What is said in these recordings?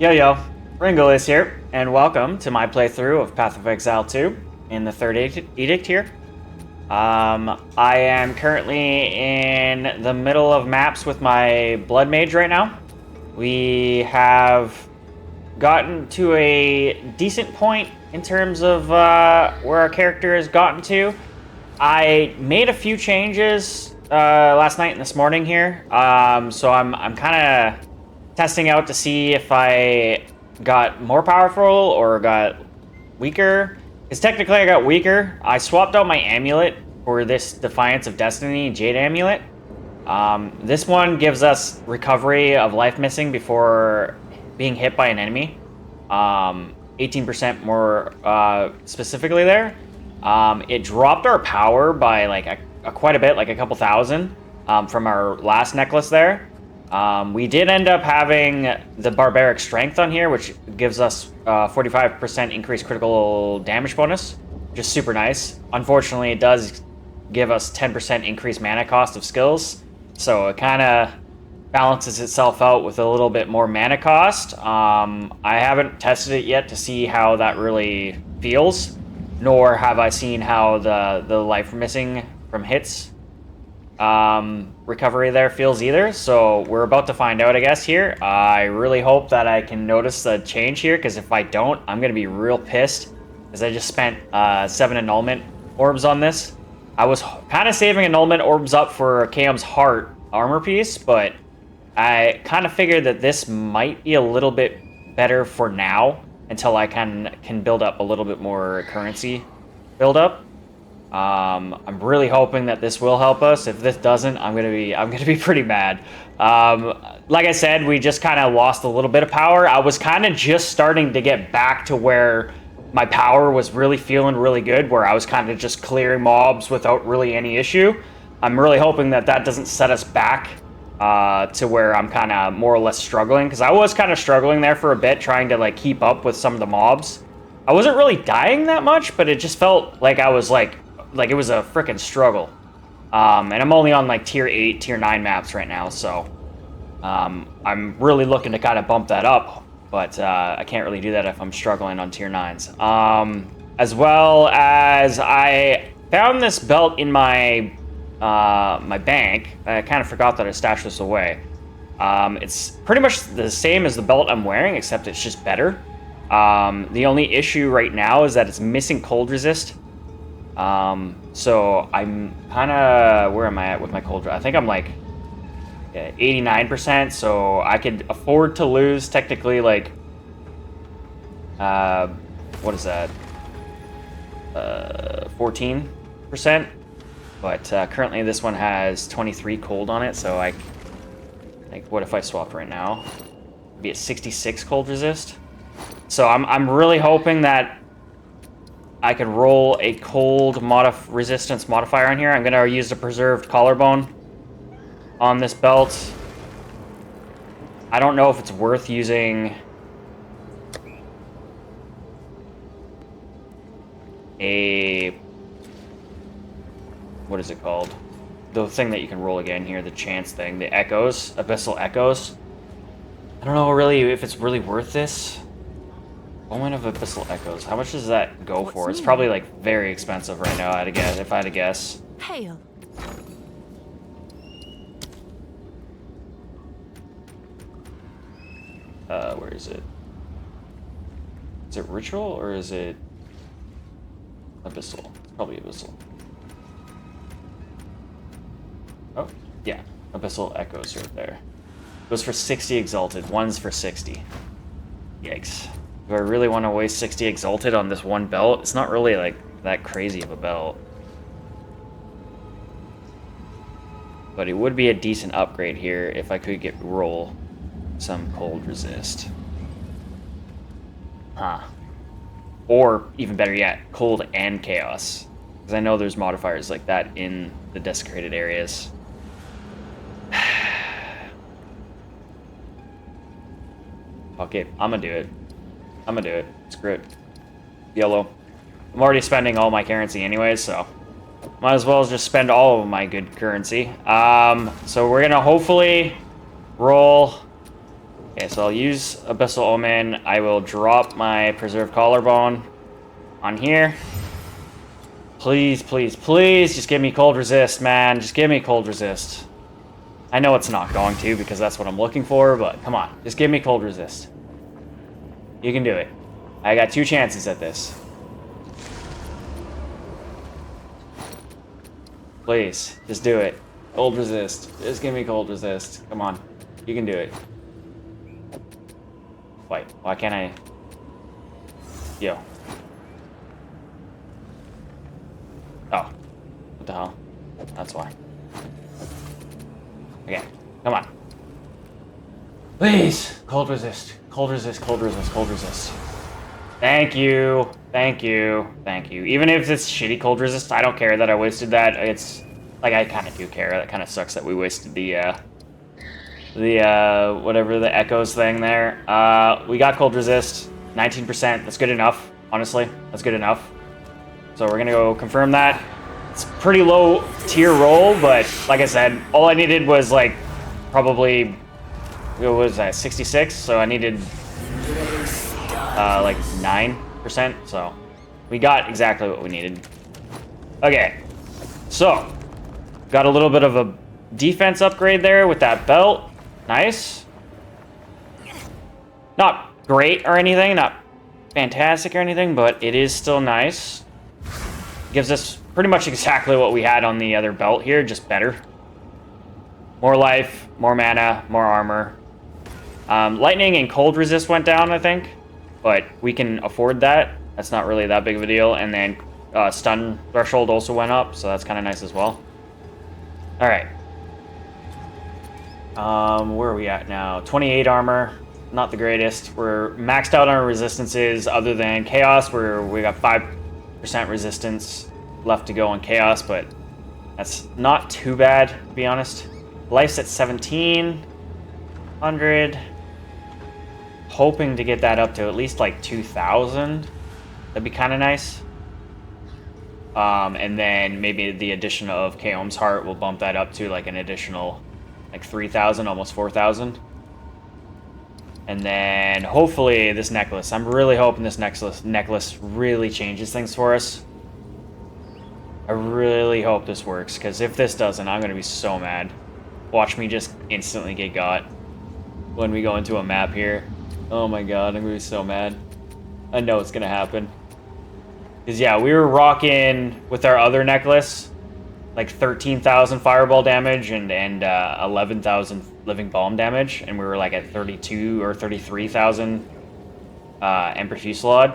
Yo yo, Ringo is here, and welcome to my playthrough of Path of Exile 2 in the third edict here. I am currently in the middle of maps with my Blood Mage right now. We have gotten to a decent point in terms of where our character has gotten to. I made a few changes last night and this morning here, so I'm kind of testing out to see if I got more powerful or got weaker. Because technically I got weaker. I swapped out my amulet for this Defiance of Destiny Jade amulet. This one gives us recovery of life missing before being hit by an enemy. 18% more specifically there. It dropped our power by like quite a bit, like a couple thousand from our last necklace there. We did end up having the Barbaric Strength on here, which gives us 45% increased critical damage bonus, which is super nice. Unfortunately, it does give us 10% increased mana cost of skills, so it kind of balances itself out with a little bit more mana cost. I haven't tested it yet to see how that really feels, nor have I seen how the life missing from hits recovery there feels either, so we're about to find out, I guess, here. I really hope that I can notice the change here, because if I don't, I'm gonna be real pissed, because I just spent 7 annulment orbs on this. I was kind of saving annulment orbs up for Kaom's Heart armor piece, but I kind of figured that this might be a little bit better for now until I can build up a little bit more currency build up. I'm really hoping that this will help us. If this doesn't, I'm gonna be pretty mad. Like I said, we just kind of lost a little bit of power. I was kind of just starting to get back to where my power was really feeling really good, where I was kind of just clearing mobs without really any issue. I'm really hoping that that doesn't set us back to where I'm kind of more or less struggling, because I was kind of struggling there for a bit, trying to like keep up with some of the mobs. I wasn't really dying that much, but it just felt like I was like it was a freaking struggle. And I'm only on like tier 8, tier 9 maps right now, so I'm really looking to kind of bump that up, but I can't really do that if I'm struggling on tier 9s. As well as I found this belt in my my bank. I kind of forgot that I stashed this away. It's pretty much the same as the belt I'm wearing, except it's just better. The only issue right now is that it's missing cold resist. So I'm kind of, where am I at with my cold? I think I'm like 89%, so I could afford to lose technically like, what is that? 14%. But currently this one has 23 cold on it, so like, what if I swapped right now? It'd be at 66 cold resist. So I'm really hoping that I could roll a cold resistance modifier on here. I'm gonna use the preserved collarbone on this belt. I don't know if it's worth using a, what is it called? The thing that you can roll again here, the chance thing, the echoes, abyssal echoes. I don't know really if it's really worth this. Moment of Abyssal Echoes. How much does that go for? It's probably like very expensive right now, if I had to guess. Hail. Where is it? Is it Ritual or is it Abyssal? It's probably Abyssal. Oh, yeah. Abyssal Echoes right there. Goes for 60 Exalted. One's for 60. Yikes. Do I really want to waste 60 Exalted on this one belt? It's not really, like, that crazy of a belt. But it would be a decent upgrade here if I could roll some cold resist. Huh. Or, even better yet, cold and chaos. Because I know there's modifiers like that in the desecrated areas. Okay, I'm gonna do it. I'm gonna do it. Screw it. YOLO. I'm already spending all my currency anyways, so might as well just spend all of my good currency. So we're gonna hopefully roll Okay, so I'll use Abyssal Omen. I will drop my Preserved Collarbone on here. Please, please, please, just give me cold resist, man. Just give me cold resist. I know it's not going to because that's what I'm looking for, but come on. Just give me cold resist. You can do it. I got 2 chances at this. Please, just do it. Cold resist. Just give me cold resist. Come on. You can do it. Wait, why can't I? Yo. Oh. What the hell? That's why. Okay, come on. Please! Cold resist. Cold resist, cold resist, cold resist. Thank you. Thank you. Thank you. Even if it's shitty cold resist, I don't care that I wasted that. It's like I kind of do care. That kind of sucks that we wasted the whatever the echoes thing there. We got cold resist, 19%. That's good enough. Honestly, that's good enough. So we're gonna go confirm that. It's pretty low tier roll, but like I said, all I needed was like probably what was that 66. So I needed like 9%. So we got exactly what we needed. Okay, so got a little bit of a defense upgrade there with that belt. Nice. Not great or anything, not fantastic or anything, but it is still nice. Gives us pretty much exactly what we had on the other belt here, just better. More life, more mana, more armor. Lightning and cold resist went down, I think, but we can afford that. That's not really that big of a deal. And then stun threshold also went up, so that's kind of nice as well. All right. Where are we at now? 28 armor, not the greatest. We're maxed out on our resistances other than Chaos, where we got 5% resistance left to go on Chaos, but that's not too bad, to be honest. Life's at 1,700. Hoping to get that up to at least like 2,000. That'd be kind of nice. And then maybe the addition of Kaom's Heart will bump that up to like an additional like 3,000, almost 4,000. And then hopefully this necklace. I'm really hoping this necklace really changes things for us. I really hope this works, because if this doesn't, I'm going to be so mad. Watch me just instantly get got when we go into a map here. Oh my god, I'm going to be so mad. I know it's going to happen. Because yeah, we were rocking with our other necklace like 13,000 fireball damage and 11,000 living bomb damage, and we were like at 32 or 33,000 Ember Fusillade.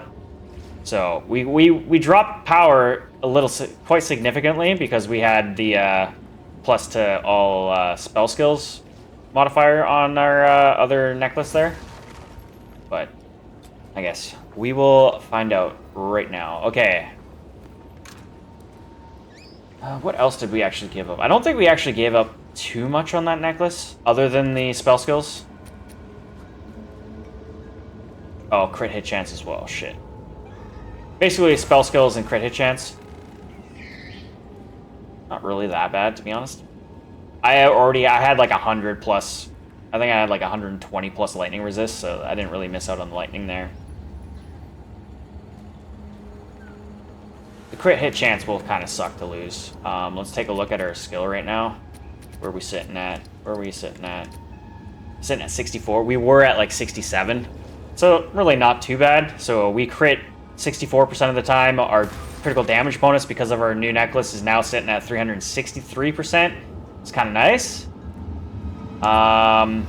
So we dropped power a little, quite significantly, because we had the plus to all spell skills modifier on our other necklace there. But I guess we will find out right now. Okay. What else did we actually give up? I don't think we actually gave up too much on that necklace, other than the spell skills. Oh, crit hit chance as well. Shit. Basically, spell skills and crit hit chance. Not really that bad, to be honest. I had like 100 plus. I think I had like 120 plus lightning resist, so I didn't really miss out on the lightning there. The crit hit chance will kind of suck to lose. Let's take a look at our skill right now. Where are we sitting at? Where are we sitting at? Sitting at 64. We were at like 67. So really not too bad. So we crit 64% of the time. Our critical damage bonus, because of our new necklace, is now sitting at 363%. It's kind of nice. All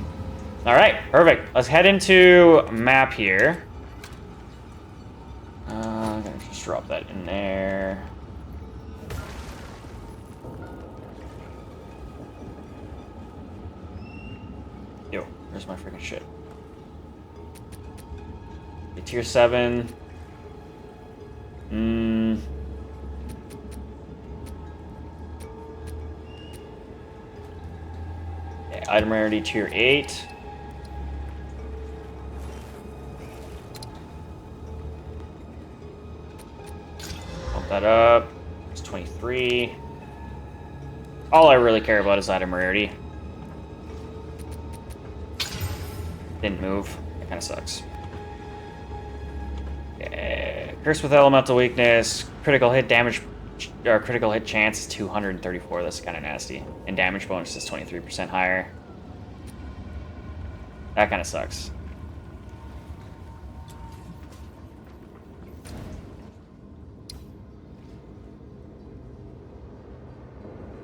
right, perfect. Let's head into map here. I'm gonna just drop that in there. Yo, where's my freaking shit? Okay, tier 7. Okay, item rarity tier 8. Bump that up. It's 23. All I really care about is item rarity. Didn't move. That kind of sucks. Curse with elemental weakness. Critical hit damage or critical hit chance is 234. That's kind of nasty. And damage bonus is 23% higher. That kind of sucks.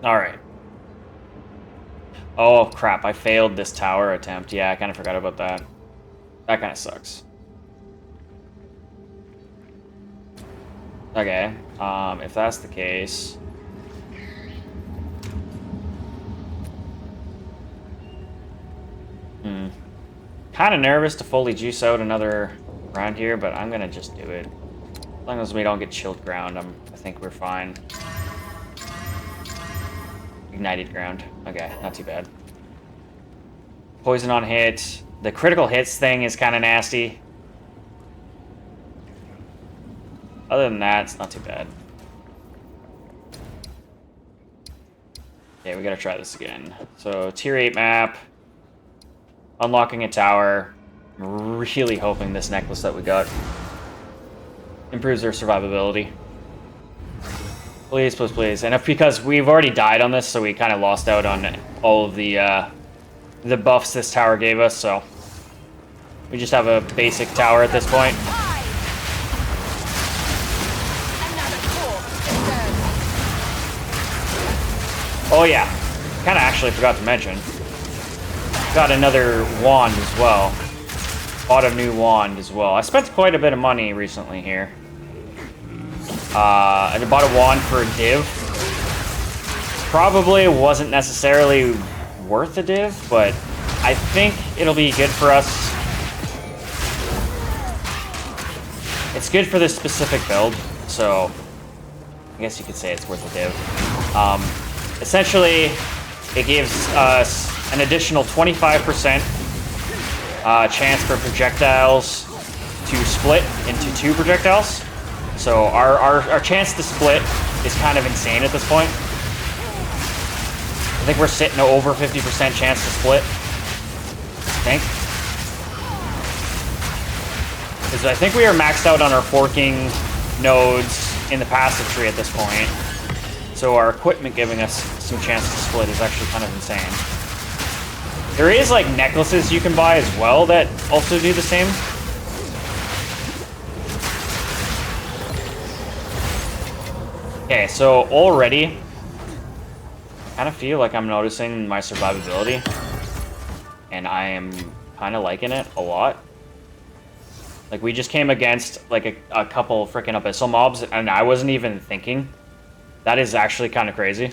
Alright. Oh, crap. I failed this tower attempt. Yeah, I kind of forgot about that. That kind of sucks. Okay. If that's the case... Kind of nervous to fully juice out another round here, but I'm gonna just do it. As long as we don't get chilled ground, I think we're fine. Ignited ground. Okay, not too bad. Poison on hit. The critical hits thing is kind of nasty. Other than that, it's not too bad. Okay, we gotta try this again. So, tier 8 map. Unlocking a tower. I'm really hoping this necklace that we got improves their survivability. Please, please, please. And if because we've already died on this, so we kind of lost out on all of the buffs this tower gave us, so we just have a basic tower at this point. Oh yeah, kind of actually forgot to mention. Got another wand as well. Bought a new wand as well. I spent quite a bit of money recently here. I bought a wand for a div. Probably wasn't necessarily worth a div, but I think it'll be good for us. It's good for this specific build, so I guess you could say it's worth a div. Essentially, it gives us an additional 25% chance for projectiles to split into 2 projectiles. So our chance to split is kind of insane at this point. I think we're sitting at over 50% chance to split. I think. Because I think we are maxed out on our forking nodes in the passive tree at this point. So our equipment giving us some chance to split is actually kind of insane. There is like necklaces you can buy as well that also do the same. Okay, so already I kind of feel like I'm noticing my survivability, and I am kind of liking it a lot. Like, we just came against like a couple freaking abyssal mobs, and I wasn't even thinking. That is actually kind of crazy.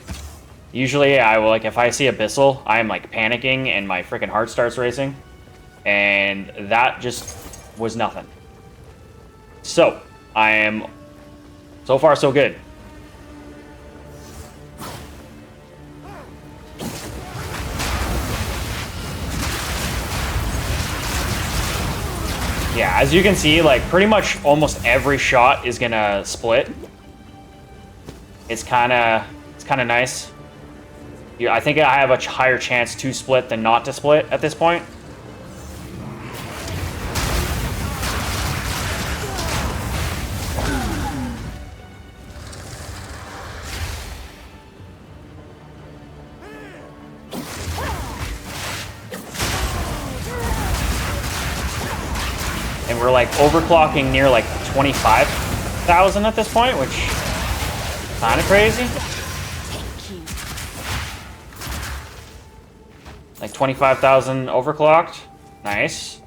Usually, I will, like, if I see abyssal, I am like panicking and my freaking heart starts racing, and that just was nothing. So I am so far so good. Yeah, as you can see, like, pretty much almost every shot is gonna split. It's kind of nice. Yeah, I think I have a higher chance to split than not to split at this point. And we're like overclocking near like 25,000 at this point, which is kind of crazy. Like 25,000 overclocked. Nice.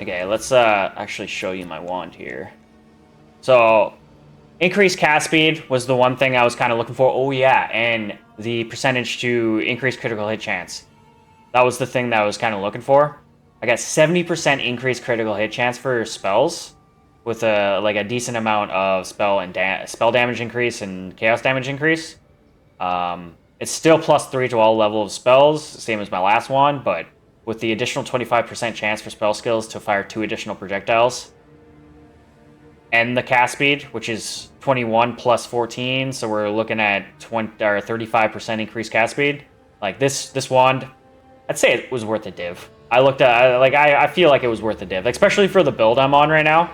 Okay, let's actually show you my wand here. So, increased cast speed was the one thing I was kind of looking for. Oh yeah, and the percentage to increase critical hit chance. That was the thing that I was kind of looking for. I got 70% increased critical hit chance for spells, with a decent amount of spell damage increase and chaos damage increase. It's still +3 to all level of spells, same as my last one, but with the additional 25% chance for spell skills to fire 2 additional projectiles. And the cast speed, which is 21 plus 14, so we're looking at 35% increased cast speed. Like this wand, I'd say it was worth a div. I looked at I feel like it was worth a div, especially for the build I'm on right now.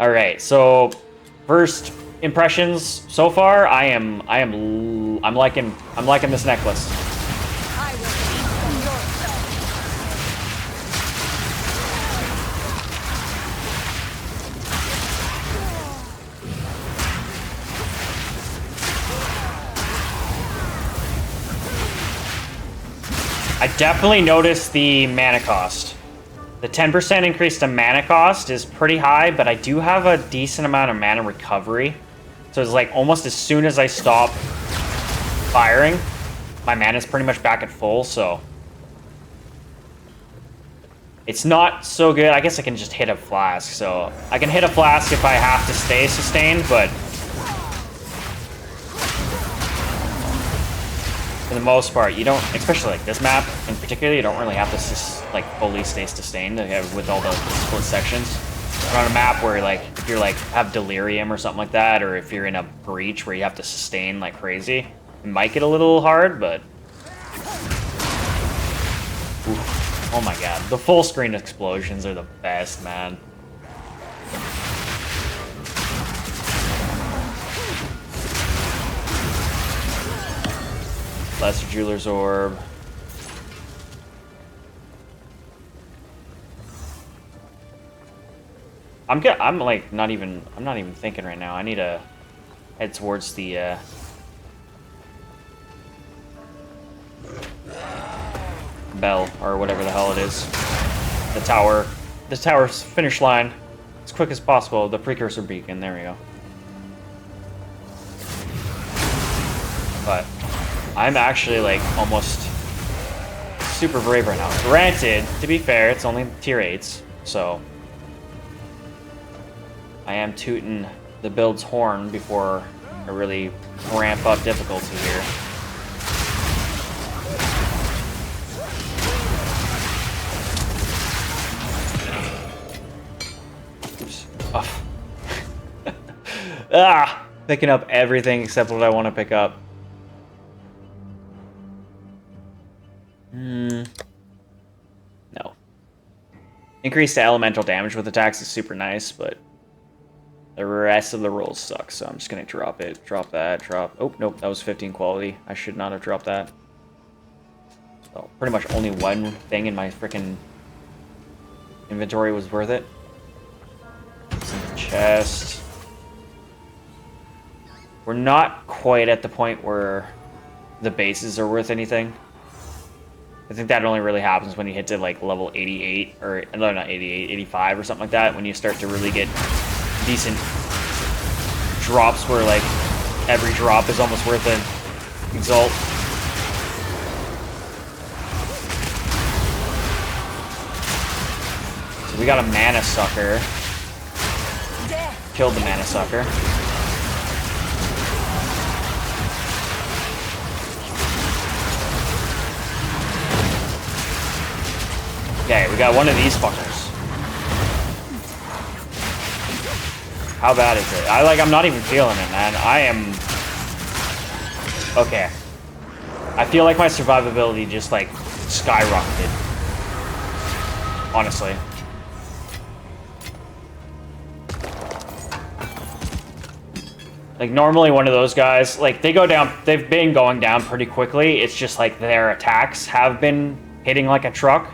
All right, so first impressions so far, I'm liking this necklace. I will eat from your fell. I definitely noticed the mana cost. The 10% increase to mana cost is pretty high, but I do have a decent amount of mana recovery. So it's like almost as soon as I stop firing, my mana's pretty much back at full, so it's not so good. I guess I can just hit a flask, so I can hit a flask if I have to stay sustained, but for the most part, you don't, especially like this map in particular, you don't really have to like fully stay sustained with all the split sections. But on a map where like if you're like have delirium or something like that, or if you're in a breach where you have to sustain like crazy, it might get a little hard, but oof. Oh my god, the full screen explosions are the best, man. Lesser Jeweler's Orb. I'm like not even thinking right now. I need to head towards the bell or whatever the hell it is. The tower's finish line as quick as possible. The precursor beacon. There we go. But I'm actually like almost super brave right now. Granted, to be fair, it's only tier 8s, so I am tooting the build's horn before I really ramp up difficulty here. Oops. Oh. Ah! Picking up everything except what I want to pick up. No. Increase to elemental damage with attacks is super nice, but the rest of the rolls suck, so I'm just gonna drop it. Drop that, drop... Oh, nope, that was 15 quality. I should not have dropped that. So, pretty much only one thing in my freaking inventory was worth it. Some chest. We're not quite at the point where the bases are worth anything. I think that only really happens when you hit to like level 88, or no, not 88, 85 or something like that, when you start to really get decent drops where like every drop is almost worth an exalt. So we got a mana sucker. Killed the mana sucker. Okay, we got one of these fuckers. How bad is it? I'm not even feeling it, man. I am... Okay. I feel like my survivability just, like, skyrocketed. Honestly. Like, normally one of those guys, like, they go down... They've been going down pretty quickly. It's just, like, their attacks have been hitting like a truck.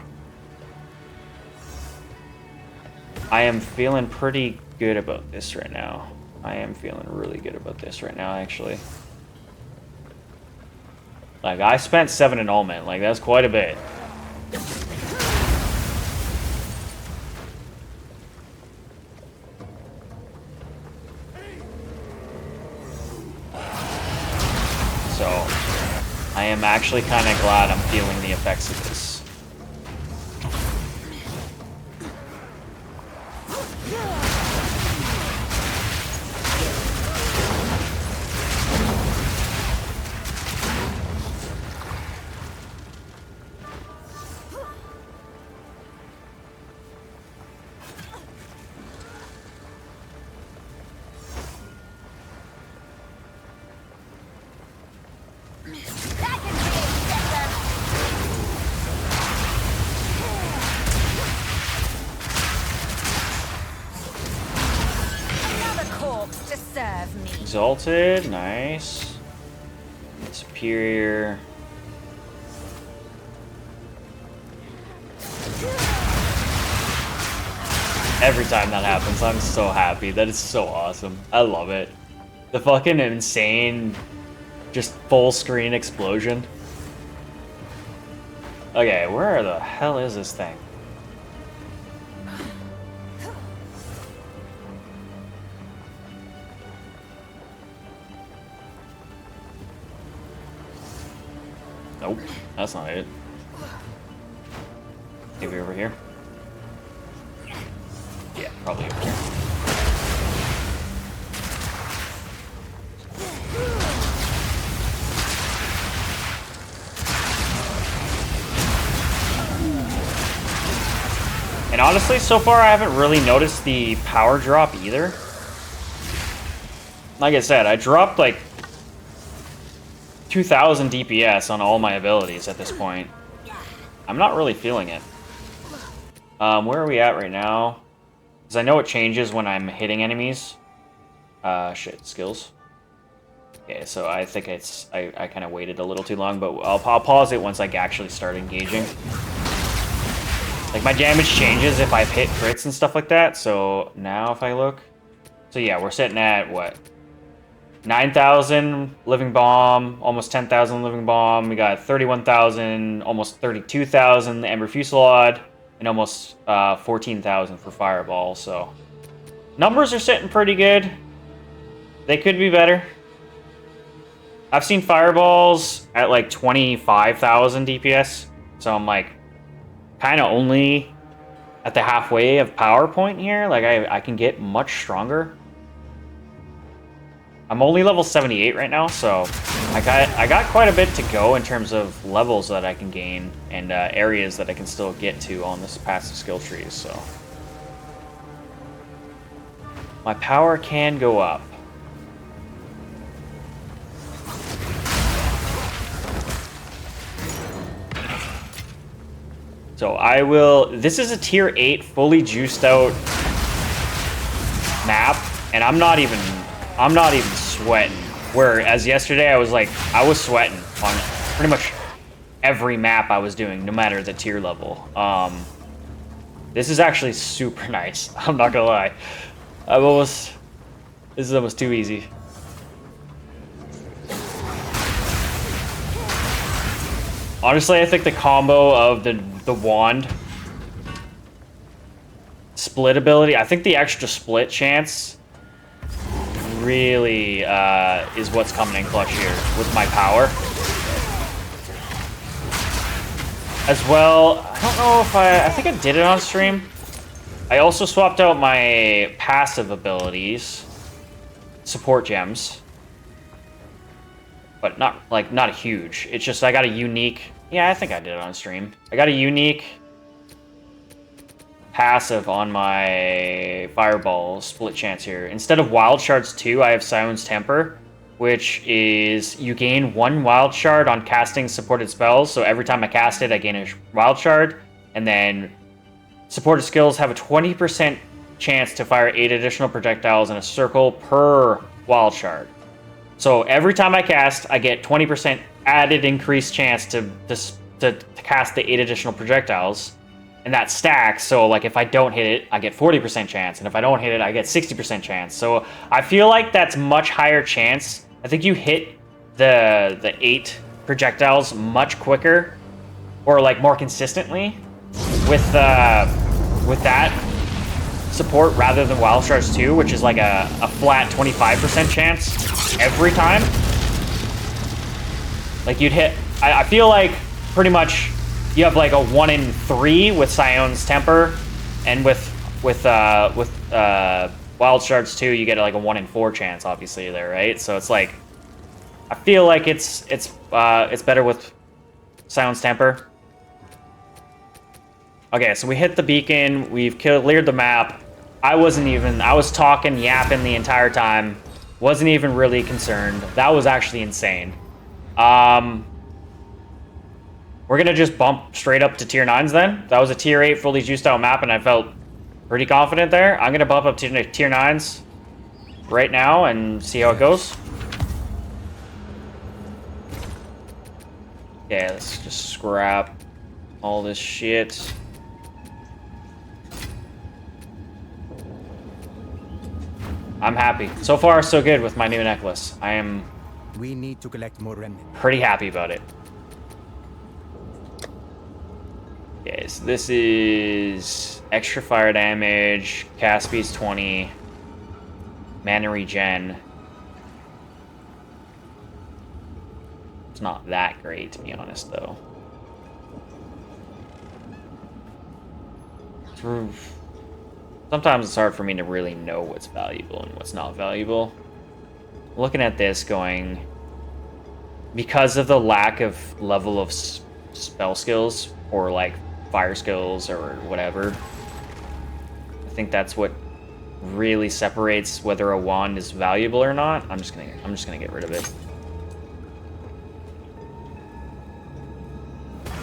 I am feeling pretty good about this right now. I am feeling really good about this right now, actually. Like, I spent 7 annulment. Like, that's quite a bit. So, I am actually kind of glad I'm feeling the effects of this. Exalted, nice. Superior. Every time that happens, I'm so happy. That is so awesome. I love it. The fucking insane, just full screen explosion. Okay, where the hell is this thing? Nope, that's not it. Maybe over here? Yeah, probably over here. And honestly, so far I haven't really noticed the power drop either. Like I said, I dropped like 2,000 DPS on all my abilities at this point. I'm not really feeling it. Where are we at right now? Because I know it changes when I'm hitting enemies. Shit, skills. Okay, so I think I kind of waited a little too long, but I'll pause it once I actually start engaging. Like, my damage changes if I've hit crits and stuff like that, so now if I look... So yeah, we're sitting at, what? 9,000 Living Bomb, almost 10,000 Living Bomb. We got 31,000, almost 32,000 Ember Fusillade, and almost 14,000 for Fireball, so... Numbers are sitting pretty good. They could be better. I've seen Fireballs at like 25,000 DPS, so I'm like... kind of only at the halfway of power point here. Like, I can get much stronger. I'm only level 78 right now, so I got quite a bit to go in terms of levels that I can gain and areas that I can still get to on this passive skill trees, so. My power can go up. So I will... This is a tier 8 fully juiced out map, and I'm not even sweating. Whereas yesterday I was sweating on pretty much every map I was doing, no matter the tier level. This is actually super nice. I'm not gonna lie. This is almost too easy. Honestly, I think the combo of the wand split ability, I think the extra split chance really is what's coming in clutch here with my power. As well, I don't know if I think I did it on stream. I also swapped out my passive abilities, support gems. But not huge. It's just I got a unique... Yeah, I think I did it on stream. I got a unique passive on my Fireball split chance here. Instead of Wild Shards 2, I have Sion's Temper, which is you gain 1 Wild Shard on casting supported spells. So every time I cast it, I gain a Wild Shard. And then supported skills have a 20% chance to fire 8 additional projectiles in a circle per Wild Shard. So every time I cast, I get 20% added increased chance to cast the 8 additional projectiles. And that stacks, so like if I don't hit it, I get 40% chance. And if I don't hit it, I get 60% chance. So I feel like that's much higher chance. I think you hit the 8 projectiles much quicker or like more consistently with that support rather than Wild Shards 2, which is like a flat 25% chance every time. Like you'd hit, I feel like pretty much you have like a 1 in 3 with Sion's Temper, and with Wild Shards 2 you get like a 1 in 4 chance obviously there, right? So it's like I feel like it's better with Sion's Temper. Okay, so we hit the beacon, we've cleared the map. I was talking, yapping the entire time. Wasn't even really concerned. That was actually insane. We're gonna just bump straight up to tier 9s then. That was a tier 8 fully juiced out map and I felt pretty confident there. I'm gonna bump up to tier 9s. right now and see how it goes. Okay, let's just scrap all this shit. I'm happy. So far, so good with my new necklace. I am We need to collect more remnants. pretty happy about it. Okay, so this is extra fire damage, cast speed's 20, mana regen. It's not that great, to be honest, though. Sometimes it's hard for me to really know what's valuable and what's not valuable. Looking at this going, because of the lack of level of spell skills or like fire skills or whatever, I think that's what really separates whether a wand is valuable or not. I'm just gonna get rid of it.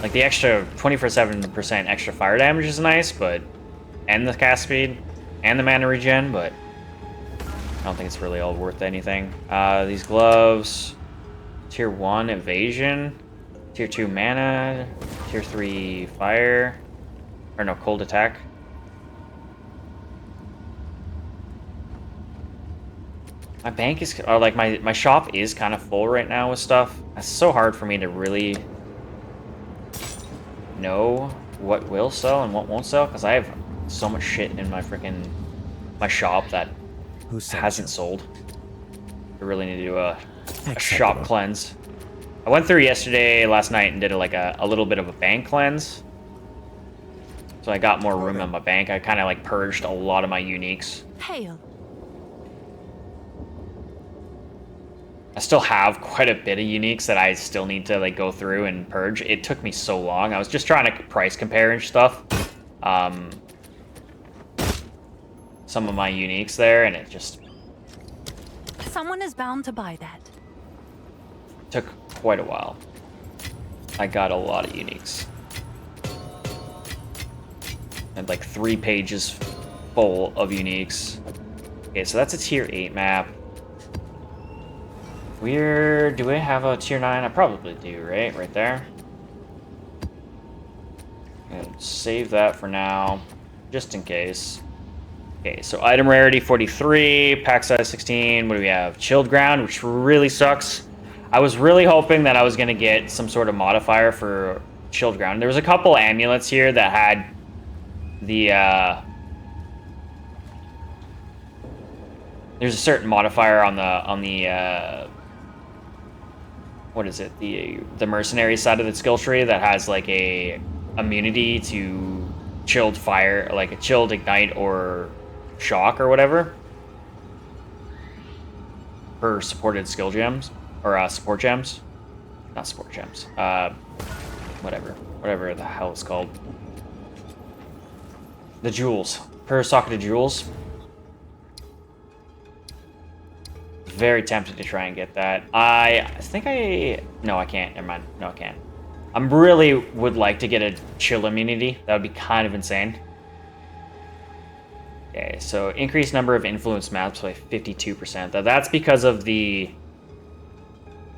Like the extra 24/7% extra fire damage is nice, but and the cast speed and the mana regen, but I don't think it's really all worth anything. These gloves, tier 1 evasion, tier 2 mana, tier 3 fire, or no, cold attack. My bank is, or like my shop is kind of full right now with stuff. It's so hard for me to really know what will sell and what won't sell because I have so much shit in my shop that hasn't sold. I really need to do a shop cleanse. I went through last night, and did a little bit of a bank cleanse. So I got more room in my bank. I kind of like purged a lot of my uniques. Hail. I still have quite a bit of uniques that I still need to like go through and purge. It took me so long. I was just trying to price compare and stuff. Some of my uniques there, and it just Someone is bound to buy that. took quite a while. I got a lot of uniques. And like 3 pages full of uniques. Okay, so that's a tier 8 map. Do I have a tier 9? I probably do, right? Right there. And save that for now, just in case. Okay, so item rarity 43, pack size 16. What do we have? Chilled ground, which really sucks. I was really hoping that I was going to get some sort of modifier for chilled ground. There was a couple amulets here that had the there's a certain modifier on the what is it, the mercenary side of the skill tree that has like a immunity to chilled fire, like a chilled ignite or shock or whatever, for supported skill gems or support gems, not support gems, whatever the hell it's called, the jewels, per socketed jewels. Very tempted to try and get that. No, I can't. Never mind. No, I can't. I really would like to get a chill immunity. That would be kind of insane. Okay, so increased number of influence maps by 52%. That's because of the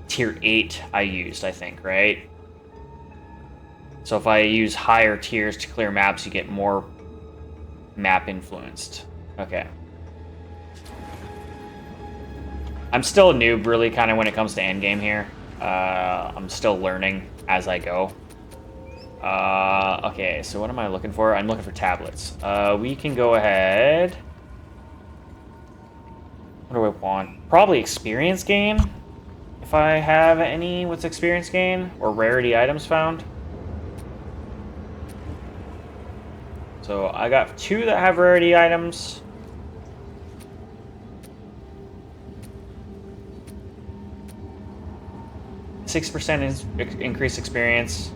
tier 8 I used, I think, right? So if I use higher tiers to clear maps, you get more map influenced. Okay. I'm still a noob, really, kind of when it comes to endgame here. I'm still learning as I go. Okay, so what am I looking for? I'm looking for tablets. We can go ahead. What do I want? Probably experience gain. If I have any, what's experience gain? Or rarity items found. So I got 2 that have rarity items. Increased experience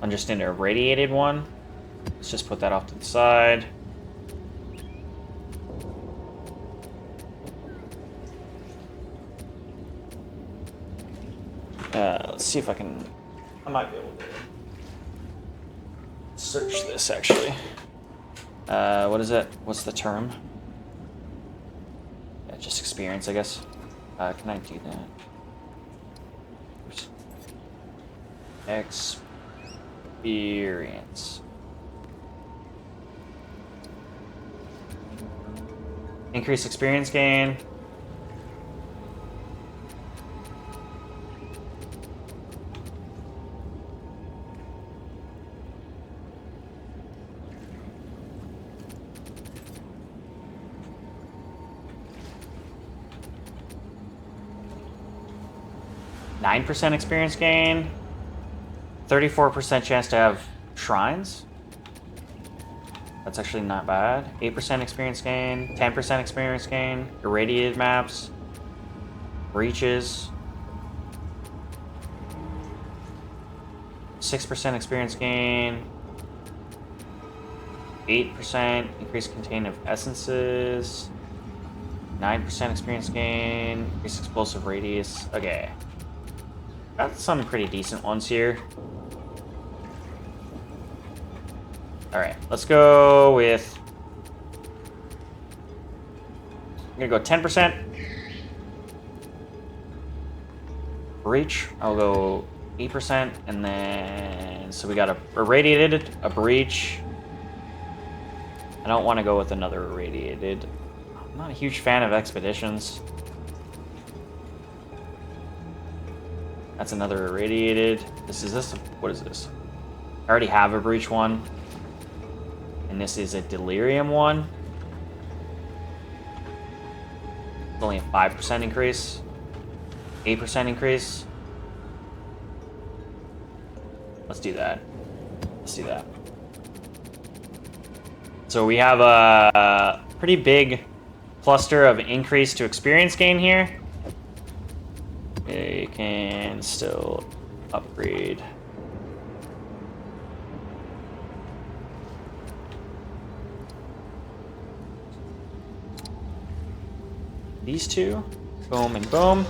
on just an irradiated one. Let's just put that off to the side. Let's see if I might be able to search this actually. What is it? What's the term? Just experience, I guess. Can I do that? Oops. Experience. Increase experience gain. %9 experience gain. 34% chance to have shrines. That's actually not bad. 8% experience gain. 10% experience gain. Irradiated maps. Breaches. 6% experience gain. 8% increased contain of essences. 9% experience gain. Increased explosive radius. Okay. Got some pretty decent ones here. Alright, let's go with... I'm gonna go 10%. Breach, I'll go 8%, and then... So we got a irradiated, a breach. I don't want to go with another irradiated. I'm not a huge fan of expeditions. That's another irradiated. What is this? I already have a breach one. And this is a delirium one. It's only a 5% increase. 8% increase. Let's do that. Let's do that. So we have a pretty big cluster of increase to experience gain here. We can still upgrade. These two. Boom and boom.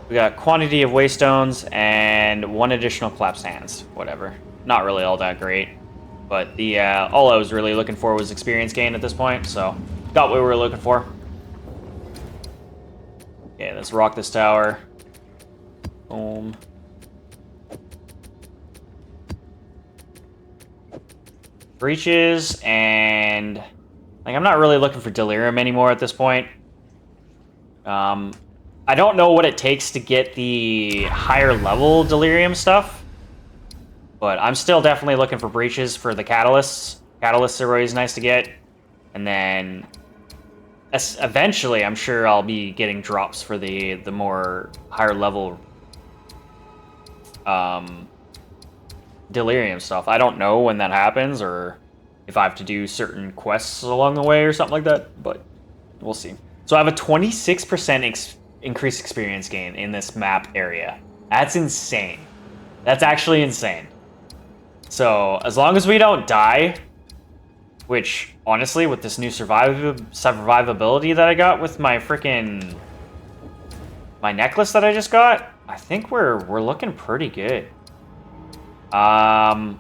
We got quantity of waystones and 1 additional collapsed hands. Whatever. Not really all that great. But the all I was really looking for was experience gain at this point, so got what we were looking for. Okay, let's rock this tower. Boom. Breaches, and like I'm not really looking for delirium anymore at this point. I don't know what it takes to get the higher level delirium stuff, but I'm still definitely looking for breaches for the catalysts. Catalysts are always nice to get, and then eventually I'm sure I'll be getting drops for the more higher level delirium stuff. I don't know when that happens or if I have to do certain quests along the way or something like that, but we'll see. So I have a 26% increased experience gain in this map area. That's insane. That's actually insane. So as long as we don't die, which honestly with this new survivability that I got with my freaking necklace that I just got, I think we're looking pretty good. That's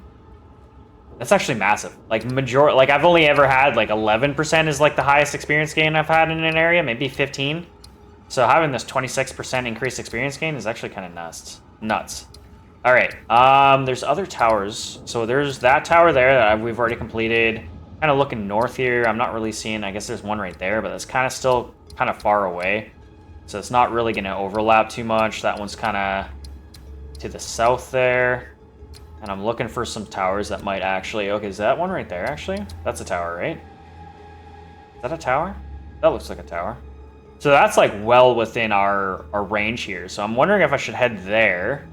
actually massive. Like I've only ever had like 11% is like the highest experience gain I've had in an area, maybe 15. So having this 26% increased experience gain is actually kind of nuts. All right. There's other towers. So there's that tower there that we've already completed. Kind of looking north here. I'm not really seeing. I guess there's one right there, but that's kind of still kind of far away. So it's not really going to overlap too much. That one's kind of to the south there. And I'm looking for some towers that might actually... Okay, is that one right there, actually? That's a tower, right? Is that a tower? That looks like a tower. So that's, like, well within our range here. So I'm wondering if I should head there.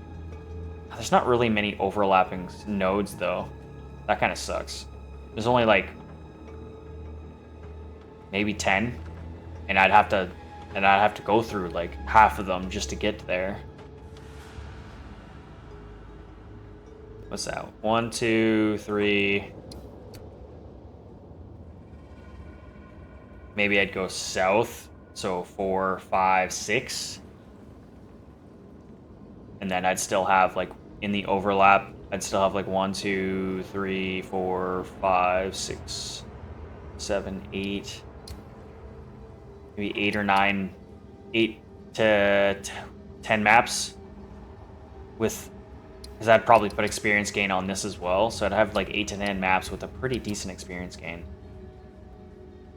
There's not really many overlapping nodes, though. That kind of sucks. There's only, like... maybe 10. And I'd have to go through, like, half of them just to get there. What's that? 1, 2, 3. Maybe I'd go south. So 4, 5, 6. And then I'd still have like in the overlap, I'd still have like 1, 2, 3, 4, 5, 6, 7, 8. maybe 8 to 10 maps with, because I'd probably put experience gain on this as well. So I'd have like 8 to 10 maps with a pretty decent experience gain.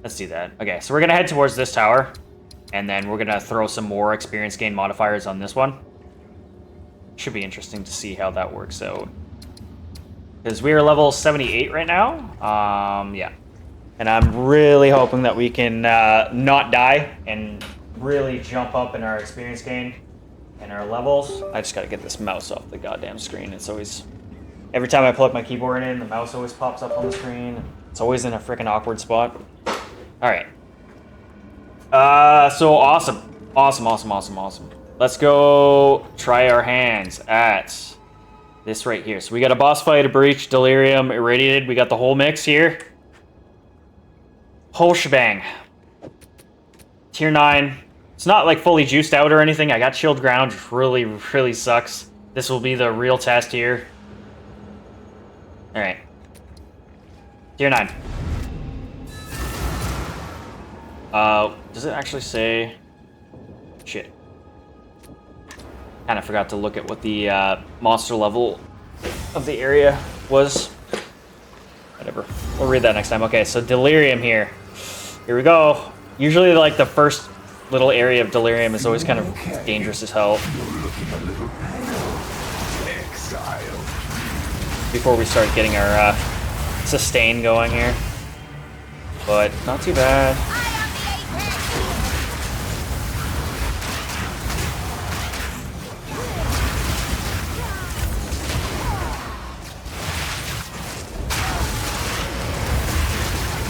Let's do that. Okay, so we're gonna head towards this tower, and then we're gonna throw some more experience gain modifiers on this one. Should be interesting to see how that works out. Because we are level 78 right now. Yeah. And I'm really hoping that we can not die and really jump up in our experience gain and our levels. I just gotta get this mouse off the goddamn screen. It's always... Every time I plug my keyboard in, the mouse always pops up on the screen. It's always in a freaking awkward spot. Alright. So awesome. Awesome. Let's go try our hands at this right here. So we got a boss fight, a breach, delirium, irradiated. We got the whole mix here. Whole shebang. Tier 9. It's not like fully juiced out or anything. I got chilled ground, which really sucks. This will be the real test here. Alright. Tier 9. Does it actually say... Shit. Kind of forgot to look at what the monster level of the area was. Whatever. We'll read that next time. Okay, so delirium here. Here we go. Usually, like, the first little area of delirium is always kind of dangerous as hell. Exile. Before we start getting our sustain going here. But not too bad.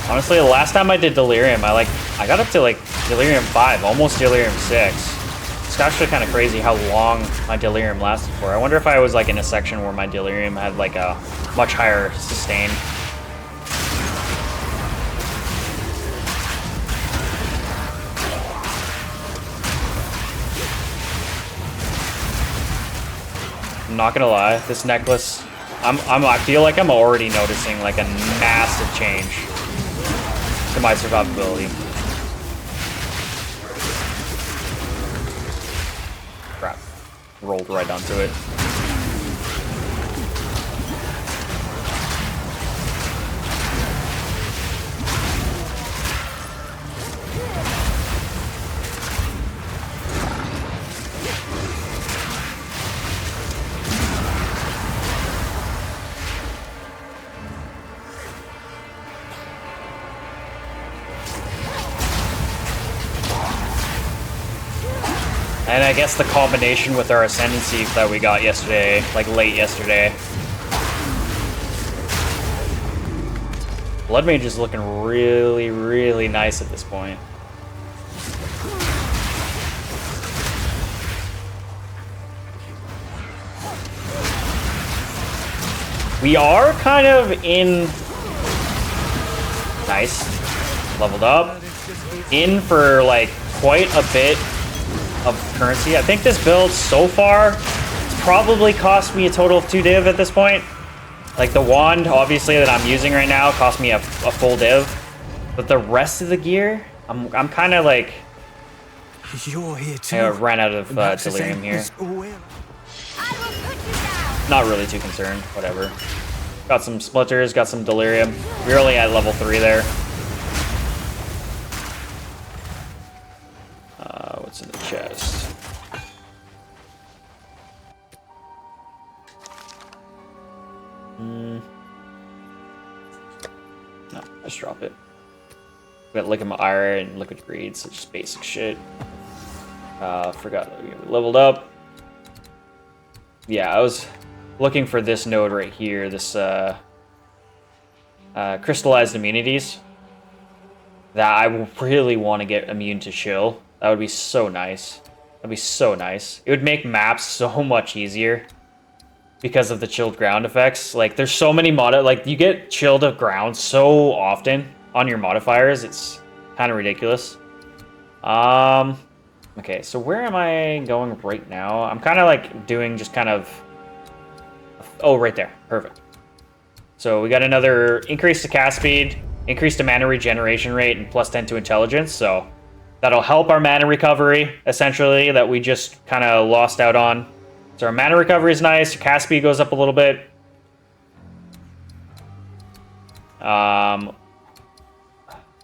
Honestly, the last time I did Delirium, I got up to like Delirium 5, almost Delirium 6. It's actually kind of crazy how long my Delirium lasted for. I wonder if I was like in a section where my Delirium had like a much higher sustain. I'm not gonna lie, this necklace, I feel like I'm already noticing like a massive change to my survivability. Crap. Rolled right onto it. And I guess the combination with our Ascendancy that we got yesterday, like late yesterday. Blood Mage is looking really nice at this point. We are kind of in... Nice. Leveled up. In for like quite a bit of currency. I think this build so far it's probably cost me a total of 2 div at this point. Like the wand, obviously, that I'm using right now cost me a full div, but the rest of the gear, I'm kind of like... You're here too. I ran out of delirium here. Not really too concerned. Whatever. Got some splitters, got some delirium. We're only at level 3 there. What's in the chest? No, just drop it. We got Ligament Iron and Liquid Greed, so just basic shit. Forgot that we leveled up. Yeah, I was looking for this node right here, this crystallized immunities. That I really want to get immune to chill. That would be so nice. That'd be so nice. It would make maps so much easier because of the chilled ground effects. Like, there's so many like, you get chilled ground so often on your modifiers. It's kind of ridiculous. Okay, so where am I going right now? I'm kind of like doing just kind of... Oh, right there. Perfect. So we got another increase to cast speed, increase to mana regeneration rate, and plus 10 to intelligence. So That'll help our mana recovery, essentially, that we just kind of lost out on. So our mana recovery is nice. Cast speed goes up a little bit.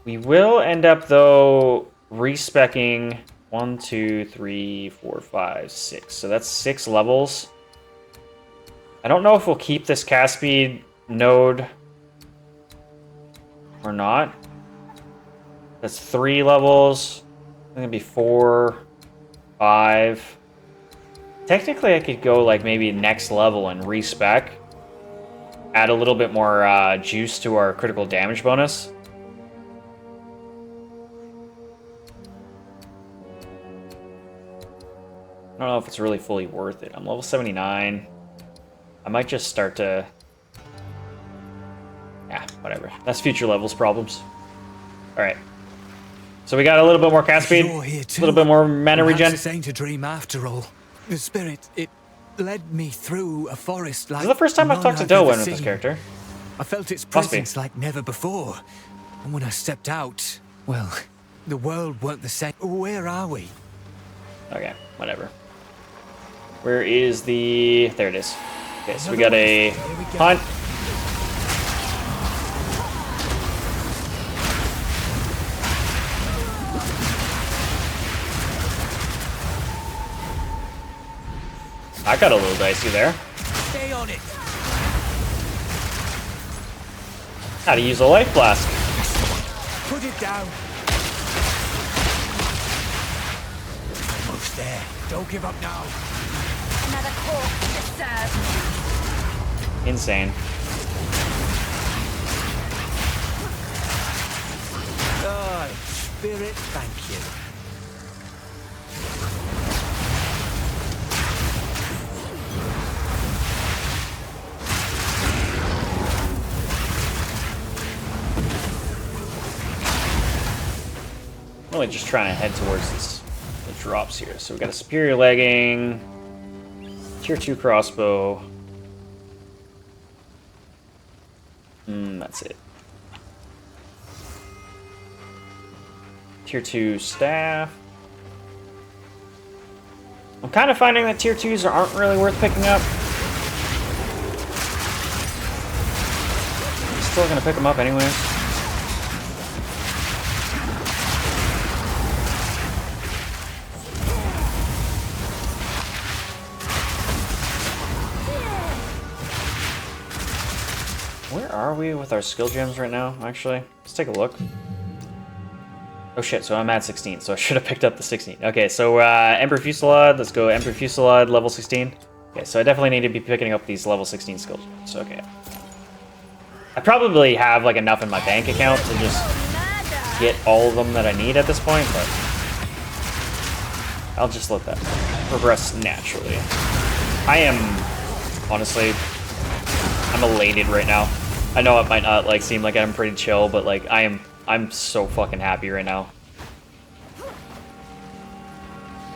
We will end up, though, respecking 1, 2, 3, 4, 5, 6. So that's 6 levels. I don't know if we'll keep this cast speed node or not. That's 3 levels. It's gonna be 4, 5. Technically, I could go like maybe next level and respec. Add a little bit more juice to our critical damage bonus. I don't know if it's really fully worth it. I'm level 79. I might just start to... Yeah, whatever. That's future levels problems. Alright. So we got a little bit more cast speed, a little bit more mana regen. This ain't a dream after all. The spirit, it led me through a forest like... This is the first time I've talked to Dilwyn with this character. I felt its presence like never before. And when I stepped out, well, the world weren't the same. Where are we? Okay, whatever. Where is the... There it is. Okay, so we got a hunt. I got a little dicey there. Stay on it. How to use a life flask. Put it down. Almost there. Don't give up now. Another corpse to serve. Insane. Oh, spirit, thank you. I'm really just trying to head towards the drops here. So we got a superior legging, tier 2 crossbow. That's it. Tier 2 staff. I'm kind of finding that tier 2s aren't really worth picking up. I'm still gonna pick them up anyway. Where are we with our skill gems right now, actually? Let's take a look. Oh shit, so I'm at 16, so I should have picked up the 16. Okay, so Emperor Fusillade, let's go Emperor Fusillade, level 16. Okay, so I definitely need to be picking up these level 16 skill gems, okay. I probably have like enough in my bank account to just get all of them that I need at this point, but I'll just let that progress naturally. I am, honestly, I'm elated right now. I know it might not like seem like I'm pretty chill, but like I'm so fucking happy right now.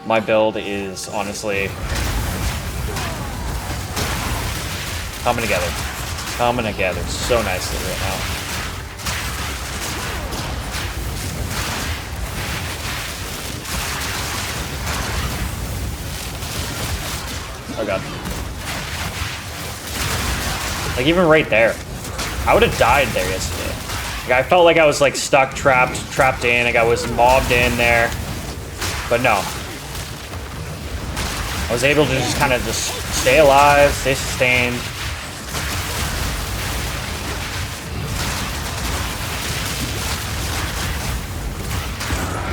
My build is honestly coming together. Coming together so nicely right now. Oh god. Like even right there. I would have died there yesterday. Like, I felt like I was like stuck, trapped in, like I was mobbed in there. But no. I was able to just kind of just stay alive, stay sustained.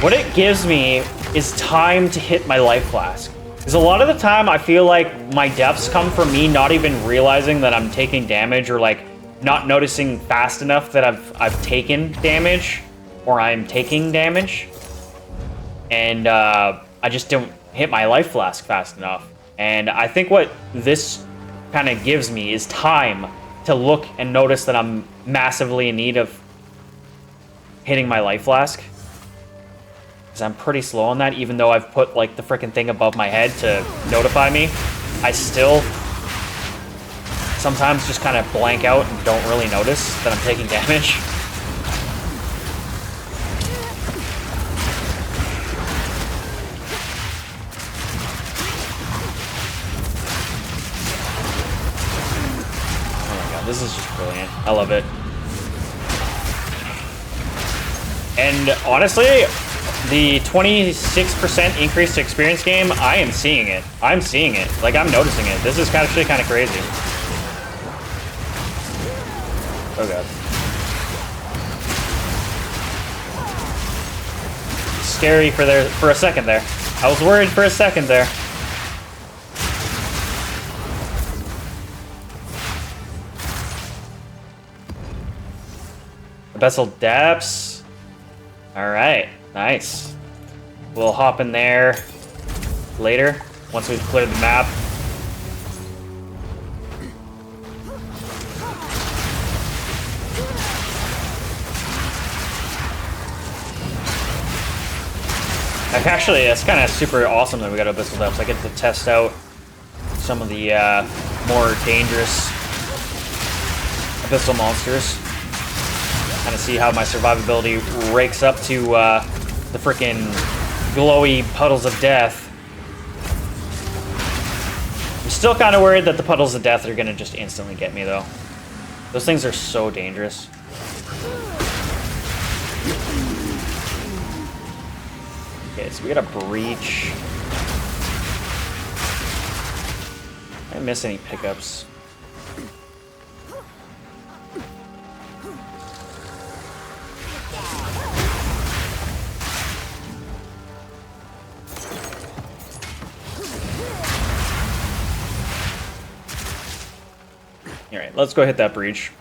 What it gives me is time to hit my life flask. Because a lot of the time I feel like my deaths come from me not even realizing that I'm taking damage, or like not noticing fast enough that I've taken damage, or I'm taking damage. And I just don't hit my life flask fast enough. And I think what this kind of gives me is time to look and notice that I'm massively in need of hitting my life flask. Because I'm pretty slow on that, even though I've put like the freaking thing above my head to notify me. I still sometimes just kind of blank out and don't really notice that I'm taking damage. This is just brilliant. I love it. And honestly, the 26% increase to experience game, I am seeing it. I'm seeing it. Like, I'm noticing it. This is actually kind of crazy. Oh god. Scary for a second there. I was worried for a second there. Vessel depths. Alright, nice. We'll hop in there later, once we've cleared the map. Actually, it's kind of super awesome that we got Abyssal Depths. I get to test out some of the more dangerous Abyssal monsters. Kind of see how my survivability rakes up to the freaking glowy puddles of death. I'm still kind of worried that the puddles of death are going to just instantly get me, though. Those things are so dangerous. Okay, so we got a breach. Did I miss any pickups? Alright, let's go hit that breach.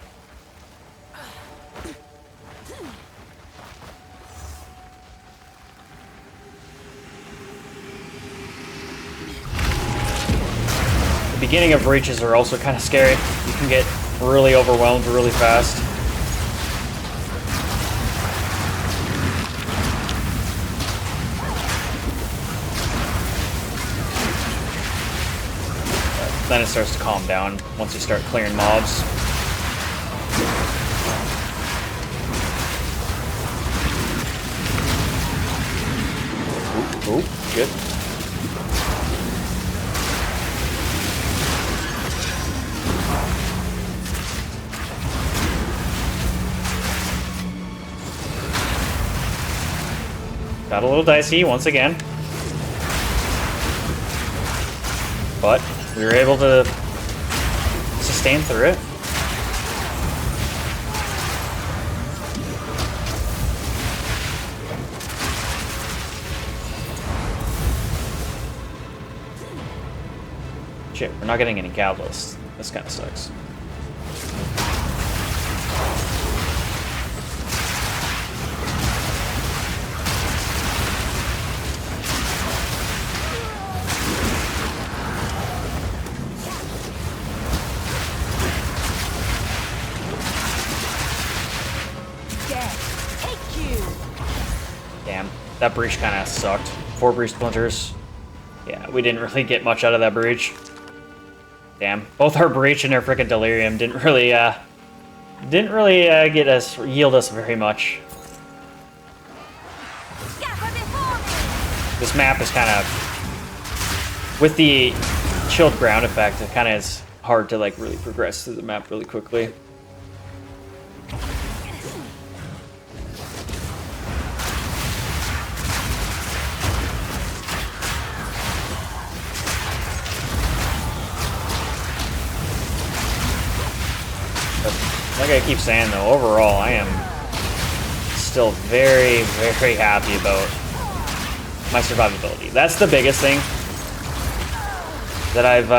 The beginning of breaches are also kind of scary. You can get really overwhelmed really fast. Then it starts to calm down once you start clearing mobs. Ooh, good. Got a little dicey once again. But we were able to sustain through it. Shit, we're not getting any catalysts. This kind of sucks. Damn, that breach kind of sucked. 4 breach splinters. Yeah, we didn't really get much out of that breach. Damn, both our breach and our frickin' delirium didn't really yield us very much. This map is kind of, with the chilled ground effect, it kind of is hard to like really progress through the map really quickly. Like I keep saying though, overall I am still very, very happy about my survivability. That's the biggest thing that I've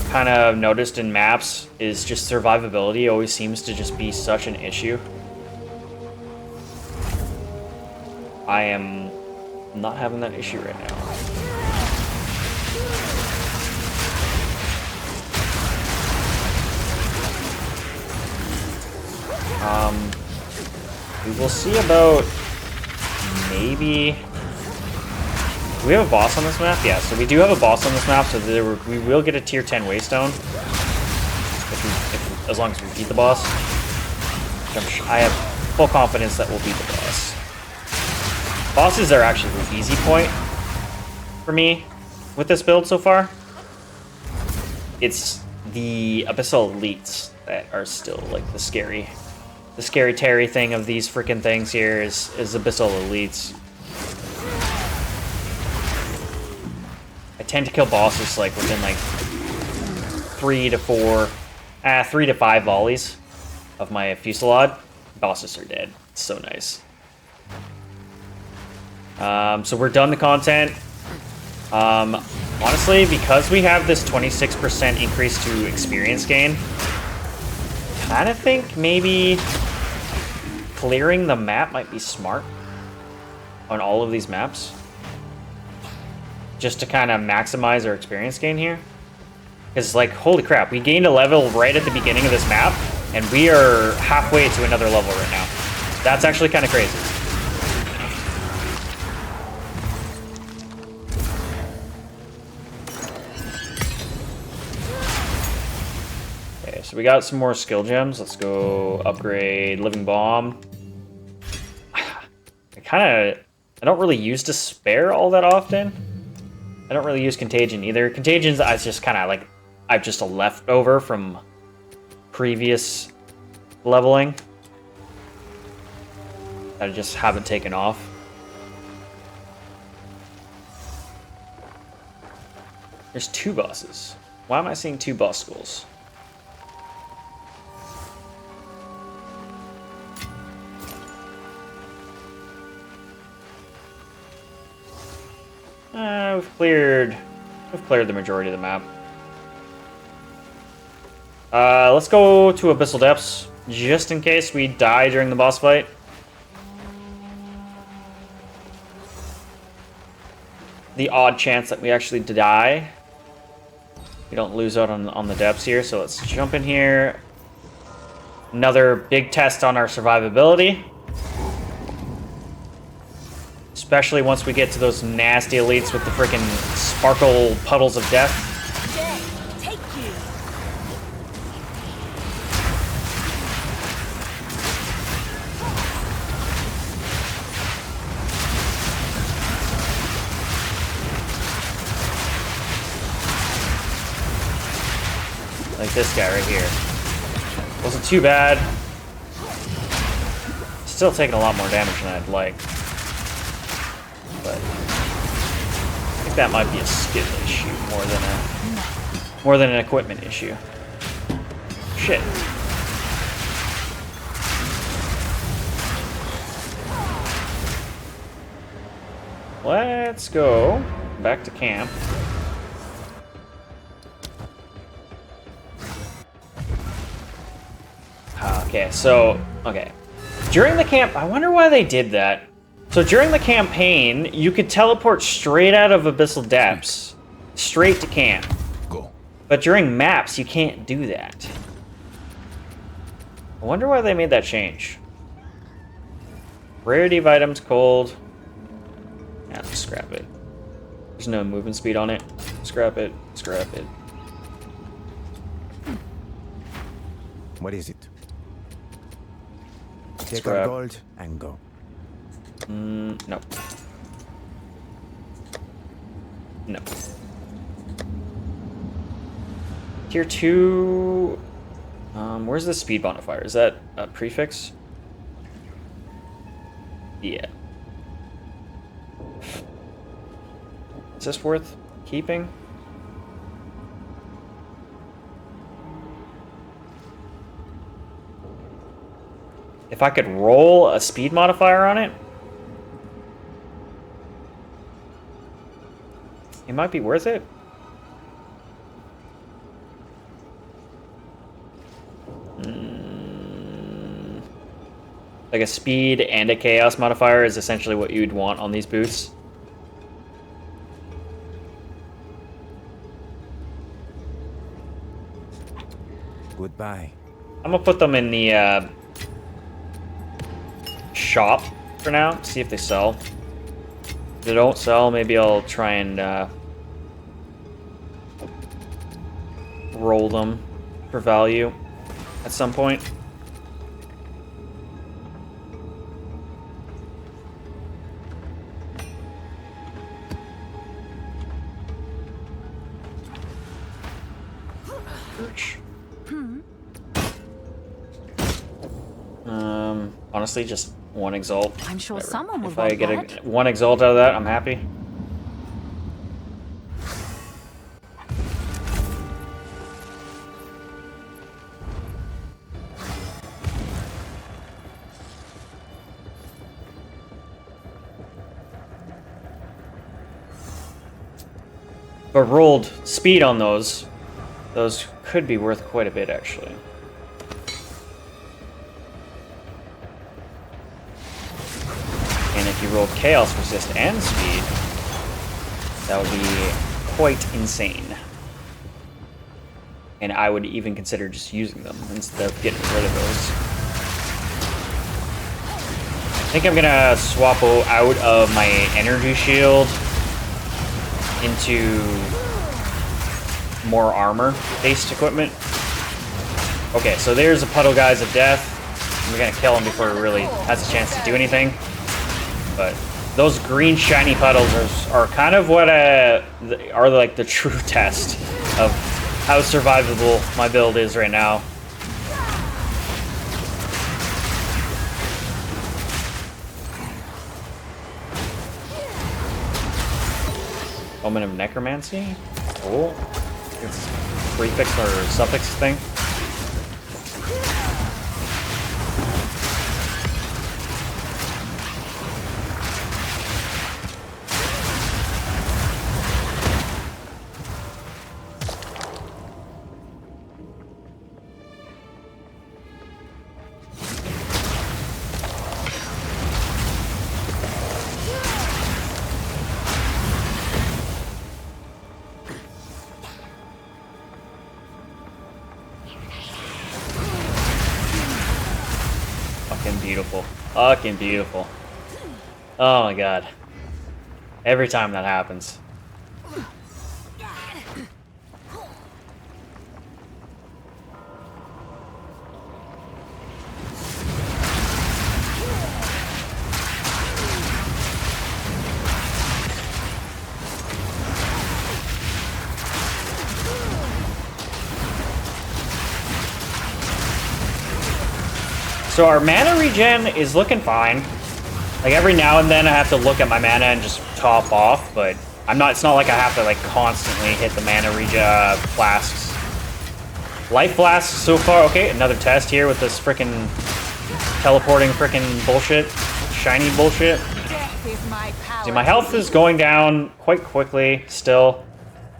kind of noticed in maps, is just survivability always seems to just be such an issue. I am not having that issue right now. We will see about maybe. Do we have a boss on this map? Yeah, so we do have a boss on this map, so we will get a tier 10 waystone as long as we beat the boss. I have full confidence that we'll beat the boss. Bosses are actually the easy point for me with this build so far. It's the Abyssal Elites that are still like the scary Terry thing of these freaking things here is Abyssal Elites. I tend to kill bosses like within like 3 to 5 volleys of my Fusillade. Bosses are dead. It's so nice. So we're done the content. Honestly, because we have this 26% increase to experience gain, kind of think maybe clearing the map might be smart on all of these maps. Just to kind of maximize our experience gain here. Because, like, holy crap, we gained a level right at the beginning of this map, and we are halfway to another level right now. That's actually kind of crazy. Okay, so we got some more skill gems. Let's go upgrade Living Bomb. I don't really use Despair all that often. I don't really use Contagion either. Contagion's I just kind of like, I've just a leftover from previous leveling that I just haven't taken off. There's 2 bosses. Why am I seeing 2 boss schools? We've cleared the majority of the map. Let's go to Abyssal Depths, just in case we die during the boss fight. The odd chance that we actually die. We don't lose out on the depths here, so let's jump in here. Another big test on our survivability. Especially once we get to those nasty elites with the freaking sparkle puddles of death. Death, take you. Like this guy right here. Wasn't too bad. Still taking a lot more damage than I'd like. But I think that might be a skill issue more than an equipment issue. Shit. Let's go back to camp. Okay. During the camp, I wonder why they did that. So during the campaign, you could teleport straight out of Abyssal Depths, straight to camp. Go. But during maps, you can't do that. I wonder why they made that change. Rarity of items, cold. Yeah, let's scrap it. There's no movement speed on it. Scrap it, scrap it. What is it? Take Scrap. our gold and go. No. No. Tier 2... where's the speed modifier? Is that a prefix? Yeah. Is this worth keeping? If I could roll a speed modifier on it, it might be worth it. Like a speed and a chaos modifier is essentially what you'd want on these boots. Goodbye. I'm gonna put them in the shop for now, see if they sell. If they don't sell, maybe I'll try and roll them for value at some point. Honestly, just one exalt. I'm sure Whatever. someone would If want I get that. one exalt out of that, I'm happy. But rolled speed on those could be worth quite a bit, actually. And if you rolled Chaos Resist and Speed, that would be quite insane. And I would even consider just using them instead of getting rid of those. I think I'm gonna swap out of my energy shield into more armor-based equipment. Okay, so there's a Puddle Guys of Death. We're gonna kill him before he really has a chance to do anything. But those green shiny puddles are kind of what are like the true test of how survivable my build is right now. Omen of Necromancy? Cool. It's prefix or suffix thing. Fucking beautiful. Fucking beautiful. Oh my god. Every time that happens. So our mana regen is looking fine. Like every now and then I have to look at my mana and just top off, but it's not like I have to like constantly hit the mana regen flasks. Life flasks so far. Okay, another test here with this freaking teleporting freaking bullshit. Shiny bullshit. Death is my power. See, my health is going down quite quickly still.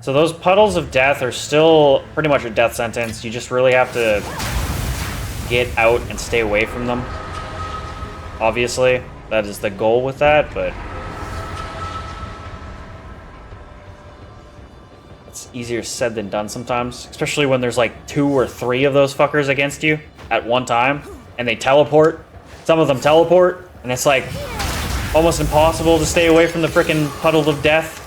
So those puddles of death are still pretty much a death sentence. You just really have to get out and stay away from them. Obviously, that is the goal with that, but it's easier said than done sometimes, especially when there's like 2 or 3 of those fuckers against you at one time, and they teleport. Some of them teleport, and it's like almost impossible to stay away from the frickin' puddle of death.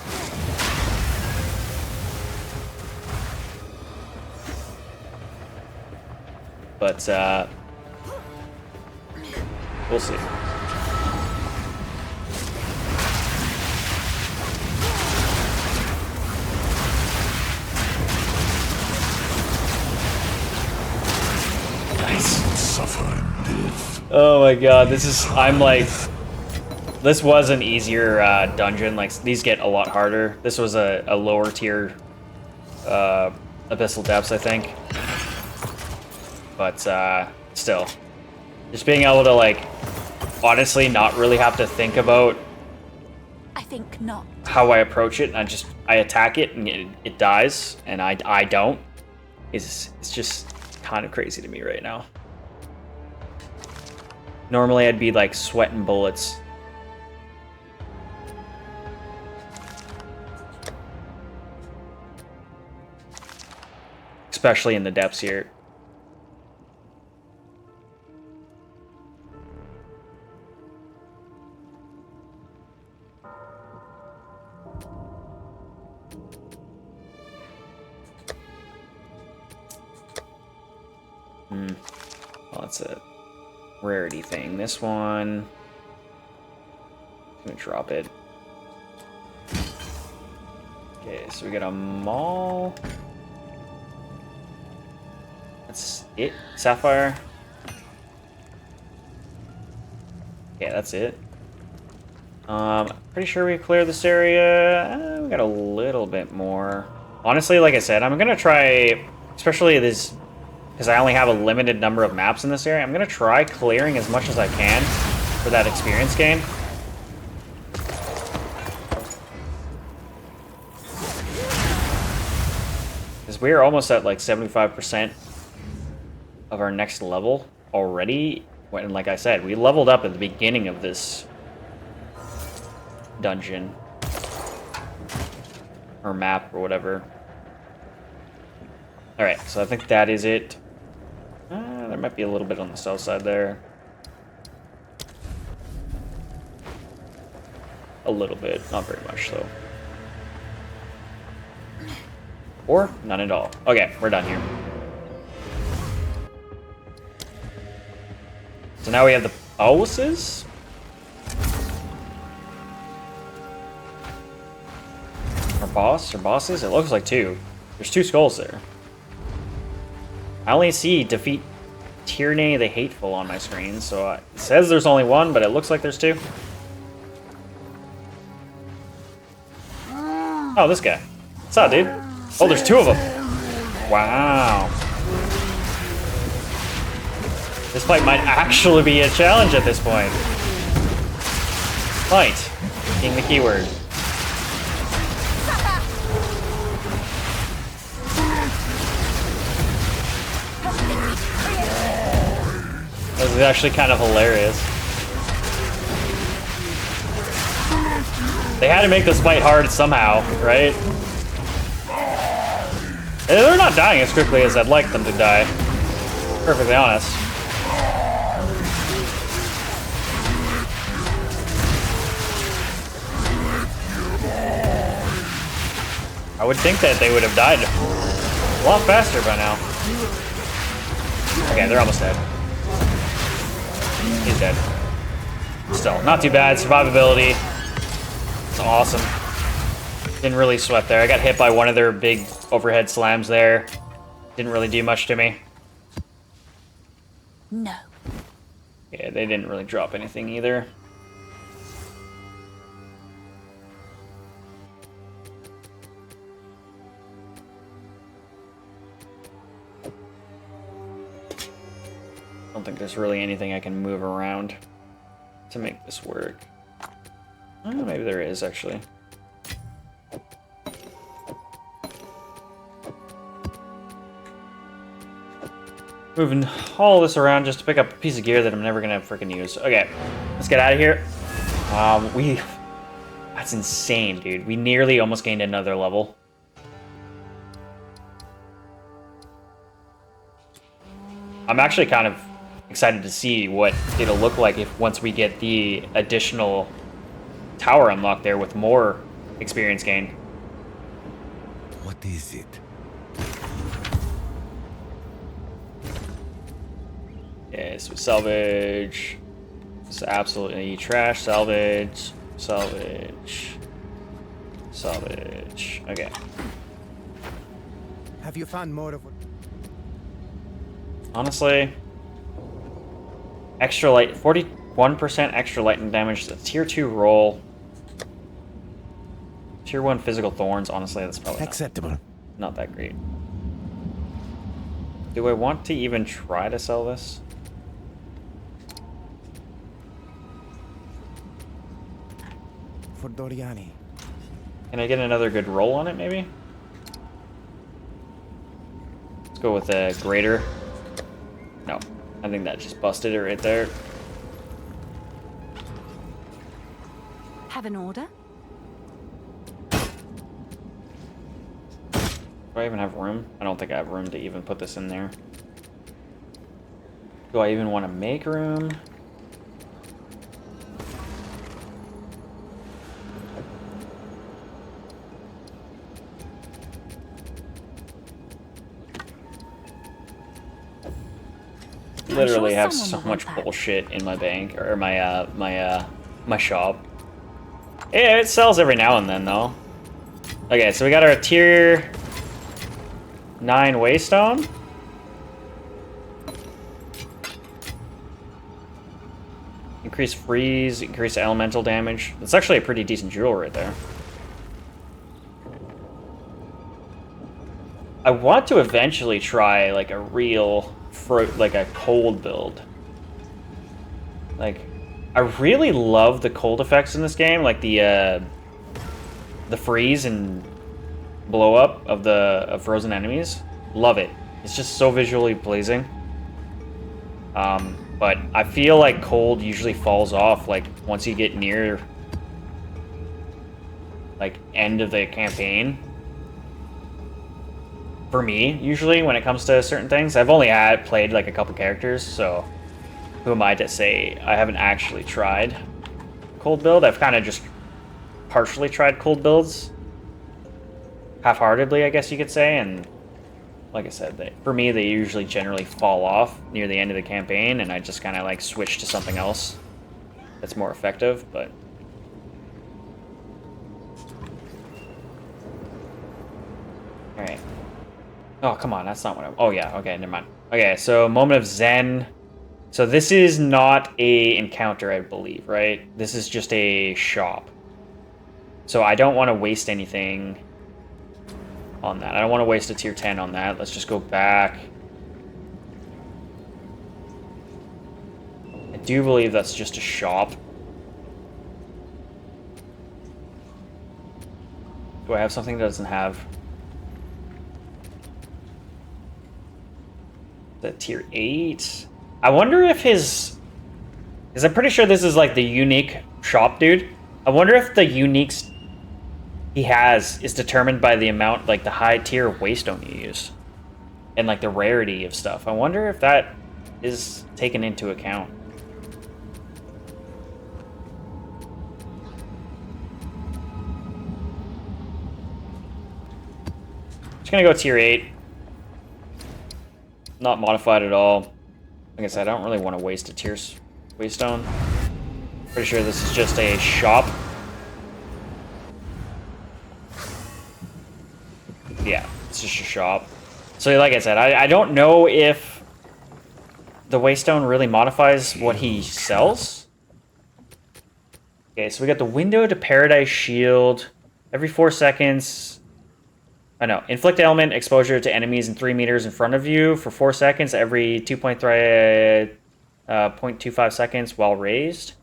But, we'll see. Nice. Oh my god, this was an easier dungeon. Like, these get a lot harder. This was a lower tier Abyssal Depths, I think. But still, just being able to like honestly not really have to think about I think not. how I approach it, and I attack it and it dies, and I don't. It's just kind of crazy to me right now. Normally I'd be like sweating bullets. Especially in the depths here. Well, that's a rarity thing. This one, I'm gonna drop it. Okay, so we got a maul. That's it. Sapphire. Yeah, that's it. Pretty sure we cleared this area. We got a little bit more. Honestly, like I said, I'm gonna try, especially this, because I only have a limited number of maps in this area. I'm gonna try clearing as much as I can for that experience gain. Because we're almost at like 75% of our next level already. When, like I said, we leveled up at the beginning of this dungeon. Or map, or whatever. Alright, so I think that is it. There might be a little bit on the south side there. A little bit, not very much though. Or none at all. Okay, we're done here. So now we have the bosses. Or bosses? It looks like two. There's two skulls there. I only see defeat Tyranny the Hateful on my screen, so it says there's only one, but it looks like there's two. Oh, this guy. What's up, dude? Oh, there's two of them. Wow. This fight might actually be a challenge at this point. Fight. Being the keyword. This is actually kind of hilarious. They had to make this fight hard somehow, right? They're not dying as quickly as I'd like them to die. Perfectly honest. I would think that they would have died a lot faster by now. Okay, they're almost dead. He's dead. Still, not too bad. Survivability. It's awesome. Didn't really sweat there. I got hit by one of their big overhead slams there. Didn't really do much to me. No. Yeah, they didn't really drop anything either. I don't think there's really anything I can move around to make this work. Oh, maybe there is, actually. Moving all this around just to pick up a piece of gear that I'm never gonna freaking use. Okay, let's get out of here. That's insane, dude. We nearly almost gained another level. I'm actually kind of excited to see what it'll look like if once we get the additional tower unlocked there with more experience gain. What is it? Yeah, so salvage. It's absolutely trash. Salvage. Salvage. Salvage. Okay. Have you found more of what? Honestly, extra light, 41% extra lightning damage. The tier 2 roll. Tier 1 physical thorns. Honestly, that's probably Acceptable. not that great. Do I want to even try to sell this? For Doriani. Can I get another good roll on it, maybe? Let's go with a greater. No, I think that just busted it right there. Have an order? Do I even have room? I don't think I have room to even put this in there. Do I even want to make room? Literally have so much bullshit in my bank or my shop. Yeah, it sells every now and then though. Okay, so we got our tier 9 Waystone. Increase freeze, increase elemental damage. That's actually a pretty decent jewel right there. I want to eventually try like a real like a cold build. Like, I really love the cold effects in this game, like the freeze and blow up of frozen enemies. Love it. It's just so visually pleasing. But I feel like cold usually falls off like once you get near like end of the campaign. For me, usually when it comes to certain things, I've only played like a couple characters, so who am I to say I haven't actually tried cold build? I've kind of just partially tried cold builds, half-heartedly, I guess you could say, and like I said, for me, they usually generally fall off near the end of the campaign, and I just kind of like switch to something else that's more effective, but... Alright. Oh, come on, that's not what I... Oh, yeah, okay, never mind. Okay, so Moment of Zen. So this is not a encounter, I believe, right? This is just a shop. So I don't want to waste anything on that. I don't want to waste a tier 10 on that. Let's just go back. I do believe that's just a shop. Do I have something that doesn't have... The tier 8? I wonder if his... Because I'm pretty sure this is like the unique shop dude. I wonder if the uniques he has is determined by the amount, like the high tier of waystone you use. And like the rarity of stuff. I wonder if that is taken into account. Just gonna go tier 8. Not modified at all. Like I said, I don't really want to waste a tier waystone. Pretty sure this is just a shop. Yeah, it's just a shop. So like I said, I don't know if the waystone really modifies what he sells. Okay, so we got the window to paradise shield. Every 4 seconds... I know. Inflict element exposure to enemies in 3 meters in front of you for 4 seconds every 2.25 seconds while raised.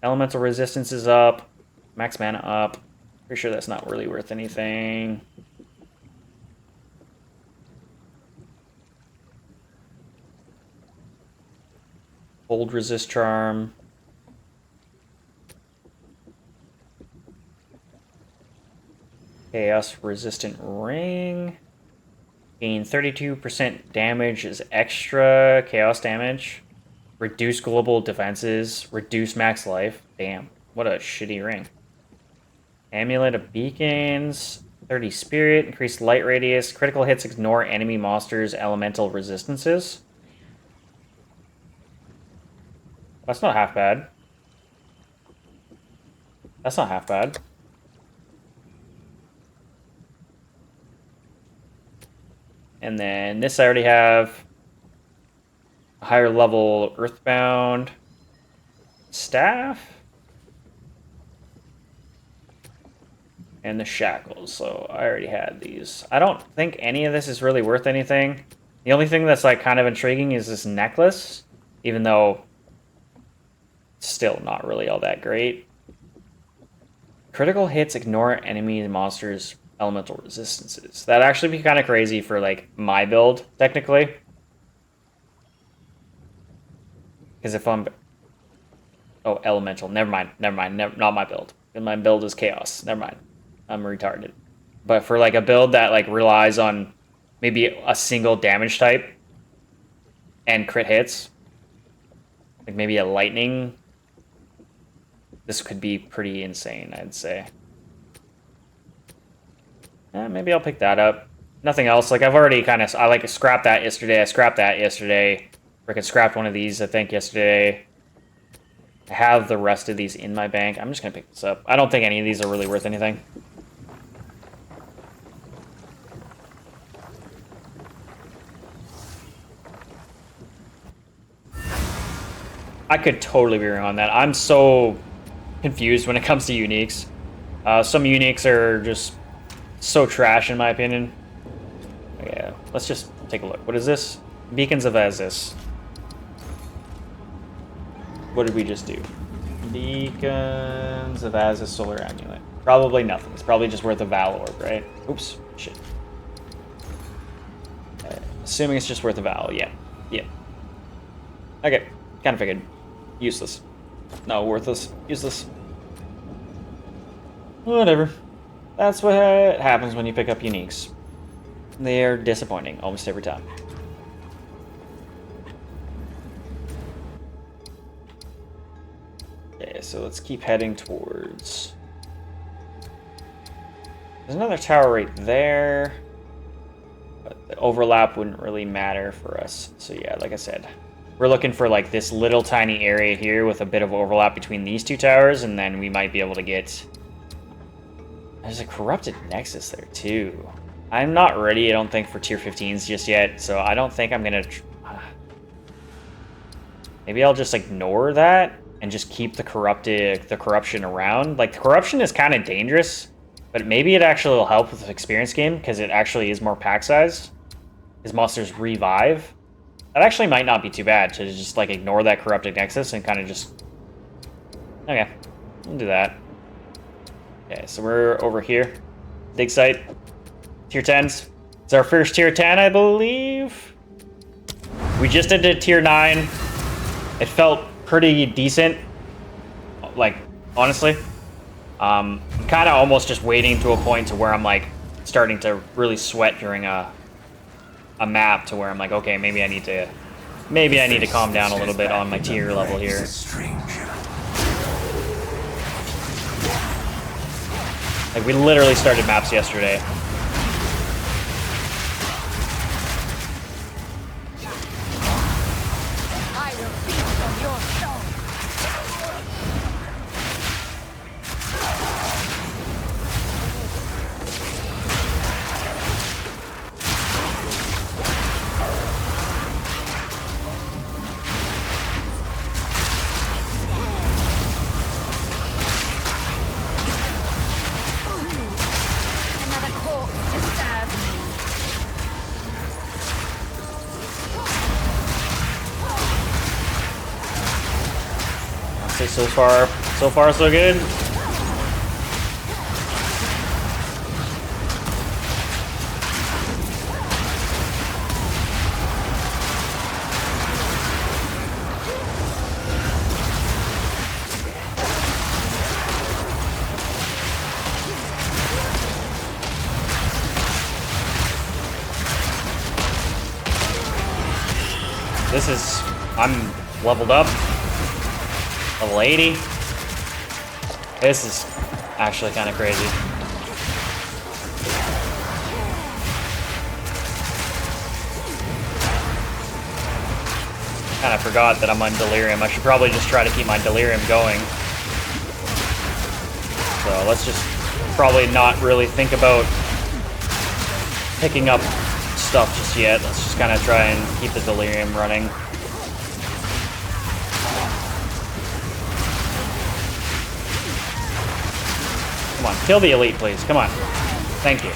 Elemental resistance is up. Max mana up. Pretty sure that's not really worth anything. Hold resist charm. Chaos resistant ring. Gain 32% damage as extra chaos damage. Reduce global defenses. Reduce max life. Damn, what a shitty ring. Amulet of beacons. 30 spirit. Increased light radius. Critical hits ignore enemy monsters' elemental resistances. That's not half bad. That's not half bad. And then this I already have. A higher level Earthbound staff. And the shackles, so I already had these. I don't think any of this is really worth anything. The only thing that's like kind of intriguing is this necklace, even though it's still not really all that great. Critical hits ignore enemy and monsters' elemental resistances. That'd actually be kind of crazy for like my build, technically. Because if I'm... Oh, elemental. Never mind. Not my build. My build is chaos. Never mind. I'm retarded. But for like a build that like relies on maybe a single damage type and crit hits, like maybe a lightning, this could be pretty insane, I'd say. Maybe I'll pick that up. Nothing else. Like I've already kind of... I like scrapped that yesterday. I scrapped that yesterday. Freaking scrapped one of these, I think, yesterday. I have the rest of these in my bank. I'm just going to pick this up. I don't think any of these are really worth anything. I could totally be wrong on that. I'm so confused when it comes to uniques. Some uniques are just so trash in my opinion. Yeah, let's just take a look. What is this? Beacons of Aziz. What did we just do? Beacons of Aziz Solar Amulet. Probably nothing. It's probably just worth a Val Orb, right? Oops, shit. Assuming it's just worth a Val, yeah. Yeah. Okay, kind of figured. Useless. No, worthless. Useless. Whatever. That's what happens when you pick up uniques. They're disappointing almost every time. Okay, so let's keep heading towards... There's another tower right there. But the overlap wouldn't really matter for us. So yeah, like I said, we're looking for like this little tiny area here with a bit of overlap between these two towers, and then we might be able to get... There's a corrupted nexus there too. I'm not ready, I don't think, for tier 15s just yet, so I don't think I'm gonna... Maybe I'll just ignore that and just keep the corruption around. Like, the corruption is kind of dangerous, but maybe it actually will help with the experience game because it actually is more pack size. His monsters revive. That actually might not be too bad to just like ignore that corrupted nexus and kind of just... Okay, we'll do that. Okay, so we're over here. Dig site. Tier 10s. It's our first tier 10, I believe. We just did a tier 9. It felt pretty decent. Like, honestly. I'm kind of almost just waiting to a point to where I'm like starting to really sweat during a map to where I'm like, okay, maybe I need to calm down a little bit on my tier level here. Like, we literally started maps yesterday. I will feast on your soul. Another corpse to serve me. So far so good. I'm leveled up. Level 80. This is actually kind of crazy. Kind of forgot that I'm on delirium. I should probably just try to keep my delirium going. So let's just probably not really think about picking up stuff just yet. Let's just kind of try and keep the delirium running. Come on, kill the elite, please. Come on. Thank you.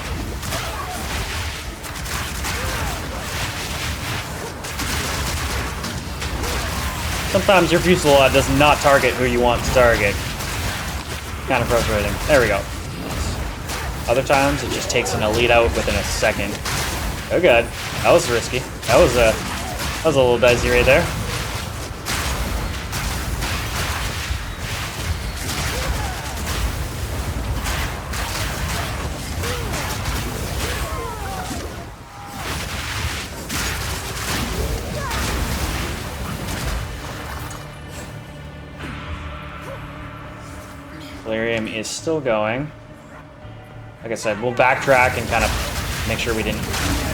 Sometimes your Fusillade does not target who you want to target. Kind of frustrating. There we go. Other times, it just takes an elite out within a second. Oh god, that was risky. That was a little dicey right there. Delirium is still going. Like I said, we'll backtrack and kind of make sure we didn't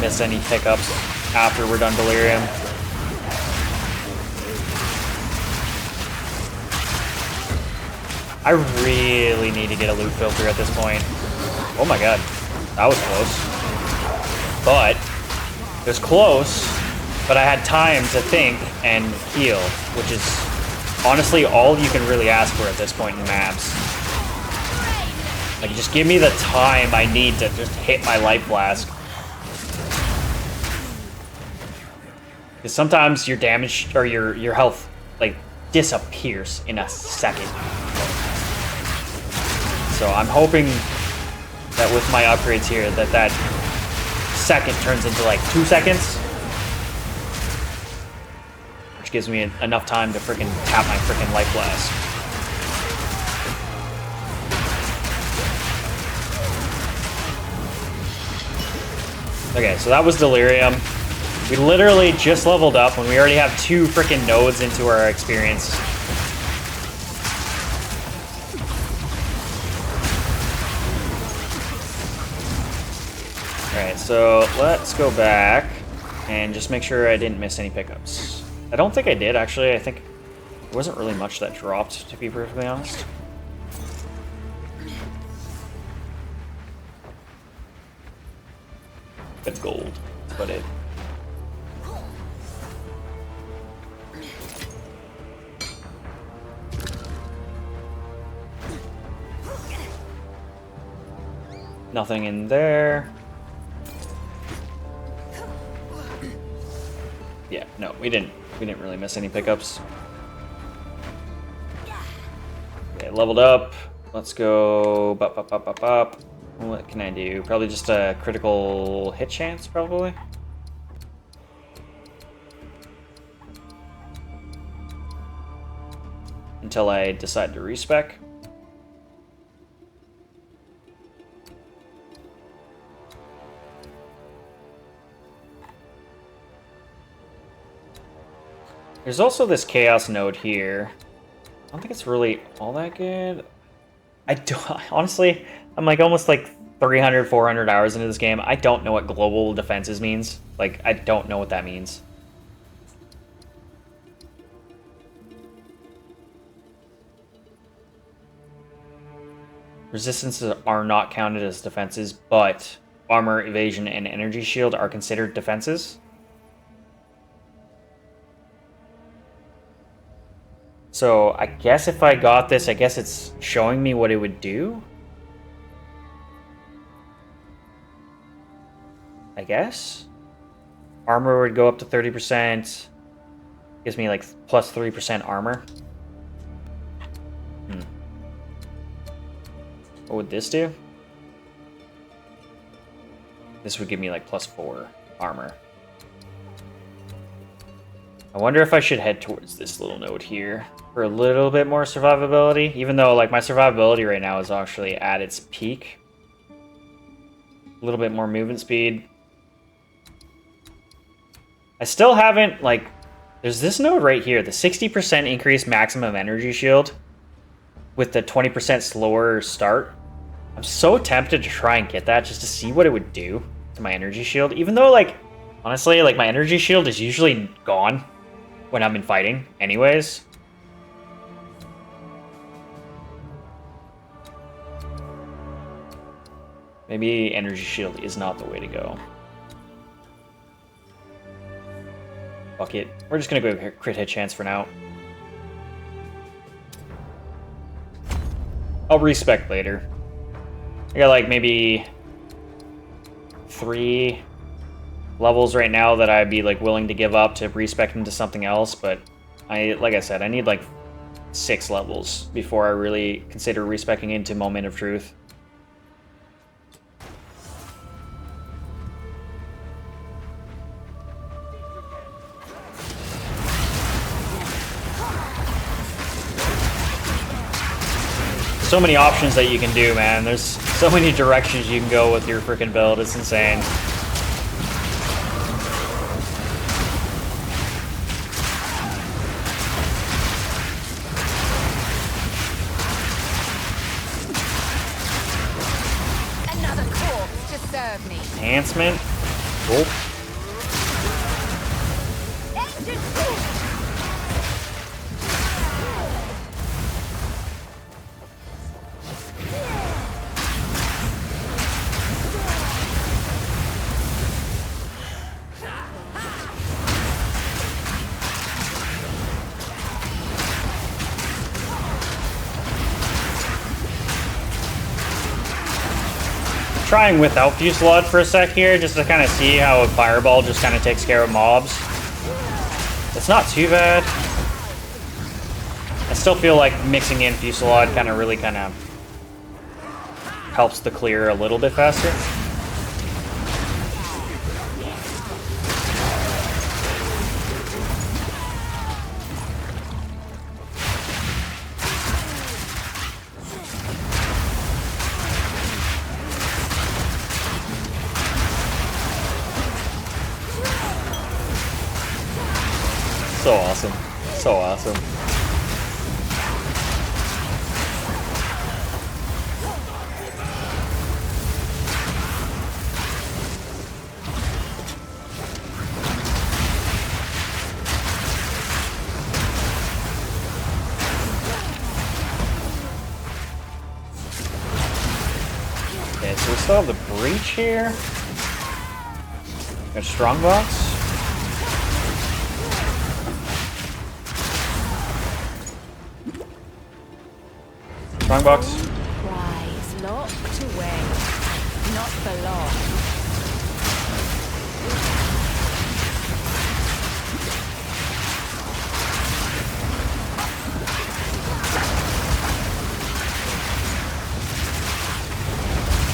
miss any pickups after we're done Delirium. I really need to get a loot filter at this point. Oh my god, that was close. But, it was close, but I had time to think and heal, which is honestly all you can really ask for at this point in maps. Like, just give me the time I need to just hit my life flask. Because sometimes your damage, or your health, like, disappears in a second. So I'm hoping that with my upgrades here, that second turns into, like, 2 seconds. Which gives me enough time to freaking tap my freaking life flask. Okay, so that was Delirium. We literally just leveled up when we already have 2 freaking nodes into our experience. Alright, so let's go back and just make sure I didn't miss any pickups. I don't think I did, actually. I think there wasn't really much that dropped, to be perfectly honest. Good gold, that's about it. Nothing in there. Yeah, no, we didn't really miss any pickups. Okay, leveled up. Let's go up. What can I do? Probably just a critical hit chance, probably. Until I decide to respec. There's also this chaos node here. I don't think it's really all that good. I don't, honestly, I'm like almost like 300, 400 hours into this game. I don't know what global defenses means. Like, I don't know what that means. Resistances are not counted as defenses, but armor, evasion, and energy shield are considered defenses. So I guess if I got this, I guess it's showing me what it would do. I guess. Armor would go up to 30%. Gives me like plus 3% armor. What would this do? This would give me like plus 4 armor. I wonder if I should head towards this little node here for a little bit more survivability, even though like my survivability right now is actually at its peak. A little bit more movement speed. I still haven't, like, there's this node right here, the 60% increased maximum energy shield with the 20% slower start. I'm so tempted to try and get that just to see what it would do to my energy shield, even though, like, honestly, like, my energy shield is usually gone when I'm in fighting anyways. Maybe energy shield is not the way to go. Fuck it. We're just gonna go crit hit chance for now. I'll respec later. I got like maybe 3 levels right now that I'd be like willing to give up to respec into something else, but like I said, I need like 6 levels before I really consider respecing into Moment of Truth. So many options that you can do, man. There's so many directions you can go with your freaking build. It's insane. Another corpse to serve me. Enhancement. Cool. trying without Fuselage for a sec here, just to kind of see how a Fireball just kind of takes care of mobs. It's not too bad. I still feel like mixing in Fuselage kind of really kind of helps the clear a little bit faster. So awesome. So awesome. Okay, so we still have the breach here. Got Strongbox. Strongbox. Prize locked away, not for long.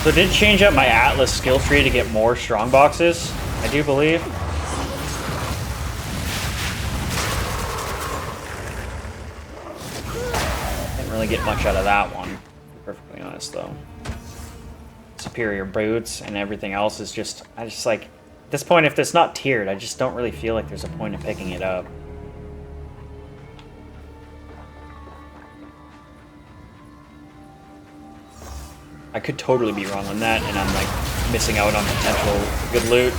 So I did change up my Atlas skill tree to get more strongboxes, I do believe. Didn't really get much out of that one, to be perfectly honest though. Superior boots and everything else is just, I just like, at this point if it's not tiered, I just don't really feel like there's a point in picking it up. I could totally be wrong on that, and I'm like missing out on potential good loot.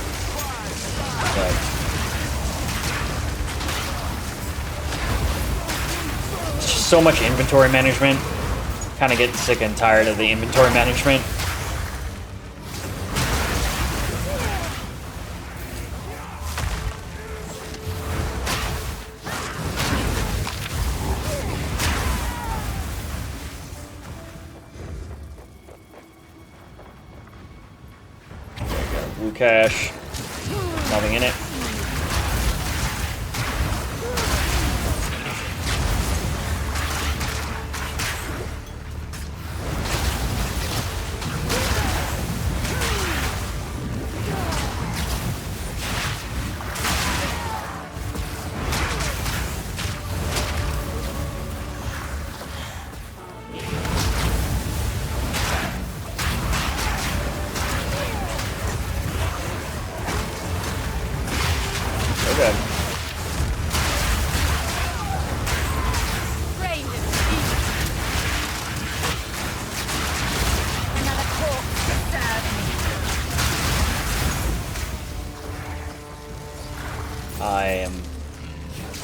But it's just so much inventory management. Kind of getting sick and tired of the inventory management. Blue cash, nothing in it. Good. Rain of speed. Another corpse to serve me. I am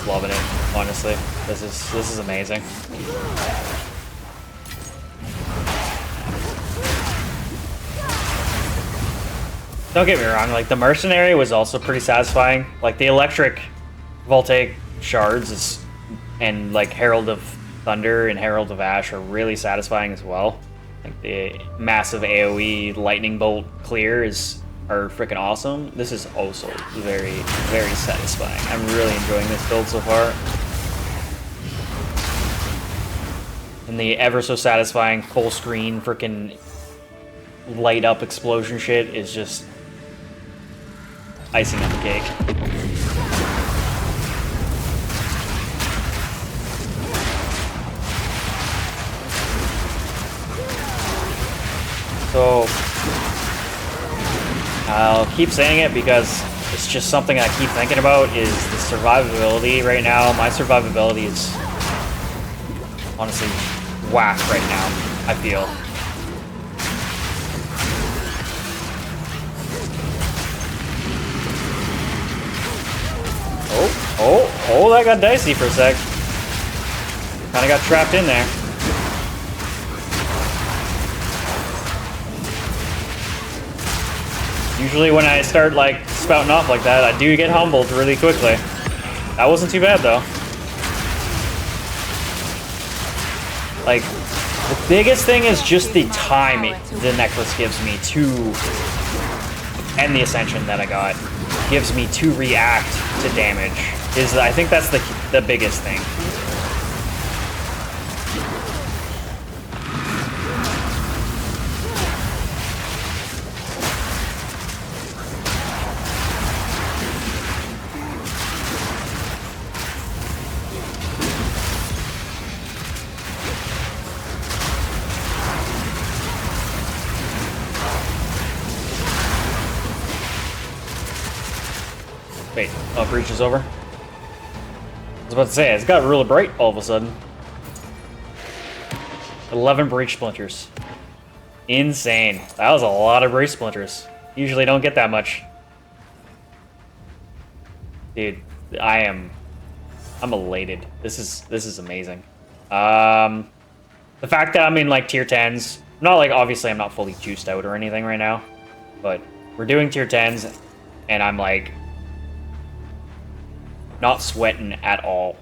loving it, honestly. This is amazing. Don't get me wrong, like the mercenary was also pretty satisfying. Like the electric voltaic shards is, and like Herald of Thunder and Herald of Ash are really satisfying as well. Like the massive AoE lightning bolt clear are freaking awesome. This is also very, very satisfying. I'm really enjoying this build so far. And the ever so satisfying full screen freaking light up explosion shit is just icing on the cake. So I'll keep saying it because it's just something I keep thinking about is the survivability right now. My survivability is honestly whack right now, I feel. Oh, that got dicey for a sec. Kinda got trapped in there. Usually when I start like spouting off like that, I do get humbled really quickly. That wasn't too bad though. Like, the biggest thing is just the time the necklace gives me to, and the ascension that I got gives me to react to damage. I think that's the biggest thing. Wait, oh, breach is over? I was about to say, it's got really bright all of a sudden. 11 breach splinters. Insane. That was a lot of breach splinters. Usually don't get that much. Dude, I'm elated. This is amazing. The fact that I'm in like tier 10s, not like, obviously I'm not fully juiced out or anything right now, but we're doing tier 10s and I'm like not sweating at all.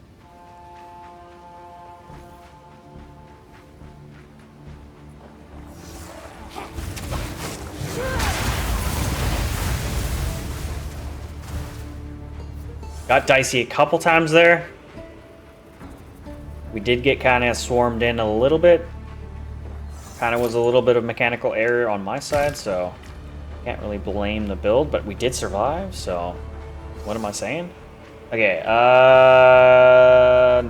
Got dicey a couple times there. We did get kind of swarmed in a little bit. Kind of was a little bit of mechanical error on my side, so can't really blame the build, but we did survive, so what am I saying? Okay,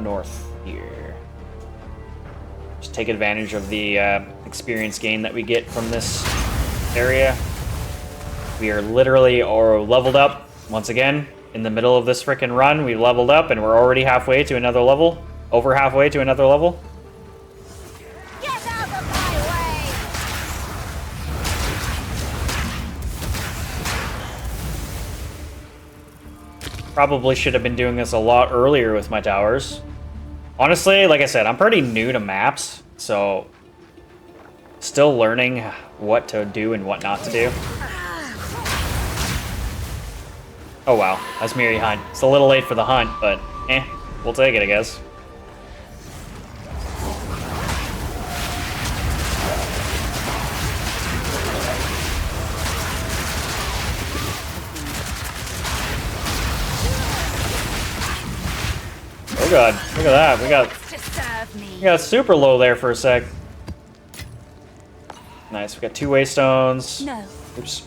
north here. Just take advantage of the experience gain that we get from this area. We are literally leveled up once again. In the middle of this frickin' run, we leveled up and we're already halfway to another level. Over halfway to another level. Get out of my way! Probably should have been doing this a lot earlier with my towers. Honestly, like I said, I'm pretty new to maps, so still learning what to do and what not to do. Oh wow, that's Miri Hunt. It's a little late for the hunt, but we'll take it, I guess. Oh god, look at that. We got super low there for a sec. Nice, we got 2 waystones. No. Oops.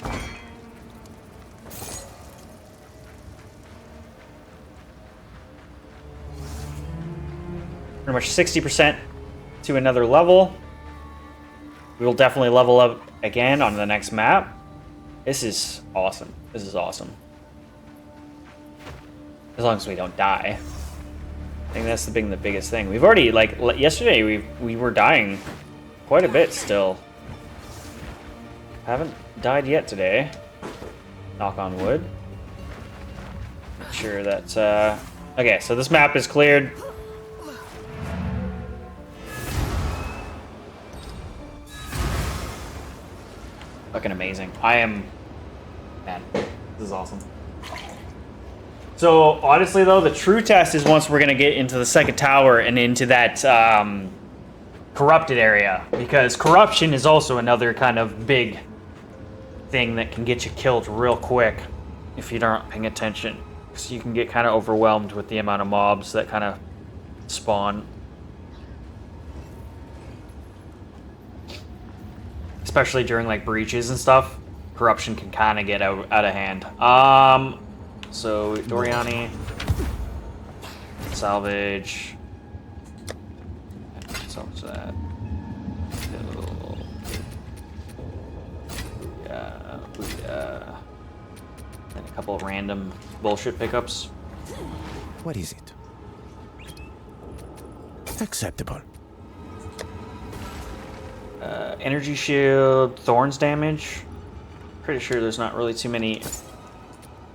Pretty much 60% to another level. We will definitely level up again on the next map. This is awesome. This is awesome. As long as we don't die. I think that's the biggest thing. We've already, like, yesterday we were dying quite a bit still. Haven't died yet today. Knock on wood. Make sure that's, okay, so this map is cleared. Fucking amazing. Man, this is awesome. So, honestly though, the true test is once we're gonna get into the second tower and into that, corrupted area. Because corruption is also another kind of big thing that can get you killed real quick if you aren't paying attention. Because you can get kind of overwhelmed with the amount of mobs that kind of spawn. Especially during like breaches and stuff, corruption can kind of get out of hand. So Doriani, salvage. Salvage that. Yeah. And a couple of random bullshit pickups. What is it? Acceptable. Energy shield, thorns damage. Pretty sure there's not really too many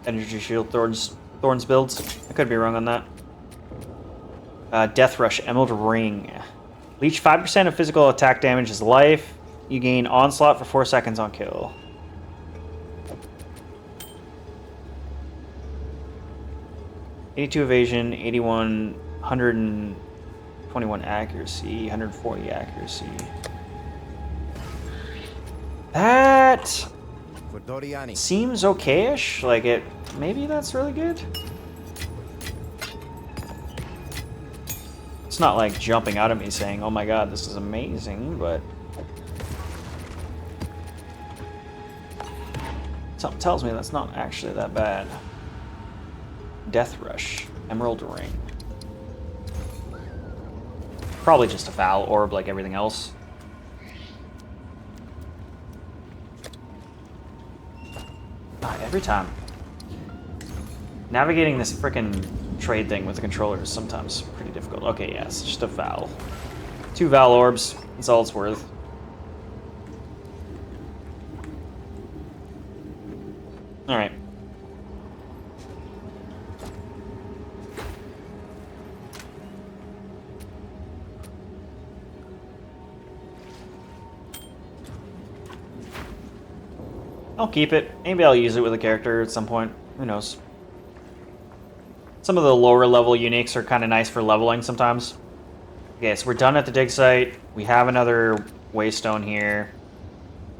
energy shield thorns builds. I could be wrong on that. Death rush, emerald ring. Leech 5% of physical attack damage is life. You gain onslaught for 4 seconds on kill. '82 evasion, 81, 100 21 accuracy, 140 accuracy. That For Doriani. seems okay-ish. Like it, maybe that's really good. It's not like jumping out at me saying, "Oh my god, this is amazing," but something tells me that's not actually that bad. Death Rush, Emerald Ring. Probably just a foul orb like everything else. Every time. Navigating this frickin' trade thing with the controller is sometimes pretty difficult. Okay, yeah, it's just a Val. 2 Val orbs, that's all it's worth. Alright. I'll keep it. Maybe I'll use it with a character at some point. Who knows? Some of the lower level uniques are kind of nice for leveling sometimes. Okay, so we're done at the dig site. We have another waystone here.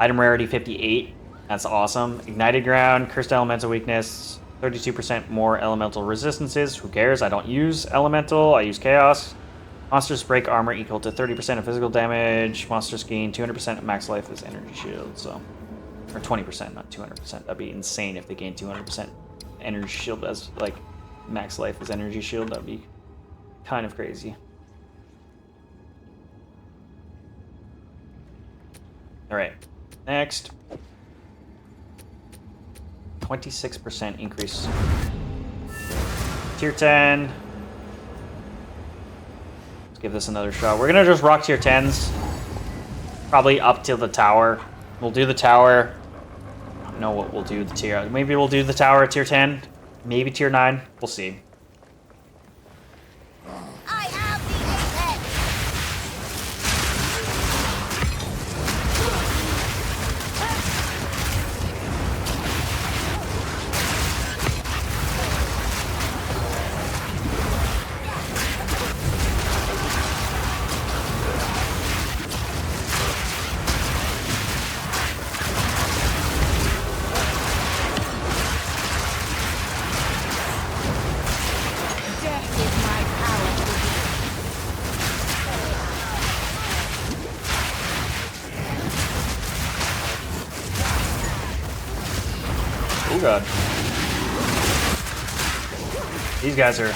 Item rarity 58. That's awesome. Ignited ground, cursed elemental weakness, 32% more elemental resistances. Who cares? I don't use elemental. I use chaos. Monsters break armor equal to 30% of physical damage. Monsters gain 200% of max life as energy shield. So, or 20%, not 200%. That'd be insane if they gain 200% energy shield as like max life as energy shield. That'd be kind of crazy. All right, next. 26% increase. Tier 10. Let's give this another shot. We're gonna just rock tier 10s. Probably up till the tower. We'll do the tower. I don't know what we'll do the tier. Maybe we'll do the tower at tier 10. Maybe tier 9. We'll see. I have the apex! Death is my power to Oh god. These guys are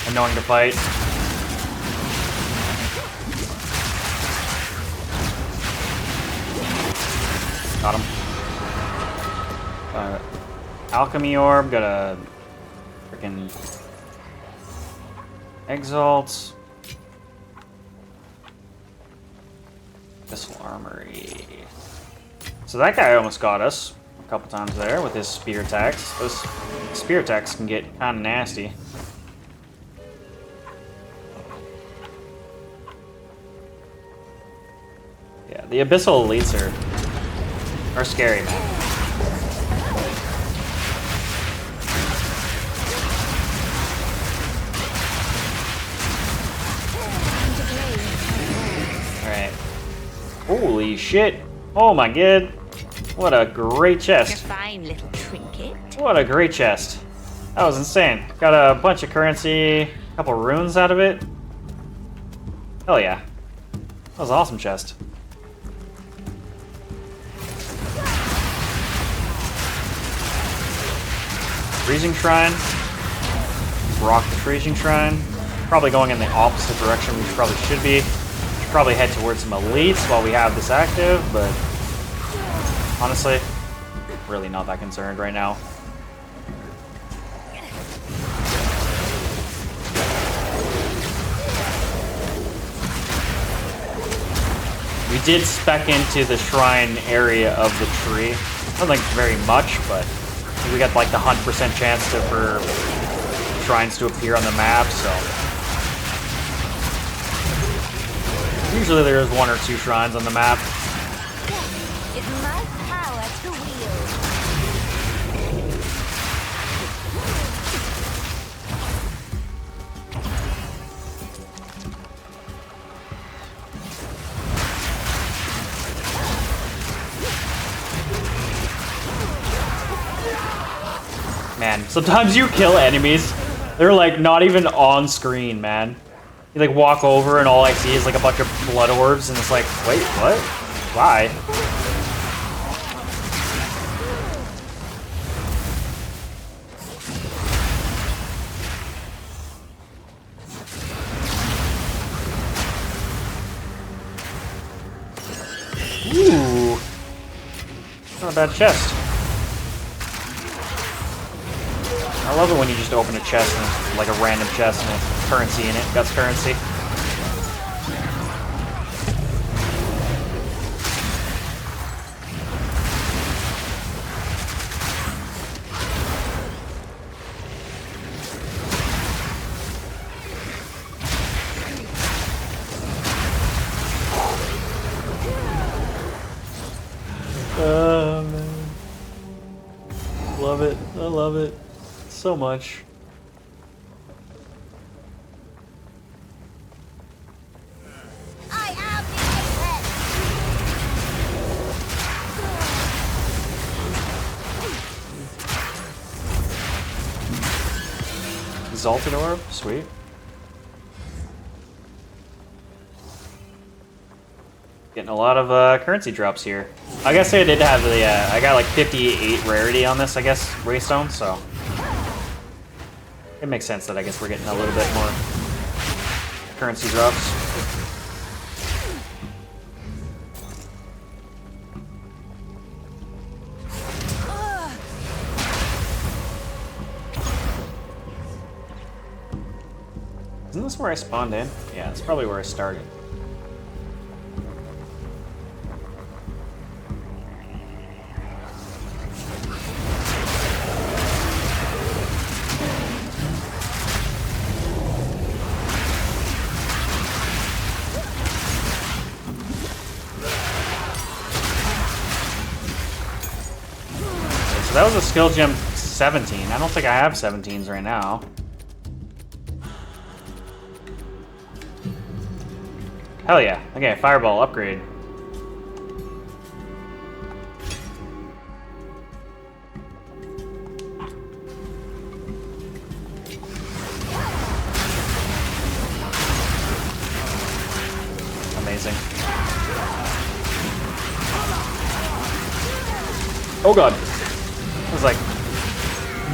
annoying to fight. Got him. Alchemy orb, got a freaking Exalt. Missile Armory. So that guy almost got us a couple times there with his spear attacks. Those spear attacks can get kind of nasty. Yeah, the Abyssal Elites are scary, man. Alright. Holy shit. Oh my god. What a great chest. fine little trinket. What a great chest. That was insane. Got a bunch of currency, a couple runes out of it. Hell yeah. That was an awesome chest. Freezing Shrine. Rock the Freezing Shrine. Probably going in the opposite direction we probably should be. Should probably head towards some elites while we have this active, but honestly, really not that concerned right now. We did spec into the shrine area of the tree. Not like very much, but we got like the 100% chance for shrines to appear on the map, so. Usually there is 1 or 2 shrines on the map. It's my power to wield. Man, sometimes you kill enemies, they're like not even on screen, man. You like walk over and all I see is like a bunch of blood orbs and it's like, wait, what? Why? Ooh. Not a bad chest. I love it when you just open a chest and it's like a random chest and it's currency in it. Guts currency. Oh man. Love it. I love it so much. I am the apex. Exalted orb? Sweet. Getting a lot of currency drops here. I guess I did have the, I got like 58 rarity on this, I guess, Waystone, so. It makes sense that I guess we're getting a little bit more currency drops. Isn't this where I spawned in? Yeah, it's probably where I started. So that was a skill gem 17. I don't think I have 17s right now. Hell yeah. Okay, fireball upgrade. Amazing. Oh god. I was like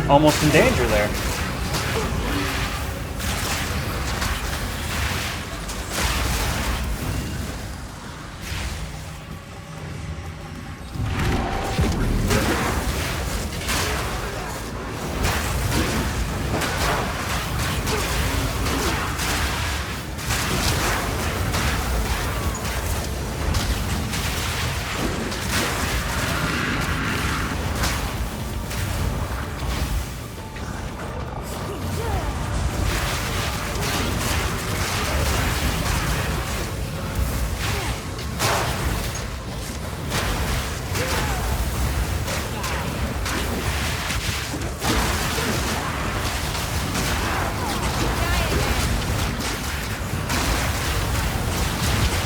almost in danger there.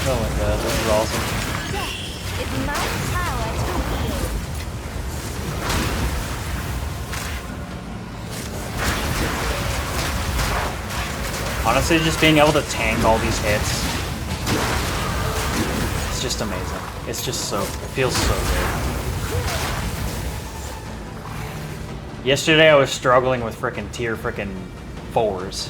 Oh my god, this is awesome. Death is my power to wield. Honestly, just being able to tank all these hits, it's just amazing. It's just so, it feels so good. Yesterday I was struggling with frickin' tier frickin' 4s.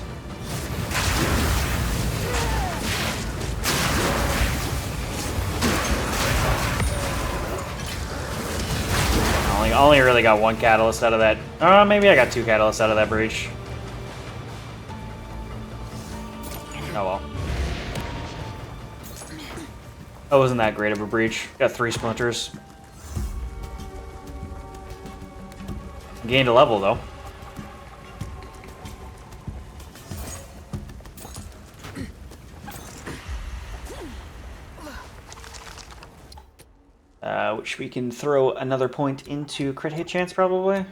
I only really got one catalyst out of that. Maybe I got 2 catalysts out of that breach. Oh well. That wasn't that great of a breach. Got 3 splinters. Gained a level though. Which we can throw another point into crit hit chance probably.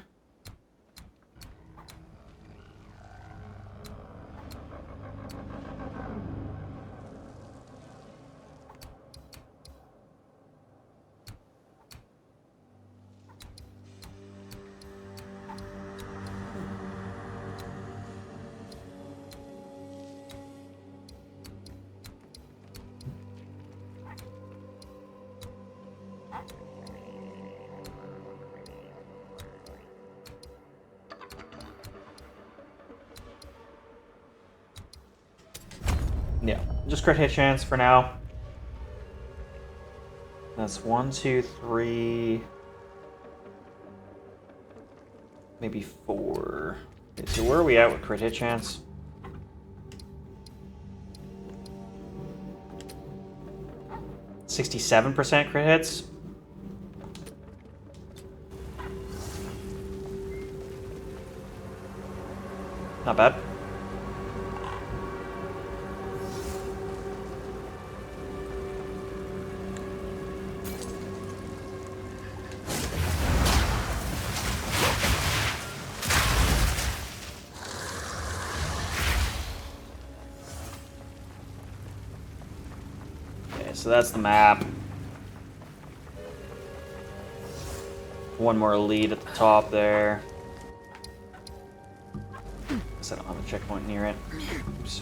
Just crit hit chance for now. That's 1, 2, 3. Maybe 4. Okay, so where are we at with crit hit chance? %67% crit hits. Not bad. Okay, so that's the map. One more lead at the top there. I don't have a checkpoint near it. Oops.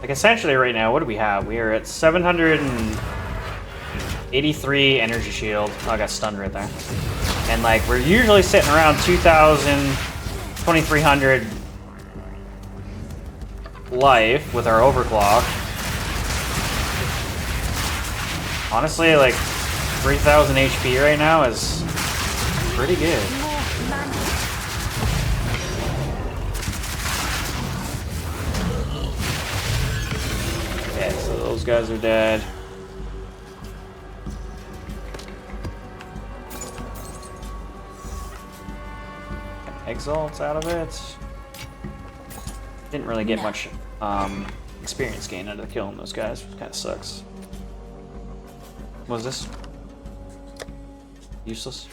Like, essentially right now, what do we have? We are at 783 energy shield. Oh, I got stunned right there. And, like, we're usually sitting around 2,000, 2,300 life with our overclock. Honestly, like, 3,000 HP right now is pretty good. Yeah, so those guys are dead. Exalt's out of it. Didn't really get much experience gain out of killing those guys, which kind of sucks. What was this? Useless.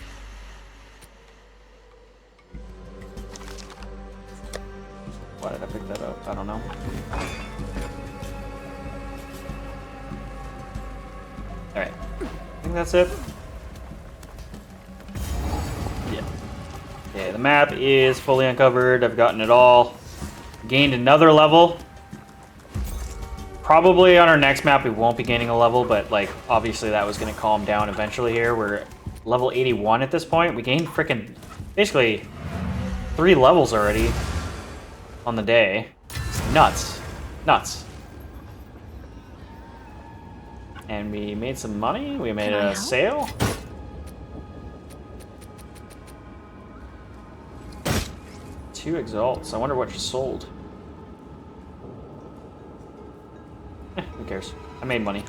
Why did I pick that up? I don't know. Alright. I think that's it. Yeah. Okay, the map is fully uncovered. I've gotten it all. Gained another level. Probably on our next map we won't be gaining a level, but like obviously that was going to calm down eventually here. We're level 81 at this point. We gained freaking basically 3 levels already on the day. It's nuts. Nuts. And we made some money. We made a sale. Two exalts. I wonder what you sold. Who cares? I made money.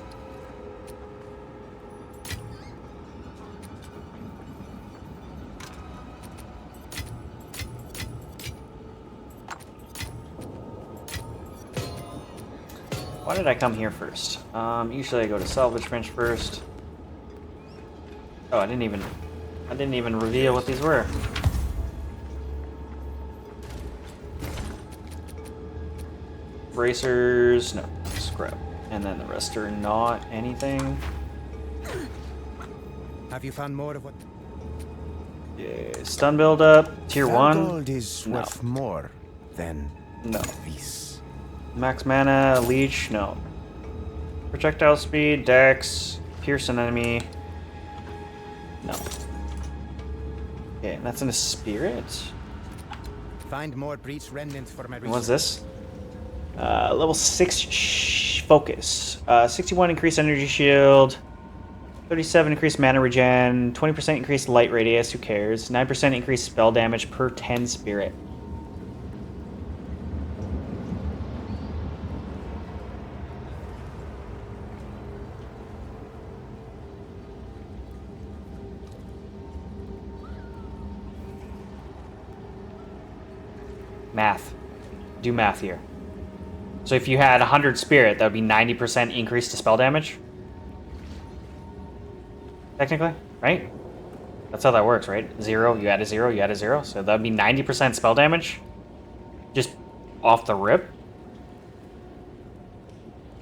Why did I come here first? Usually I go to salvage bench first. Oh, I didn't even reveal what these were. Bracers, no, scrap. And then the rest are not anything. Have you found more of what? Yeah, stun build up, tier 1. Gold is worth more than this. Max mana, leech, no. Projectile speed, dex, pierce an enemy, no. Okay, and that's in a spirit. Find more breach remnants for my research. What's this? Level 6 focus. 61 increased energy shield. 37 increased mana regen. 20% increased light radius, who cares? 9% increased spell damage per 10 spirit. Math. Do math here. So if you had 100 spirit, that would be 90% increase to spell damage? Technically, right? That's how that works, right? 0, you add a 0, you add a 0. So that would be 90% spell damage? Just off the rip?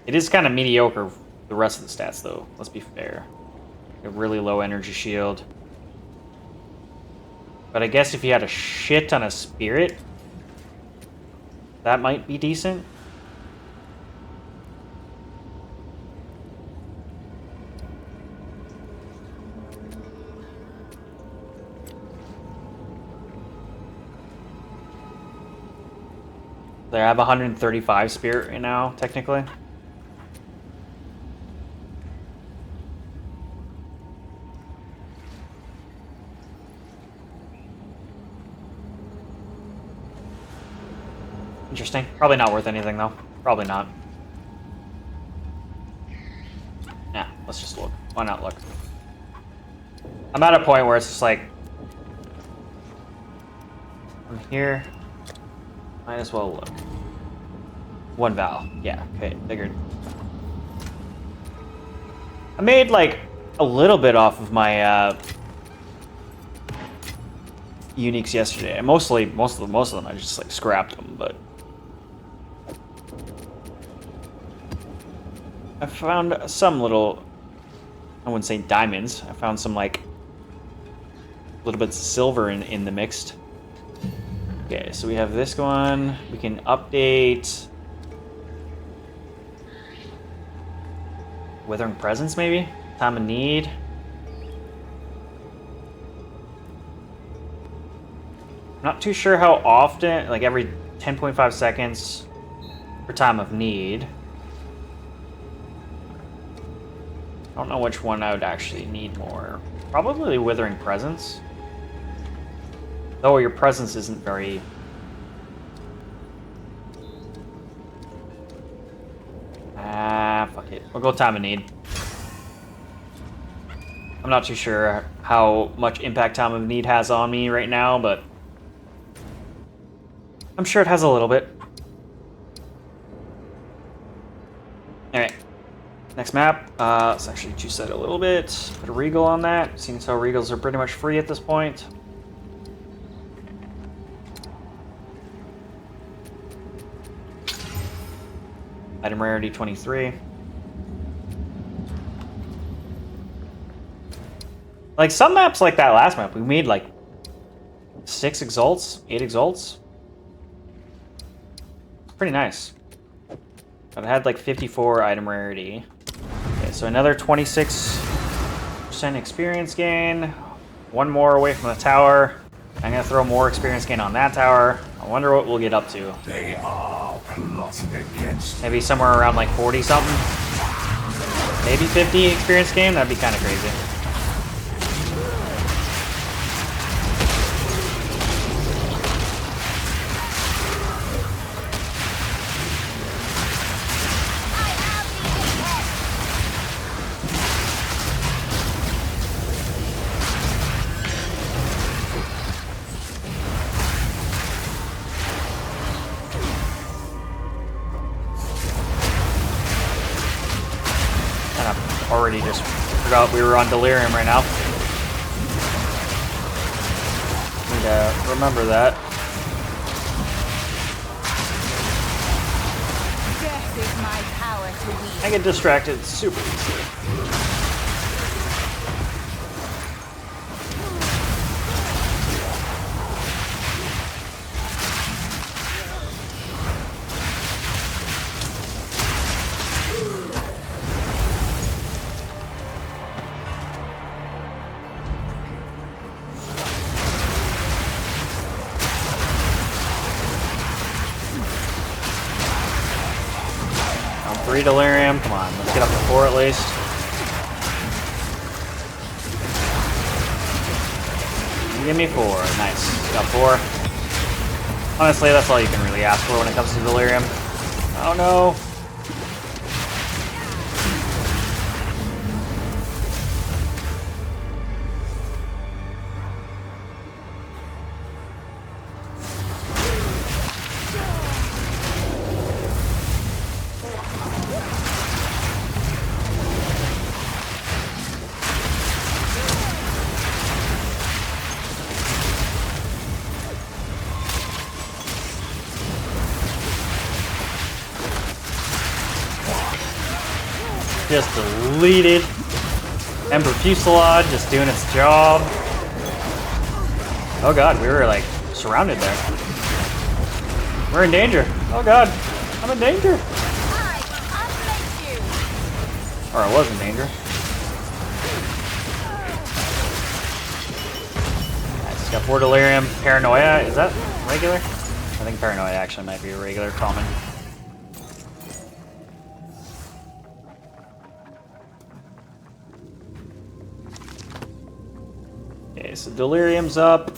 It is kind of mediocre, the rest of the stats, though. Let's be fair. A really low energy shield. But I guess if you had a shit ton of spirit, that might be decent. They have 135 spirit right now, technically. Interesting. Probably not worth anything, though. Probably not. Yeah, let's just look. Why not look? I'm at a point where it's just like... I'm here. Might as well look. One Val. Yeah, okay, figured. I made, like, a little bit off of my, uniques yesterday. Most of them I just, like, scrapped them, but... I found some little, I wouldn't say diamonds. I found some like little bits of silver in the mixed. Okay, so we have this one. We can update Withering Presence maybe? Time of Need. I'm not too sure how often, like every 10.5 seconds for Time of Need. I don't know which one I would actually need more. Probably Withering Presence. Though your presence isn't very... fuck it. We'll go Time of Need. I'm not too sure how much impact Time of Need has on me right now, but... I'm sure it has a little bit. Alright. Next map, let's actually juice that a little bit. Put a Regal on that, seeing as how Regals are pretty much free at this point. Item rarity 23. Like some maps like that last map, we made like 6 exalts, 8 exalts. Pretty nice. But it had like 54 item rarity. Okay, so another 26% experience gain. One more away from the tower. I'm gonna throw more experience gain on that tower. I wonder what we'll get up to. They are plotting against. Maybe somewhere around like 40 something. Maybe 50 experience gain. That'd be kind of crazy. Already just forgot we were on Delirium right now. Need to remember that. Death is my power to wield. I get distracted super easily. I'm 3 Delirium. Come on, let's get up to 4 at least. Give me 4. Nice. Got 4. Honestly, that's all you can really ask for when it comes to Delirium. Oh no. Just deleted. Ember Fusillade just doing its job. Oh god, we were like surrounded there. We're in danger. Oh god, I'm in danger. I unmake you. Or I was in danger. Nice, got 4 Delirium. Paranoia, is that regular? I think Paranoid actually might be a regular common. Okay, so Delirium's up.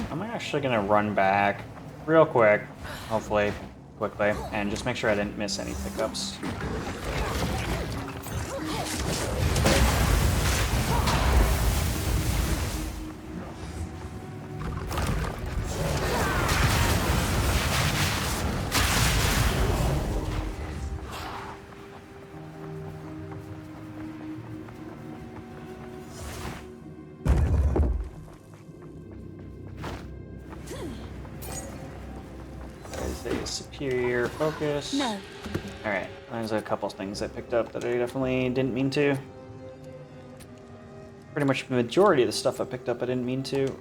I'm actually gonna run back real quick, hopefully quickly, and just make sure I didn't miss any pickups. Superior focus. No. Alright, there's a couple things I picked up that I definitely didn't mean to. Pretty much the majority of the stuff I picked up I didn't mean to.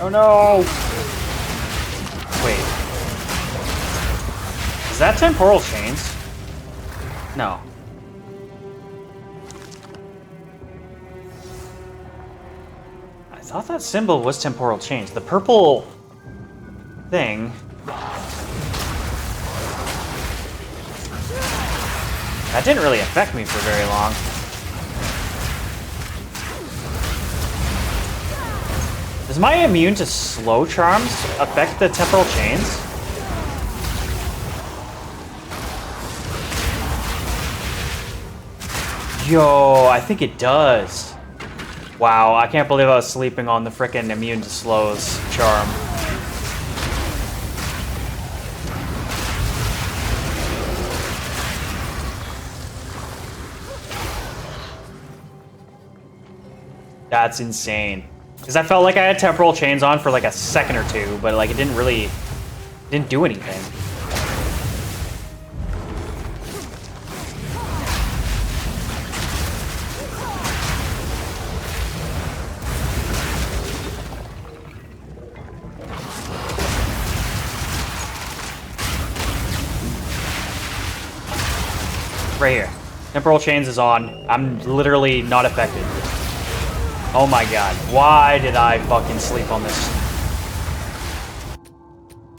Oh no! Wait. Is that temporal chains? No. I thought that symbol was temporal chains. The purple thing. That didn't really affect me for very long. Does my immune to slow charms affect the temporal chains? Yo, I think it does. Wow, I can't believe I was sleeping on the frickin' immune to slows charm. That's insane. Because I felt like I had temporal chains on for like a second or two, but like it didn't do anything. Right here. Temporal chains is on. I'm literally not affected. Oh my god, why did I fucking sleep on this?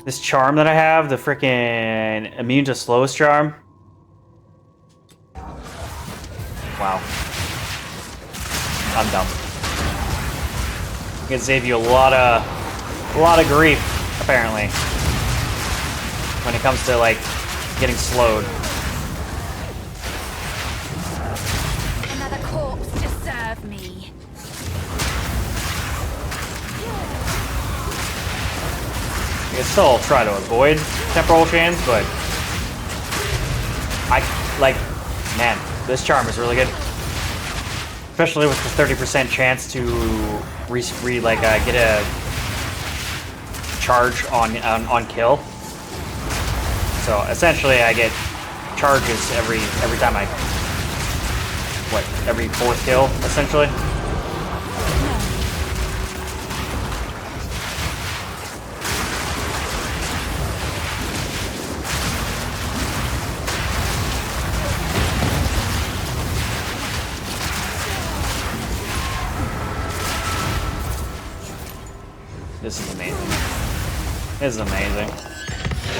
This charm that I have, the freaking immune to slows charm. Wow. I'm dumb. I can save you a lot of grief, apparently. When it comes to like getting slowed. Another corpse to serve me. I can still try to avoid temporal chains, but man, this charm is really good. Especially with the 30% chance to get a charge on kill. So essentially, I get charges every time every fourth kill, essentially. This is amazing. This is amazing.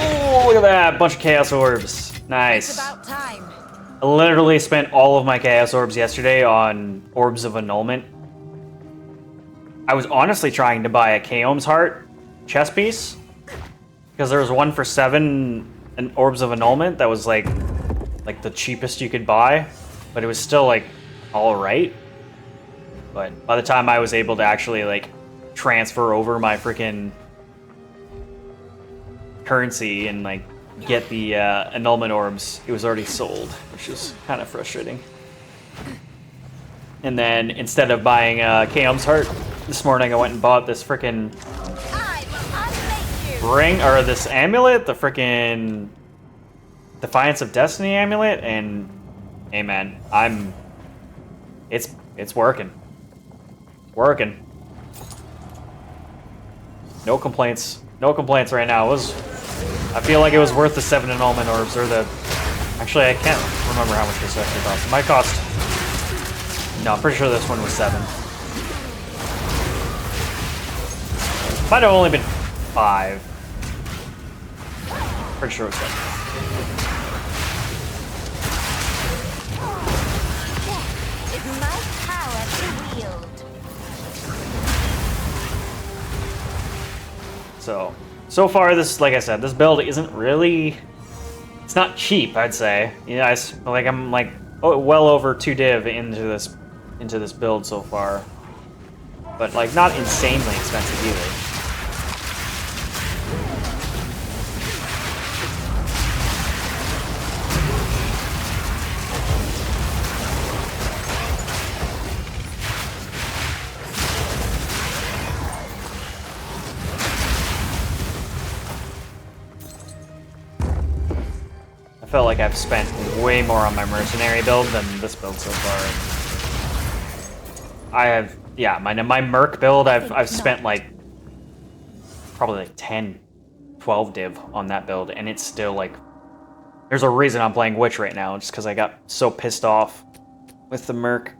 Oh, look at that! Bunch of Chaos Orbs. Nice. It's about time. I literally spent all of my Chaos Orbs yesterday on Orbs of Annulment. I was honestly trying to buy a Kaom's Heart chess piece, because there was one for 7 an Orbs of Annulment that was like the cheapest you could buy, but it was still like all right. But by the time I was able to actually like transfer over my freaking currency and like get the annulment orbs, it was already sold, which is kind of frustrating. And then instead of buying Kaom's Heart this morning, I went and bought this freaking I will unmake you. ring, or this amulet, the freaking Defiance of Destiny amulet, and hey man, it's working. Working. No complaints. No complaints right now. I feel like it was worth the 7 annulment orbs, or the... Actually, I can't remember how much this actually cost. It might cost... No, I'm pretty sure this one was 7. Might have only been 5. Pretty sure it was 7. It's my power to wield. So far, this, like I said, this build isn't really... It's not cheap, I'd say. You know, I'm like well over 2 div into this build so far, but like not insanely expensive either. I felt like I've spent way more on my mercenary build than this build so far. I have, yeah, my merc build, I've spent like probably like 10, 12 div on that build, and it's still like, there's a reason I'm playing Witch right now, just because I got so pissed off with the merc.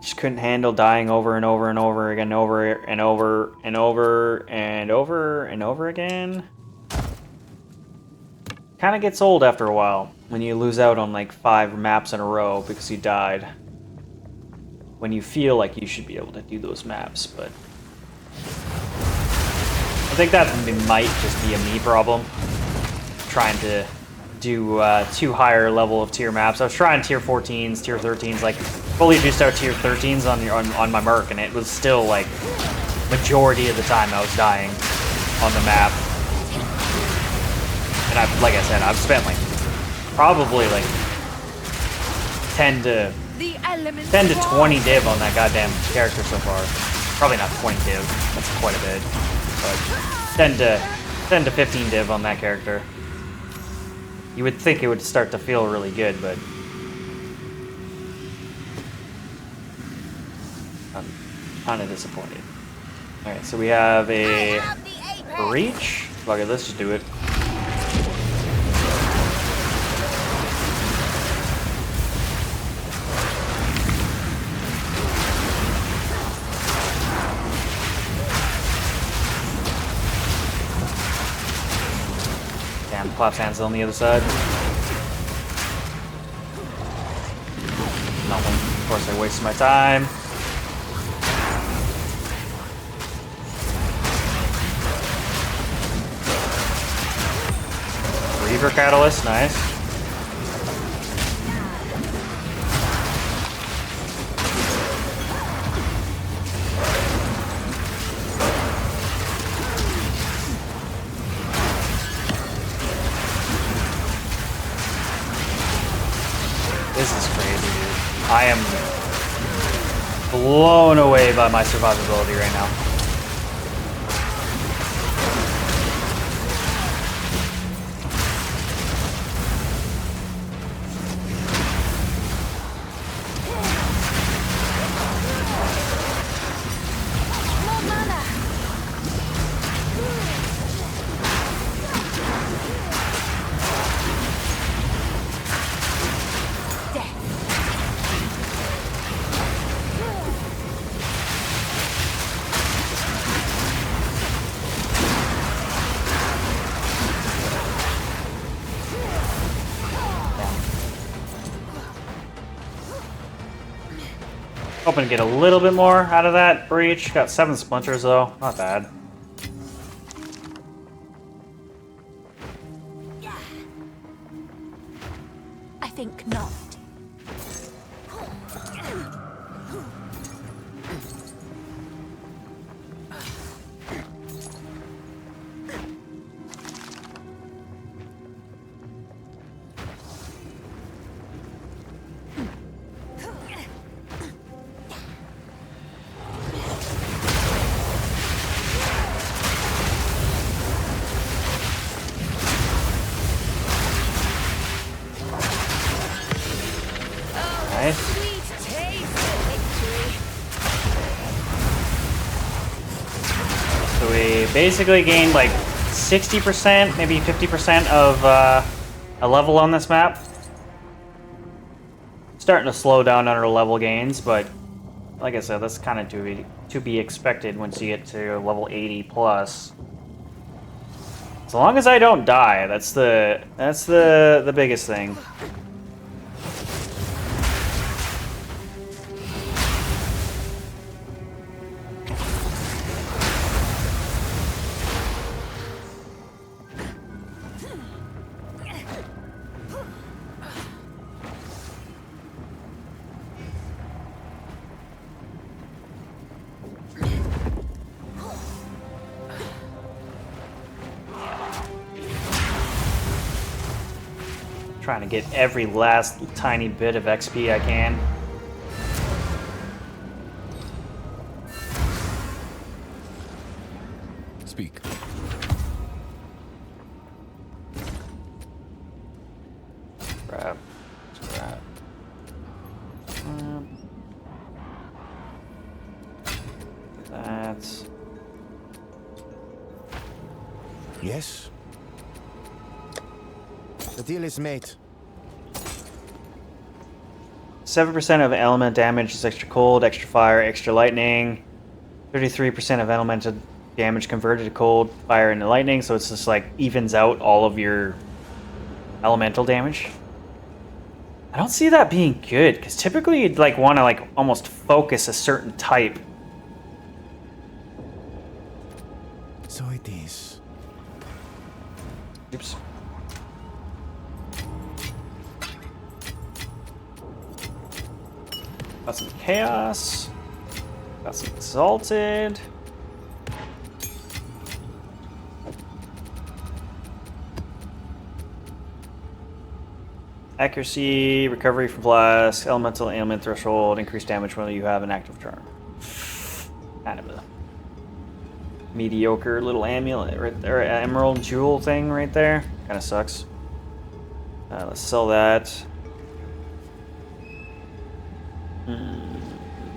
Just couldn't handle dying over and over and over again, over and over and over and over and over again. Kind of gets old after a while when you lose out on like 5 maps in a row because you died. When you feel like you should be able to do those maps, but I think that might just be a me problem. Trying to do 2 higher level of tier maps. I was trying tier 14s, tier 13s, like fully juiced out tier 13s on my merc, and it was still like majority of the time I was dying on the map. And like I said, I've spent like probably like 10 to 20 div on that goddamn character so far. Probably not 20 div. That's quite a bit. But 10 to 15 div on that character. You would think it would start to feel really good, but I'm kind of disappointed. All right, so we have a breach. Fuck it, let's just do it. Damn, collapse hands on the other side. Nothing. Of course, I wasted my time. Reaver Catalyst, nice. This is crazy, dude. I am blown away by my survivability right now. Hoping to get a little bit more out of that breach. Got 7 splinters though, not bad. think not. Nice. Sweet taste of victory. So we basically gained like 60%, maybe 50% of a level on this map. Starting to slow down on our level gains, but like I said, that's kind of to be expected once you get to level 80 plus. As long as I don't die, that's the biggest thing. Trying to get every last tiny bit of XP I can. Speak. Grab. That's... Yes? The deal is made. 7% of element damage is extra cold, extra fire, extra lightning. 33% of elemental damage converted to cold, fire, and lightning. So it's just like evens out all of your elemental damage. I don't see that being good because typically you'd like want to like almost focus a certain type. So it is. Oops. Got some chaos. Got some exalted. Accuracy, recovery from blast, elemental ailment threshold, increased damage when you have an active charm. Kind of a mediocre little amulet right there, emerald jewel thing right there. Kind of sucks. Let's sell that.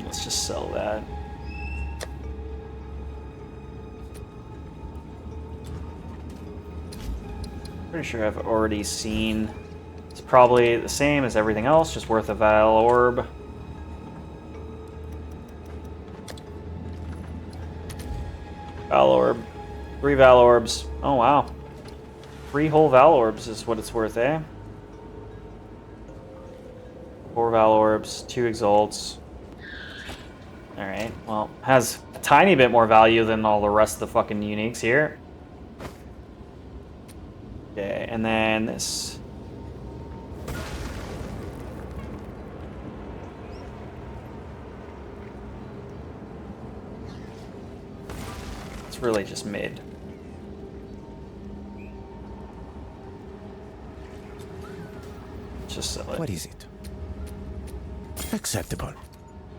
Let's just sell that. Pretty sure I've already seen. It's probably the same as everything else, just worth a Val Orb. Val Orb. 3 Val Orbs. Oh wow. 3 whole Val Orbs is what it's worth, eh? 4 Val Orbs, 2 Exalts. Alright, well, has a tiny bit more value than all the rest of the fucking uniques here. Okay, and then this. It's really just mid. Just sell it. What is it? Acceptable.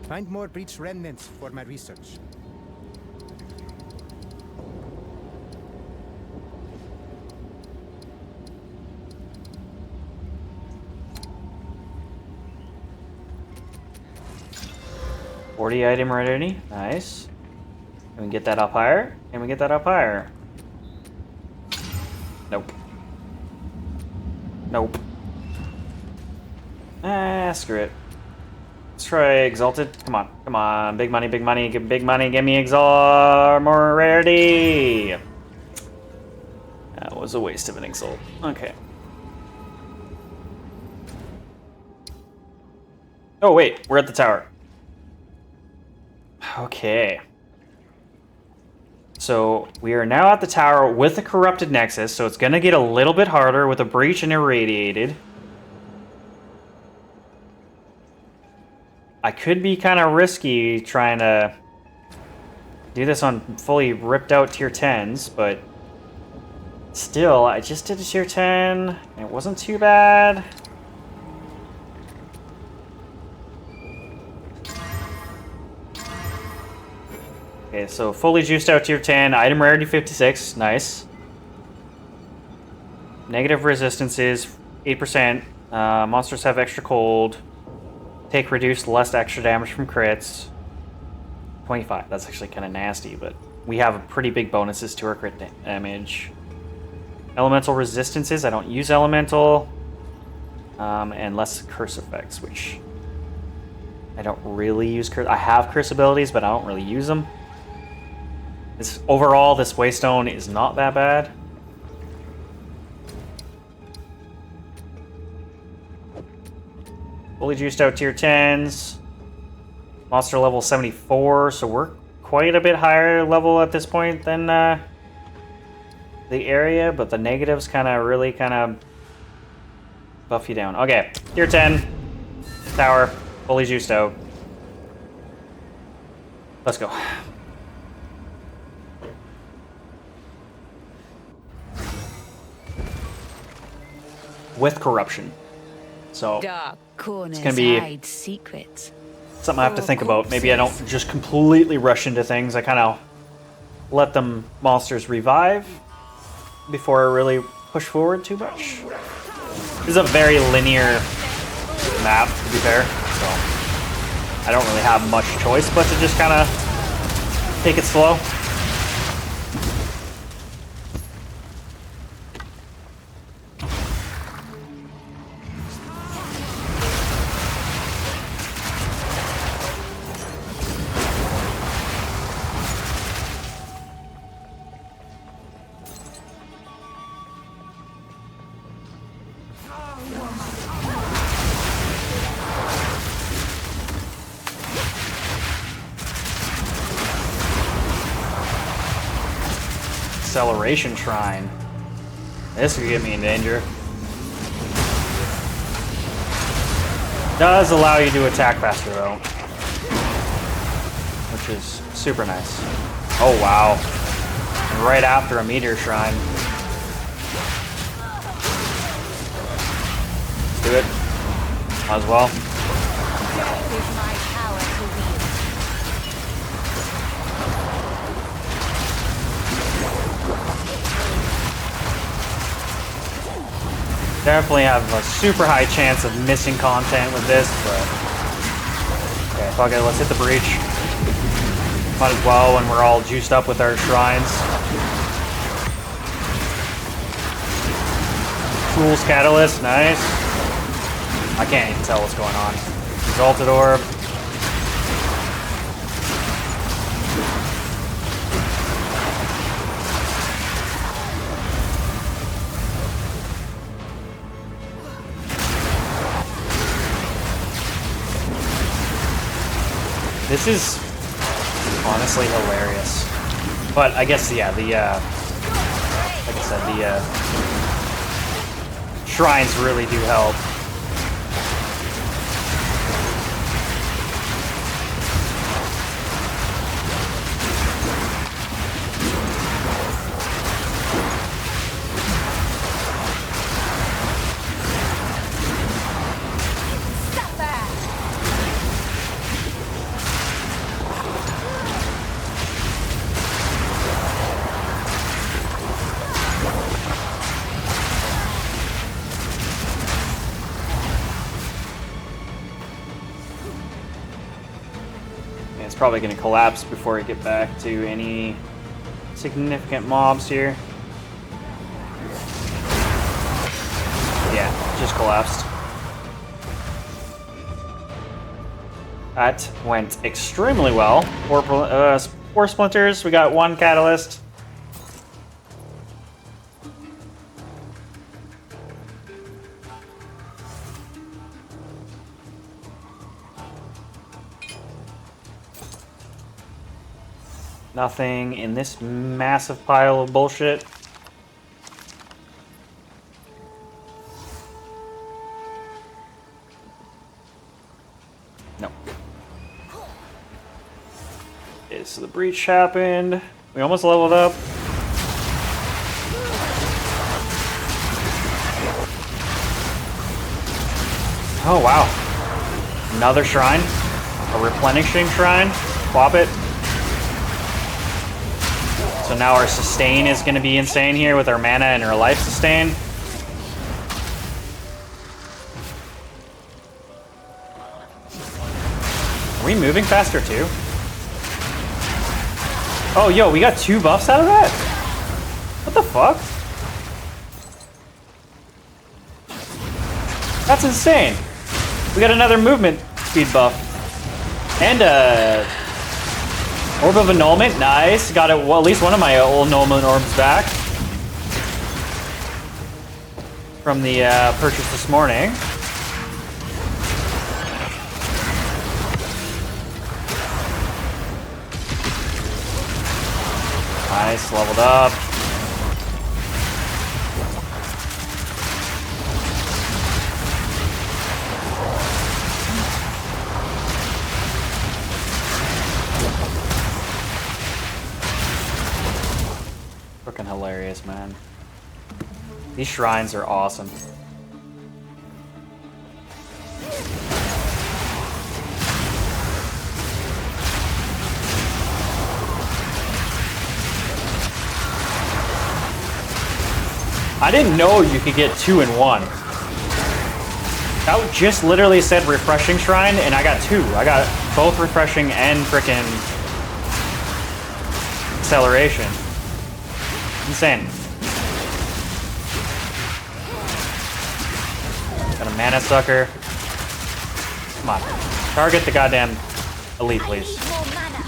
Find more breach remnants for my research. Item ready. Nice. Can we get that up higher? Can we get that up higher? Nope. Nope. Ah, screw it. Let's try Exalted. Come on, come on. Big money, big money, big money. Give me Exalt more rarity. That was a waste of an Exalt. Okay. Oh, wait. We're at the tower. Okay. So we are now at the tower with a corrupted nexus, so it's going to get a little bit harder with a breach and irradiated. I could be kind of risky trying to do this on fully ripped out tier 10s, but still, I just did a tier 10. And it wasn't too bad. Okay, so fully juiced out tier 10, item rarity 56, nice. Negative resistances, 8%. Monsters have extra cold. Take reduced less extra damage from crits. 25, that's actually kind of nasty, but we have pretty big bonuses to our crit damage. Elemental resistances, I don't use elemental. And less curse effects, which I don't really use curse. I have curse abilities, but I don't really use them. Overall, this Waystone is not that bad. Fully juiced out tier 10s. Monster level 74, so we're quite a bit higher level at this point than the area, but the negatives really buff you down. Okay, tier 10. Tower, fully juiced out. Let's go. With corruption. So Dark corners gonna be hide secrets. something I have to think about. Maybe I don't just completely rush into things. I kind of let them monsters revive before I really push forward too much. This is a very linear map, to be fair, so I don't really have much choice but to just kind of take it slow. Acceleration Shrine. This could get me in danger. Does allow you to attack faster though, which is super nice. Oh wow. And right after a Meteor Shrine. Let's do it. Might as well. With my power to wield. Definitely have a super high chance of missing content with this, but okay, fuck it, let's hit the breach. Might as well when we're all juiced up with our shrines. Fool's Catalyst, nice. I can't even tell what's going on. Exalted Orb. This is honestly hilarious. But I guess, yeah, like I said, the shrines really do help. It's probably going to collapse before I get back to any significant mobs here. Yeah, just collapsed. That went extremely well. Four splinters, we got one catalyst. Nothing in this massive pile of bullshit. No. so the breach happened. We almost leveled up. Oh, wow. Another shrine. A replenishing shrine. Swap it. So now our sustain is going to be insane here with our mana and our life sustain. Are we moving faster too? Oh, yo, we got 2 buffs out of that? What the fuck? That's insane. We got another movement speed buff. And Orb of Annulment, nice. Got it, well, at least one of my old Annulment orbs back. From the purchase this morning. Nice, leveled up. Freaking hilarious, man. These shrines are awesome. I didn't know you could get 2 in 1. That just literally said refreshing shrine, and I got 2. I got both refreshing and frickin' acceleration. Insane. Got a mana sucker. Come on. Target the goddamn elite, please. More mana.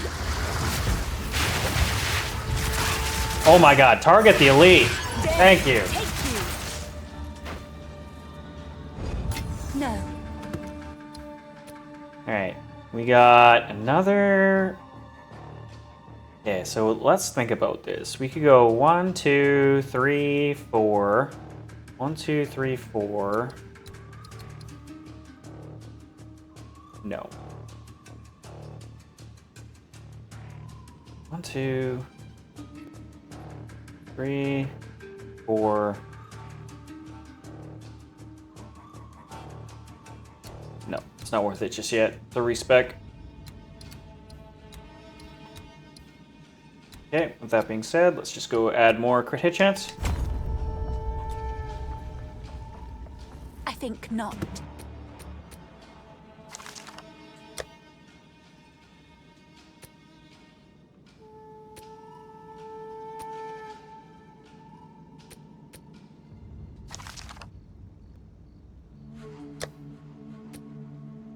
Oh my god, target the elite. Thank you. Take you. No. Alright. We got another... Okay, so let's think about this. We could go 1, 2, 3, 4. 1, 2, 3, 4. No. 1, 2, 3, 4. No, it's not worth it just yet. The respec. Okay, with that being said, let's just go add more crit hit chance. I think not.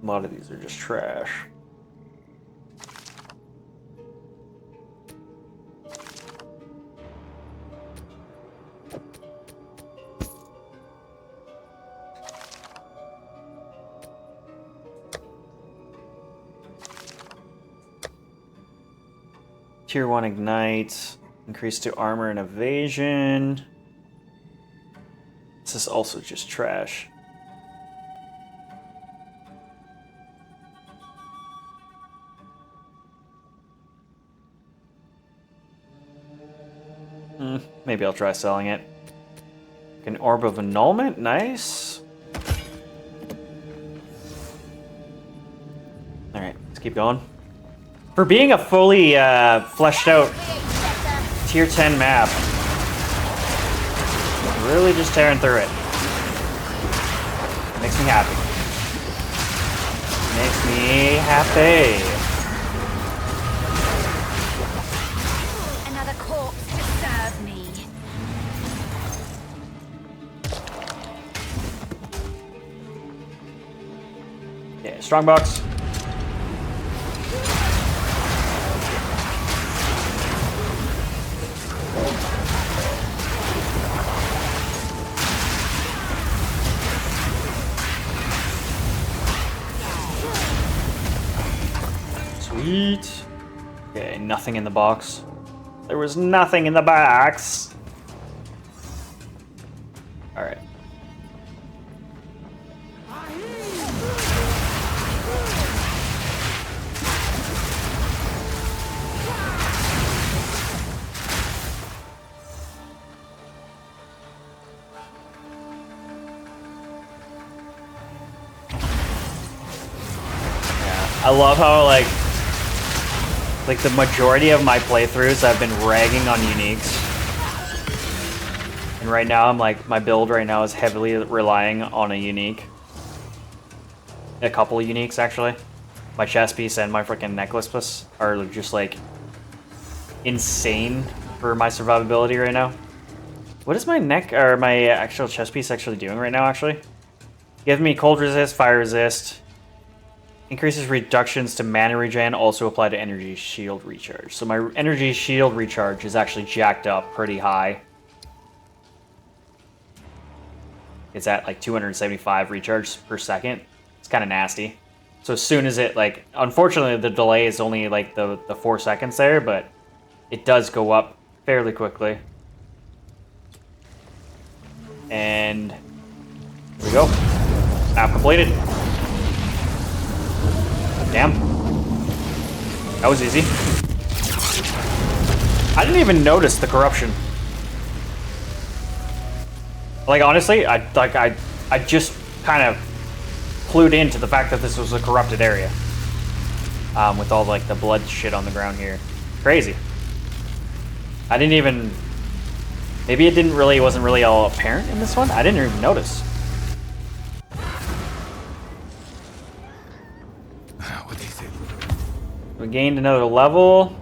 A lot of these are just trash. Tier 1 ignite, increase to armor and evasion. This is also just trash. Maybe I'll try selling it. An Orb of Annulment, nice. Alright, let's keep going. For being a fully fleshed out tier 10 map, really just tearing through it. Makes me happy. Makes me happy. Another corpse to serve me. Yeah, strongbox. Sweet. Okay, nothing in the box. There was nothing in the box. Alright. I love how like the majority of my playthroughs I've been ragging on uniques. And right now I'm like, my build right now is heavily relying on a unique. A couple of uniques actually. My chest piece and my freaking necklace piece are just like insane for my survivability right now. What is my neck or my actual chest piece actually doing right now actually? Give me cold resist, fire resist. Increases reductions to mana regen, also apply to energy shield recharge. So my energy shield recharge is actually jacked up pretty high. It's at like 275 recharge per second. It's kind of nasty. So as soon as it like, unfortunately the delay is only like the 4 seconds there, but it does go up fairly quickly. And here we go. Map completed. Damn. That was easy. I didn't even notice the corruption. Like honestly, I just kind of clued into the fact that this was a corrupted area. With all like the blood shit on the ground here. Crazy. I didn't even, maybe it wasn't really all apparent in this one. I didn't even notice. What is it? We gained another level.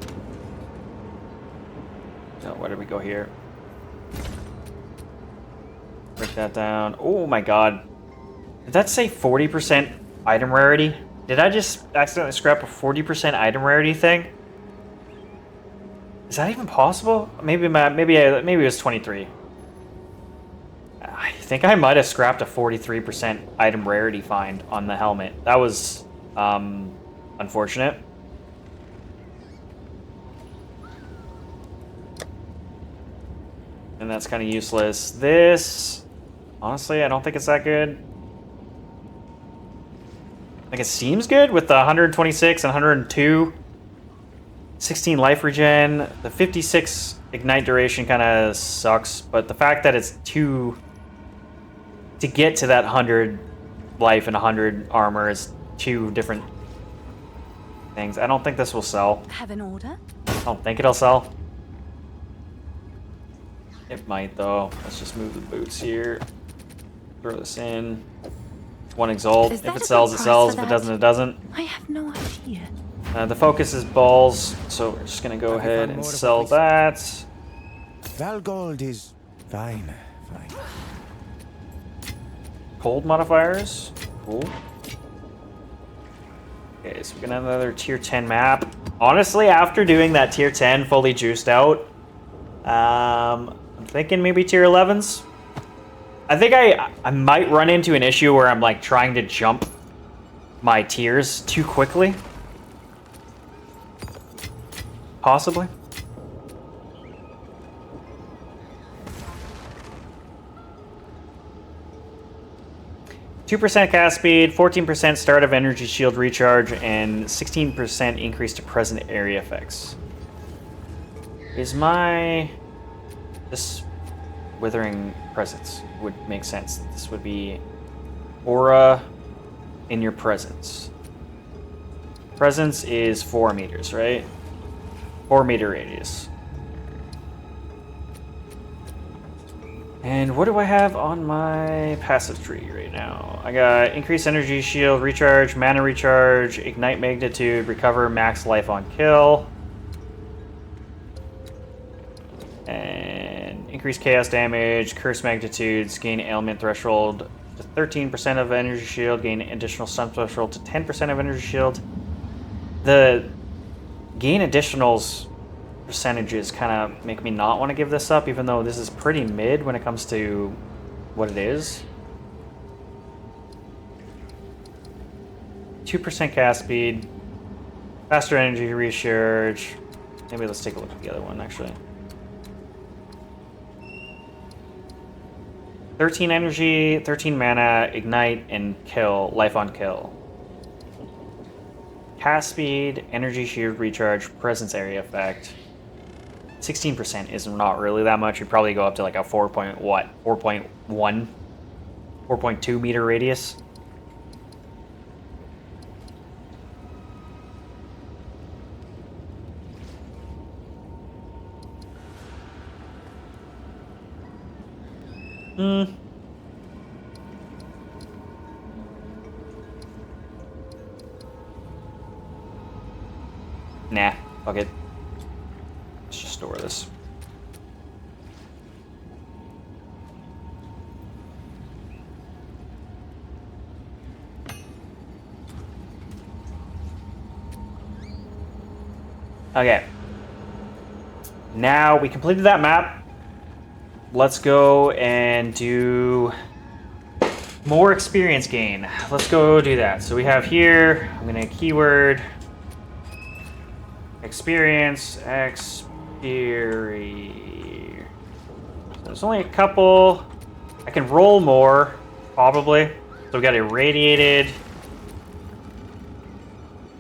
So where did we go here? Break that down. Oh my god. Did that say 40% item rarity? Did I just accidentally scrap a 40% item rarity thing? Is that even possible? Maybe it was 23. I think I might have scrapped a 43% item rarity find on the helmet. That was unfortunate. And that's kind of useless. This, honestly, I don't think it's that good. Like it seems good with the 126 and 102. 16 life regen. The 56 ignite duration kind of sucks, but the fact that it's to get to that 100 life and 100 armor is 2 different things. I don't think this will sell. Have an order? I don't think it'll sell. It might though. Let's just move the boots here. Throw this in. 1 exalt. If it sells, it sells. If it doesn't, it doesn't. I have no idea. The focus is balls, so we're just gonna go ahead and sell that. Valgold is fine. Cold modifiers. Cool. Okay, so we got another tier 10 map. Honestly, after doing that tier 10 fully juiced out, I'm thinking maybe tier 11s. I think I might run into an issue where I'm like trying to jump my tiers too quickly. Possibly. %2 cast speed, 14% start of energy shield recharge, and 16% increase to present area effects. Is my... This withering presence would make sense. This would be aura in your presence. Presence is 4 meters, right? 4 meter radius. And what do I have on my passive tree right now? I got increased energy shield, recharge, mana recharge, ignite magnitude, recover max life on kill. And increased chaos damage, curse magnitudes, gain ailment threshold to 13% of energy shield, gain additional stun threshold to 10% of energy shield. The gain additionals percentages kind of make me not want to give this up, even though this is pretty mid when it comes to what it is. 2% cast speed, faster energy recharge. Maybe let's take a look at the other one actually. 13 energy, 13 mana, ignite, and kill, life on kill. Cast speed, energy shield recharge, presence area effect. 16% is not really that much. You'd probably go up to like a 4.1, 4.2 meter radius. Hmm. Nah, fuck it. Let's just store this. Okay. Now we completed that map. Let's go and do more experience gain. Let's go do that. So we have here, I'm gonna keyword experience, So there's only a couple. I can roll more, probably. So we got irradiated,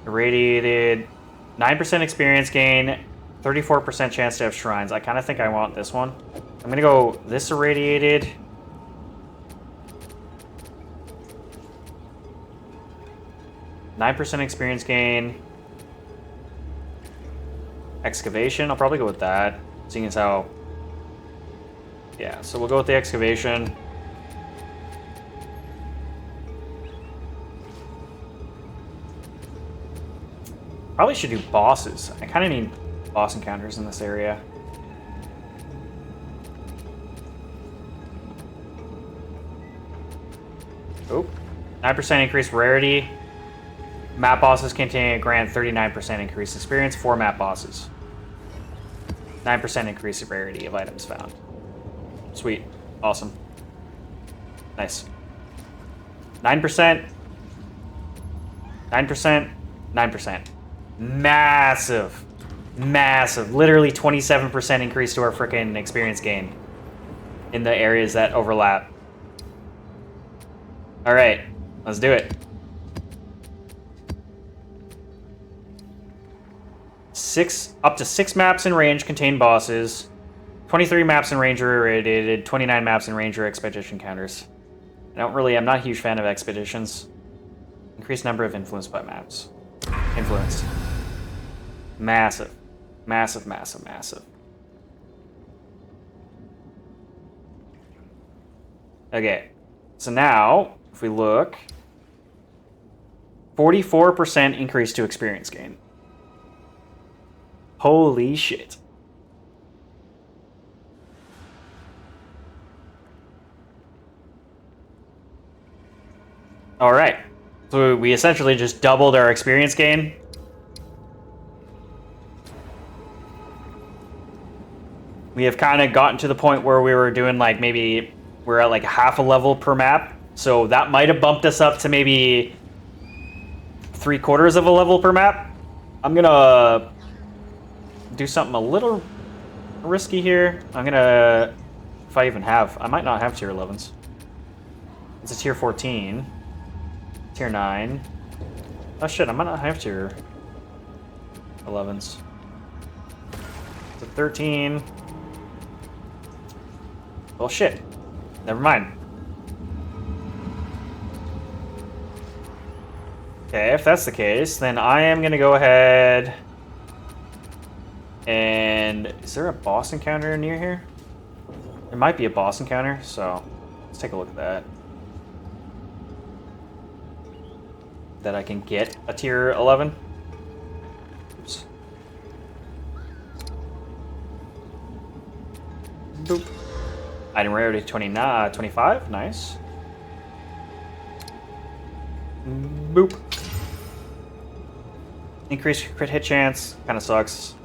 9% experience gain, 34% chance to have shrines. I kind of think I want this one. I'm gonna go this irradiated. %9 experience gain. Excavation, I'll probably go with that, seeing as how... Yeah, so we'll go with the excavation. Probably should do bosses. I kind of need boss encounters in this area. Oh, 9% increased rarity. Map bosses contain a grant 39% increased experience for map bosses. 9% increase in rarity of items found. Sweet. Awesome. Nice. 9%. 9%. 9%. Massive. Massive. Literally 27% increase to our freaking experience gain in the areas that overlap. Alright. Let's do it. Up to 6 maps in range contain bosses. 23 maps in range are irradiated. 29 maps in range are expedition counters. I'm not a huge fan of expeditions. Increased number of influence by maps. Influence. Massive. Massive, massive, massive. Okay. So now, if we look, 44% increase to experience gain. Holy shit. Alright. So we essentially just doubled our experience gain. We have kind of gotten to the point where we were doing like maybe we're at like half a level per map. So that might have bumped us up to maybe 3/4 of a level per map. I'm gonna do something a little risky here. I'm gonna, if I even have, I might not have tier 11s. It's a tier 14. Tier 9. Oh shit, I might not have tier 11s. It's a 13. Well shit. Never mind. Okay, if that's the case, then I am gonna go ahead and... Is there a boss encounter near here? There might be a boss encounter, so let's take a look at that. That I can get a tier 11. Oops. Boop. Item rarity 25, nice. Boop. Increased crit hit chance, kind of sucks.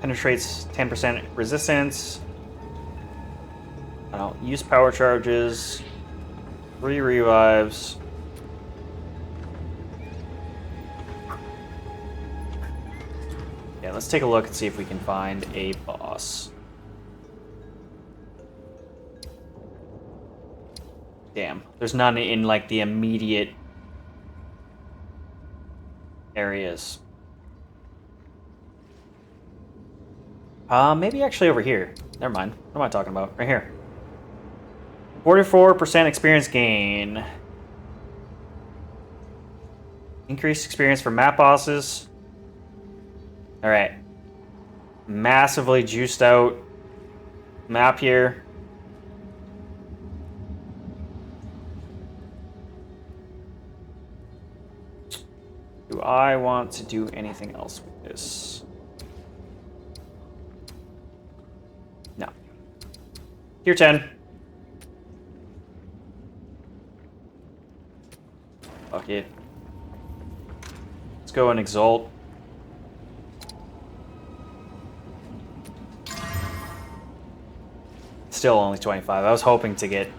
Penetrates 10% resistance. I don't use power charges. 3 revives. Yeah, let's take a look and see if we can find a boss. Damn, there's none in like the immediate areas. Maybe actually over here. Never mind. What am I talking about? Right here. 44% experience gain. Increased experience for map bosses. Alright. Massively juiced out map here. Do I want to do anything else with this? No. Tier 10. Fuck it. Let's go and exalt. Still only 25. I was hoping to get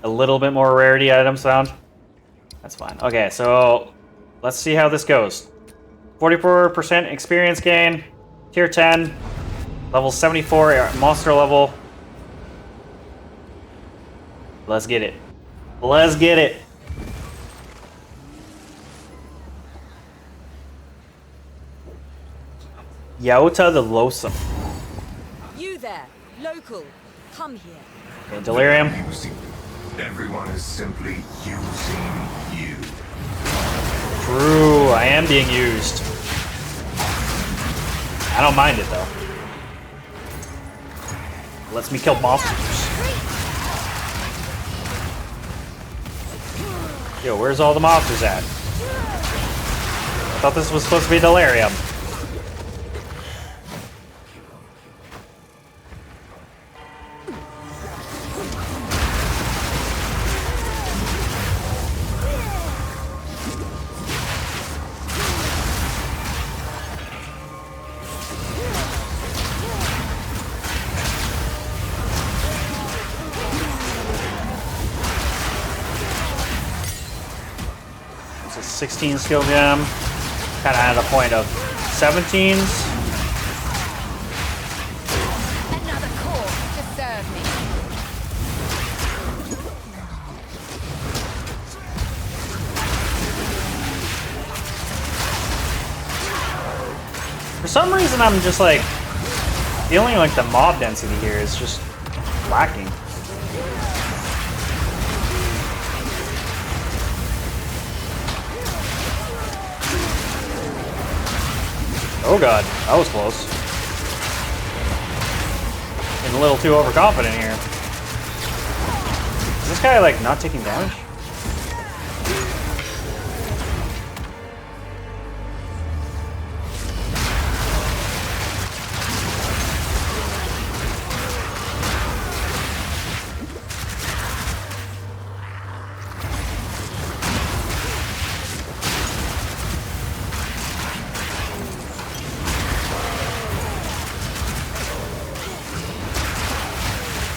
a little bit more rarity items found. That's fine. Okay, so let's see how this goes. 44% experience gain, tier 10, level 74 monster level. Let's get it. Let's get it. Yaota the Loathsome. You there, local, come here. Okay, Delirium. Everyone is simply using you. True, I am being used. I don't mind it though. Lets me kill monsters. Yo, where's all the monsters at? I thought this was supposed to be Delirium. It's a 16 skill gem. Kind of at a point of 17s. Another corpse to serve me. For some reason, I'm just like feeling like the mob density here is just lacking. Oh god, that was close. Getting a little too overconfident here. Is this guy like not taking damage?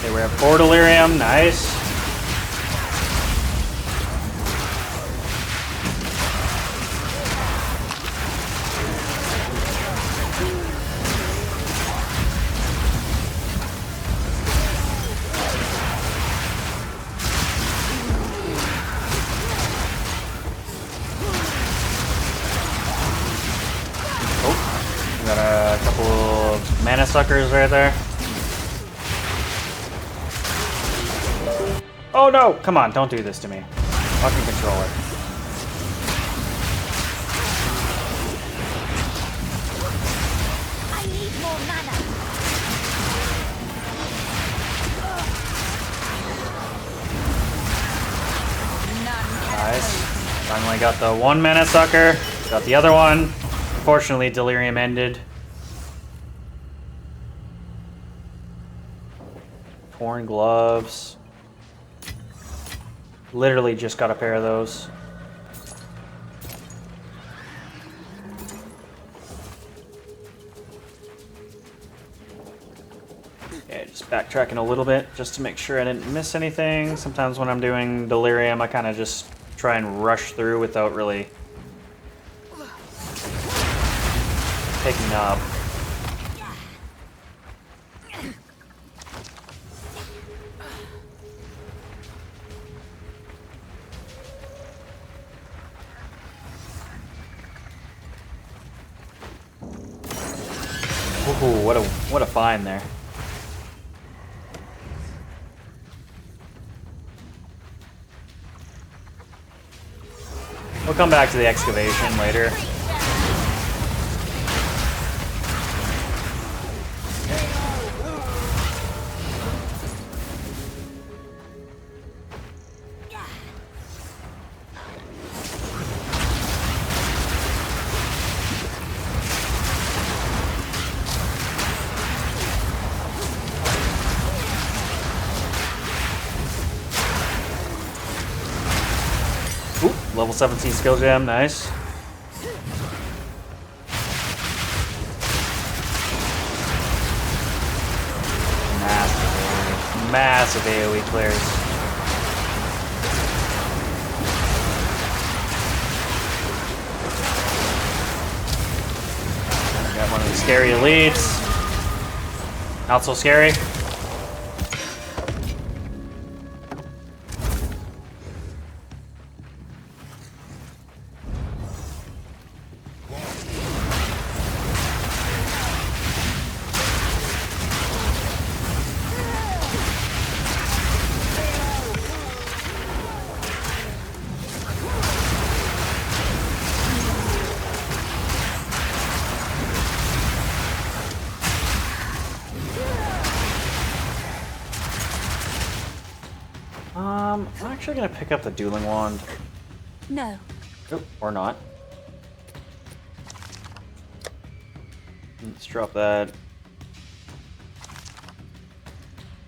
Okay, we're at 4 Delirium, nice. Oh, we got a couple of mana suckers right there. Oh no! Come on, don't do this to me. Fucking controller. I need more mana. Nice. Finally got the 1 mana sucker. Got the other one. Unfortunately, Delirium ended. Torn gloves. Literally just got a pair of those. Okay, just backtracking a little bit just to make sure I didn't miss anything. Sometimes when I'm doing Delirium, I kind of just try and rush through without really picking up. Ooh, what a find there. We'll come back to the excavation later. Level 17 skill gem, nice. Massive AoE clears. Got one of the scary elites. Not so scary. I'm actually gonna pick up the dueling wand. No. Oh, or not. Let's drop that.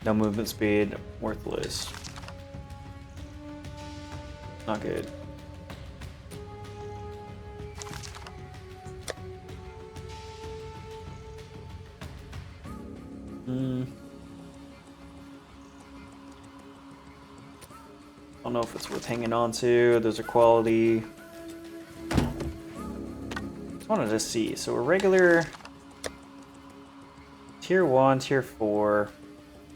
No movement speed, worthless. Not good. I don't know if it's worth hanging on to. Those are quality. Just wanted to see. So a regular tier 1, tier 4.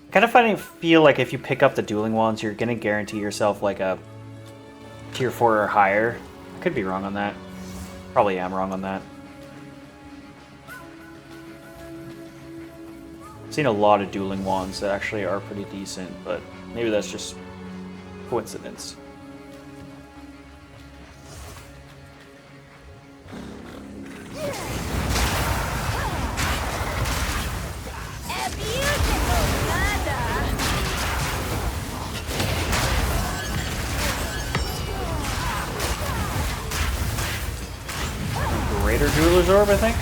I kind of feel like if you pick up the dueling wands, you're gonna guarantee yourself like a tier 4 or higher. I could be wrong on that. Probably am wrong on that. I've seen a lot of dueling wands that actually are pretty decent, but maybe that's just coincidence. A beautiful murder. Greater Jeweler's Orb, I think?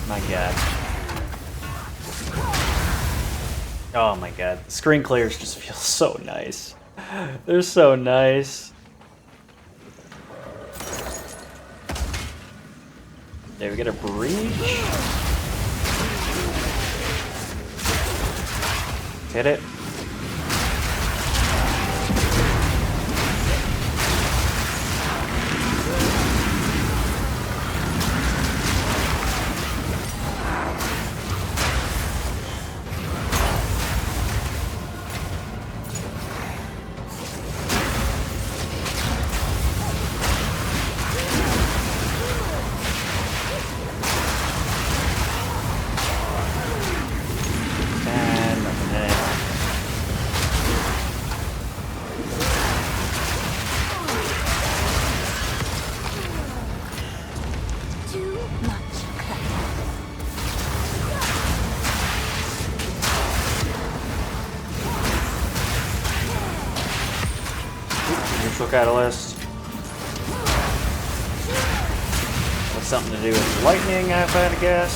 My god. Oh my god. The screen clears just feel so nice. They're so nice. There we get a breach. Hit it. And nothing in it. Too much clever. Neutral catalyst. That's something to do with lightning, if I had to guess.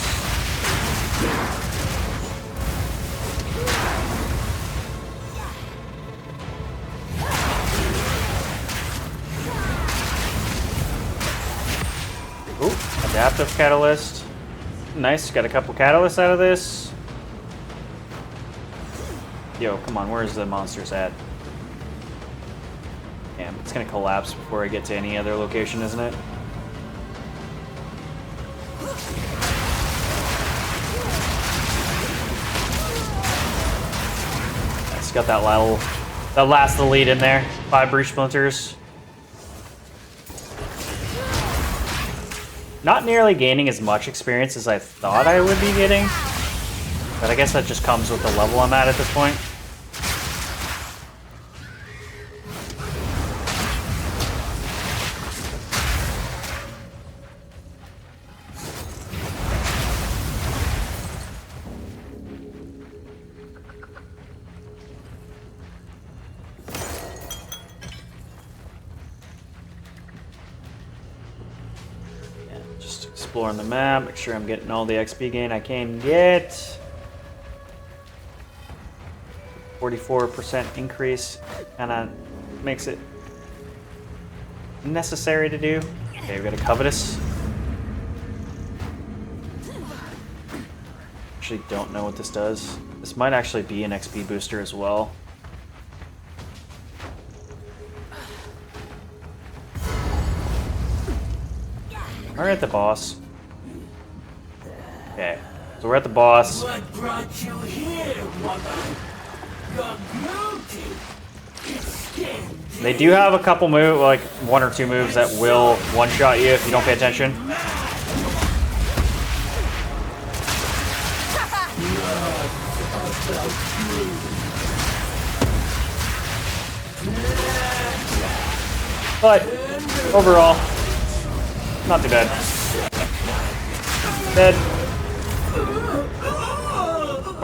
Ooh, adaptive catalyst. Nice, got a couple catalysts out of this. Yo, come on, where's the monsters at? Damn, it's gonna collapse before I get to any other location, isn't it? It's got that last elite in there. 5 breach splinters. Not nearly gaining as much experience as I thought I would be getting. But I guess that just comes with the level I'm at this point. exploring the map, make sure I'm getting all the XP gain I can get. 44% increase kind of makes it necessary to do. Okay, we got a Covetous. Actually don't know what this does. This might actually be an XP booster as well. We're at the boss. Okay, so we're at the boss. What brought you here, woman? Your beauty is skin. They do have a couple moves, like 1 or 2 moves that will one-shot you if you don't pay attention. But overall, not too bad. Dead.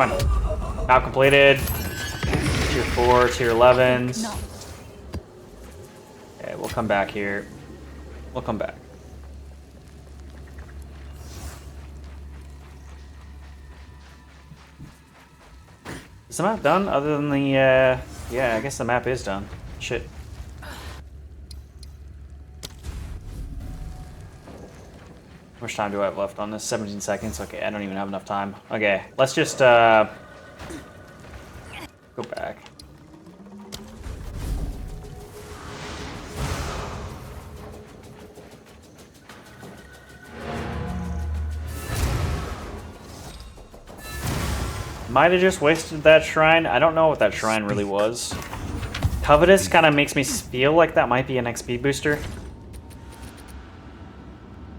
Come on. Now completed. Tier 4, tier 11s. No. Okay, we'll come back here. We'll come back. Is the map done? Other than the, yeah, I guess the map is done. Shit. How much time do I have left on this? 17 seconds? Okay, I don't even have enough time. Okay, let's just, go back. Might have just wasted that shrine. I don't know what that shrine really was. Covetous kind of makes me feel like that might be an XP booster.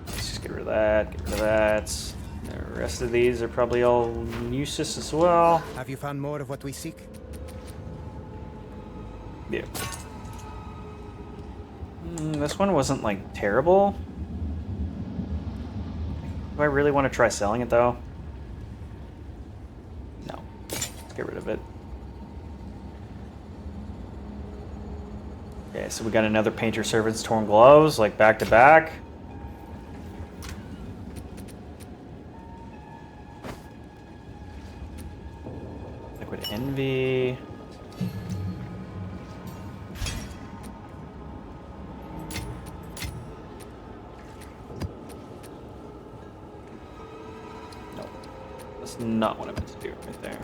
Let's just get rid of that, get rid of that. The rest of these are probably all useless as well. Have you found more of what we seek? Yeah. This one wasn't like terrible. Do I really want to try selling it though? No. Let's get rid of it. Okay, so we got another Painter Servant's Torn Gloves, like back to back. Liquid Envy. No, that's not what I meant to do right there.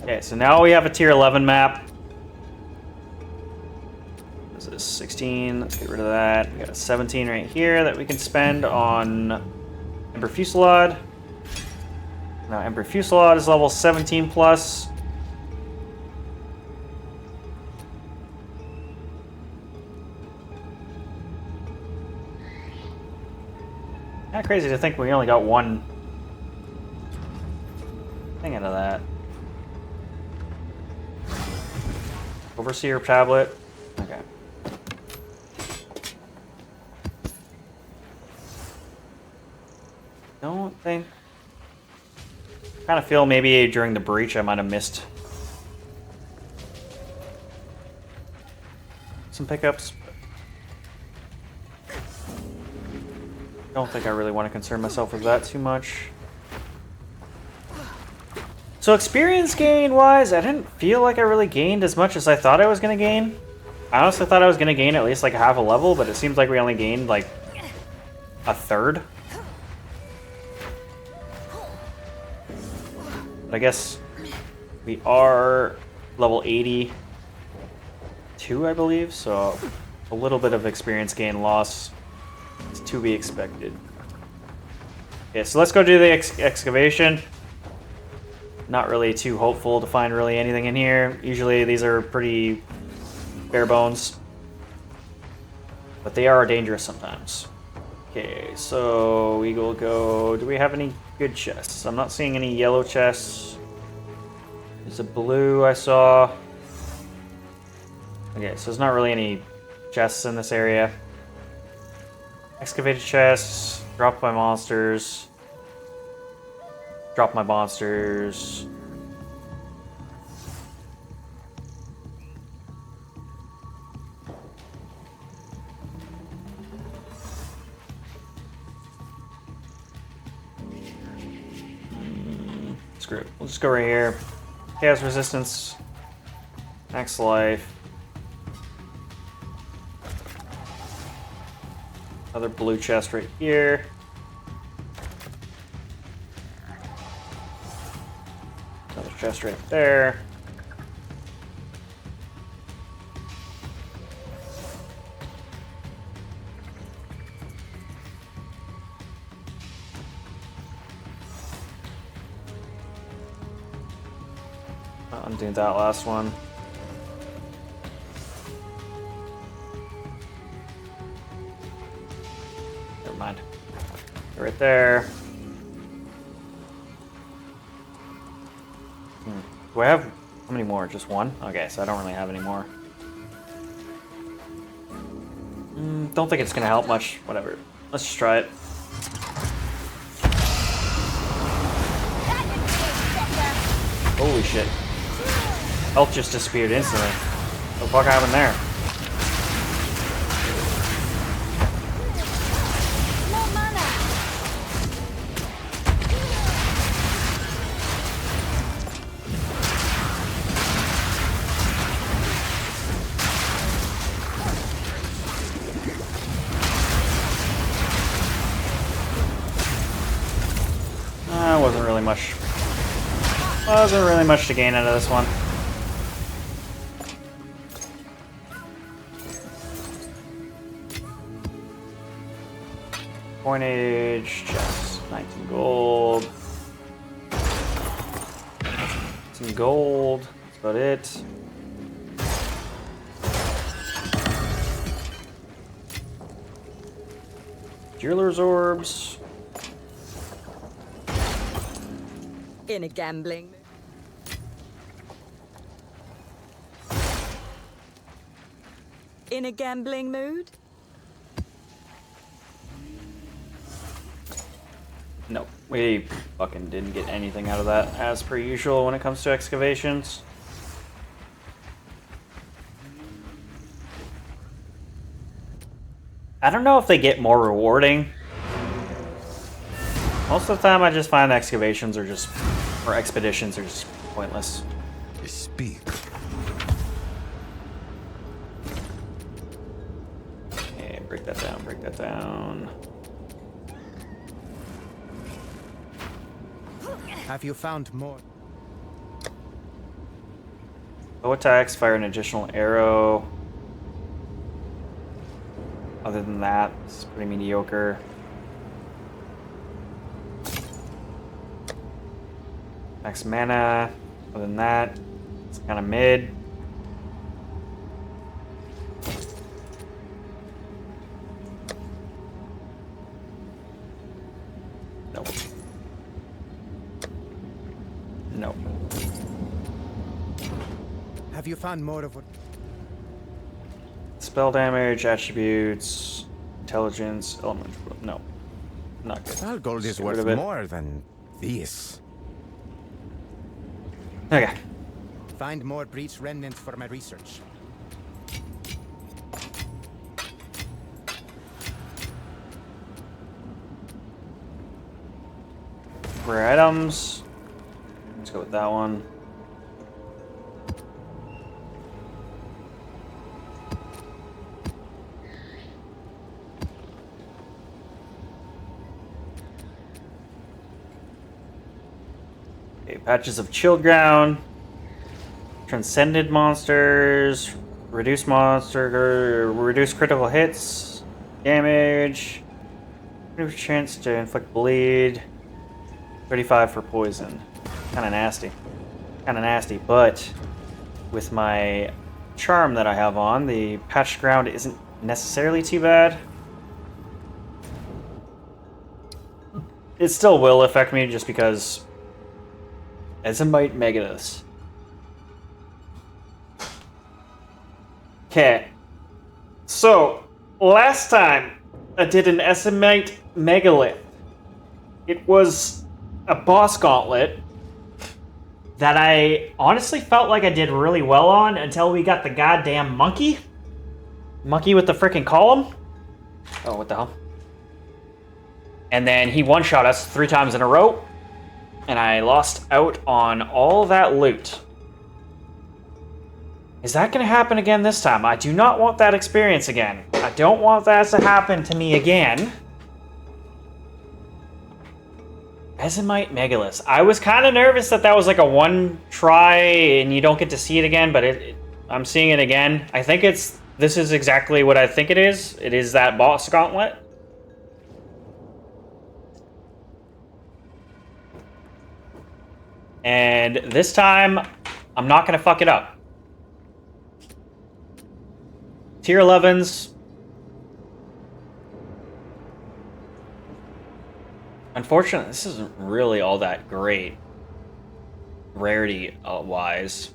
Okay, so now we have a tier 11 map. This is 16. Let's get rid of that. We got a 17 right here that we can spend on Ember Fusillade. Now Ember Fusillade is level 17 plus. Not crazy to think we only got one thing out of that. Overseer tablet. Okay. Don't think. Kind of feel maybe during the breach I might have missed some pickups. Don't think I really want to concern myself with that too much. So experience gain wise, I didn't feel like I really gained as much as I thought I was going to gain. I honestly thought I was going to gain at least like a half a level, but it seems like we only gained like a third. But I guess we are level 82, I believe, so a little bit of experience gain loss is to be expected. Okay, so let's go do the excavation. Not really too hopeful to find really anything in here. Usually these are pretty bare bones, but they are dangerous sometimes. Okay, so we will go. Do we have any good chests? I'm not seeing any yellow chests. There's a blue I saw. Okay, so there's not really any chests in this area. Excavated chests, dropped by monsters. Drop my monsters. Screw it. We'll just go right here. Chaos resistance. Max life. Another blue chest right here. Another chest right there. Undo that last one. Never mind. Right there. Do I have how many more? Just one? Okay, so I don't really have any more. Don't think it's gonna help much. Whatever. Let's just try it. Holy shit. Health just disappeared instantly. What the fuck happened there? More mana. Wasn't really much. Wasn't really much to gain out of this one. Coinage, chest, 19 gold. Some gold, that's about it. Jeweler's orbs. In a gambling. In a gambling mood? No, we fucking didn't get anything out of that, as per usual when it comes to excavations. I don't know if they get more rewarding. Most of the time I just find excavations are just, or expeditions are just pointless. Speak. Okay, break that down, break that down. Have you found more? Bow attacks, fire an additional arrow. Other than that, it's pretty mediocre. Max mana. Other than that, it's kind of mid. Nope. Nope. Have you found more of what? Spell damage, attributes, intelligence, element. No. Not good. Well, gold is Get rid worth of it. more than this. Okay. Find more breach remnants for my research. Rare items. Let's go with that one. Okay, patches of chilled ground. Transcended monsters. Reduce critical hits. Damage. Reduce chance to inflict bleed. 35 for poison. Kinda nasty. Kinda nasty, but with my charm that I have on, the patched ground isn't necessarily too bad. It still will affect me just because Ezimite Megadus. Okay. So, last time I did an Ezimite Megalith. It was a boss gauntlet that I honestly felt like I did really well on until we got the goddamn monkey. Monkey with the freaking column. Oh, what the hell? And then he one-shot us 3 times in a row. And I lost out on all that loot. Is that going to happen again this time? I do not want that experience again. I don't want that to happen to me again. Ezimite Megalith. I was kind of nervous that that was like a one try and you don't get to see it again, but I'm seeing it again. I think this is exactly what I think it is. It is that boss gauntlet. And this time, I'm not going to fuck it up. Tier 11s. Unfortunately, this isn't really all that great. Rarity-wise.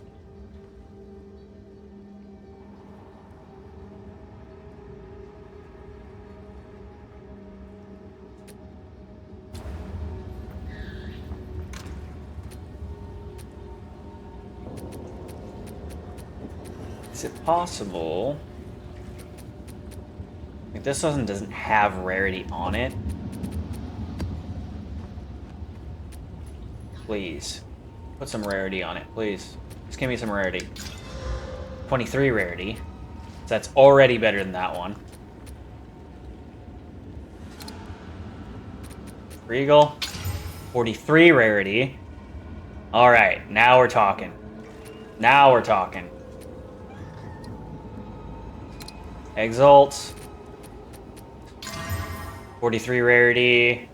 Is it possible? Like this doesn't have rarity on it. Please. Put some rarity on it, please. Just give me some rarity. 23 rarity. So that's already better than that one. Regal. 43 rarity. Alright, now we're talking. Now we're talking. Exalt. 43 rarity.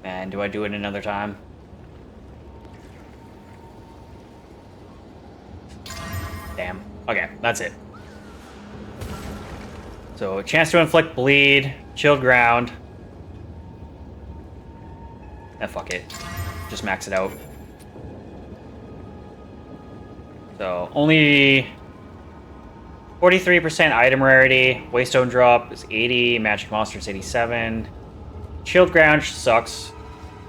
And do I do it another time? Damn. Okay, that's it. So, a chance to inflict bleed, chilled ground. Fuck it. Just max it out. So, only 43% item rarity. Waystone drop is 80. Magic monster is 87. Chilled ground sucks.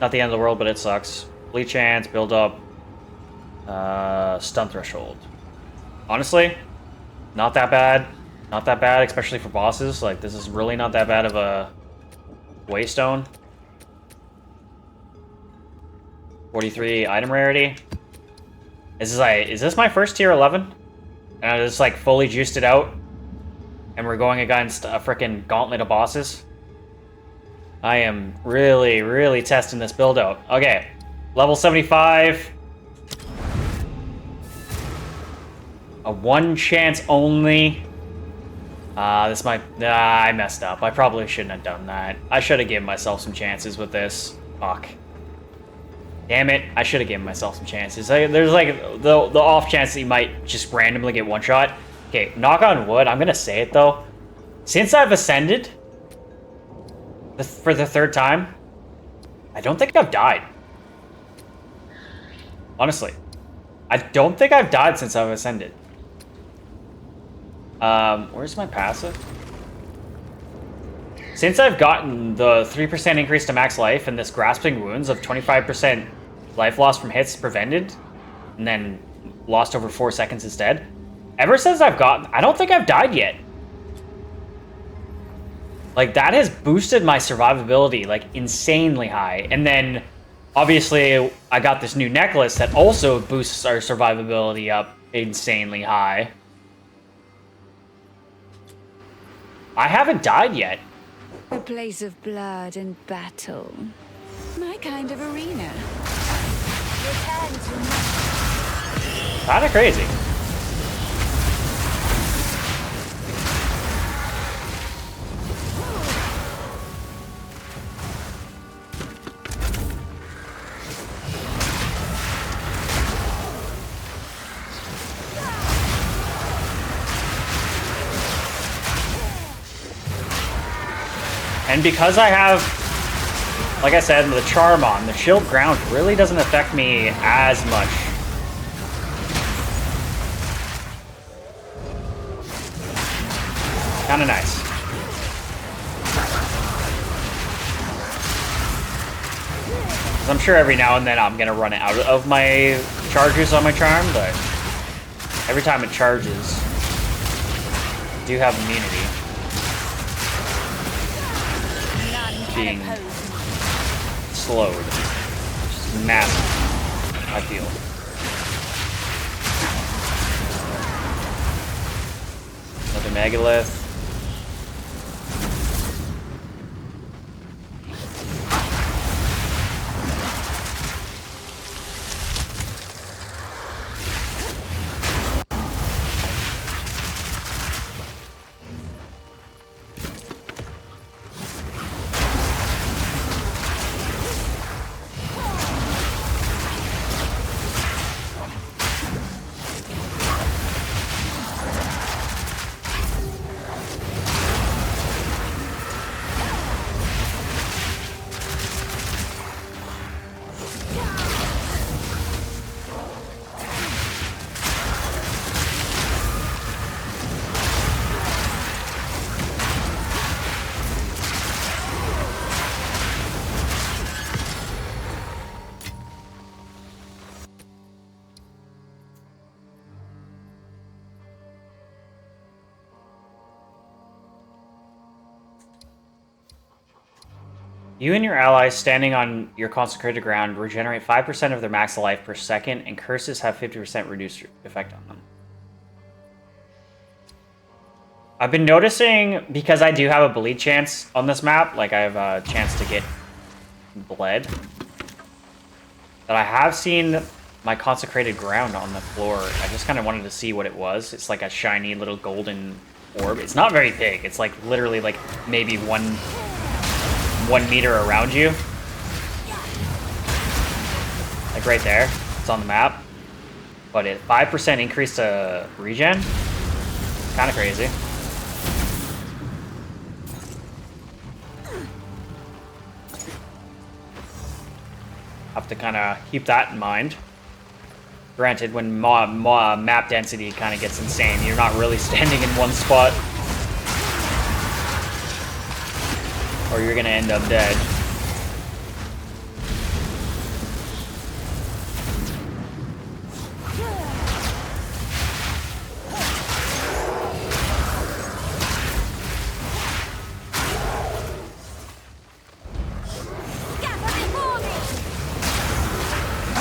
Not the end of the world, but it sucks. Bleed chance, build up. Stun threshold. Honestly, not that bad. Not that bad, especially for bosses. Like, this is really not that bad of a Waystone. 43 item rarity. Is this my first tier 11? And I just like fully juiced it out. And we're going against a freaking gauntlet of bosses. I am really, really testing this build out. Okay. Level 75. A one chance only. This might... I messed up. I probably shouldn't have done that. I should have given myself some chances with this. Fuck. Damn it. I should have given myself some chances. There's like the off chance that you might just randomly get one shot. Okay, knock on wood. I'm gonna say it though. Since I've ascended for the 3rd time, I don't think I've died. Honestly. I don't think I've died since I've ascended. Where's my passive? Since I've gotten the 3% increase to max life and this grasping wounds of 25% life loss from hits prevented, and then lost over 4 seconds instead, ever since I've gotten... I don't think I've died yet. Like, that has boosted my survivability, like, insanely high. And then, obviously, I got this new necklace that also boosts our survivability up insanely high. I haven't died yet. A place of blood and battle. My kind of arena. Return to me. Kinda crazy. And because I have, like I said, the charm on, the chilled ground really doesn't affect me as much. Kinda nice. I'm sure every now and then I'm gonna run out of my charges on my charm, but every time it charges, I do have immunity. Being slowed. Which is massive, I feel. Another megalith. You and your allies standing on your consecrated ground regenerate 5% of their max life per second, and curses have 50% reduced effect on them. I've been noticing, because I do have a bleed chance on this map, like I have a chance to get bled, that I have seen my consecrated ground on the floor. I just kind of wanted to see what it was. It's like a shiny little golden orb. It's not very big. It's like literally like maybe 1 meter around you. Like right there. It's on the map. But it 5% increase to regen. Kind of crazy. Have to kind of keep that in mind. Granted, when map density kind of gets insane, you're not really standing in one spot. Or you're gonna end up dead.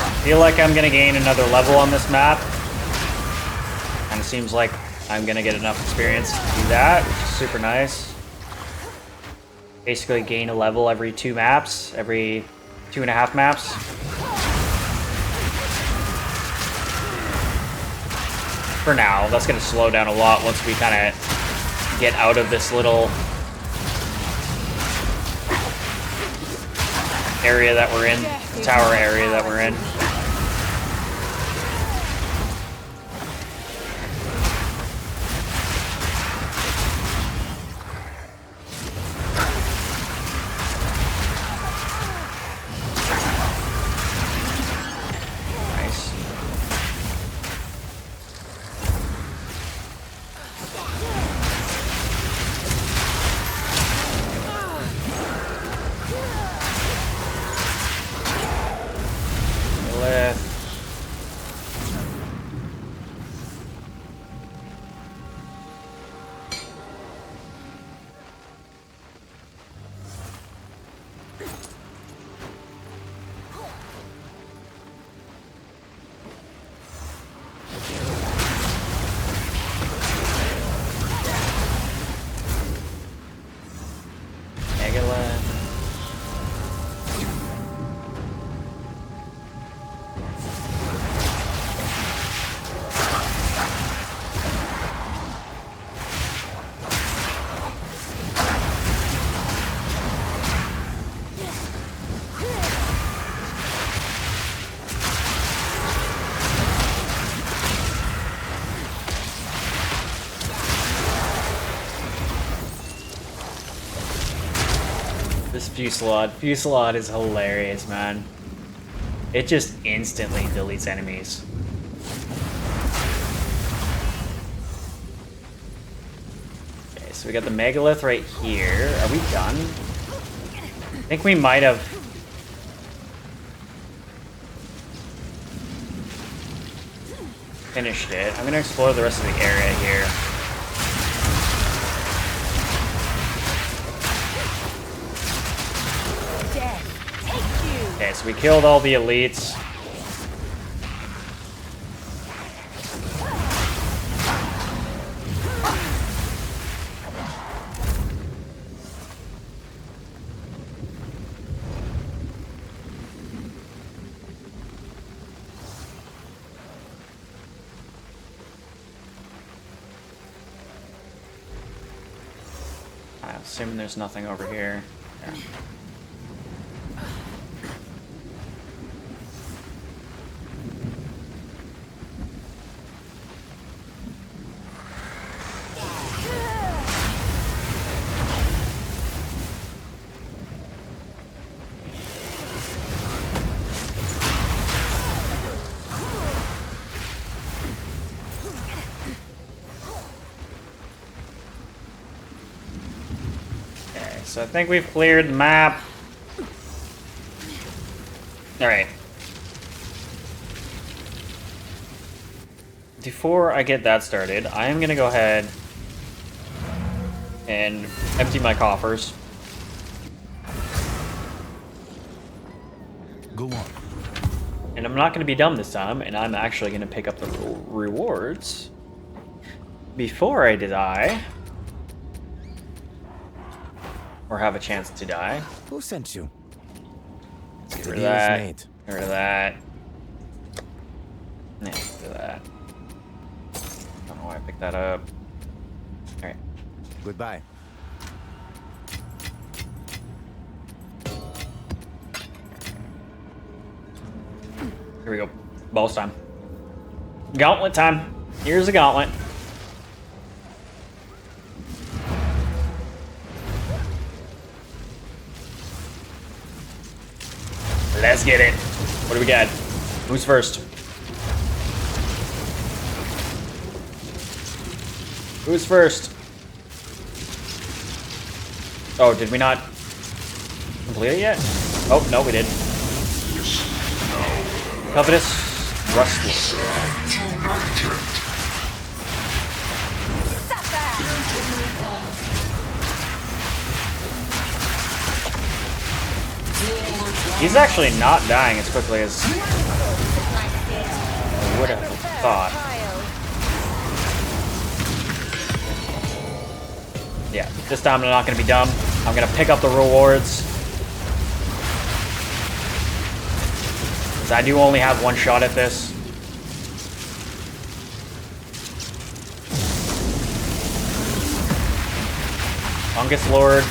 I feel like I'm gonna gain another level on this map. Kind of seems like I'm gonna get enough experience to do that, which is super nice. Basically gain a level every 2 maps, every 2.5 maps. For now, that's gonna slow down a lot once we kind of get out of this little area that we're in, the tower area that we're in. This Fusillade is hilarious, man. It just instantly deletes enemies. Okay, so we got the megalith right here. Are we done? I think we might have finished it. I'm gonna explore the rest of the area here. Death, take you. Okay, so we killed all the elites. I'm assuming there's nothing over here. Yeah. Okay, so I think we've cleared the map. Alright. Before I get that started, I am gonna go ahead and empty my coffers. Go on. And I'm not gonna be dumb this time, and I'm actually gonna pick up the rewards before I die. Or have a chance to die. Who sent you? Get The rid of deal is that. made. Get rid of that. Yeah, get rid of that. Don't know why I picked that up. Alright. Goodbye. Here we go. Balls time. Gauntlet time. Here's the gauntlet. Let's get it. What do we got? Who's first? Who's first? Oh, did we not complete it yet? Oh, no, we did. Covetous Rustless. He's actually not dying as quickly as I would have thought. Yeah, this time I'm not going to be dumb. I'm going to pick up the rewards. Because I do only have one shot at this. Fungus Lord.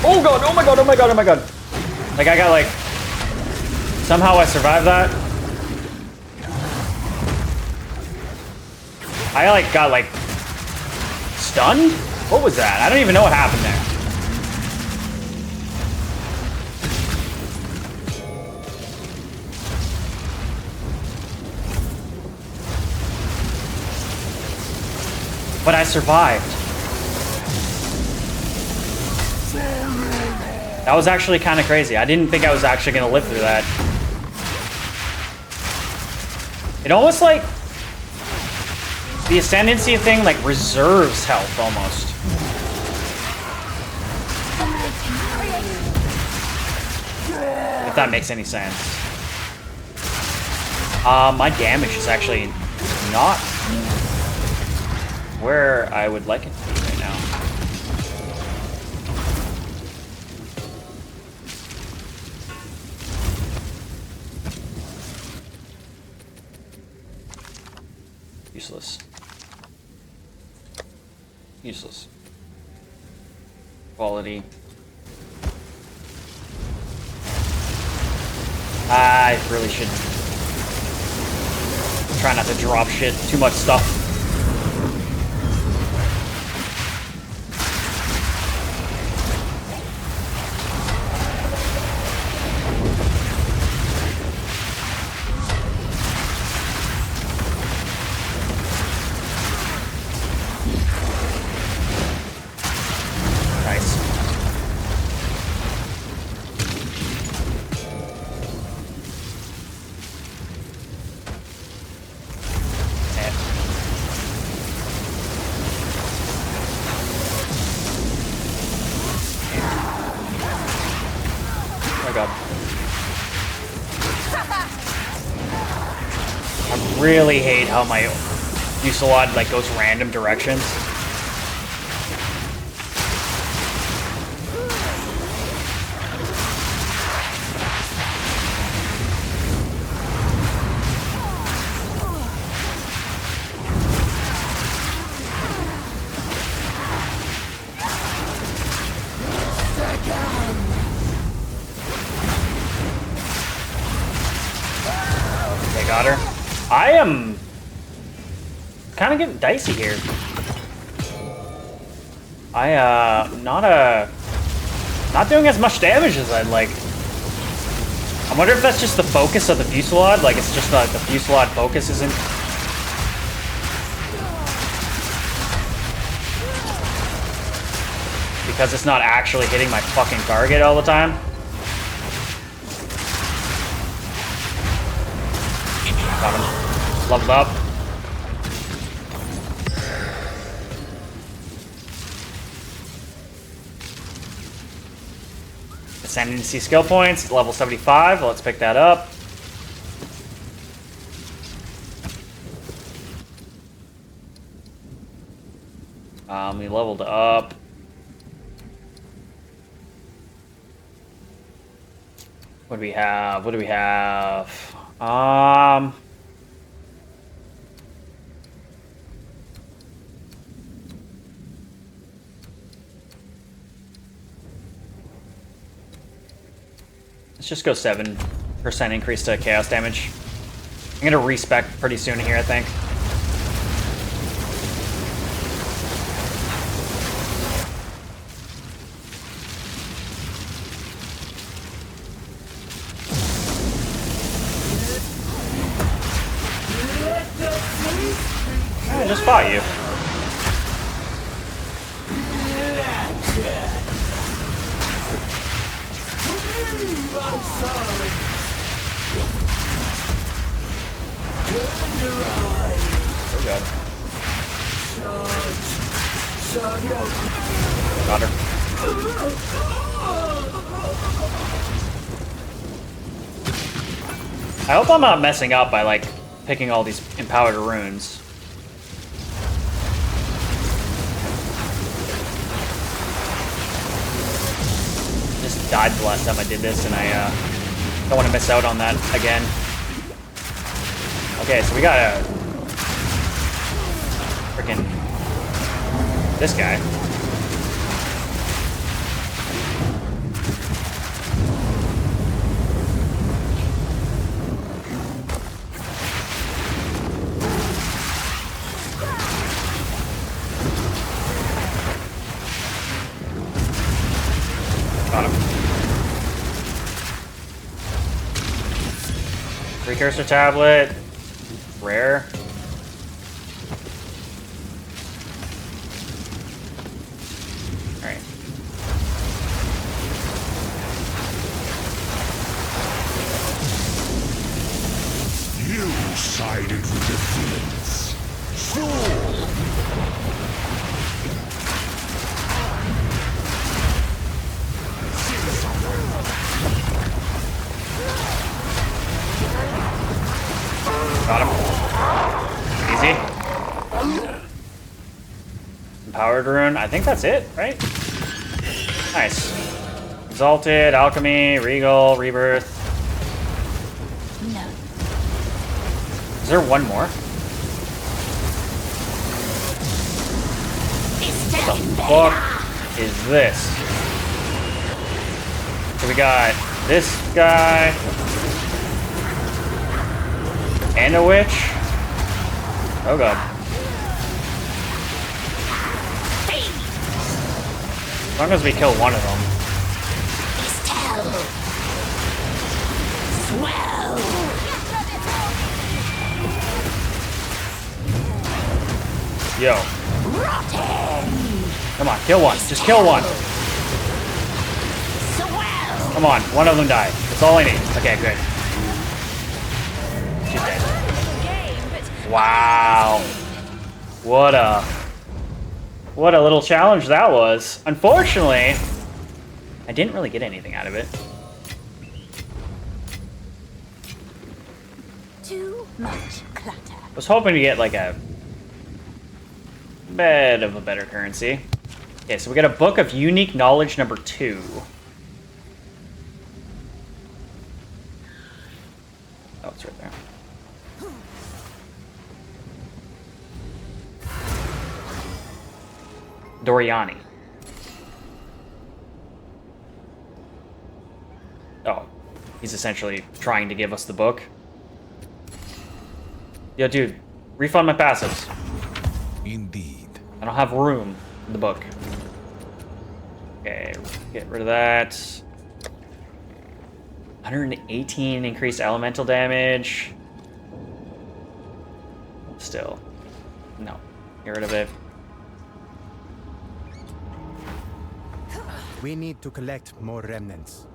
Oh god, oh my god, oh my god, oh my god. Like, I got like... Somehow I survived that. I like got like... Stunned? What was that? I don't even know what happened there. But I survived. That was actually kind of crazy. I didn't think I was actually going to live through that. It almost like... The Ascendancy thing, like, reserves health, almost. If that makes any sense. My damage is actually not where I would like it to be right now. Useless. Useless. Quality. I really should try not to drop shit. Too much stuff. god. I really hate how my fusillade like goes random directions. Okay, got her. I am kind of getting dicey here. Not doing as much damage as I'd like. I wonder if that's just the focus of the fusillade. Like it's just the fusillade focus isn't. Because it's not actually hitting my fucking target all the time. Got him. Leveled up. Ascendancy skill points, level 75. Let's pick that up. We leveled up. What do we have? What do we have? Let's just go 7% increase to chaos damage. I'm gonna respec pretty soon here, I think. I just fought you. Oh god. Got her. I hope I'm not messing up by like picking all these empowered runes. Just died the last time I did this, and I don't want to miss out on that again. Okay, so we got a freaking this guy. Got him. Precursor tablet. Rare. Alright. You sided with the villains. Fool! Got him. Easy. Empowered rune. I think that's it, right? Nice. Exalted, Alchemy, Regal, Rebirth. No. Is there one more? What the fuck is this? So we got this guy. And a witch? Oh god. As long as we kill one of them. Yo. Come on, kill one. Just kill one. Come on, one of them died. That's all I need. Okay, good. She's dead. Wow. What a little challenge that was. Unfortunately, I didn't really get anything out of it. Much clutter. I was hoping to get like a bit of a better currency. Okay, so we got a book of unique knowledge number 2. Oh, it's right there. Doriani. Oh, he's essentially trying to give us the book. Yo, dude, refund my passives. Indeed. I don't have room in the book. Okay, get rid of that. 118 increased elemental damage. Still. No. Get rid of it. We need to collect more remnants.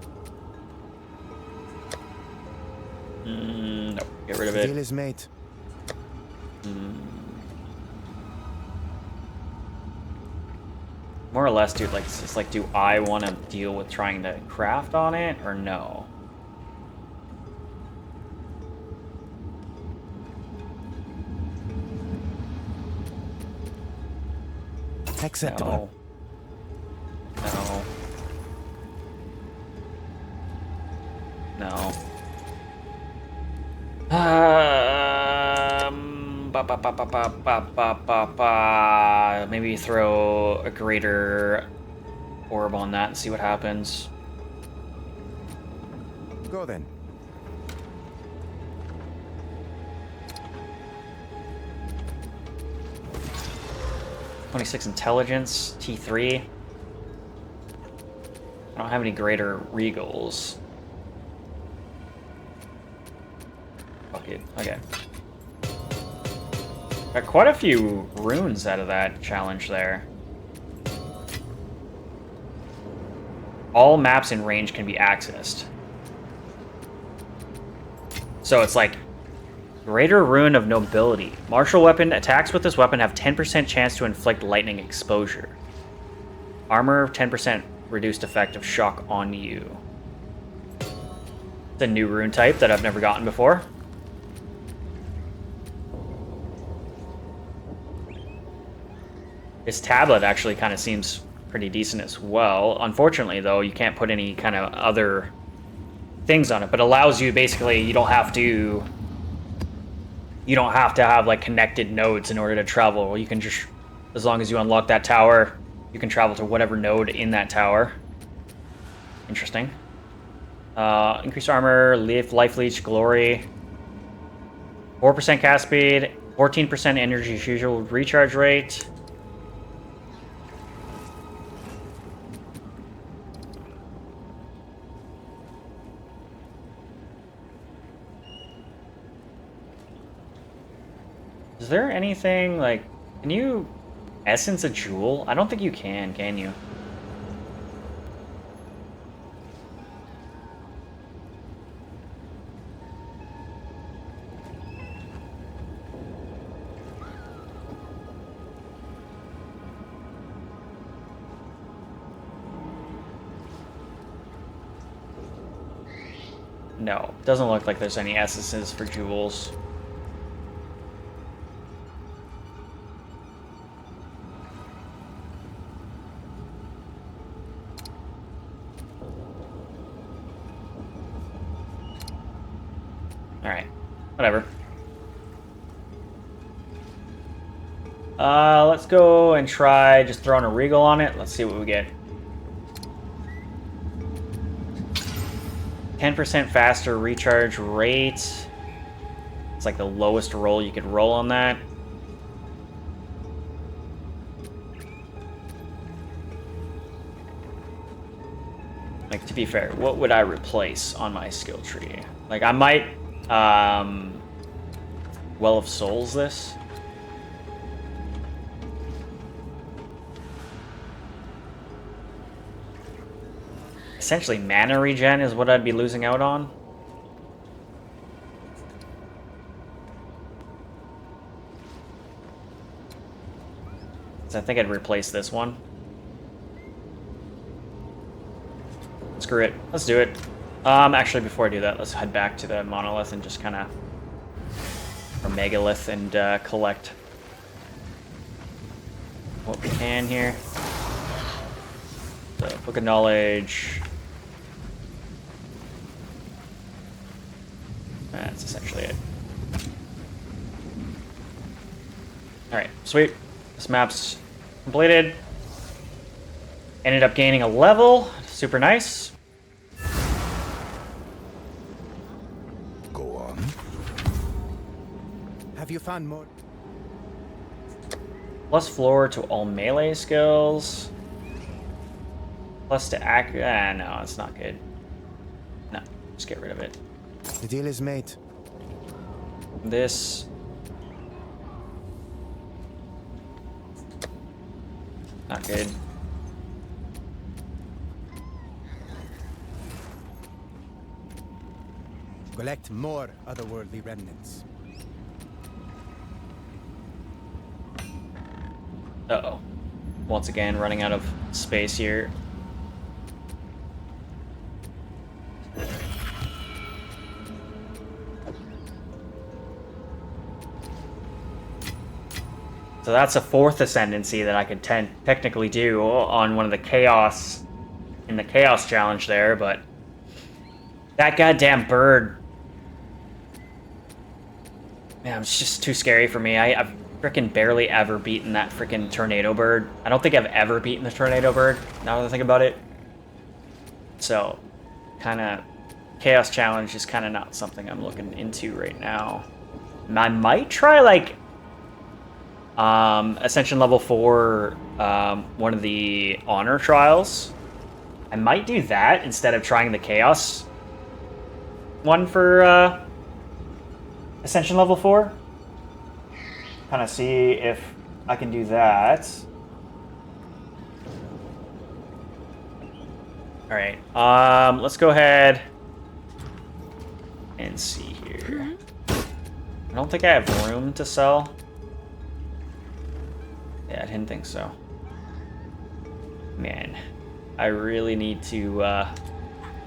No. Get rid of Deal it. is made. More or less, dude, like, it's just like, do I want to deal with trying to craft on it, or no? Acceptable. No. No. Maybe throw a greater orb on that and see what happens. Go then. .26 intelligence, T3. I don't have any greater regals. Fuck it. Okay. Got quite a few runes out of that challenge there. All maps in range can be accessed. So it's like Greater Rune of Nobility. Martial weapon. Attacks with this weapon have 10% chance to inflict lightning exposure. Armor, 10% reduced effect of shock on you. It's a new rune type that I've never gotten before. This tablet actually kind of seems pretty decent as well. Unfortunately, though, you can't put any kind of other things on it, but allows you basically, you don't have to have like connected nodes in order to travel. You can just, as long as you unlock that tower, you can travel to whatever node in that tower. Interesting. Increased armor, life leech, glory. 4% cast speed, 14% energy as usual, recharge rate. Is there anything, like, can you essence a jewel? I don't think you can you? No, doesn't look like there's any essences for jewels. Alright, whatever. Let's go and try just throwing a regal on it. Let's see what we get. 10% faster recharge rate. It's like the lowest roll you could roll on that. Like, to be fair, what would I replace on my skill tree? Like, I might, Well of Souls this. Essentially, mana regen is what I'd be losing out on. So I think I'd replace this one. Screw it. Let's do it. Actually, before I do that, let's head back to the monolith and just kind of megalith and collect what we can here. So, Book of Knowledge. That's essentially it. Alright, sweet. This map's completed. Ended up gaining a level. Super nice. Go on. Have you found more? Plus floor to all melee skills. Plus to act. Ah, no, it's not good. No, just get rid of it. The deal is made. This. Not good. Collect more otherworldly remnants. Uh-oh. Once again, running out of space here. So that's a 4th ascendancy that I could technically do on one of the chaos in the chaos challenge there, but that goddamn bird, man, it's just too scary for me. I've freaking barely ever beaten that freaking tornado bird. I don't think I've ever beaten the tornado bird, now that I think about it. So, kind of, chaos challenge is kind of not something I'm looking into right now. I might try, like, Ascension level 4, one of the honor trials. I might do that instead of trying the chaos one for Ascension level 4. Kind of see if I can do that. All right, let's go ahead and see here. I don't think I have room to sell. Yeah, I didn't think so. Man, I really need to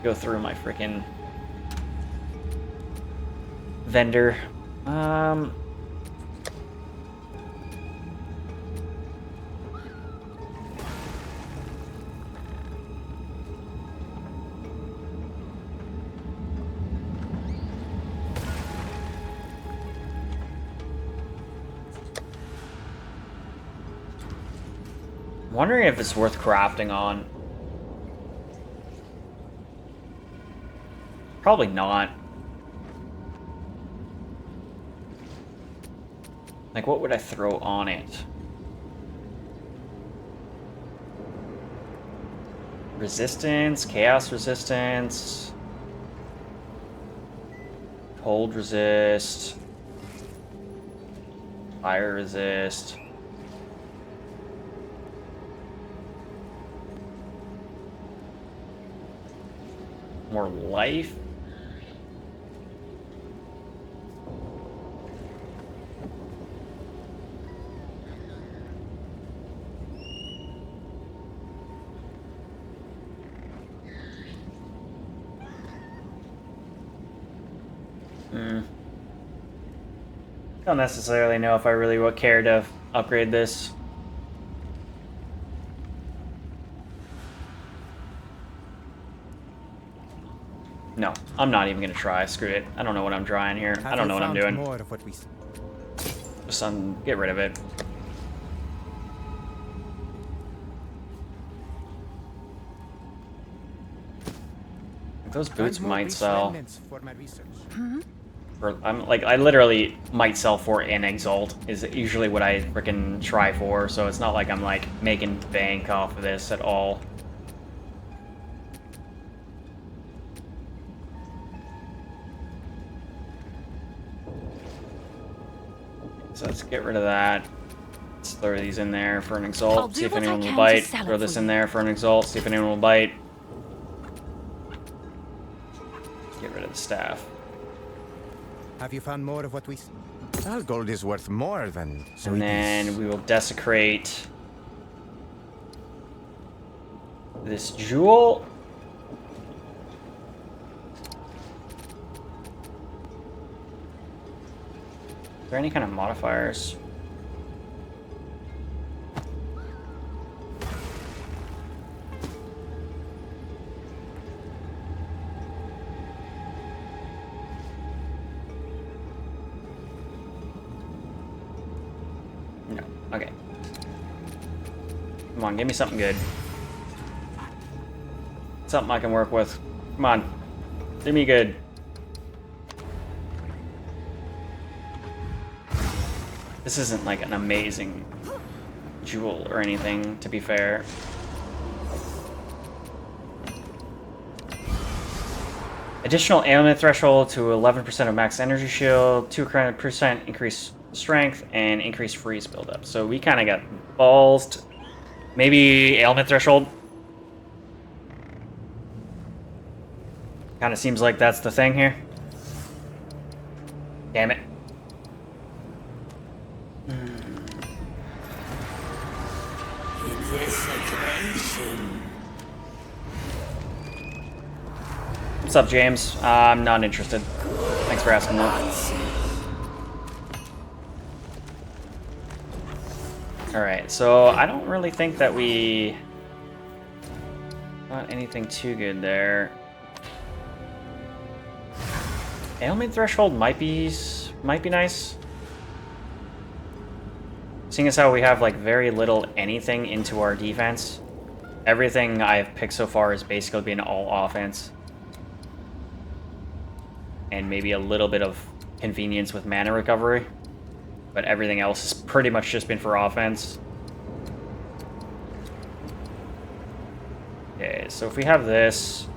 go through my freaking vendor. I'm wondering if it's worth crafting on. Probably not. Like, what would I throw on it? Resistance, chaos resistance, cold resist, fire resist. More life. Don't necessarily know if I really would care to upgrade this. No, I'm not even gonna try. Screw it. I don't know what I'm trying here. I don't know what I'm doing. More of what we... Just get rid of it. Those boots might sell. For my research. I literally might sell for an Exalt is usually what I freaking try for, so it's not like I'm like making bank off of this at all. So let's get rid of that. Let's throw these in there for an Exalt, see if anyone will bite. Throw this in there for an Exalt, see if anyone will bite. Get rid of the staff. Have you found more of what we... All gold is worth more than... And then we will desecrate this jewel. there any kind of modifiers? No. Okay. Come on, give me something good. Something I can work with. Come on. Do me good. This isn't like an amazing jewel or anything, to be fair. Additional ailment threshold to 11% of max energy shield, 2% increased strength, and increased freeze buildup. So we kind of got ballsed. Maybe ailment threshold. Kind of seems like that's the thing here. Damn it. What's up, James? I'm not interested. Thanks for asking that. Alright, so I don't really think that we got anything too good there. Ailment threshold might be nice. Seeing as how we have like very little anything into our defense. Everything I've picked so far has basically been all offense. And maybe a little bit of convenience with mana recovery. But everything else has pretty much just been for offense. Okay, so if we have this...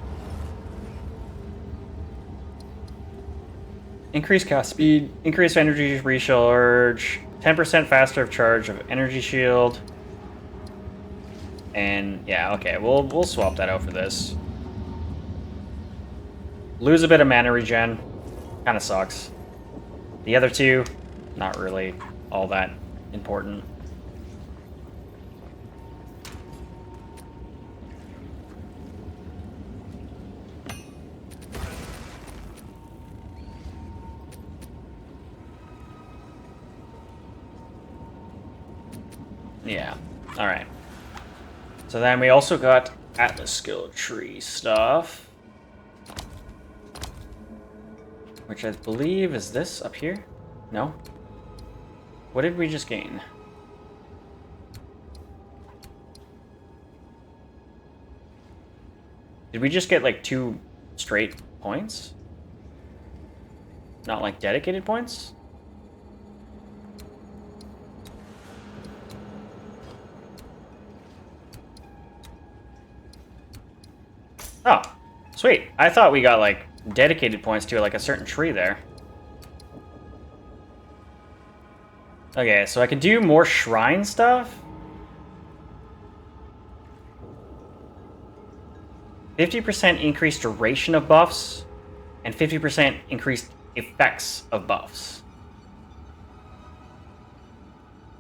Increase cast speed, increase energy recharge, 10% faster of charge of energy shield. And yeah, okay, we'll swap that out for this. Lose a bit of mana regen. Kind of sucks. The other two, not really all that important. Yeah, alright. So then we also got Atlas skill tree stuff. Which I believe is this up here? No? What did we just gain? Did we just get like 2 straight points? Not like dedicated points? Oh, sweet. I thought we got like dedicated points to like a certain tree there. Okay, so I can do more shrine stuff. 50% increased duration of buffs, and 50% increased effects of buffs.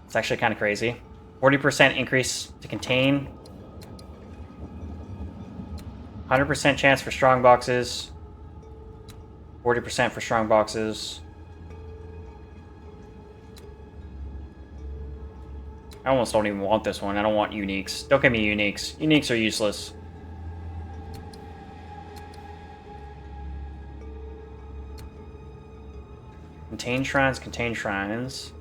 It's actually kind of crazy. 40% increase to contain. 100% chance for strong boxes. 40% for strong boxes. I almost don't even want this one. I don't want uniques. Don't give me uniques. Uniques are useless. Contain shrines, contain shrines.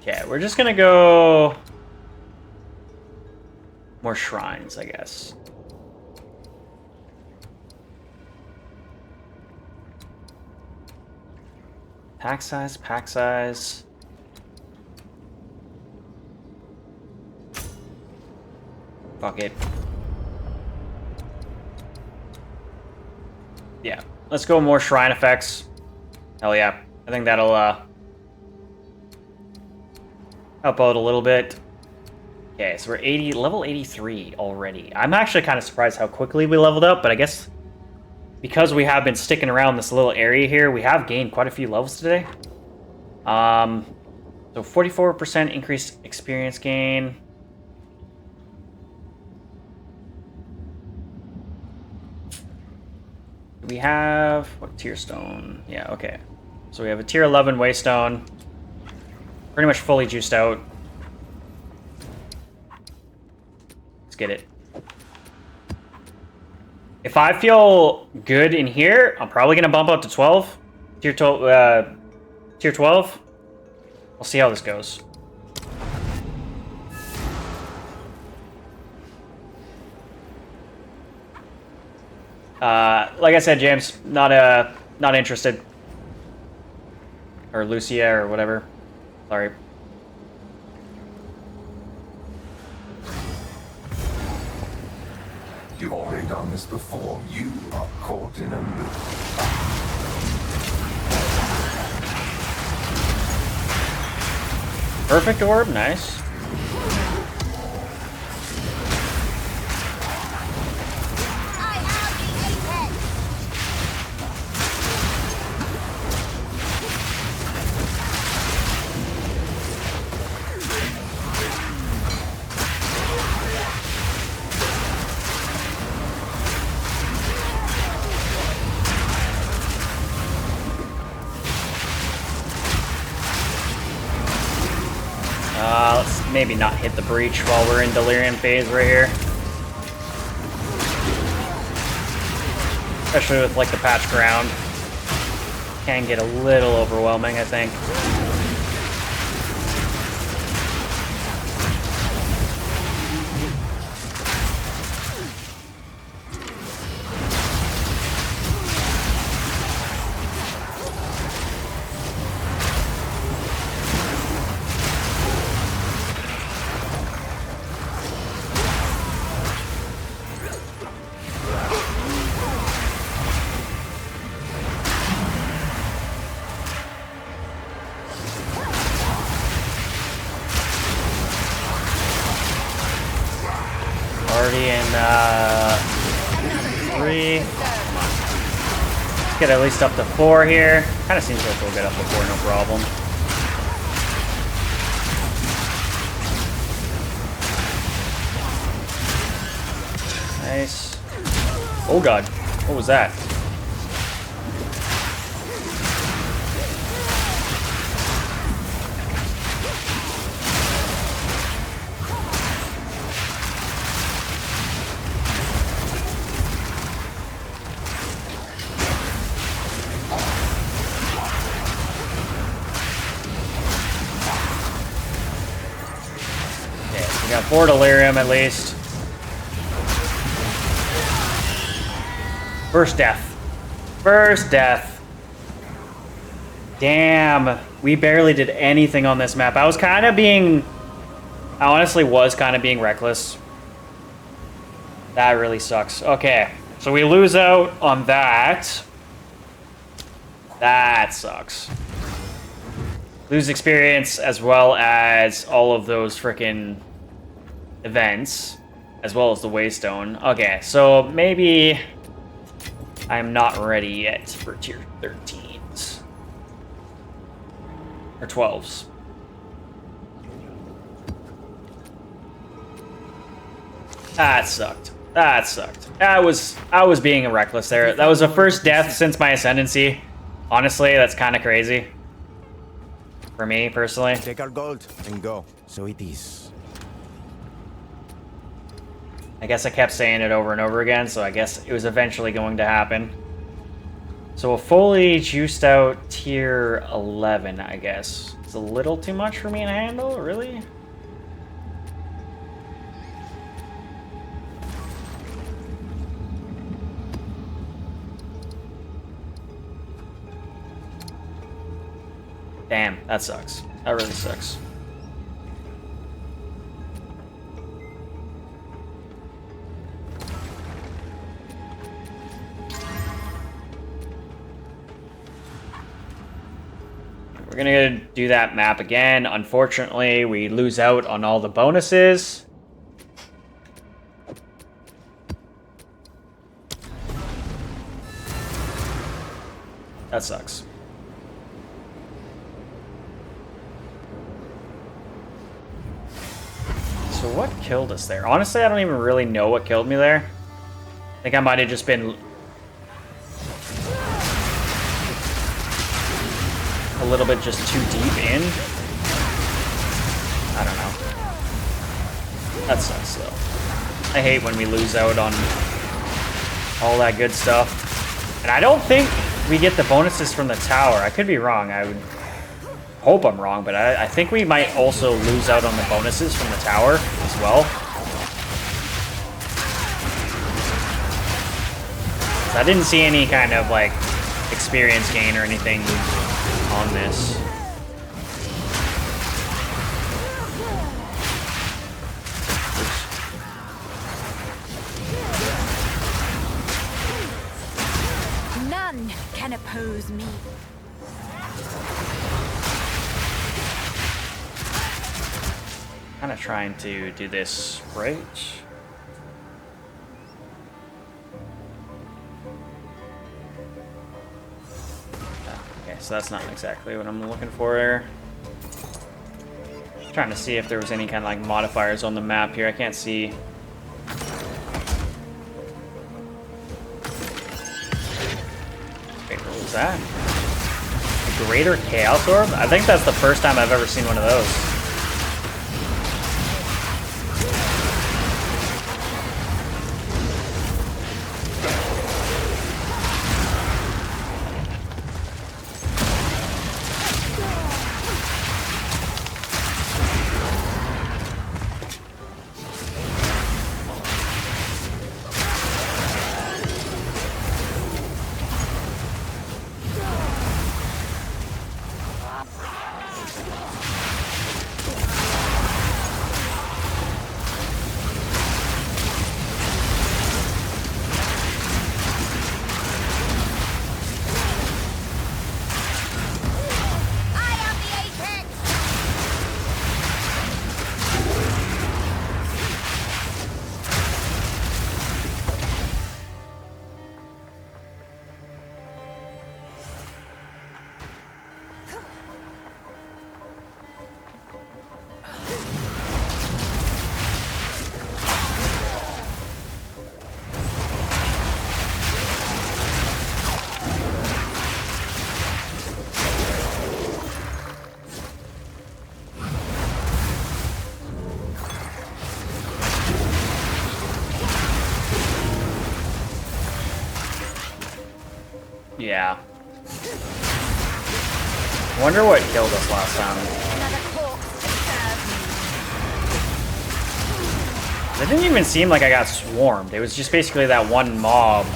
Okay, we're just gonna go more shrines, I guess. Pack size, pack size. Fuck it. Yeah, let's go more shrine effects. Hell yeah. I think that'll help out a little bit. Okay, so we're level 83 already. I'm actually kind of surprised how quickly we leveled up, but I guess because we have been sticking around this little area here, we have gained quite a few levels today. So 44% increased experience gain. Do we have what tier stone? Yeah, okay. So we have a tier 11 waystone. Pretty much fully juiced out. Let's get it. If I feel good in here, I'm probably gonna bump up to 12. Tier 12. Tier 12. We'll see how this goes. Like I said, James, not interested. Or Lucia or whatever. Sorry. You've already done this before. You are caught in a loop. Perfect orb, nice. Let's maybe not hit the breach while we're in delirium phase right here. Especially with like the patch ground. Can get a little overwhelming, I think. Already in 3. Let's get at least up to 4 here. Kind of seems like we'll get up to 4, no problem. Nice. Oh god, what was that? We got 4 delirium at least. First death. First death. Damn. We barely did anything on this map. I honestly was kind of being reckless. That really sucks. Okay. So we lose out on that. That sucks. Lose experience as well as all of those frickin' events, as well as the waystone. Okay, so maybe I'm not ready yet for tier 13s. Or 12s. That sucked. That sucked. I was being reckless there. That was the first death since my ascendancy. Honestly, that's kind of crazy. For me, personally. Take our gold and go. So it is. I guess I kept saying it over and over again, so I guess it was eventually going to happen. So a fully juiced out tier 11, I guess. It's a little too much for me to handle, really? Damn, that sucks. That really sucks. We're gonna do that map again. Unfortunately, we lose out on all the bonuses. That sucks. what killed us there? Honestly, I don't even really know what killed me there. I think I might have just been a little bit just too deep in. I don't know. That sucks though. I hate when we lose out on all that good stuff. And I don't think we get the bonuses from the tower. I could be wrong. I would hope I'm wrong, but I think we might also lose out on the bonuses from the tower as well. I didn't see any kind of like experience gain or anything on this. None can oppose me. Kind of trying to do this right. Okay, so that's not exactly what I'm looking for there. Trying to see if there was any kind of like modifiers on the map here. I can't see. Wait, what was that? A Greater Chaos Orb? I think that's the first time I've ever seen one of those. Yeah. Wonder what killed us last time. It didn't even seem like I got swarmed. It was just basically that one mob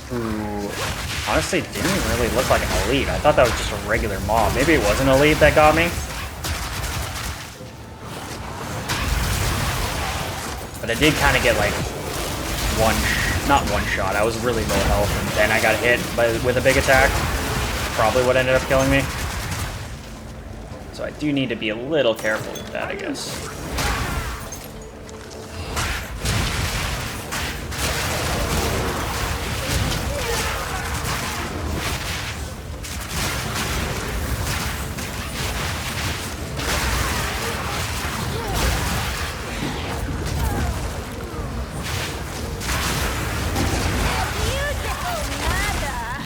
who honestly didn't really look like an elite. I thought that was just a regular mob. Maybe it was an elite that got me. But I did kind of get like not one shot. I was really low health, and then I got hit with a big attack. Probably what ended up killing me. So I do need to be a little careful with that, I guess.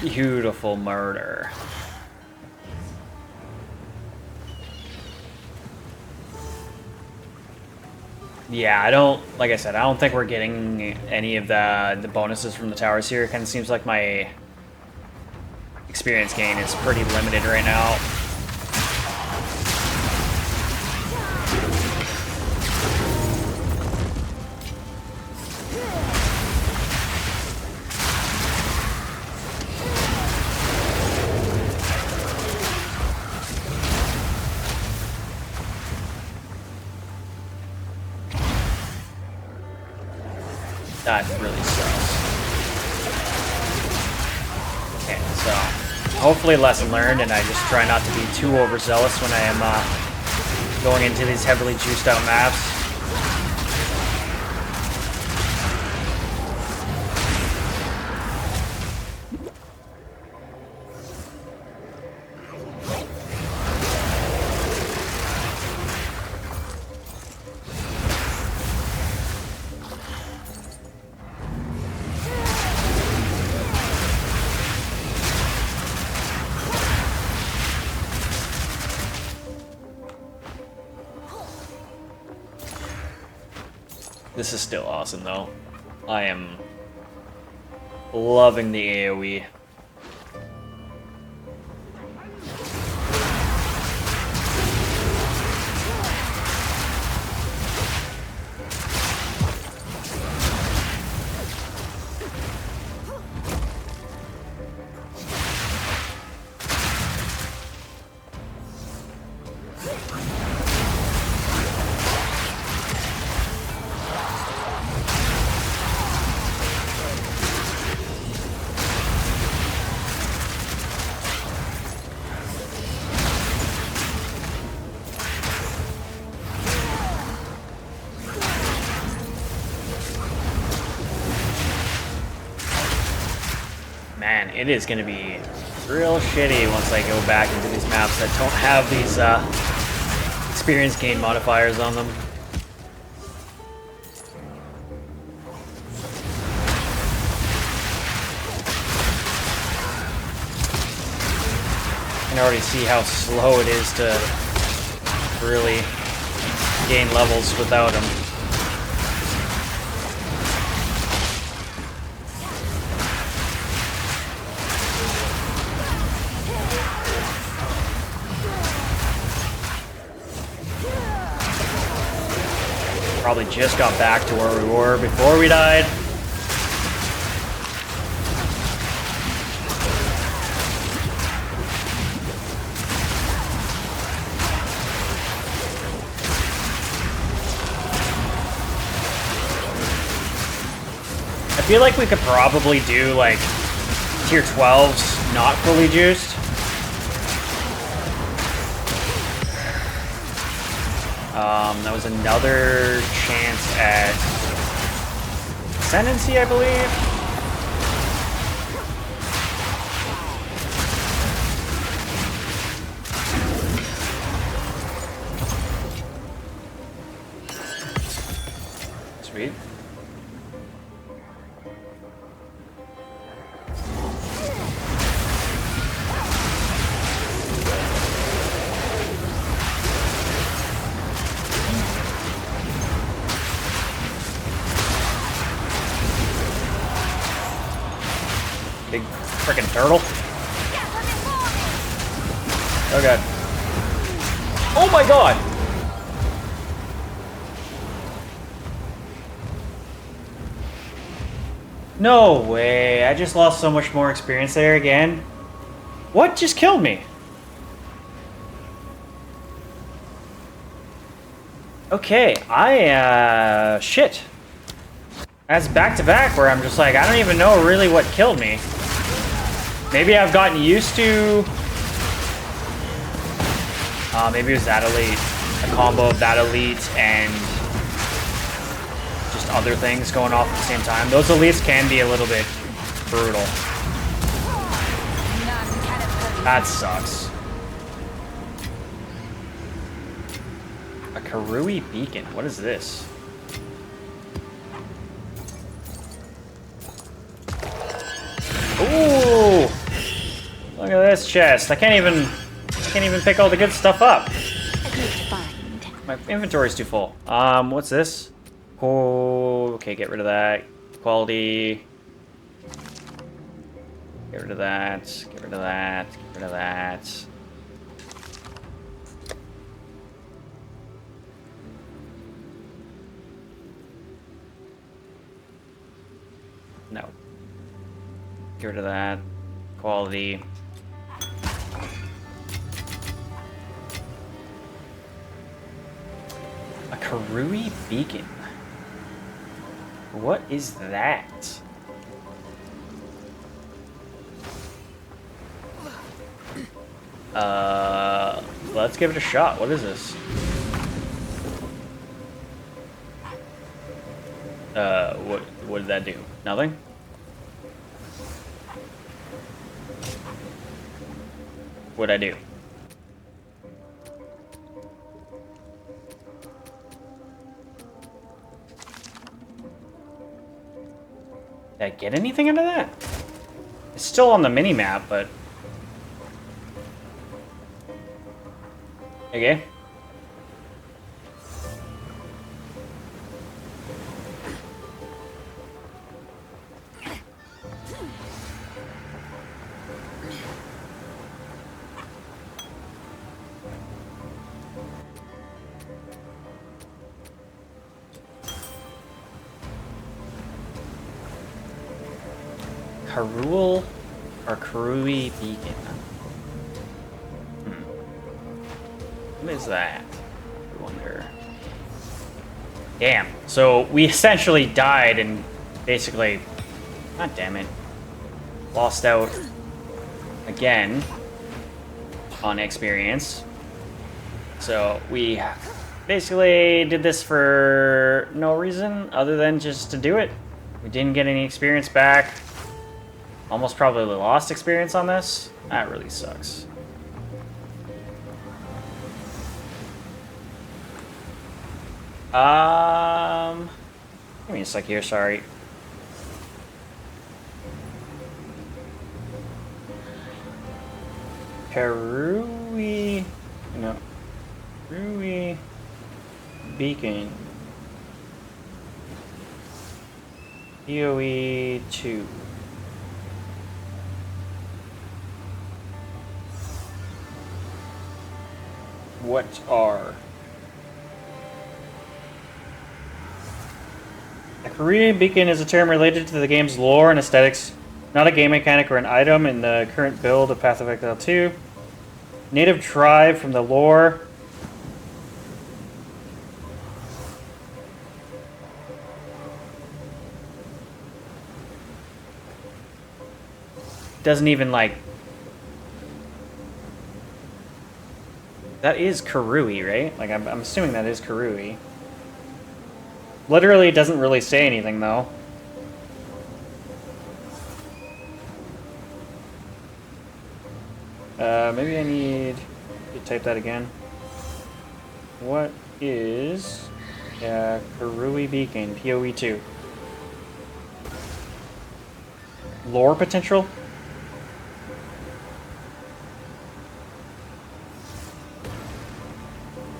Beautiful murder. Yeah, like I said, I don't think we're getting any of the bonuses from the towers here. It kind of seems like my experience gain is pretty limited right now. That really sucks. Okay, so hopefully lesson learned, and I just try not to be too overzealous when I am going into these heavily juiced out maps. This is still awesome, though. I am loving the AoE. Man, it is going to be real shitty once I go back into these maps that don't have these experience gain modifiers on them. I can already see how slow it is to really gain levels without them. Probably just got back to where we were before we died. I feel like we could probably do like tier 12s not fully juiced. That was another chance at Ascendancy, I believe. Sweet. Big frickin' turtle. Oh god. Oh my god! No way, I just lost so much more experience there again. What just killed me? Okay, shit. That's back to back where I'm just like, I don't even know really what killed me. Maybe I've gotten used to... maybe it was that elite. A combo of that elite and just other things going off at the same time. Those elites can be a little bit brutal. That sucks. A Karui beacon. What is this? Ooh! Look at this chest. I can't even pick all the good stuff up. My inventory's too full. What's this? Oh, okay, get rid of that. Quality. Get rid of that. Get rid of that. Get rid of that. No. Get rid of that. Quality. A Karui beacon. What is that? Let's give it a shot. What is this? What did that do? Nothing? What'd I do? Did I get anything out of that? It's still on the mini-map, but... Okay. Karul or Karui Beacon? What is that? I wonder. Damn. So we essentially died and basically, god damn it, lost out again on experience. So we basically did this for no reason other than just to do it. We didn't get any experience back. Almost probably lost experience on this. That really sucks. Give me a sec here, sorry. Karui, no, Karui Beacon. PoE 2. What are a Korean beacon is a term related to the game's lore and aesthetics, not a game mechanic or an item in the current build of Path of Exile 2. Native tribe from the lore. Doesn't even like... That is Karui, right? Like, I'm assuming that is Karui. Literally, it doesn't really say anything, though. Maybe I need to type that again. What is Karui Beacon, PoE 2? Lore potential?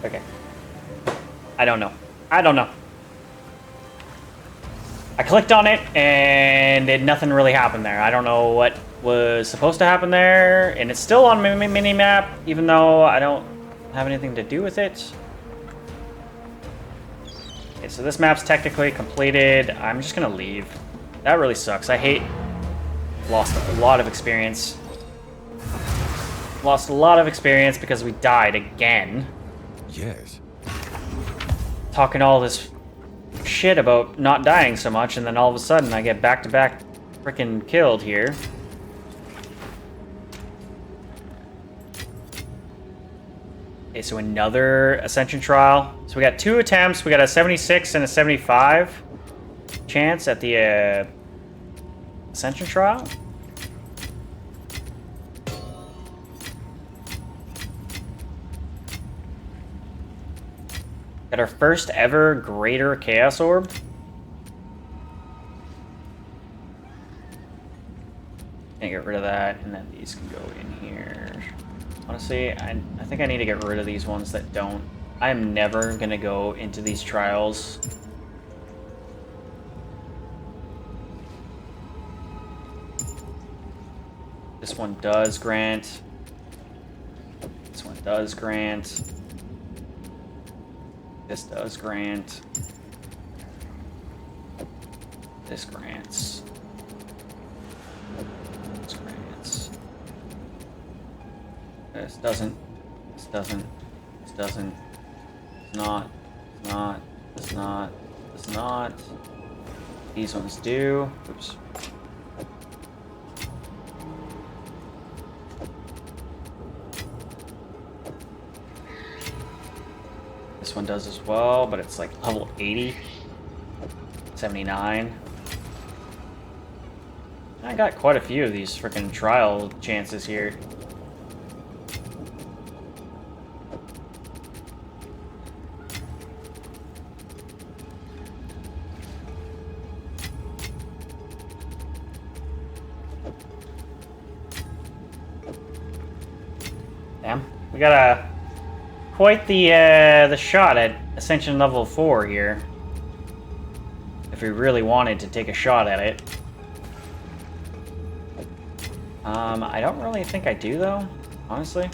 Okay. I don't know. I don't know. I clicked on it, and nothing really happened there. I don't know what was supposed to happen there, and it's still on my mini-map, even though I don't have anything to do with it. Okay, so this map's technically completed. I'm just gonna leave. That really sucks. I hate... Lost a lot of experience. Lost a lot of experience because we died again. Yes. Talking all this shit about not dying so much, and then all of a sudden I get back-to-back freaking killed here. Okay, so another Ascension trial. So we got 2 attempts. We got a 76 and a 75 chance at the Ascension trial. Got our first ever Greater Chaos Orb. Can't get rid of that, and then these can go in here. Honestly, I think I need to get rid of these ones that don't. I am never gonna go into these trials. This one does grant. This one does grant. This does grant. This grants. This grants. This doesn't. This doesn't. This doesn't. It's not. It's not. It's not. It's not. These ones do. Oops. This one does as well, but it's like level 80. 79. I got quite a few of these freaking trial chances here. Damn, we got quite the shot at Ascension level 4 here. If we really wanted to take a shot at it. I don't really think I do though, honestly.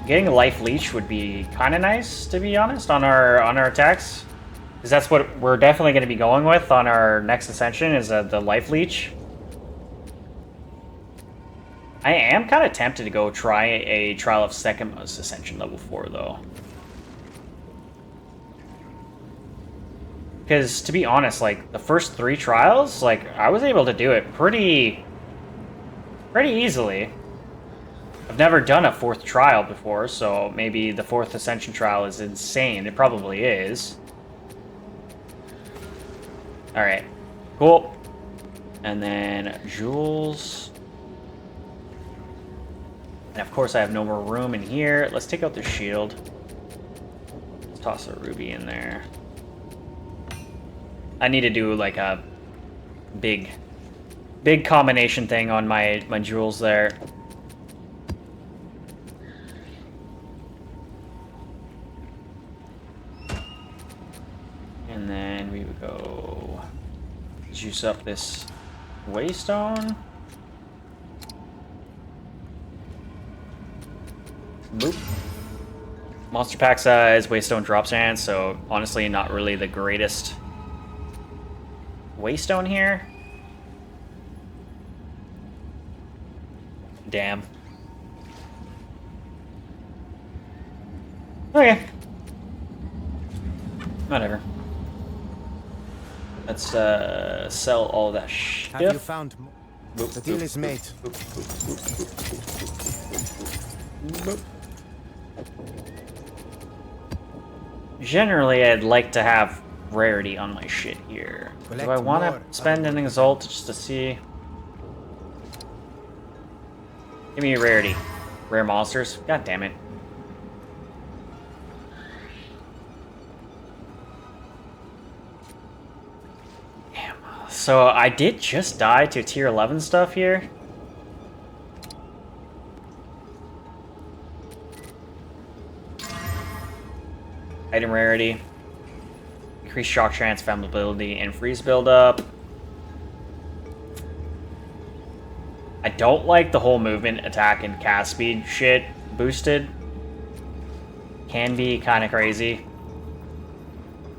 Getting a life leech would be kind of nice, to be honest, on our attacks. Because that's what we're definitely going to be going with on our next ascension is the life leech. I am kind of tempted to go try a Trial of Sekima's Ascension level 4, though. Because, to be honest, like, the first 3 trials, like, I was able to do it pretty easily. I've never done a 4th trial before, so maybe the 4th Ascension trial is insane. It probably is. Alright. Cool. And then, jewels... And of course I have no more room in here. Let's take out the shield. Let's toss a ruby in there. I need to do like a big combination thing on my jewels there. And then we would go juice up this waystone. Boop. Monster pack size, waystone drop chance, so honestly not really the greatest waystone here. Damn. Okay. Whatever. Let's sell all that shit. Have you found more? The deal is made. Generally, I'd like to have rarity on my shit here. Do I want to spend an exalt just to see? Give me a rarity. Rare monsters. God damn it. Damn. So I did just die to tier 11 stuff here. Item rarity. Increase shock transformability and freeze buildup. I don't like the whole movement, attack, and cast speed shit boosted. Can be kind of crazy.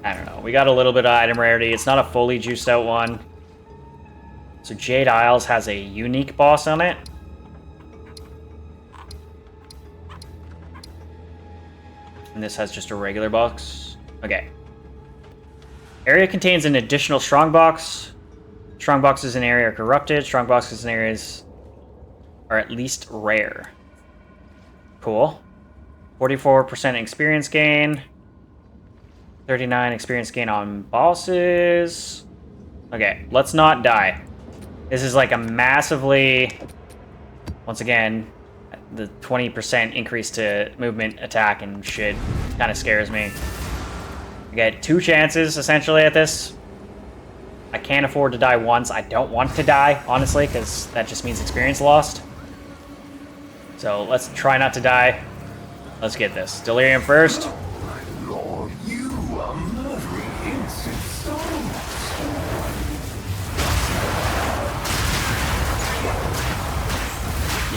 I don't know. We got a little bit of item rarity. It's not a fully juiced out one. So Jade Isles has a unique boss on it. And this has just a regular box. Okay. Area contains an additional strong box. Strong boxes in area are corrupted. Strong boxes in areas are at least rare. Cool. 44% experience gain. 39 experience gain on bosses. Okay, let's not die. This is like a massively... Once again... The 20% increase to movement, attack, and shit kind of scares me. I get 2 chances, essentially, at this. I can't afford to die once. I don't want to die, honestly, because that just means experience lost. So let's try not to die. Let's get this. Delirium first. My lord, you are murdering innocent souls.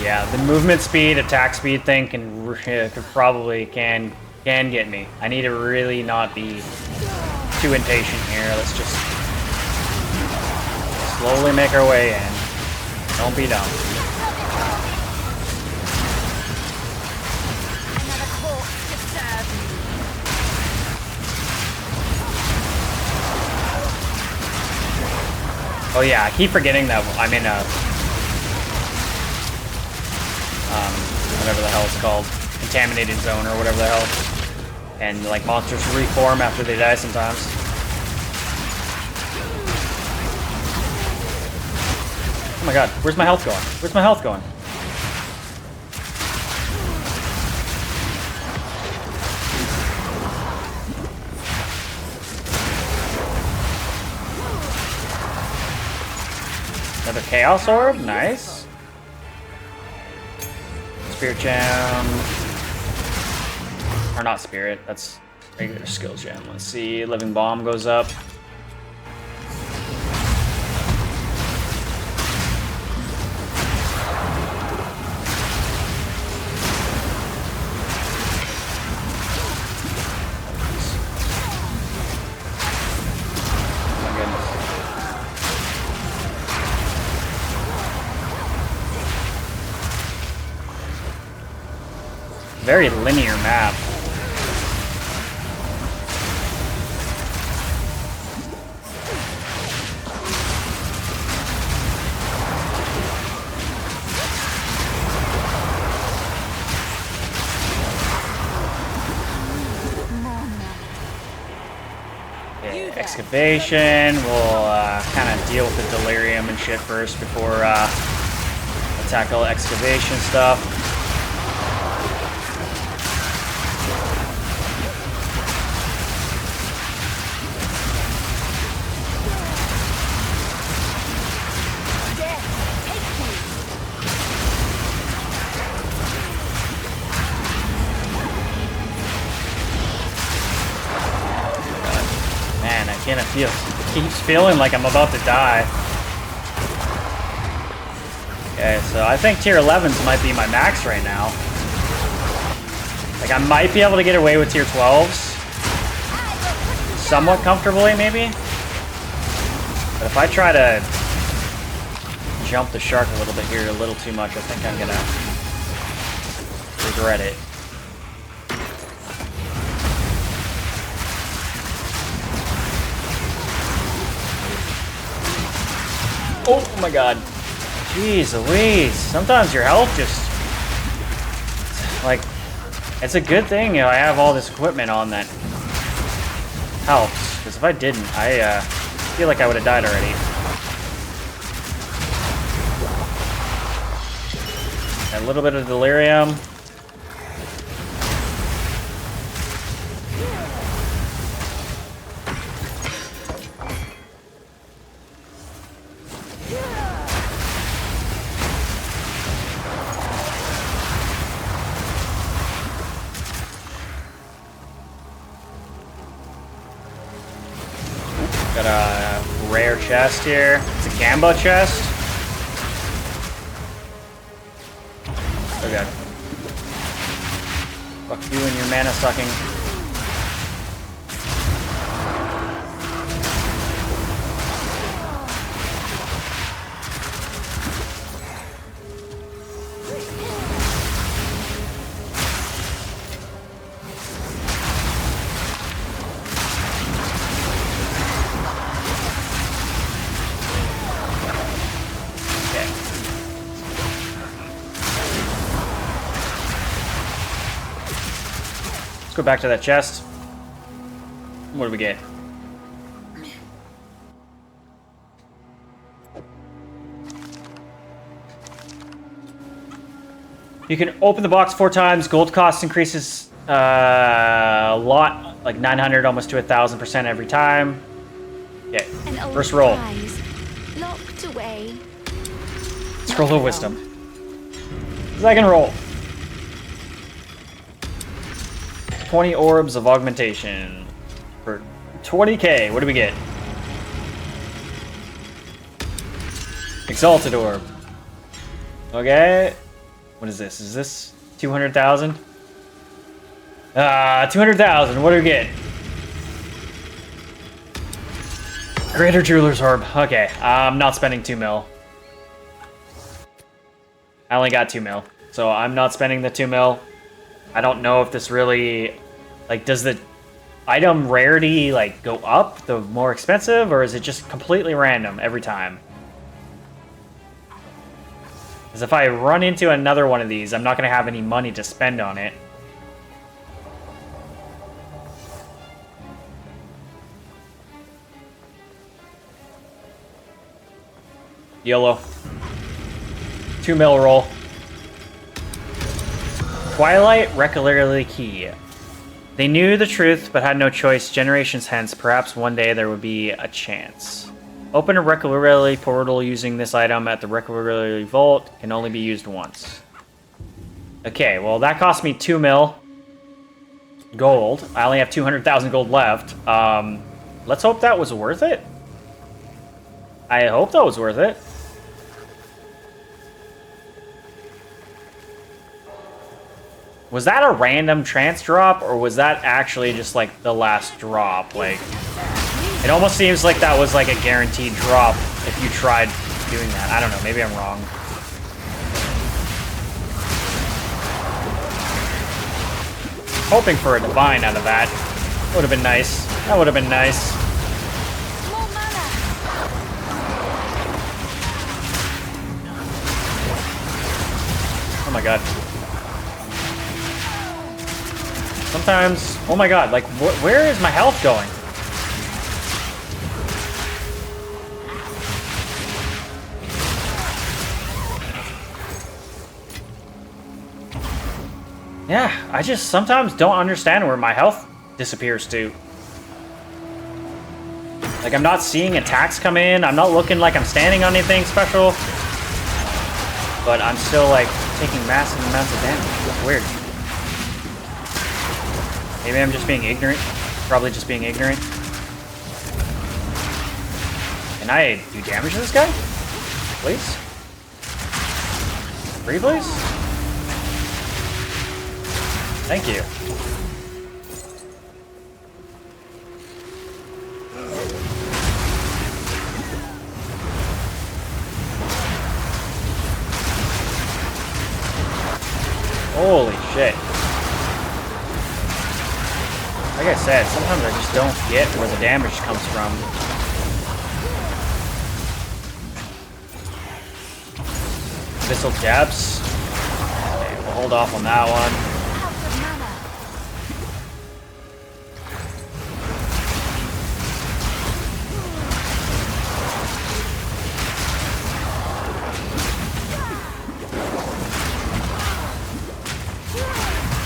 Yeah, the movement speed, attack speed thing can get me. I need to really not be too impatient here. Let's just slowly make our way in. Don't be dumb. Another corpse to serve. Oh yeah, I keep forgetting that I'm in a whatever the hell it's called, contaminated zone or whatever the hell. And like monsters reform after they die sometimes. Oh my god, where's my health going? Where's my health going? Another Chaos Orb, nice. Spirit Gem. Or not Spirit, that's regular Skill Gem. Let's see, Living Bomb goes up. very linear map. Excavation. We'll kind of deal with the delirium and shit first before tackle excavation stuff. Man, I kind of keeps feeling like I'm about to die. Okay, so I think tier 11s might be my max right now. Like, I might be able to get away with tier 12s. Somewhat comfortably, maybe. But if I try to jump the shark a little bit here, a little too much, I think I'm gonna regret it. Oh my god. Jeez Louise. Sometimes your health just... like... it's a good thing, you know, I have all this equipment on that helps. Because if I didn't, I feel like I would have died already. A little bit of delirium. Got a rare chest here. It's a Gamba chest. Oh god. Fuck you and your mana sucking. Let's go back to that chest. What do we get? You can open the box 4 times. Gold cost increases a lot, like 900, almost to 1,000% every time. Okay, first roll. Locked away. Scroll of Wisdom. Second roll. 20 orbs of augmentation for 20k. What do we get? Exalted orb. Okay. What is this? Is this 200,000? 200,000. What do we get? Greater Jeweler's Orb. Okay. I'm not spending 2 mil. I only got 2 mil. So I'm not spending the 2 mil. I don't know if this really... like, does the item rarity, like, go up the more expensive, or is it just completely random every time? Because if I run into another one of these, I'm not going to have any money to spend on it. YOLO. 2 mil roll. Twilight regularly key. They knew the truth, but had no choice. Generations hence, perhaps one day there would be a chance. Open a regularly portal using this item at the regularly vault. Can only be used once. Okay, well that cost me 2 mil gold. I only have 200,000 gold left. Let's hope that was worth it. I hope that was worth it. Was that a random trance drop, or was that actually just, like, the last drop? Like, it almost seems like that was, like, a guaranteed drop if you tried doing that. I don't know. Maybe I'm wrong. hoping for a divine out of that. Would have been nice. That would have been nice. More mana. Oh my god. Sometimes, oh my god, like, where is my health going? Yeah, I just sometimes don't understand where my health disappears to. Like, I'm not seeing attacks come in, I'm not looking like I'm standing on anything special, but I'm still, like, taking massive amounts of damage. It's weird. Maybe I'm just being ignorant. Probably just being ignorant. Can I do damage to this guy? Please? Free, please? Thank you. Holy shit. Like I said, sometimes I just don't get where the damage comes from. Abyssal jabs. Okay, we'll hold off on that one.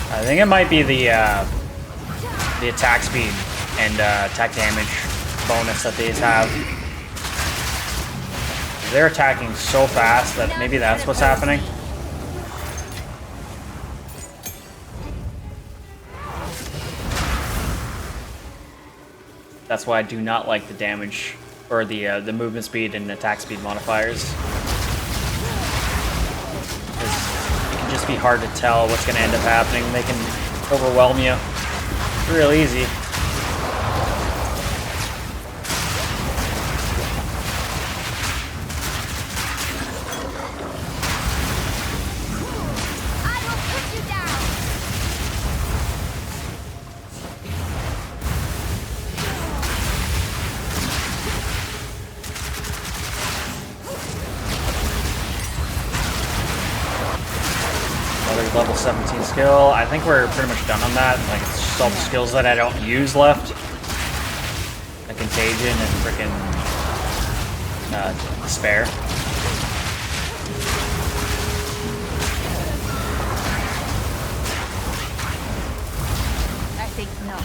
I think it might be the attack speed and attack damage bonus that these have. They're attacking so fast that maybe that's what's happening. That's why I do not like the damage or the movement speed and attack speed modifiers. It can just be hard to tell what's going to end up happening. They can overwhelm you real easy. Level 17 skill. I think we're pretty much done on that. Like, it's just all the skills that I don't use left. The Contagion and frickin' Despair. I think not.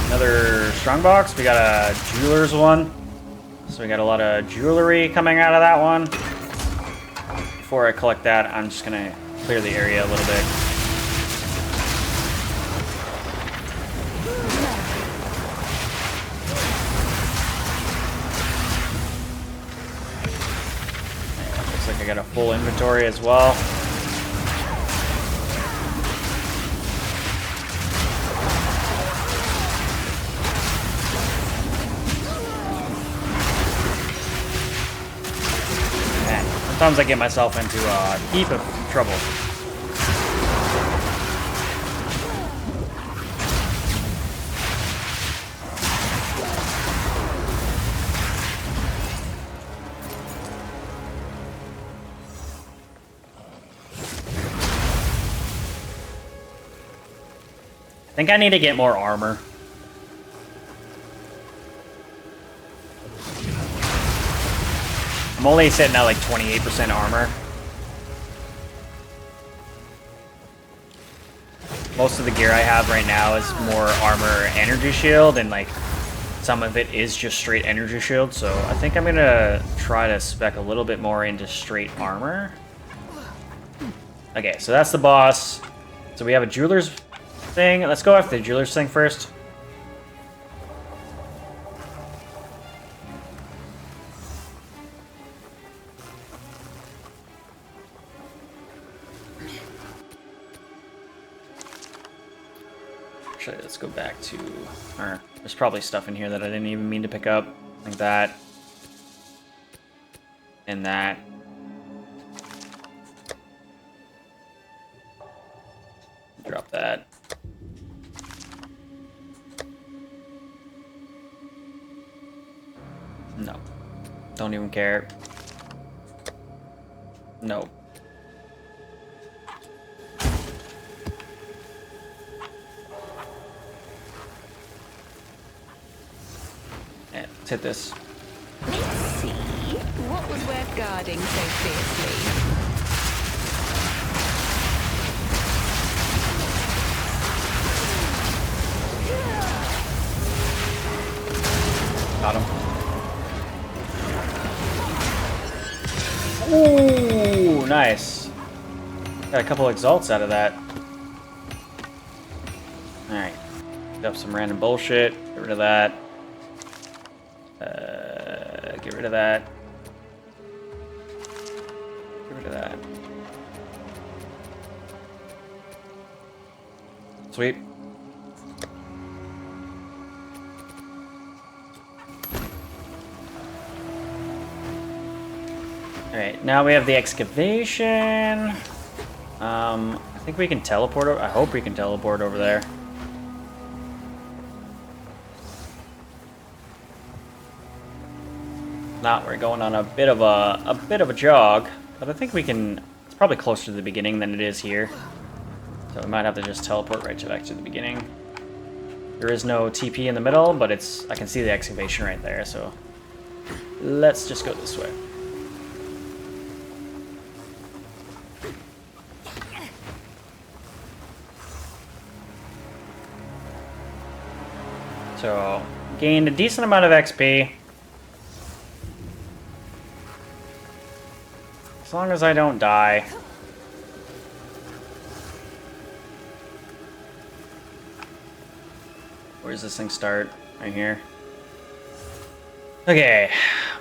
Another strongbox. We got a jeweler's one. So we got a lot of jewelry coming out of that one. Before I collect that, I'm just gonna clear the area a little bit. Looks like I got a full inventory as well. Sometimes I get myself into a heap of trouble. I think I need to get more armor. I'm only sitting at like 28% armor. Most of the gear I have right now is more armor energy shield, and like some of it is just straight energy shield, so I think I'm gonna try to spec a little bit more into straight armor. Okay, so that's the boss. So we have a jeweler's thing. Let's go after the jeweler's thing first. Actually, let's go back to... Or, there's probably stuff in here that I didn't even mean to pick up. Like that. And that. Drop that. No. Don't even care. No. And let's hit this. Let's see. What was worth guarding so fiercely? Got him. Ooh, nice. Got a couple exalts out of that. Alright. Pick up some random bullshit. Get rid of that. Get rid of that. Get rid of that. Sweet. Alright, now we have the excavation. I think we can teleport over. I hope we can teleport over there. Not, we're going on a bit of a jog, but I think we can. It's probably closer to the beginning than it is here, so we might have to just teleport right back to the beginning. There is no TP in the middle, but I can see the excavation right there, so let's just go this way. So, gained a decent amount of XP. As long as I don't die. Where does this thing start? Right here. Okay.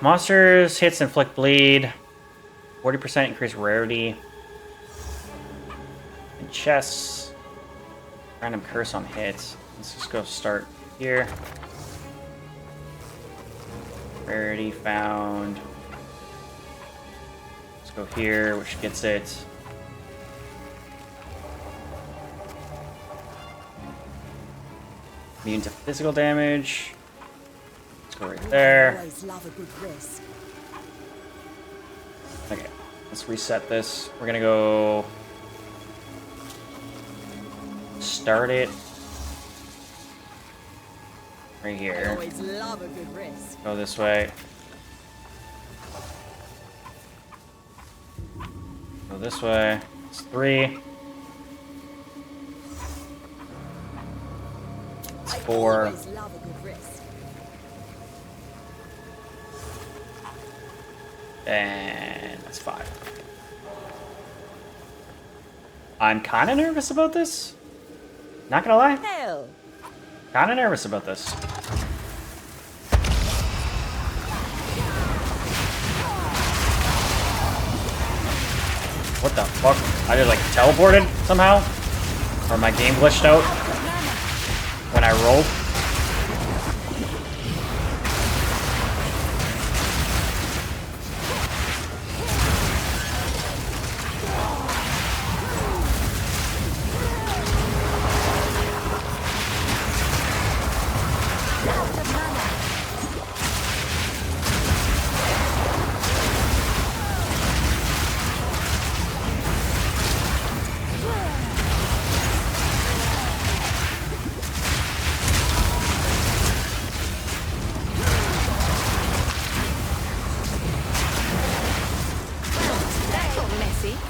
Monsters, hits, inflict bleed. 40% increase rarity. And chests. Random curse on hits. Let's just go start here. Rarity found. Let's go here, which gets it. Immune to physical damage. Let's go right there. Okay, let's reset this. We're gonna go start it right here. Go this way. Go this way. It's 3. It's 4. And that's 5. I'm kind of nervous about this. Not gonna lie. Hell. Kind of nervous about this. What the fuck? I just like teleported somehow? Or my game glitched out when I rolled?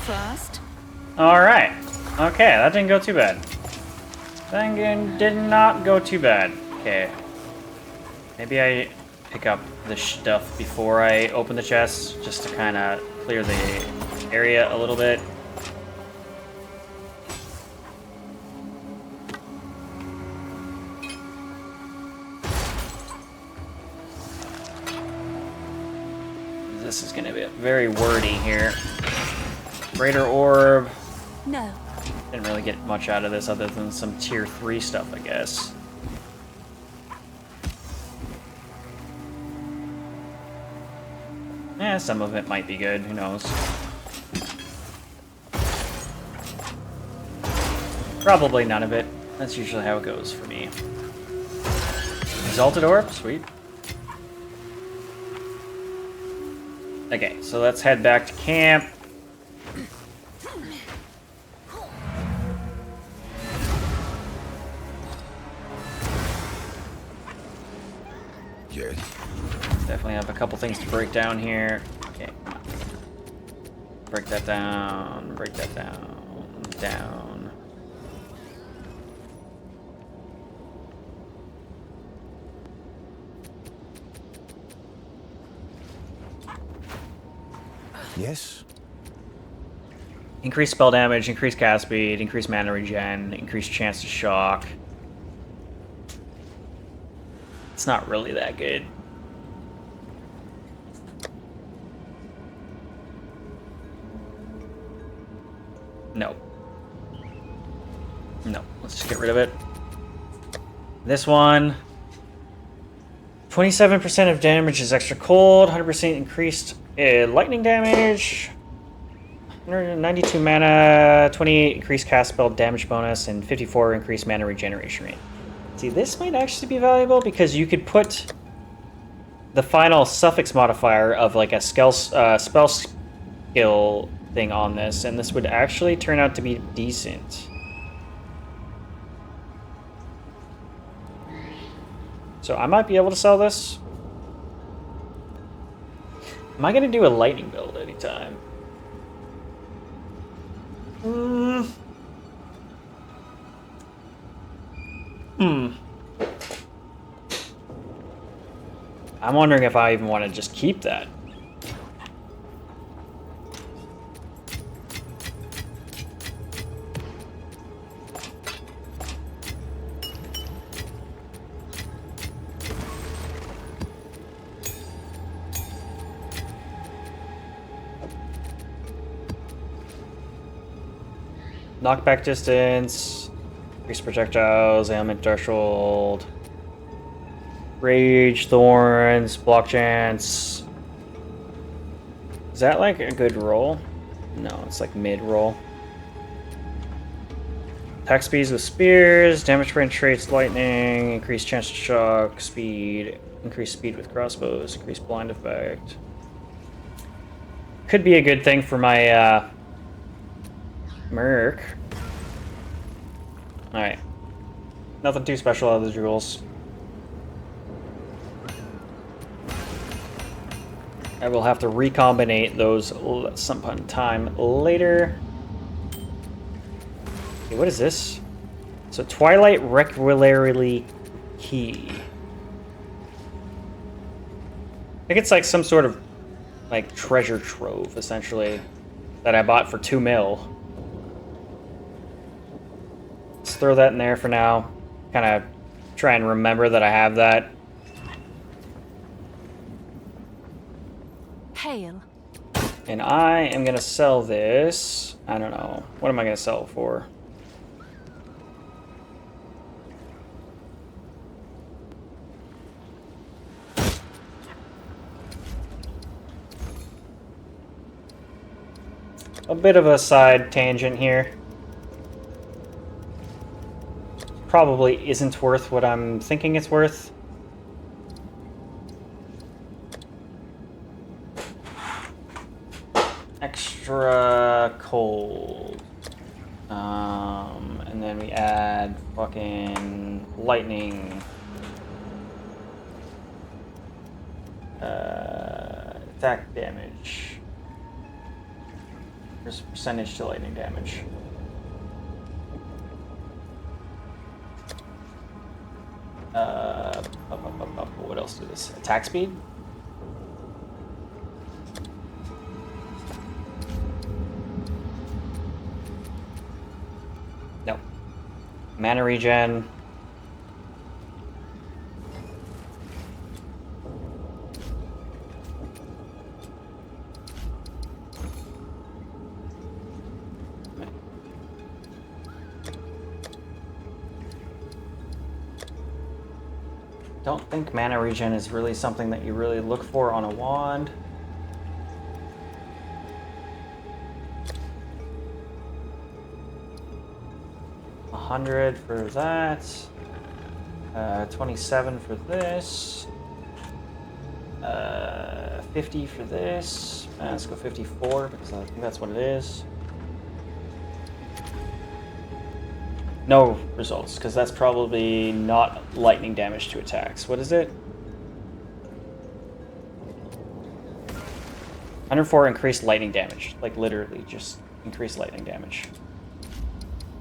Fast. Alright. Okay, that didn't go too bad. That did not go too bad. Okay. Maybe I pick up the stuff before I open the chest, just to kind of clear the area a little bit. This is going to be very wordy here. Greater orb. No. Didn't really get much out of this other than some tier 3 stuff, I guess. Yeah, some of it might be good, who knows. Probably none of it. That's usually how it goes for me. Exalted Orb? Sweet. Okay, so let's head back to camp. Yes. Definitely have a couple things to break down here. Okay, come on. Break that down, break that down, down. Yes? Increased spell damage, increased cast speed, increased mana regen, increased chance to shock. It's not really that good. No. No, let's just get rid of it. This one. 27% of damage is extra cold, 100% increased lightning damage, 192 mana, 28 increased cast spell damage bonus, and 54 increased mana regeneration rate. See, this might actually be valuable because you could put the final suffix modifier of like a spell skill thing on this, and this would actually turn out to be decent. So I might be able to sell this. Am I going to do a lightning build anytime? I'm wondering if I even want to just keep that. Knockback distance, increase projectiles, ailment threshold, rage, thorns, block chance. Is that like a good roll? No, it's like mid roll. Attack speeds with spears, damage penetrates lightning, increased chance to shock, speed, increased speed with crossbows, increased blind effect. Could be a good thing for my Merc. Alright. Nothing too special out of the jewels. I will have to recombinate those some time later. Okay, what is this? So Twilight Regularly Key. I think it's like some sort of like treasure trove, essentially, that I bought for 2 mil. Let's throw that in there for now. Kind of try and remember that I have that. Hail. And I am going to sell this. I don't know. What am I going to sell it for? A bit of a side tangent here. Probably isn't worth what I'm thinking it's worth. Extra cold. And then we add fucking lightning. Attack damage. There's percentage to lightning damage. What else do this? Attack speed? No. Mana regen. don't think mana regen is really something that you really look for on a wand. $100 for that. 27 for this. 50 for this. Let's go 54 because I think that's what it is. No results because that's probably not lightning damage to attacks. What is it? 104 increased lightning damage. Like literally just increased lightning damage.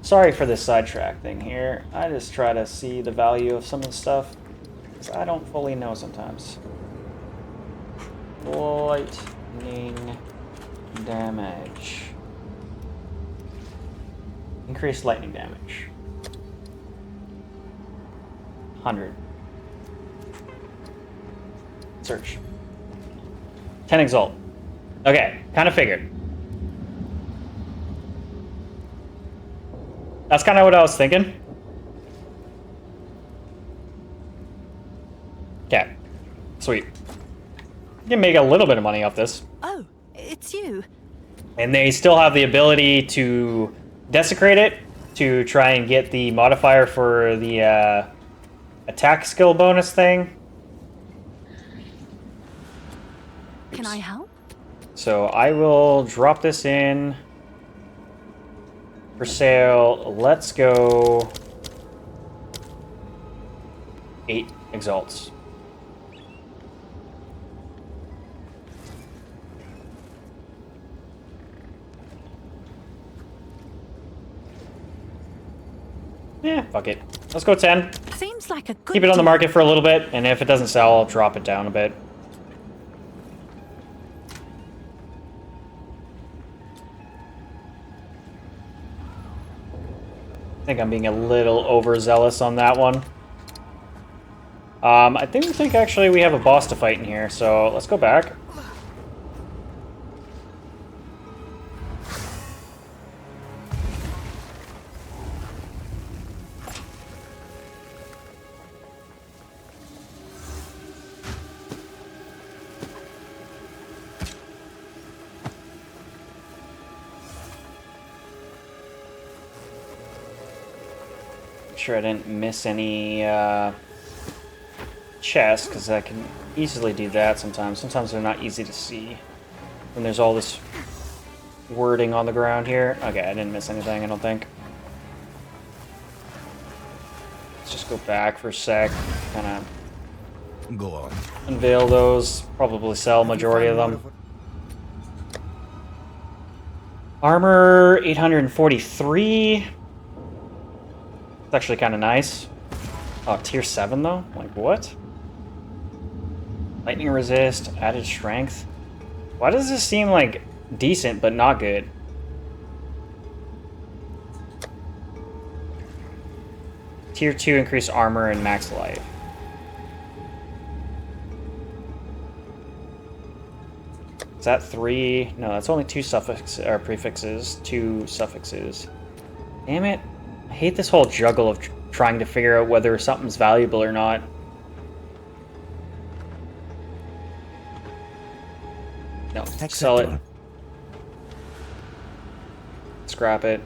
Sorry for this sidetrack thing here. I just try to see the value of some of the stuff because I don't fully know sometimes. Lightning damage. Increased lightning damage. 100. Search. 10 exalt. Okay, kind of figured. That's kind of what I was thinking. Okay. Sweet. You can make a little bit of money off this. Oh, it's you. And they still have the ability to desecrate it to try and get the modifier for the attack skill bonus thing. Can I help? So I will drop this in for sale. Let's go 8 exalts. Yeah, fuck it. Let's go 10. Seems like a good Keep it on the deal. market for a little bit, and if it doesn't sell, I'll drop it down a bit. I think I'm being a little overzealous on that one. I think actually we have a boss to fight in here, so let's go back. Sure I didn't miss any chests, because I can easily do that sometimes. Sometimes they're not easy to see when there's all this wording on the ground here. Okay, I didn't miss anything, I don't think. Let's just go back for a sec, kind of Go on. unveil those, probably sell majority of them. Armor 843. It's actually kind of nice. Oh, tier 7 though? Like what? Lightning resist, added strength. Why does this seem like decent but not good? Tier 2 increased armor and max life. Is that 3? No, that's only 2 suffixes or prefixes, 2 suffixes. Damn it. I hate this whole juggle of trying to figure out whether something's valuable or not. No, sell it. Scrap it.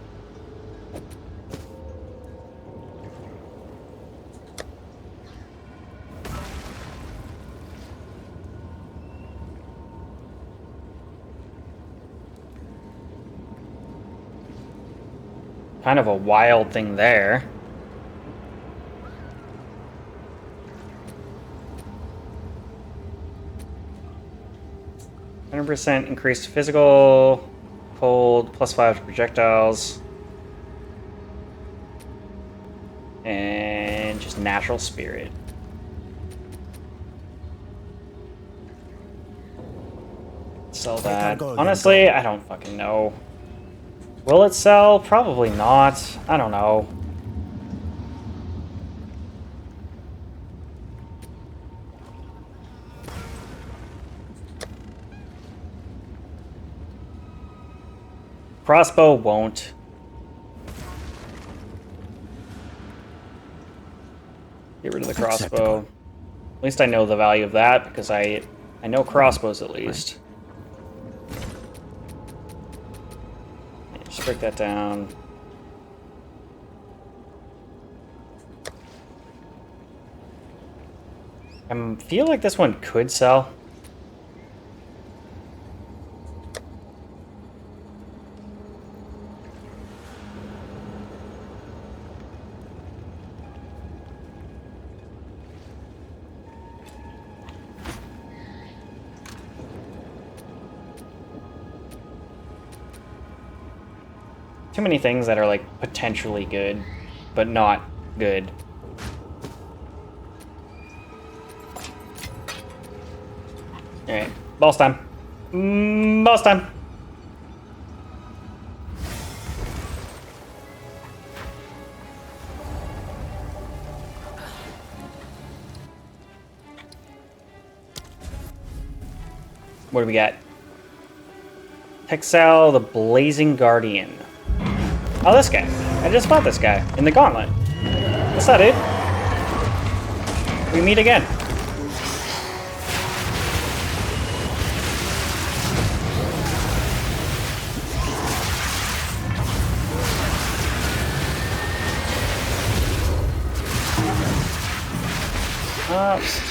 Kind of a wild thing there. %, increased physical, cold, +5 to projectiles, and just natural spirit. Sell that. Honestly, I don't fucking know. Will it sell? Probably not. I don't know. Crossbow won't. Get rid of the crossbow. At least I know the value of that, because I know crossbows at least. Yeah, just break that down. I feel like this one could sell. Too many things that are like potentially good, but not good. Alright, boss time. Boss time. What do we got? Exile, the Blazing Guardian. Oh, this guy. I just fought this guy in the gauntlet. What's that, dude? We meet again.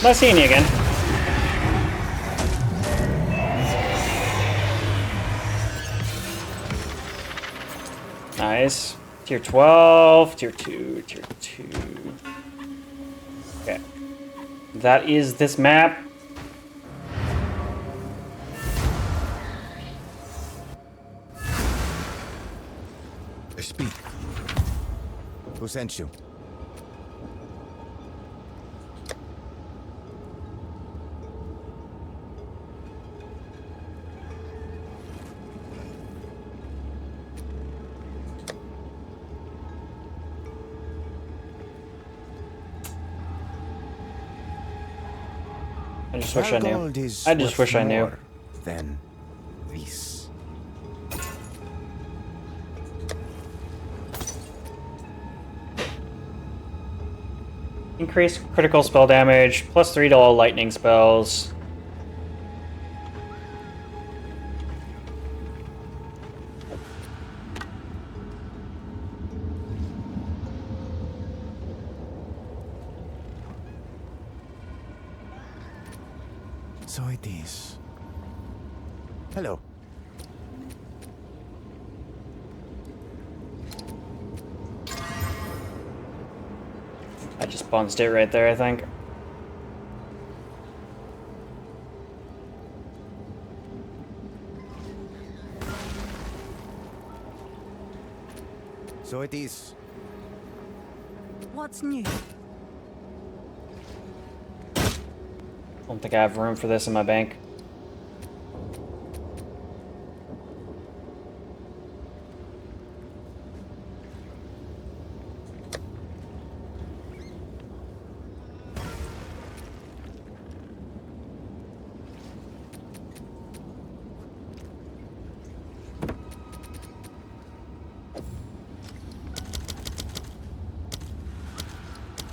Nice seeing you again. Nice. Tier 12, tier 2, tier 2. Okay. That is this map. Speak. Who sent you? I just wish I knew. I just wish I knew. Than this. Increase critical spell damage, +3 to all lightning spells. So it is. Hello. I just bounced it right there, I think. So it is. What's new? Don't think I have room for this in my bank.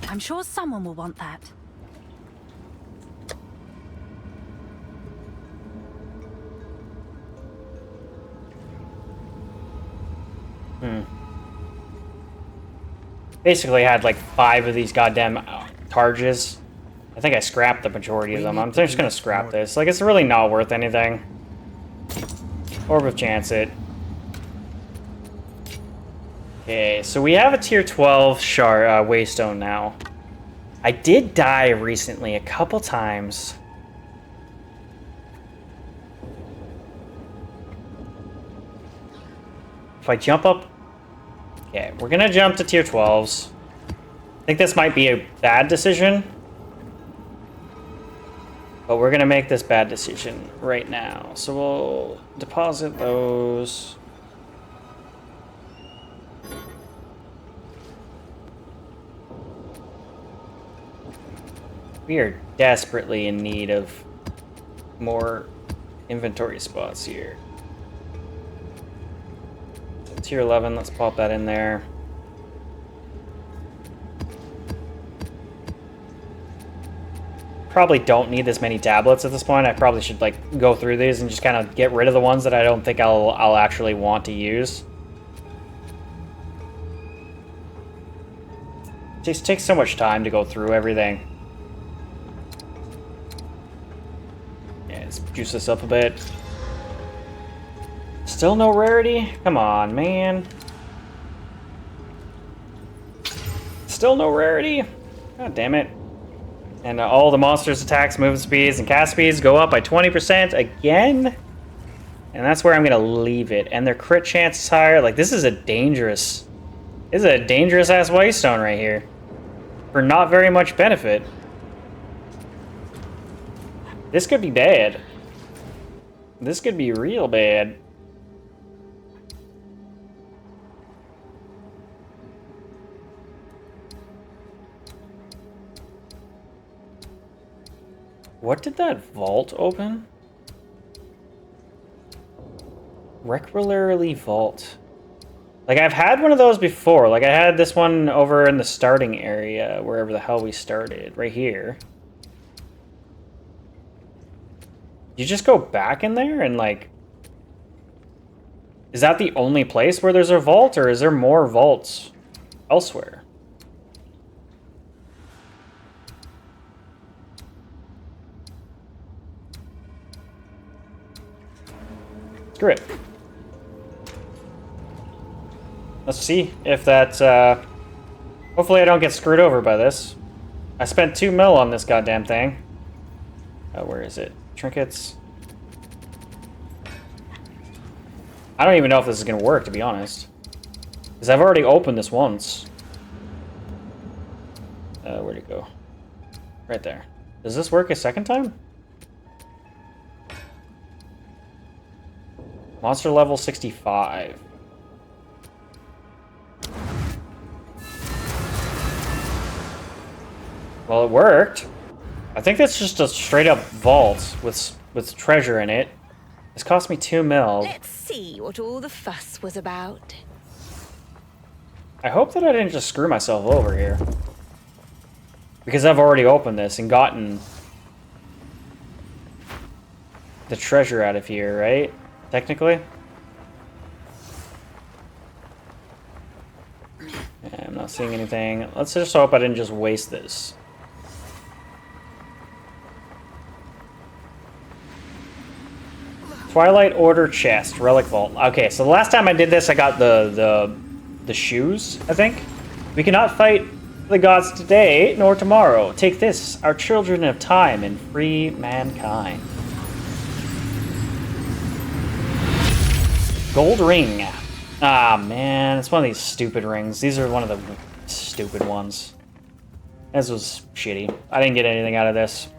I'm sure someone will want that. Basically had like 5 of these goddamn targes. I think I scrapped the majority of them. I'm just gonna scrap this. Like, it's really not worth anything. Orb of Chance it. Okay, so we have a tier 12 shard, Waystone now. I did die recently a couple times. If I jump up... Okay, we're gonna jump to tier 12s. I think this might be a bad decision. But we're gonna make this bad decision right now. So we'll deposit those. We are desperately in need of more inventory spots here. Tier 11, let's pop that in there. probably don't need this many tablets at this point. I probably should like go through these and just kind of get rid of the ones that I don't think I'll actually want to use. It just takes so much time to go through everything. Yeah, let's juice this up a bit. Still no rarity? Come on, man. Still no rarity? God damn it. And all the monsters' attacks, movement speeds, and cast speeds go up by 20% again? And that's where I'm going to leave it. And their crit chance is higher. Like, this is a dangerous... This is a dangerous-ass Whitestone right here. For not very much benefit. This could be bad. This could be real bad. What did that vault open? Regularly vault. Like, I've had one of those before. Like, I had this one over in the starting area, wherever the hell we started. Right here. You just go back in there and, like... Is that the only place where there's a vault, or is there more vaults elsewhere? Screw it. Let's see if that, hopefully I don't get screwed over by this. I spent 2 mil on this goddamn thing. Where is it? Trinkets. I don't even know if this is gonna work, to be honest. Because I've already opened this once. Where'd it go? Right there. Does this work a second time? Monster level 65. Well, it worked. I think that's just a straight up vault with treasure in it. This cost me 2 mil. Let's see what all the fuss was about. I hope that I didn't just screw myself over here. Because I've already opened this and gotten the treasure out of here, right? Technically. Yeah, I'm not seeing anything. Let's just hope I didn't just waste this. Twilight Order chest, relic vault. Okay, so the last time I did this, I got the shoes, I think. We cannot fight the gods today, nor tomorrow. Take this, our children of time, and free mankind. Gold ring. Ah, man, it's one of these stupid rings. These are one of the stupid ones. This was shitty. I didn't get anything out of this.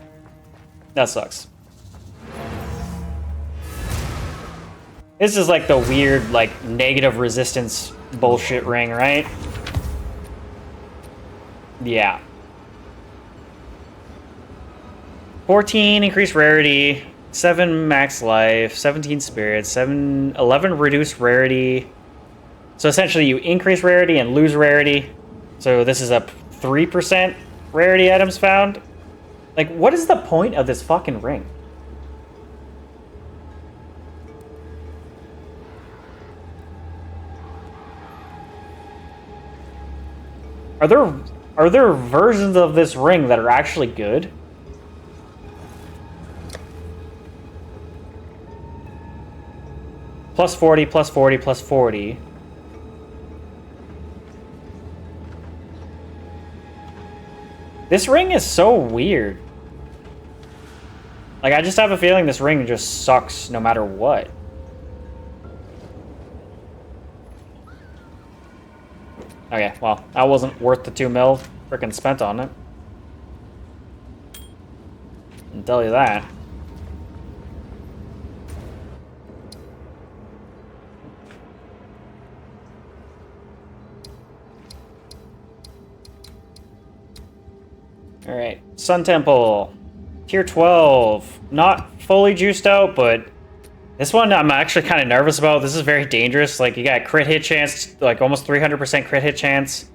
That sucks. This is like the weird, like, negative resistance bullshit ring, right? Yeah. 14 increased rarity, 7 max life, 17 spirits, 11 reduced rarity. So essentially you increase rarity and lose rarity. So this is a 3% rarity items found. Like, what is the point of this fucking ring? Are there versions of this ring that are actually good? Plus 40, plus 40, plus 40. This ring is so weird. Like, I just have a feeling this ring just sucks no matter what. Okay, well, that wasn't worth the 2 mil frickin' spent on it. I'll tell you that. Alright, Sun Temple. Tier 12. Not fully juiced out, but this one I'm actually kind of nervous about. This is very dangerous. Like, you got crit hit chance, like almost 300% crit hit chance.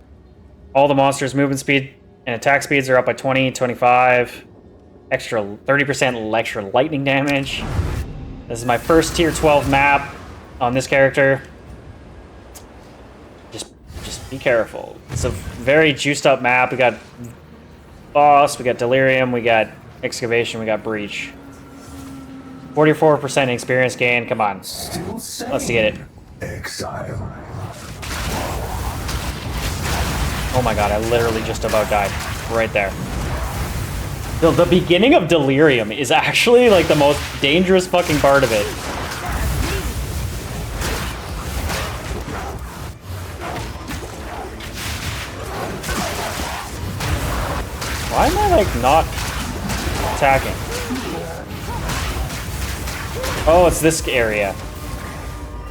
All the monsters' movement speed and attack speeds are up by 20, 25. extra 30% extra lightning damage. This is my first tier 12 map on this character. Just be careful. It's a very juiced up map. We got boss, we got delirium, we got excavation, we got breach. 44% experience gain. Come on, let's get it. Exile. Oh my god, I literally just about died. Right there. The beginning of delirium is actually like the most dangerous fucking part of it. Why am I like not attacking? Oh, it's this area.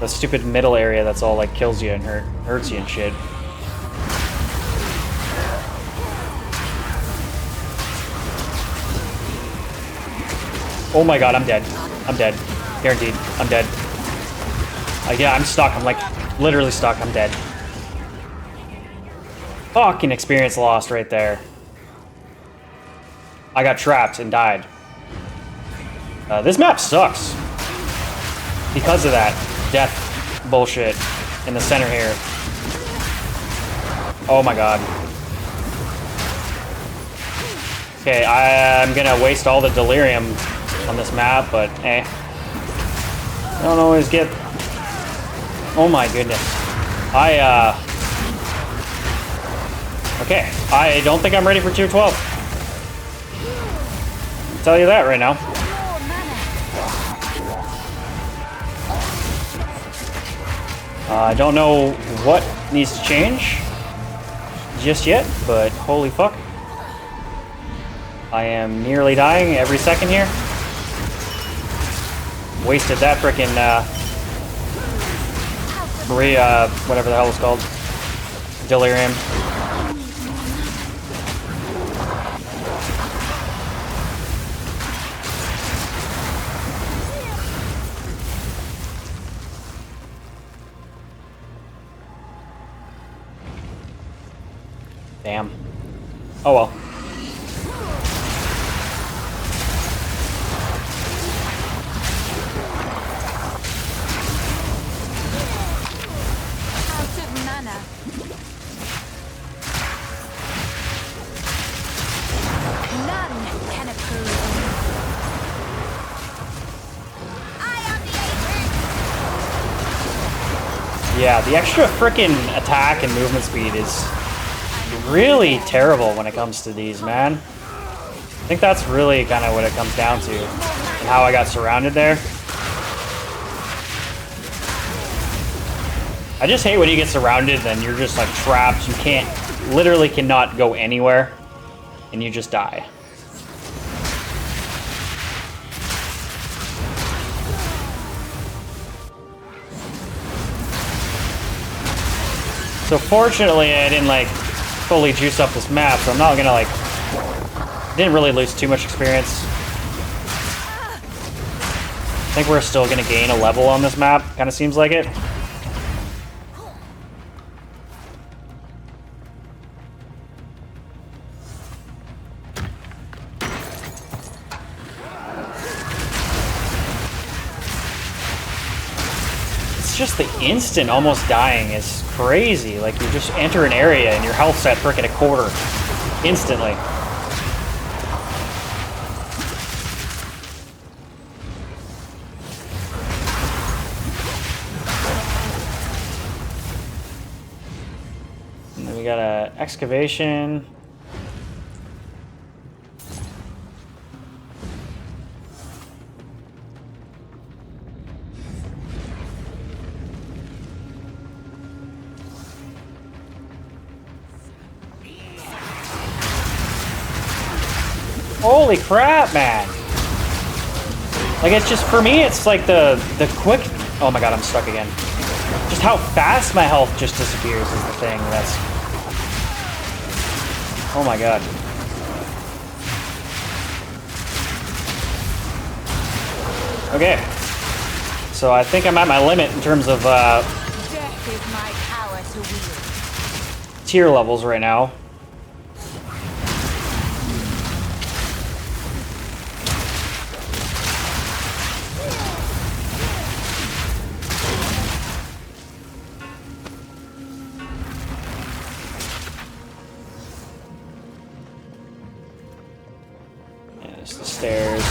The stupid middle area that's all like kills you and hurts you and shit. Oh my god, I'm dead. I'm dead. Guaranteed. I'm dead. Yeah, I'm stuck. I'm like literally stuck. I'm dead. Fucking experience lost right there. I got trapped and died. This map sucks. Because of that death bullshit in the center here. Oh my god. Okay, I'm gonna waste all the delirium on this map, but eh. I don't always get... Oh my goodness. Okay, I don't think I'm ready for tier 12. I'll tell you that right now. I don't know what needs to change just yet, but holy fuck. I am nearly dying every second here. Wasted that frickin' whatever the hell it's called. Delirium. Damn. Oh well. Yeah, the extra frickin' attack and movement speed is really terrible when it comes to these, man. I think that's really kind of what it comes down to, and how I got surrounded there. I just hate when you get surrounded and you're just like trapped. You literally cannot go anywhere, and you just die. So fortunately, I didn't like fully juice up this map, so I'm not gonna like... Didn't really lose too much experience. I think we're still gonna gain a level on this map, kind of seems like it. It's just the instant almost dying is crazy. Like, you just enter an area and your health's at frickin' a quarter instantly. And then we got a excavation. Holy crap, man. Like, it's just, for me, it's like the quick... Oh my god, I'm stuck again. Just how fast my health just disappears is the thing that's... Oh my god. Okay. So I think I'm at my limit in terms of Death is my power to wield. tier levels right now. Yeah, there's the stairs.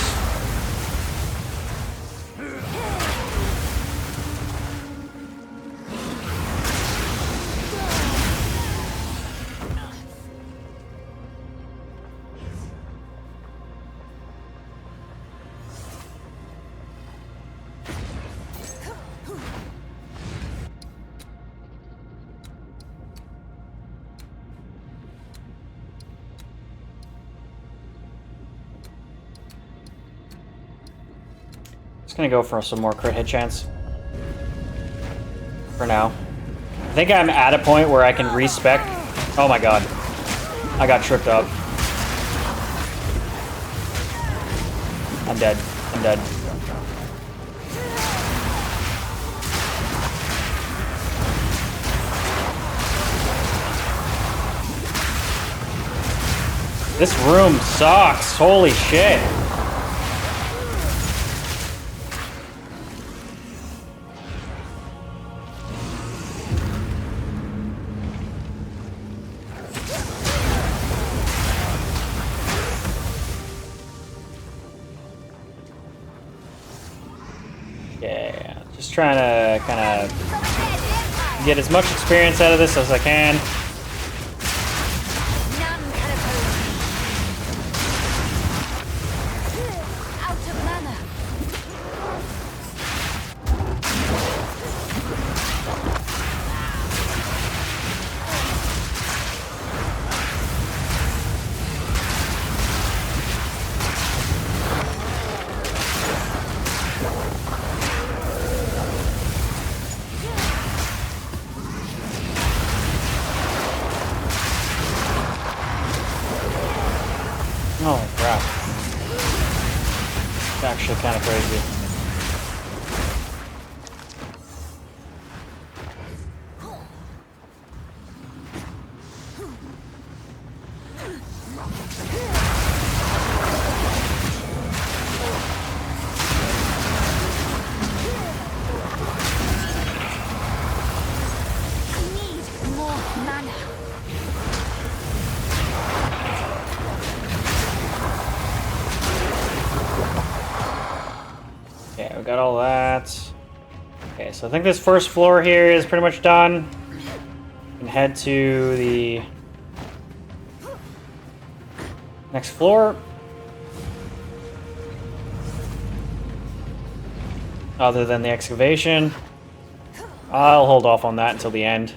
Just gonna go for some more crit hit chance. For now. I think I'm at a point where I can respec. Oh my god. I got tripped up. I'm dead. I'm dead. This room sucks. Holy shit. Yeah, just trying to kind of get as much experience out of this as I can. None can oppose me. Out of mana. Oh crap. It's actually kind of crazy. I need more mana. Okay, we got all that. Okay, so I think this first floor here is pretty much done. We can head to the next floor. Other than the excavation. I'll hold off on that until the end.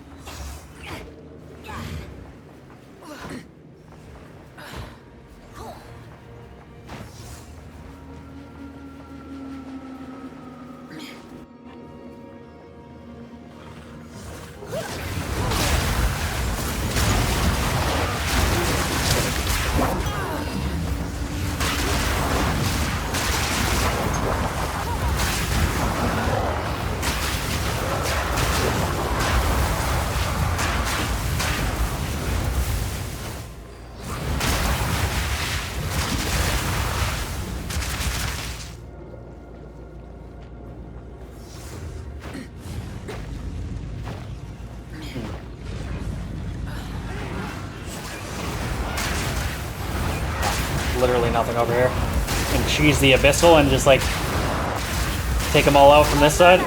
Literally nothing over here. And cheese the abyssal and just like take them all out from this side.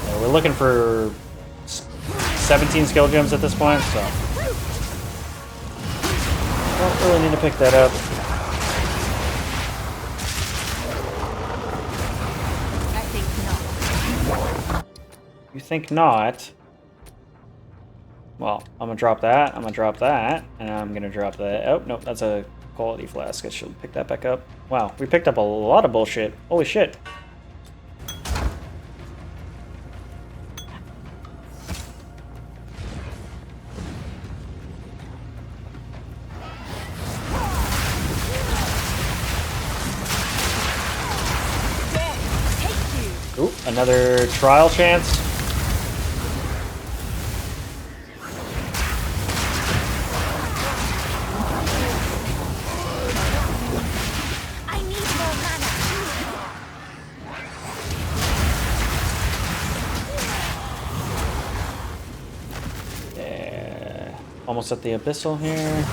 Yeah, we're looking for 17 skill gems at this point, so don't really need to pick that up. I think not. You think not? Well, I'm gonna drop that, I'm gonna drop that, and I'm gonna drop that. Oh, nope, that's a quality flask. I should pick that back up. Wow, we picked up a lot of bullshit. Holy shit. Ooh, another trial chance. almost at the abyssal here.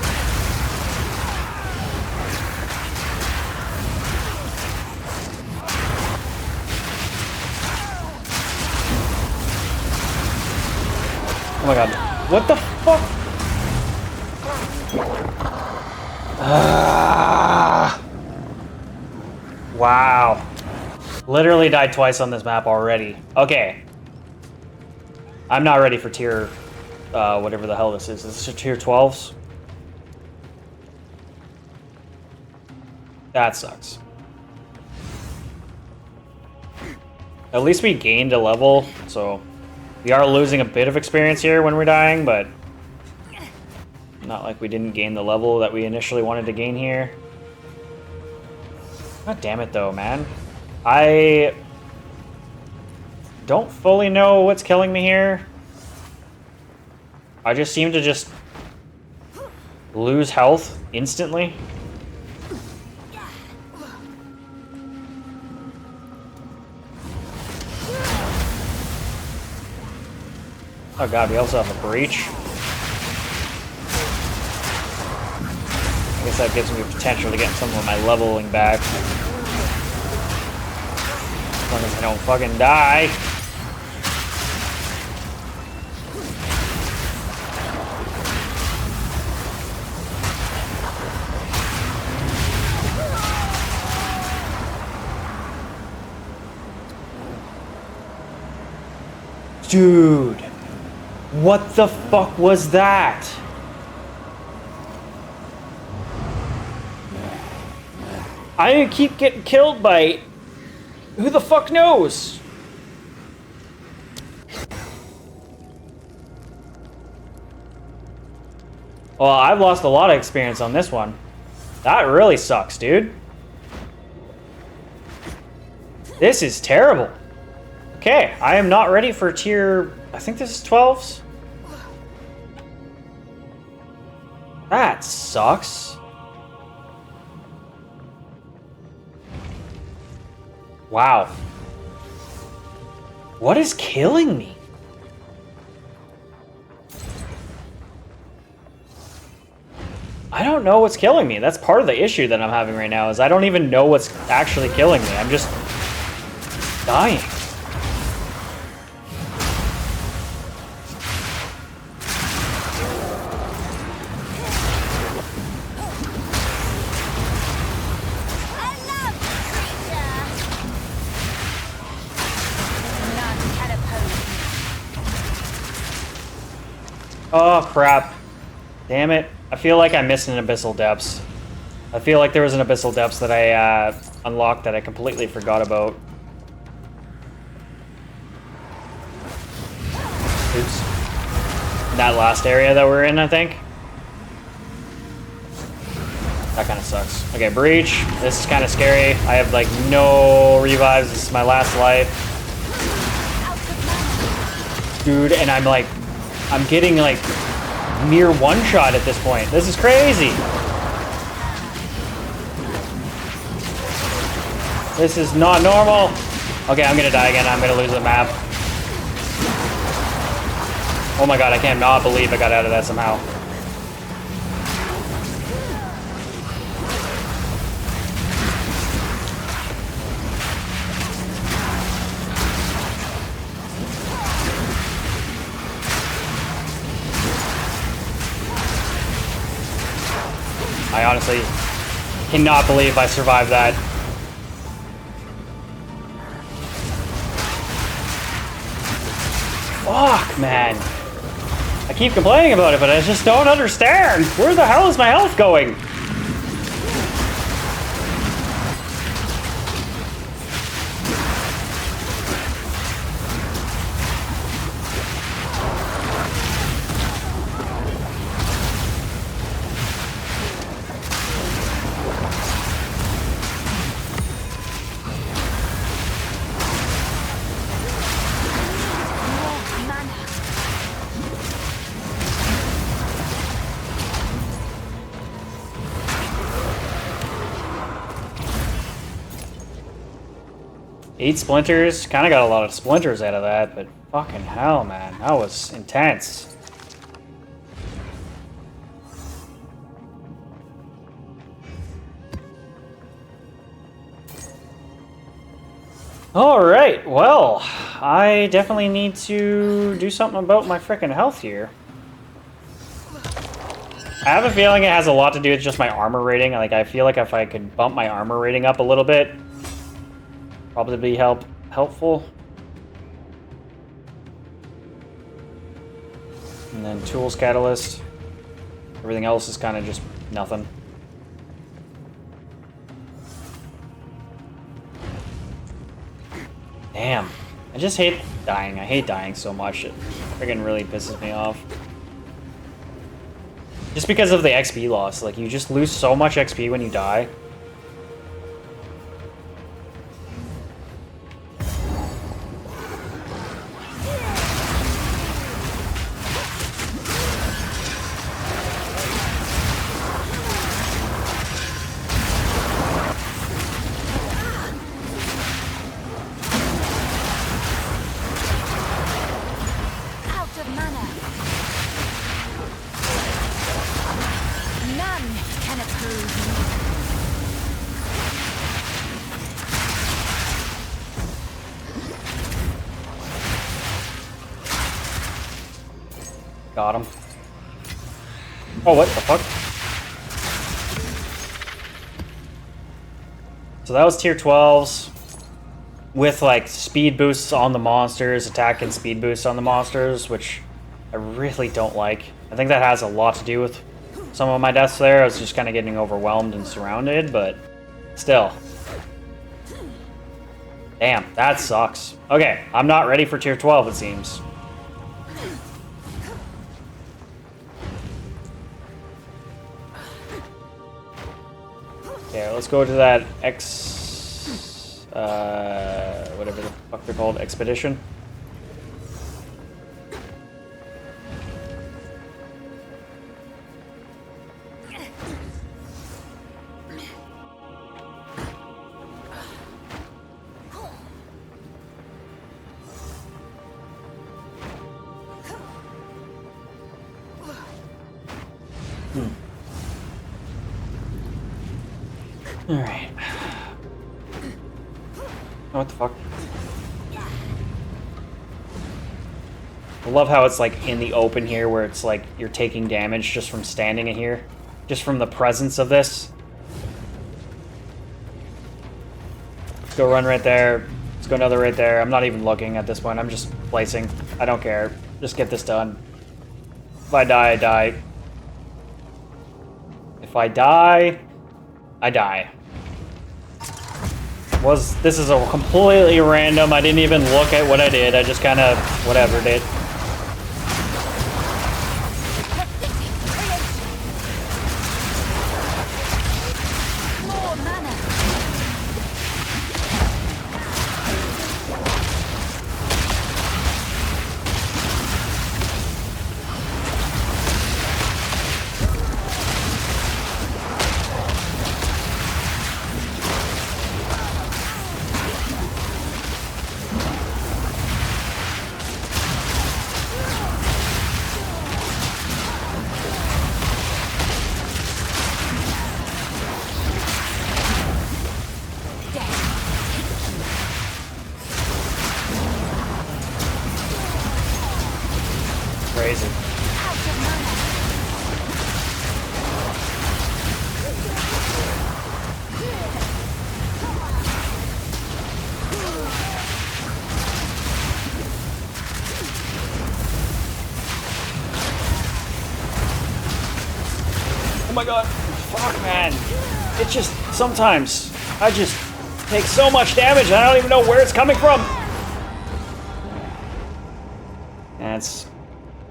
Oh my god. What the fuck? Wow. Literally died twice on this map already. Okay. I'm not ready for tier... whatever the hell this is. Is this tier 12s? That sucks. At least we gained a level, so... We are losing a bit of experience here when we're dying, but... Not like we didn't gain the level that we initially wanted to gain here. God damn it though, man. I... don't fully know what's killing me here. I just seem to just... lose health instantly. Oh god, we also have a breach. I guess that gives me potential to get some of my leveling back. As long as I don't fucking die. Dude. What the fuck was that? I keep getting killed by... who the fuck knows? Well, I've lost a lot of experience on this one. That really sucks, dude. This is terrible. Okay, I am not ready for tier... I think this is 12s? That sucks. Wow. What is killing me? I don't know what's killing me. That's part of the issue that I'm having right now, is I don't even know what's actually killing me. I'm just dying. Oh, crap. Damn it. I feel like I missed an Abyssal Depths. I feel like there was an Abyssal Depths that I unlocked that I completely forgot about. Oops. That last area that we're in, I think. That kind of sucks. Okay, Breach. This is kind of scary. I have, like, no revives. This is my last life. Dude, and I'm, like... I'm getting, like, near one-shot at this point. This is crazy. This is not normal. Okay, I'm gonna die again. I'm gonna lose the map. Oh my god, I cannot believe I got out of that somehow. I honestly cannot believe I survived that. Fuck, man. I keep complaining about it, but I just don't understand. Where the hell is my health going? Eight splinters. Kind of got a lot of splinters out of that, but fucking hell, man. That was intense. Alright, well, I definitely need to do something about my frickin' health here. I have a feeling it has a lot to do with just my armor rating. Like, I feel like if I could bump my armor rating up a little bit, probably be helpful. And then tools catalyst. Everything else is kind of just nothing. Damn. I just hate dying. I hate dying so much. It friggin' really pisses me off. Just because of the XP loss. Like, you just lose so much XP when you die. Out of mana. None can approve me. Got him. Oh, what the fuck? So that was tier 12s. With, like, speed boosts on the monsters, attack and speed boosts on the monsters, which I really don't like. I think that has a lot to do with some of my deaths there. I was just kind of getting overwhelmed and surrounded, but still. Damn, that sucks. Okay, I'm not ready for tier 12, it seems. Okay, let's go to that whatever the fuck they're called, expedition. Alright. What the fuck? I love how it's like in the open here where it's like you're taking damage just from standing in here. Just from the presence of this. Let's go run right there. Let's go another right there. I'm not even looking at this point. I'm just placing. I don't care. Just get this done. If I die, I die. If I die, I die. This is a completely random. I didn't even look at what I did. I just kind of whatever did. More mana. Crazy. Oh my god. Fuck, man. It just, sometimes, I just take so much damage and I don't even know where it's coming from.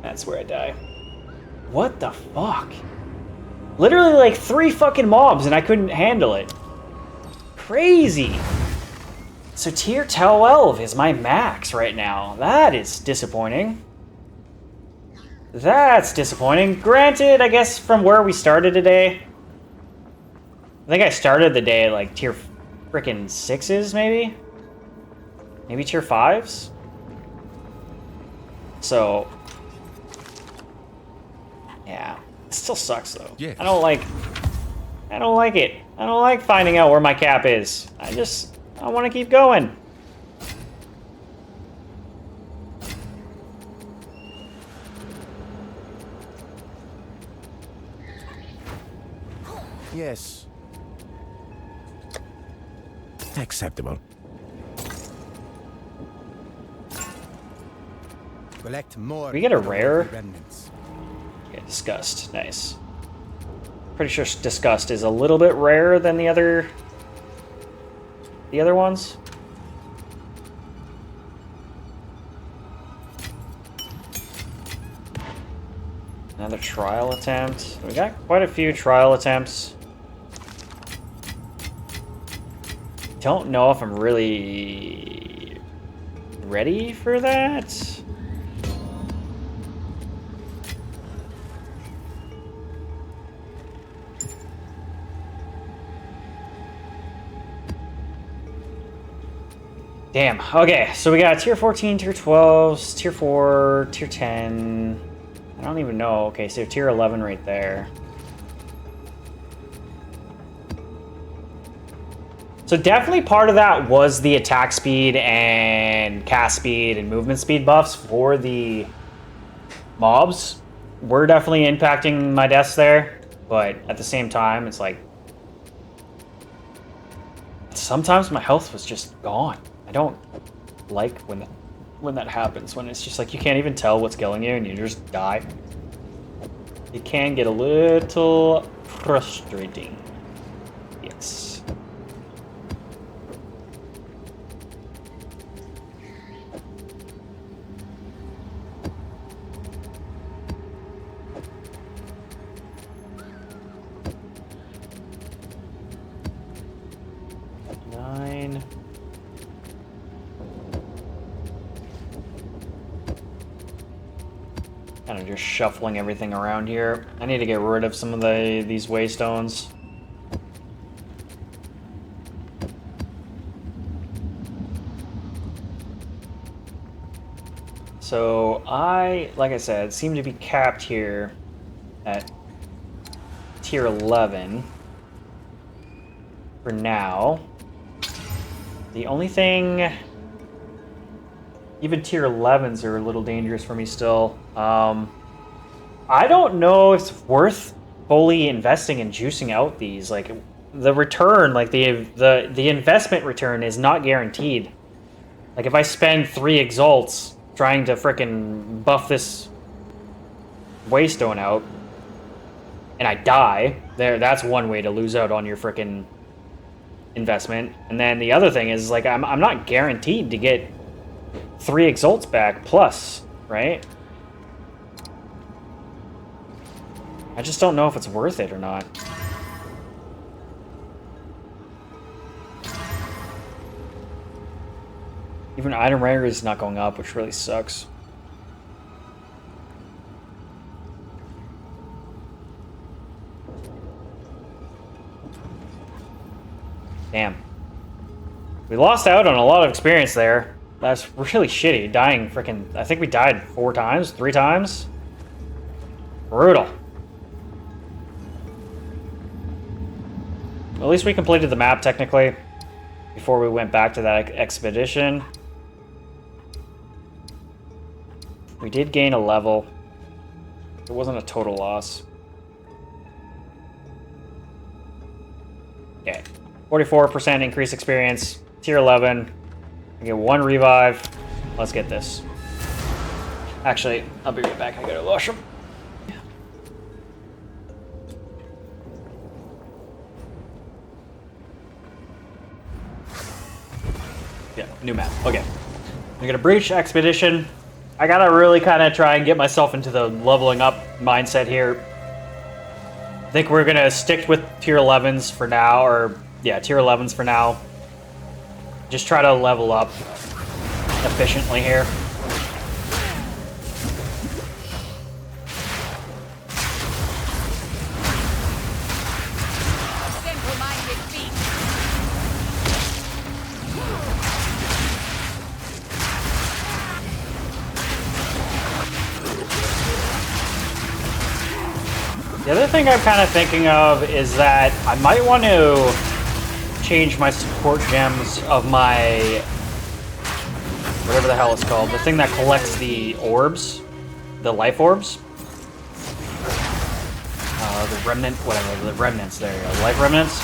That's where I die. What the fuck? Literally like 3 fucking mobs and I couldn't handle it. Crazy. So tier 12 is my max right now. That is disappointing. That's disappointing. Granted, I guess from where we started today. I think I started the day at like tier frickin' 6s, maybe? Maybe tier 5s? So, yeah. It still sucks though. Yes. I don't like it. I don't like finding out where my cap is. I want to keep going. Yes. Acceptable. Collect more. We get a of the rare? remnants. Okay, Disgust. Nice. Pretty sure Disgust is a little bit rarer than the other ones. Another trial attempt. We got quite a few trial attempts. Don't know if I'm really ready for that. Damn. Okay, so we got tier 14, tier 12s, tier 4, tier 10. I don't even know. Okay, so tier 11 right there. So definitely part of that was the attack speed and cast speed and movement speed buffs for the mobs. Were definitely impacting my deaths there, but at the same time, it's like sometimes my health was just gone. I don't like when that happens, when it's just like you can't even tell what's killing you and you just die. It can get a little frustrating. Yes. Kind of just shuffling everything around here. I need to get rid of some of these waystones. So like I said, seem to be capped here at tier 11 for now. The only thing, even tier 11s are a little dangerous for me still. I don't know if it's worth fully investing in juicing out these. Like the return, like the investment return is not guaranteed. Like if I spend 3 exalts trying to frickin' buff this waystone out and I die, that's one way to lose out on your frickin' investment. And then the other thing is like I'm not guaranteed to get 3 exalts back plus, right? I just don't know if it's worth it or not. Even item rare is not going up, which really sucks. Damn. We lost out on a lot of experience there. That's really shitty. Dying freaking... I think we died 4 times? 3 times? Brutal. At least we completed the map, technically, before we went back to that expedition. We did gain a level. It wasn't a total loss. Okay. 44% increased experience. Tier 11. I get 1 revive. Let's get this. Actually, I'll be right back. I gotta wash them. Yeah, new map. Okay. I'm gonna breach expedition. I gotta really kind of try and get myself into the leveling up mindset here. I think we're gonna stick with tier 11s for now, or yeah, tier 11s for now. Just try to level up efficiently here. The other thing I'm kind of thinking of is that I might want to change my support gems of my... whatever the hell it's called. The thing that collects the orbs. The life orbs. the remnant, whatever, the remnants, there you go, life remnants.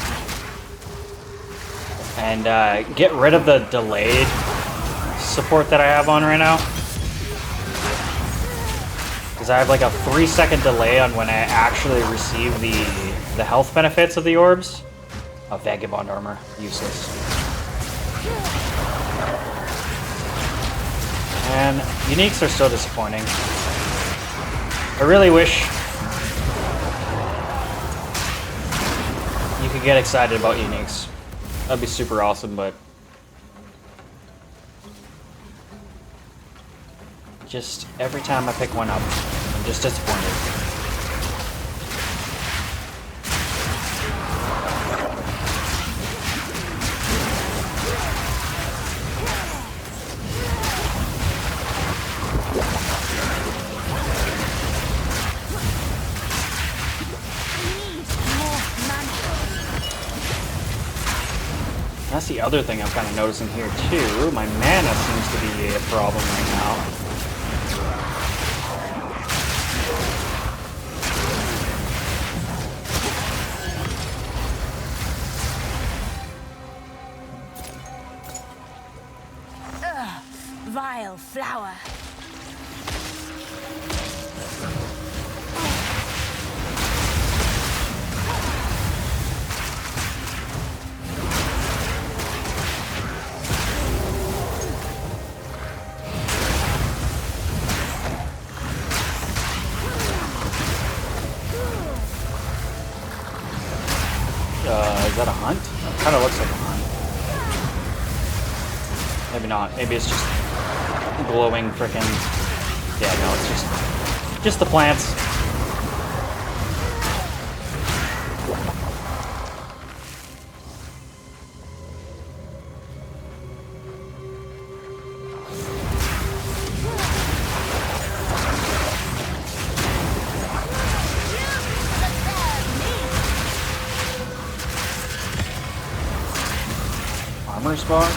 And get rid of the delayed support that I have on right now. Because I have like a 3-second delay on when I actually receive the health benefits of the orbs. Oh, Vagabond armor, useless. And uniques are so disappointing. I really wish you could get excited about uniques. That'd be super awesome, but just every time I pick one up, I'm just disappointed. That's the other thing I'm kind of noticing here too. My mana seems to be a problem right now. Vile flower. Is that a hunt? It kind of looks like a hunt. Maybe not. Maybe it's just glowing frickin'. Yeah, no, it's just the plants. Armor's box.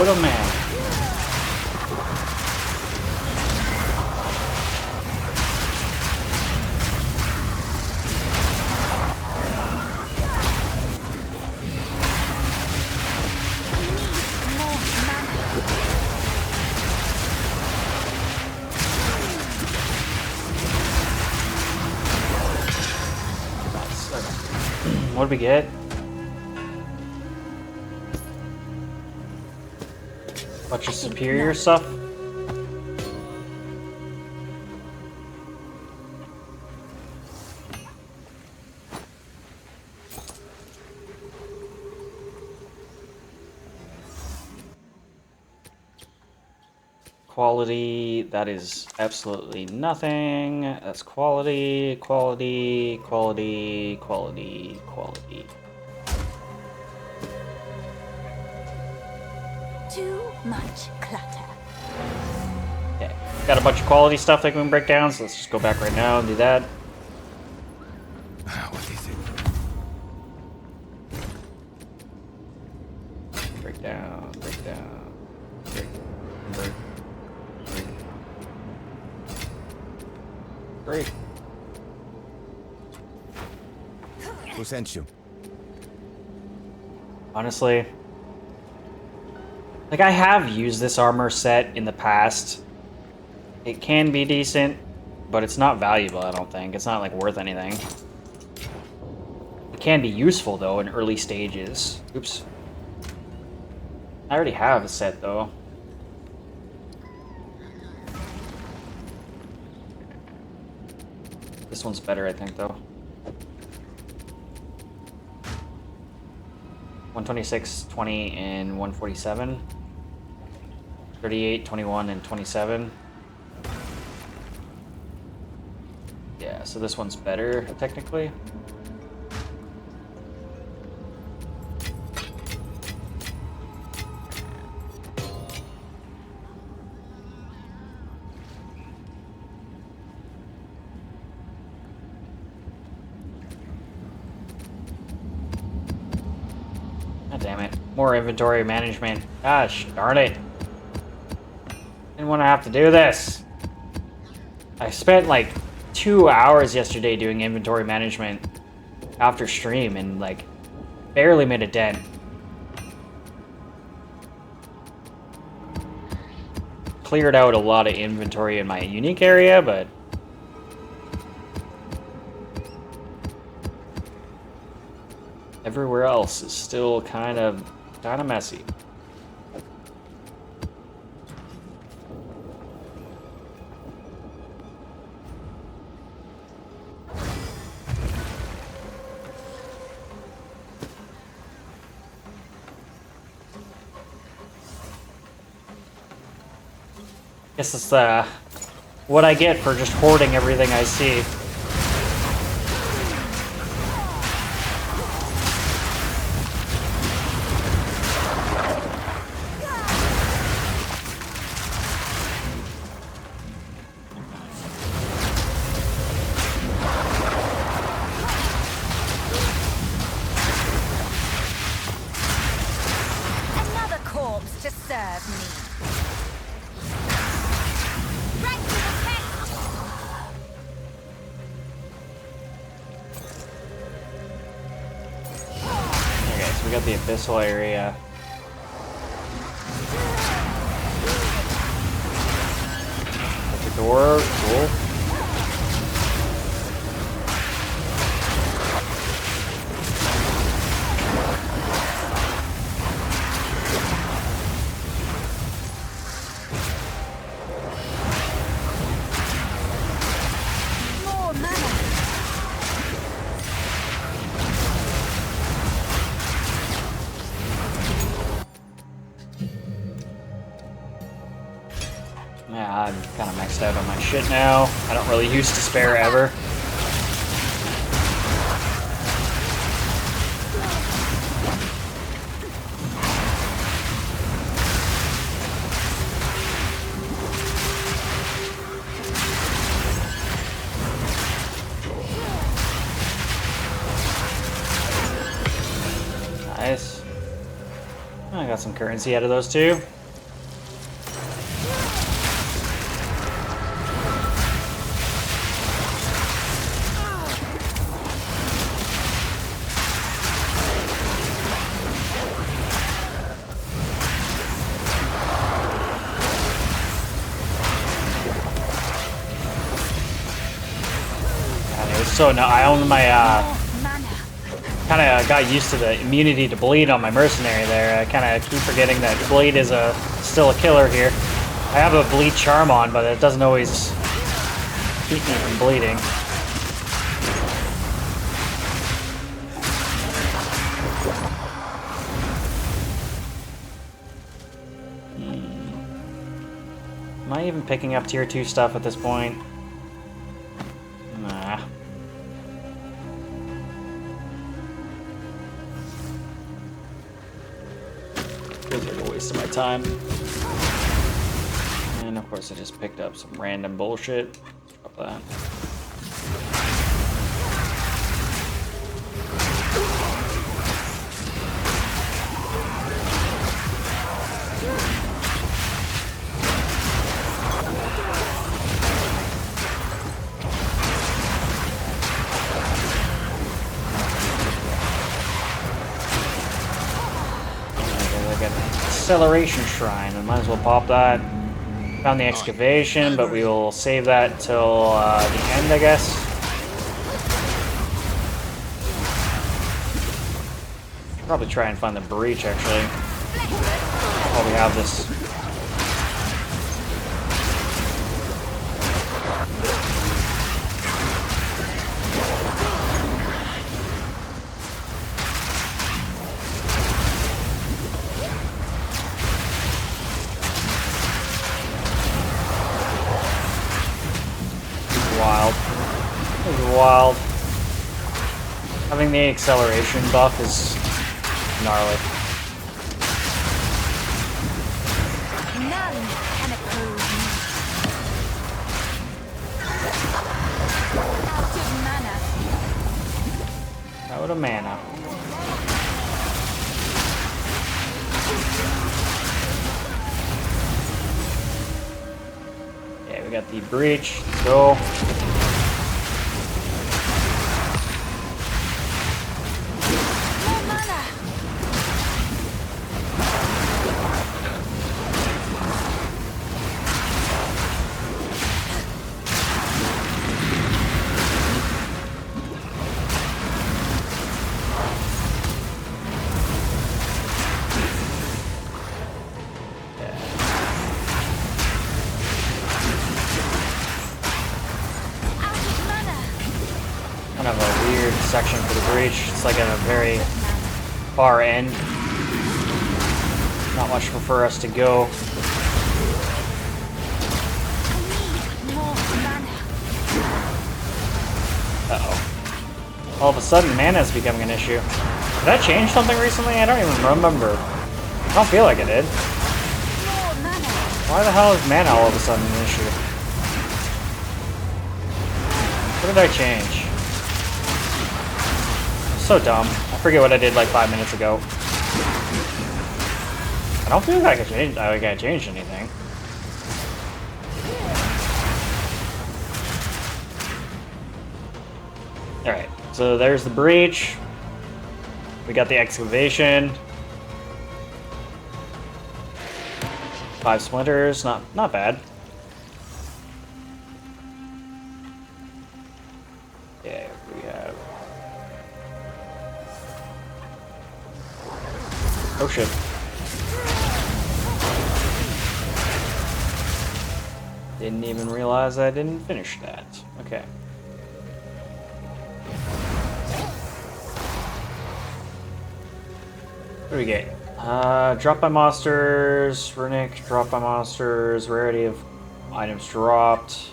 Oh man. What did we get? Bunch of superior stuff. Quality, that is absolutely nothing. That's quality, quality, quality, quality, quality. Too much clutter. Okay, got a bunch of quality stuff that we can break down, so let's just go back right now and do that. What is it? Break down, break down, break. Great. Who sent you? Honestly, like I have used this armor set in the past. It can be decent, but it's not valuable, I don't think. It's not like worth anything. It can be useful though in early stages. Oops. I already have a set though. This one's better, I think, though. 126, 20, and 147. 38, 21, and 27. Yeah, so this one's better, technically. More inventory management. Gosh, darn it. Didn't want to have to do this. I spent like 2 hours yesterday doing inventory management after stream and like barely made a dent. Cleared out a lot of inventory in my unique area, but everywhere else is still kind of messy. Guess it's what I get for just hoarding everything I see. Another corpse to serve me. Right to the test. Okay, so we got the abyssal area. Got the door, cool. More mana. Yeah, I'm kind of maxed out on my shit now. I don't really use despair ever. Nice. I got some currency out of those two. God, it was so no. I own my Mana. kind of got used to the immunity to bleed on my mercenary there. I kind of keep forgetting that bleed is still a killer here. I have a bleed charm on, but it doesn't always keep me from bleeding. Am I even picking up tier 2 stuff at this point? Nah. Feels like a waste of my time. And of course I just picked up some random bullshit. Drop that. I got an acceleration shrine. I might as well pop that. Found the excavation, but we will save that till the end, I guess. Probably try and find the breach, actually. While we have this. Wild. This is wild. Having the acceleration buff is gnarly. None can oppose me. Out of mana. Out of mana. we got the breach. Let's go. More mana. Out of mana. Kind of a weird section for the breach. It's like at a very far end. Not much for us to go. I need more mana. Uh-oh. All of a sudden, mana is becoming an issue. Did I change something recently? I don't even remember. I don't feel like I did. More mana. Why the hell is mana all of a sudden an issue? What did I change? So dumb. I forget what I did like 5 minutes ago. I don't feel like I changed anything. Alright, so there's the breach. We got the excavation. 5 splinters, not bad. Yeah, we have. Oh shit. Didn't even realize I didn't finish that. Okay. What do we get? Drop by monsters, runic, drop by monsters, rarity of items dropped.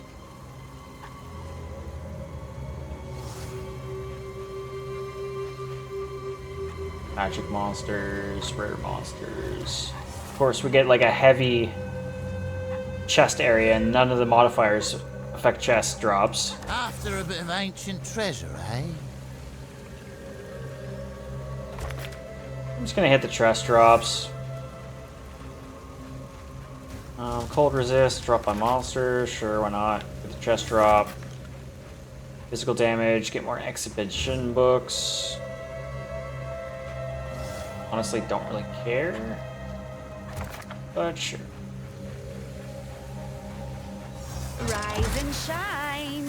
Magic monsters, rare monsters. Of course, we get like a heavy chest area, and none of the modifiers affect chest drops. After a bit of ancient treasure, eh? I'm just gonna hit the chest drops. Cold resist, drop by monsters, sure, why not? Get the chest drop. Physical damage, get more exhibition books. Honestly, don't really care. But sure. Rise and shine.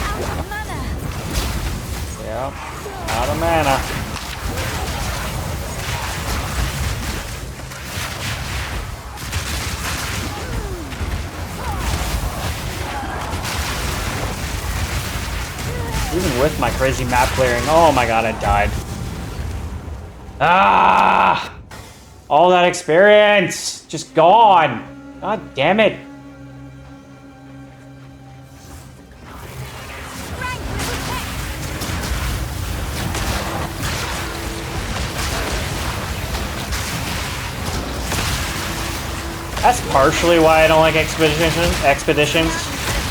Out of mana. Yeah, out of mana. Even with my crazy map clearing, oh my god, I died. Ah! All that experience! Just gone! God damn it! That's partially why I don't like expeditions.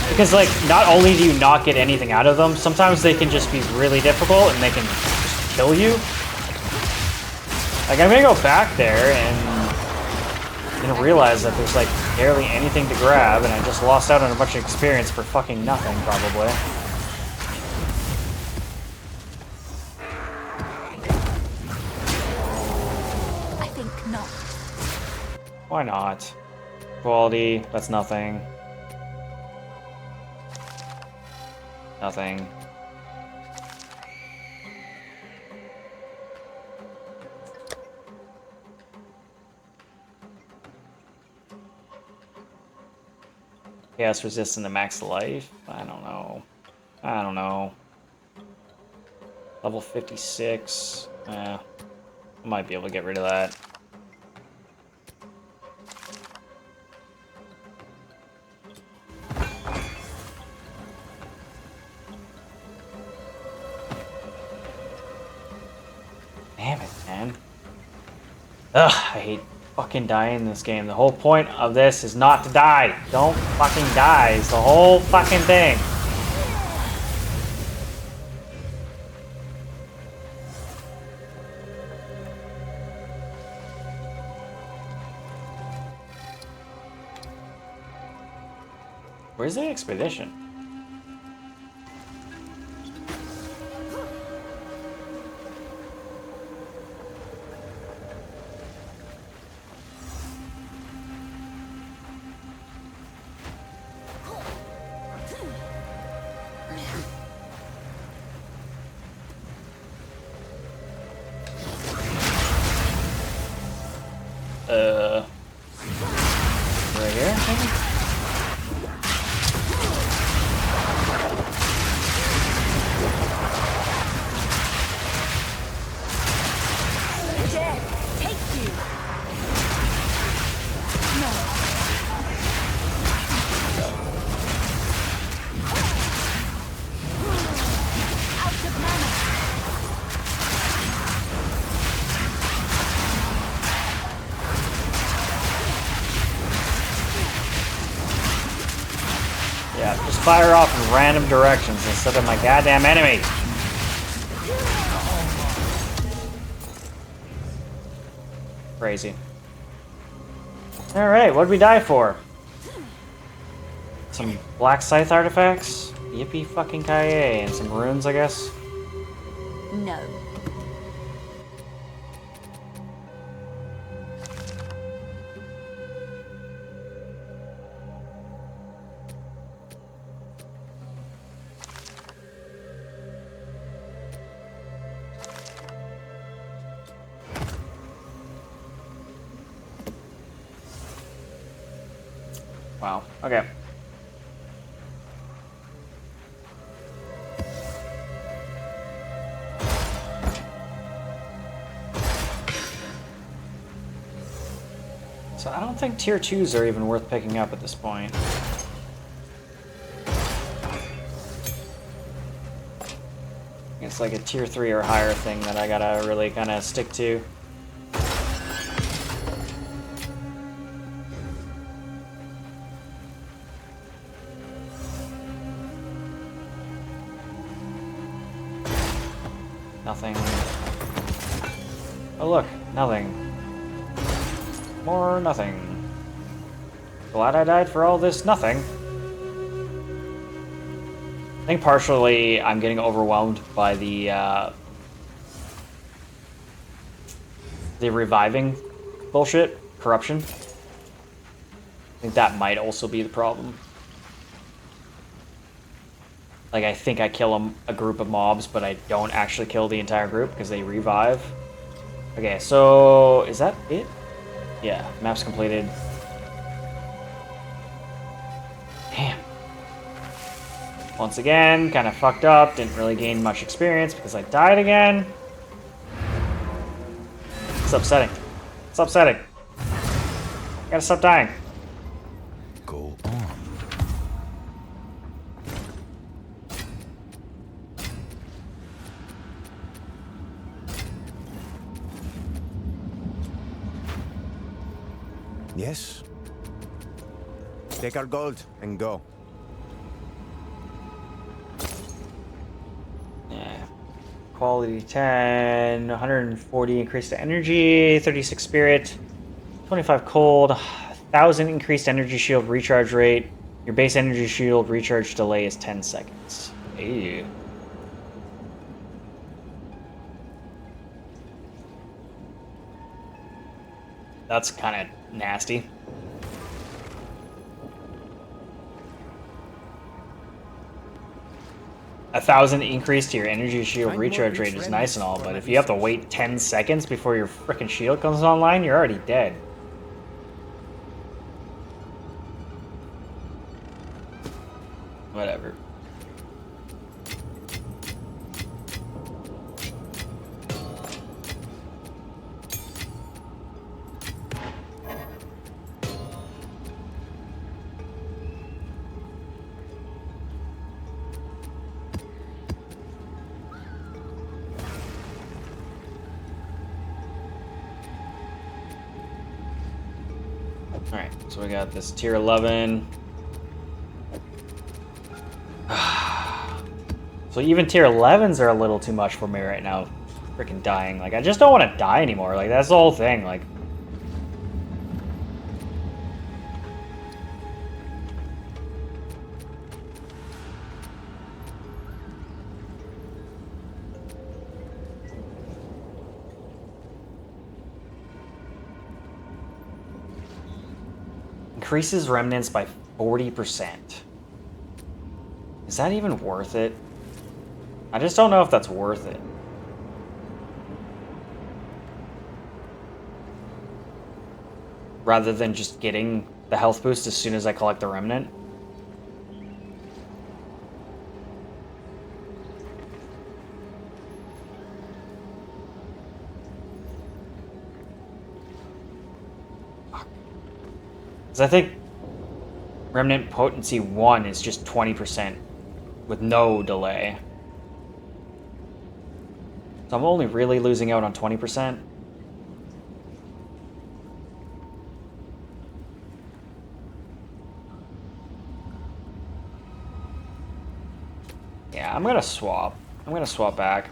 Because, like, not only do you not get anything out of them, sometimes they can just be really difficult and they can just kill you. Like, I'm gonna go back there and realize that there's, like, barely anything to grab, and I just lost out on a bunch of experience for fucking nothing, probably. I think not. Why not? Quality, that's nothing. Nothing. Chaos resistant to max life? I don't know. I don't know. Level 56. I might be able to get rid of that. Damn it, man. Ugh, I hate fucking die in this game. The whole point of this is not to die. Don't fucking die. It's the whole fucking thing. Where's the expedition? Right here, maybe? Death, take you. Out of mana. Yeah, just fire off in random directions instead of my goddamn enemy. Crazy. Alright, what'd we die for? Some black scythe artifacts? Yippee fucking kaye, and some runes, I guess. No. Wow, okay. So I don't think tier 2s are even worth picking up at this point. It's like a tier 3 or higher thing that I gotta really kind of stick to. Nothing. Oh look, nothing. More nothing. Glad I died for all this nothing. I think partially I'm getting overwhelmed by the reviving bullshit, corruption. I think that might also be the problem. Like, I think I kill a group of mobs, but I don't actually kill the entire group because they revive. Okay, so is that it? Yeah, map's completed. Damn. Once again, kind of fucked up. Didn't really gain much experience because I died again. It's upsetting. It's upsetting. I gotta stop dying. Go on. Yes. Take our gold and go. Yeah. Quality 10, 140 increased energy, 36 spirit, 25 cold, 1,000 increased energy shield recharge rate. Your base energy shield recharge delay is 10 seconds. Ew. That's kind of nasty. A 1,000 increase to your energy shield recharge rate is nice and all, but if you have to wait 10 seconds before your frickin' shield comes online, you're already dead. Whatever. Alright, so we got this tier 11. So even tier 11s are a little too much for me right now. Freaking dying. Like, I just don't want to die anymore. Like, that's the whole thing. Like, increases remnants by 40%. Is that even worth it? I just don't know if that's worth it. Rather than just getting the health boost as soon as I collect the remnant. Because I think Remnant Potency 1 is just 20% with no delay. So I'm only really losing out on 20%. Yeah, I'm gonna swap. I'm gonna swap back.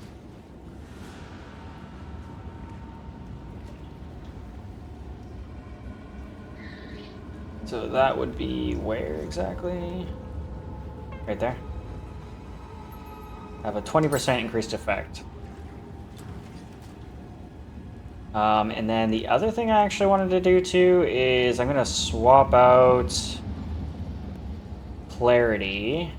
So that would be where exactly? Right there. Have a 20% increased effect. And then the other thing I actually wanted to do too is I'm gonna swap out Clarity.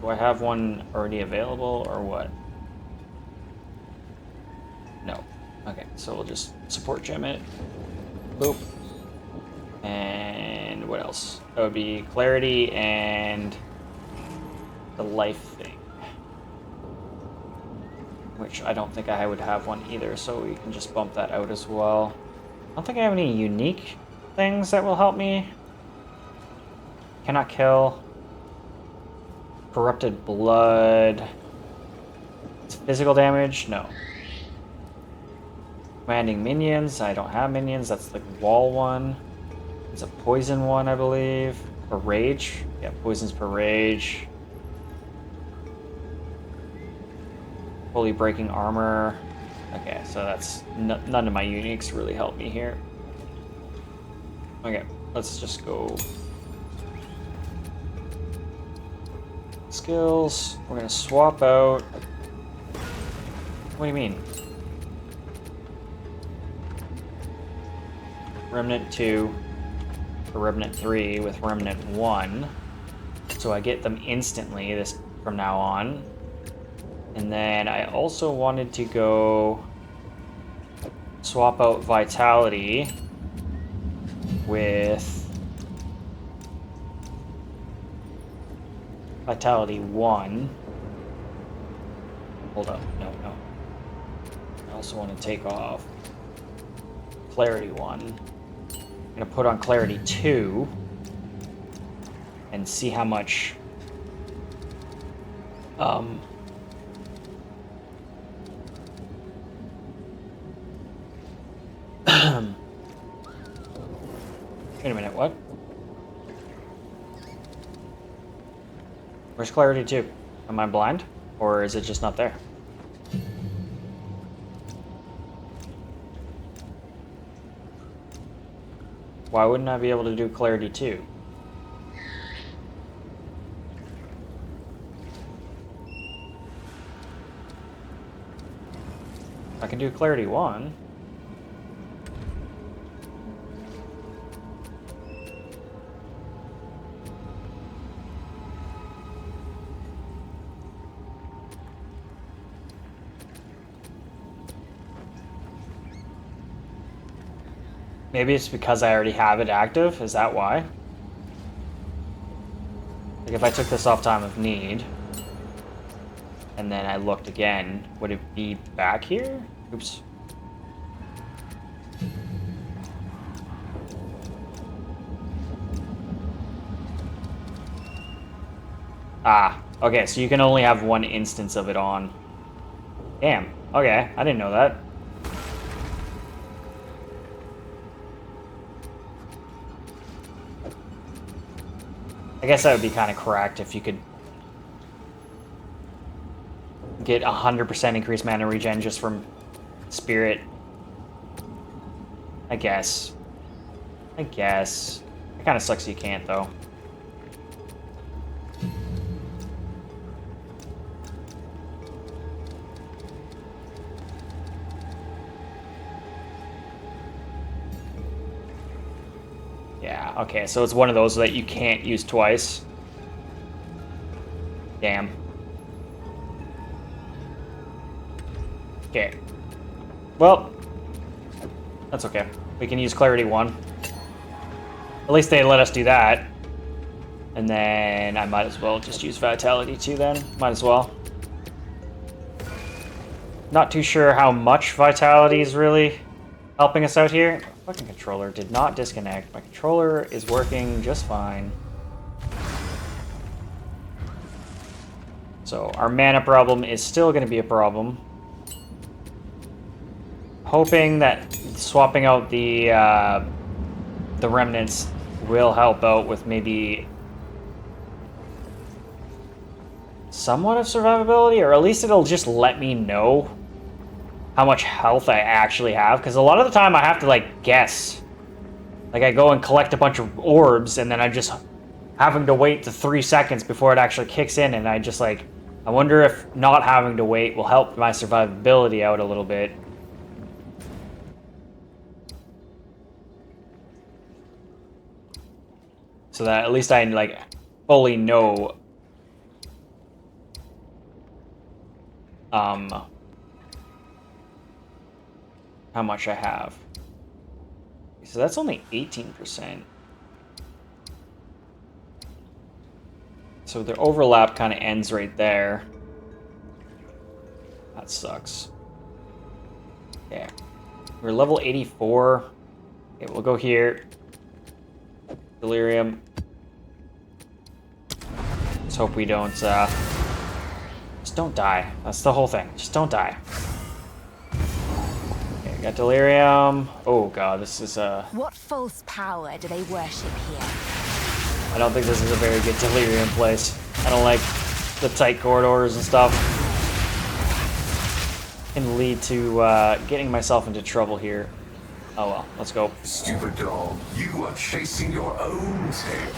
Do I have one already available or what? No. Okay, so we'll just support gem it. Boop. And what else? That would be Clarity and the life thing. Which I don't think I would have one either, so we can just bump that out as well. I don't think I have any unique things that will help me. Cannot kill. Corrupted blood. It's physical damage? No. Commanding minions. I don't have minions. That's the wall one. It's a poison one, I believe. Or rage. Yeah, poisons per rage. Fully breaking armor. Okay, so that's none of my uniques really help me here. Okay, let's just go skills. We're gonna swap out. What do you mean? Remnant 2 or Remnant 3 with Remnant 1. So I get them instantly this from now on. And then I also wanted to go swap out Vitality with Vitality 1. Hold up, no. I also want to take off Clarity 1. I'm going to put on Clarity 2 and see how much wait a minute, what? Where's Clarity 2? Am I blind? Or is it just not there? Why wouldn't I be able to do Clarity 2? I can do Clarity 1. Maybe it's because I already have it active. Is that why? Like if I took this off time of need, and then I looked again, would it be back here? Oops. Ah, okay, so you can only have one instance of it on. Damn, okay, I didn't know that. I guess that would be kind of correct if you could get 100% increased mana regen just from spirit. I guess. It kind of sucks you can't, though. Yeah, okay, so it's one of those that you can't use twice. Damn. Okay. Well, that's okay. We can use Clarity 1. At least they let us do that. And then I might as well just use Vitality 2 then. Might as well. Not too sure how much Vitality is really helping us out here. My fucking controller did not disconnect. My controller is working just fine. So our mana problem is still going to be a problem. Hoping that swapping out the remnants will help out with maybe somewhat of survivability, or at least it'll just let me know how much health I actually have, because a lot of the time I have to like guess. Like I go and collect a bunch of orbs and then I'm just having to wait the 3 seconds before it actually kicks in, and I just like, I wonder if not having to wait will help my survivability out a little bit. So that at least I like fully know how much I have. So that's only 18%. So their overlap kind of ends right there. That sucks. Yeah. We're level 84. Okay, we'll go here. Delirium. Let's hope we don't, just don't die. That's the whole thing. Just don't die. Okay, got Delirium. Oh god, this is, What false power do they worship here? I don't think this is a very good Delirium place. I don't like the tight corridors and stuff. Can lead to, getting myself into trouble here. Oh well, let's go. Stupid dog, you are chasing your own tail.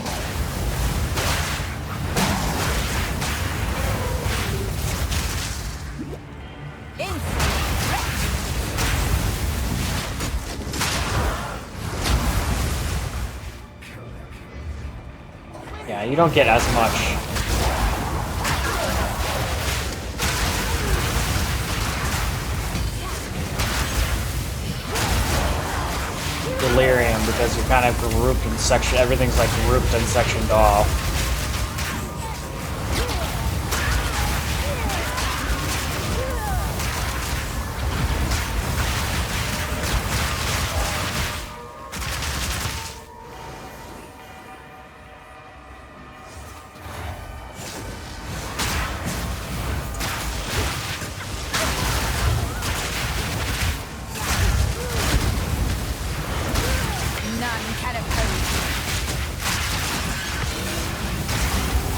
Yeah, you don't get as much. Delirium, because you're kind of grouped in section. Everything's like grouped and sectioned off.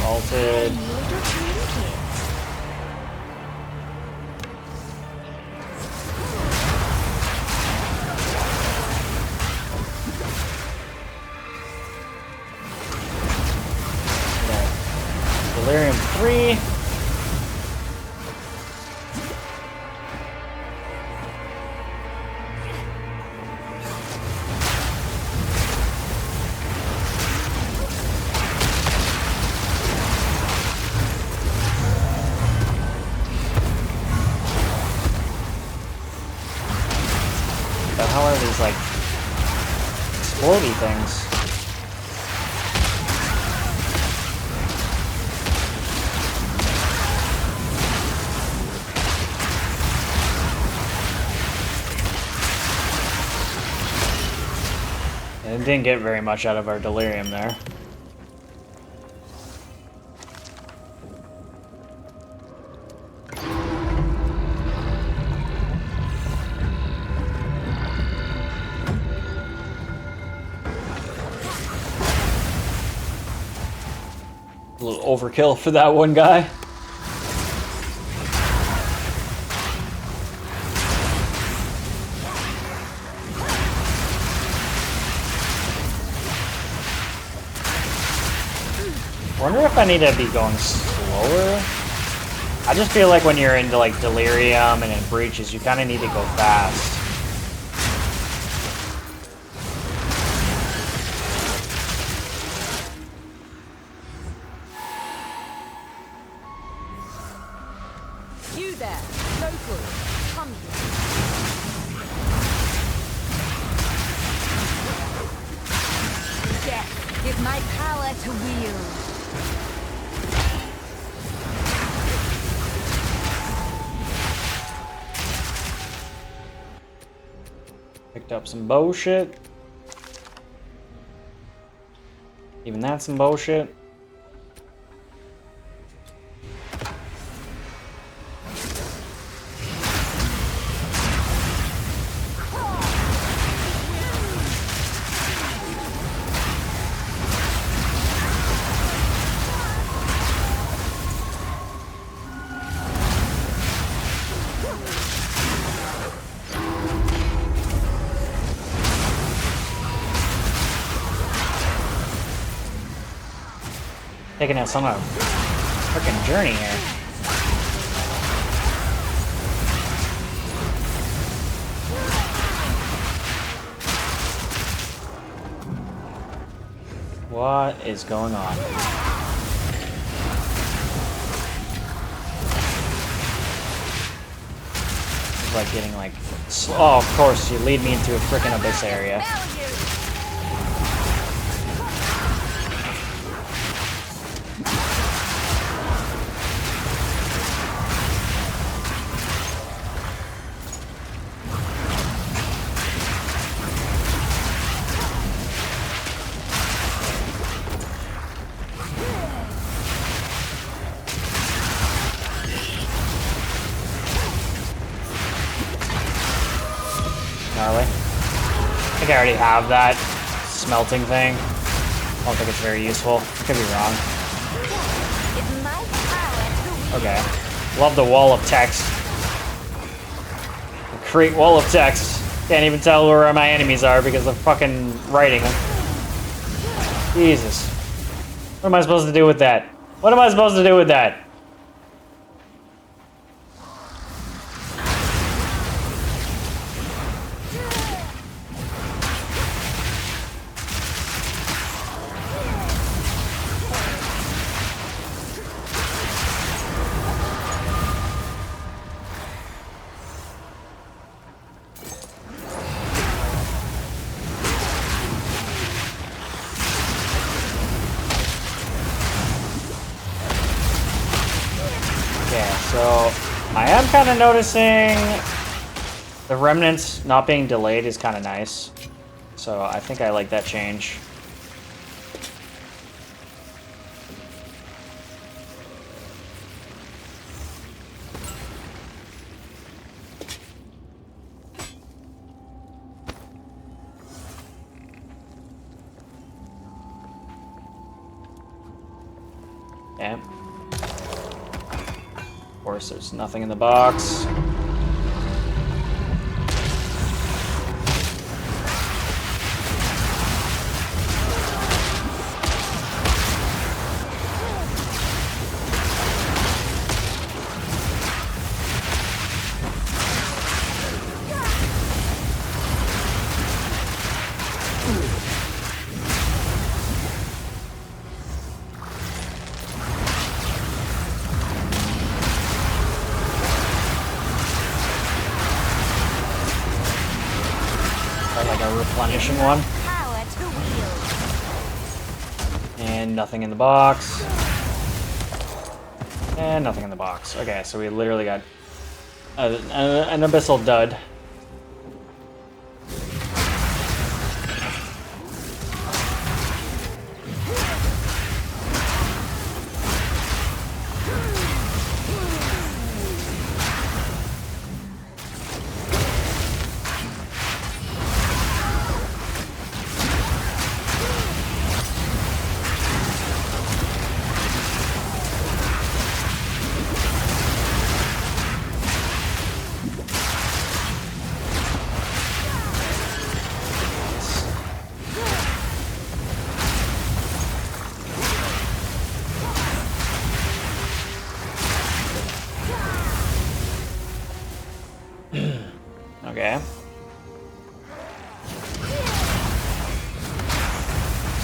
Vaulted. Delirium 3. The hell are these like explodey things? And didn't get very much out of our Delirium there. A little overkill for that one guy. I wonder if I need to be going slower. I just feel like when you're into like Delirium and in Breaches, you kind of need to go fast. You there, local, come here. Death is my power to wield. Picked up some bullshit. Even that's some bullshit. Taking us on a freaking journey here. What is going on? It's like getting like... Oh, of course, you lead me into a freaking abyss area. Gnarly. I think I already have that smelting thing. I don't think it's very useful. I could be wrong. Okay. Love the wall of text. Create wall of text. Can't even tell where my enemies are because of fucking writing them. Jesus. What am I supposed to do with that? What am I supposed to do with that? So, I am kind of noticing the remnants not being delayed is kind of nice. So, I think I like that change. Yeah. Of course, there's nothing in the box. Like a replenishing one. And nothing in the box. And nothing in the box. Okay, so we literally got an abyssal dud.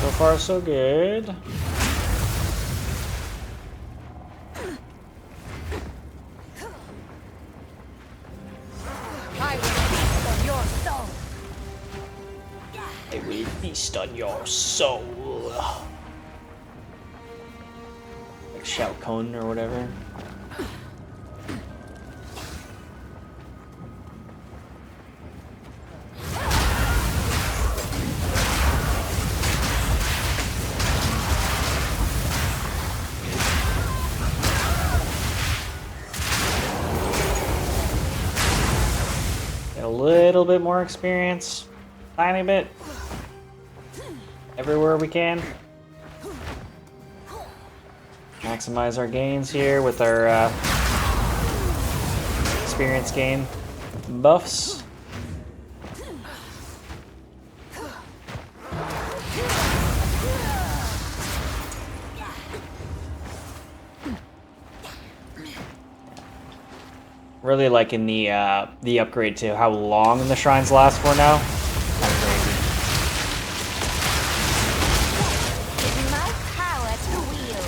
So far, so good. I will feast on your soul. I will feast on your soul. Like Shao Kahn or whatever. Get a little bit more experience. Tiny bit. Everywhere we can. Maximize our gains here with our experience gain buffs. Really liking the upgrade to how long the shrines last for now. Kind of crazy. With my power to wield.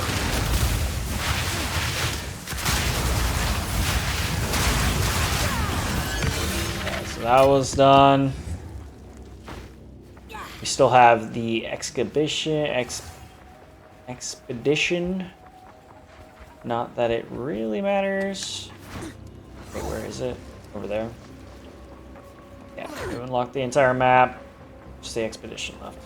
So that was done. We still have the expedition. Not that it really matters. Wait, where is it? Over there. Yeah, we unlocked the entire map. Just the expedition left.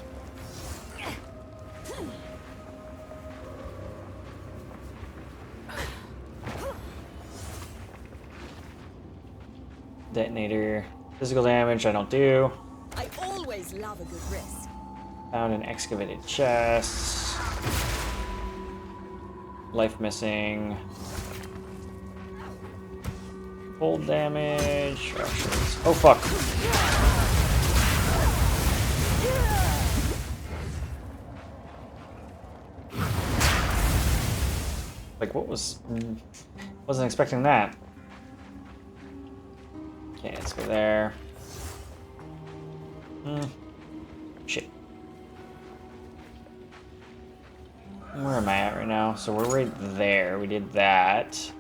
Detonator. Physical damage, I don't do. I always love a good risk. Found an excavated chest. Life missing. Full damage. Oh fuck. Like what was... Wasn't expecting that. Okay, let's go there. Shit. Where am I at right now? So we're right there. We did that.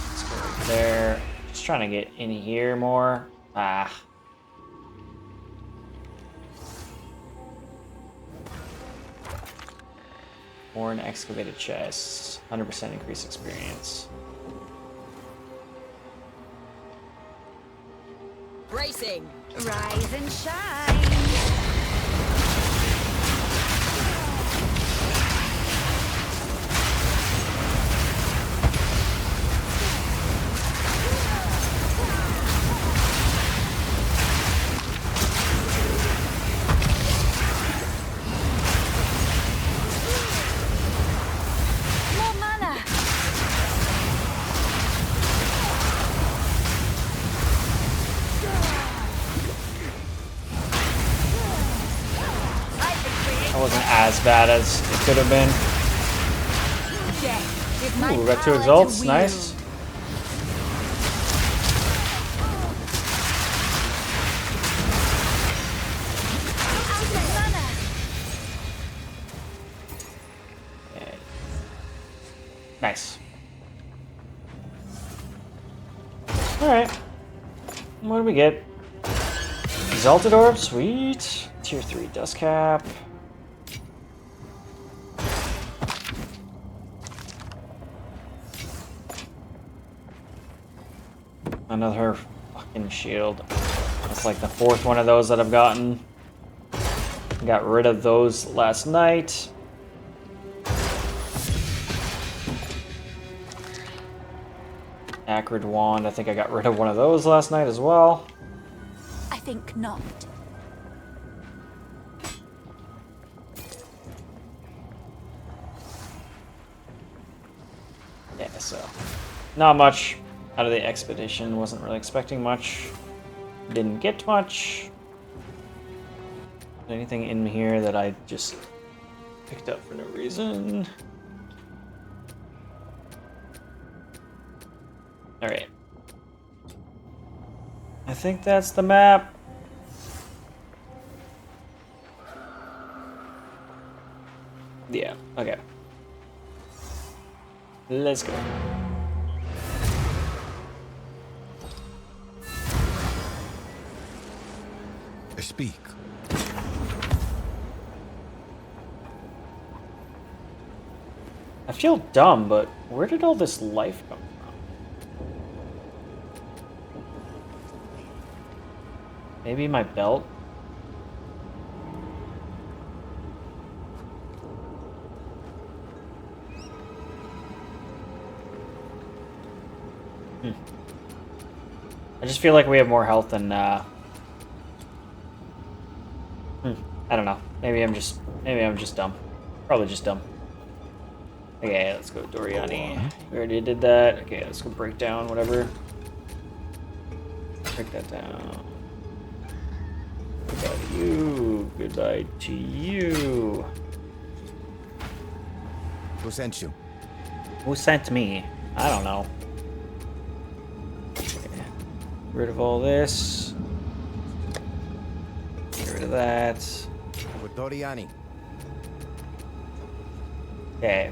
Let's go right there. Just trying to get in here more. Ah. More an excavated chest. 100% increased experience. Racing. Rise and shine. More mana. That wasn't as bad as it could have been. Death with my Ooh, we got 2 power to exalts. wield. Nice. Mana. Okay. Nice. Alright. What do we get? Exalted Orb, sweet. Tier 3 Dust Cap. Another fucking shield. That's like the 4th one of those that I've gotten. Got rid of those last night. Acrid Wand, I think I got rid of one of those last night as well. I think not. Yeah, so not much out of the expedition. Wasn't really expecting much. Didn't get much. Anything in here that I just picked up for no reason? Alright. I think that's the map. Let's go. Speak. I feel dumb, but where did all this life come from? Maybe my belt? I just feel like we have more health than, I don't know. Maybe I'm just dumb. Probably just dumb. Okay, let's go Doriani. We already did that. Okay, let's go break down whatever. Break that down. Goodbye to you. Goodbye to you. Who sent you? Who sent me? I don't know. Okay. Rid of all this. Get rid of that. With Doriani. Okay.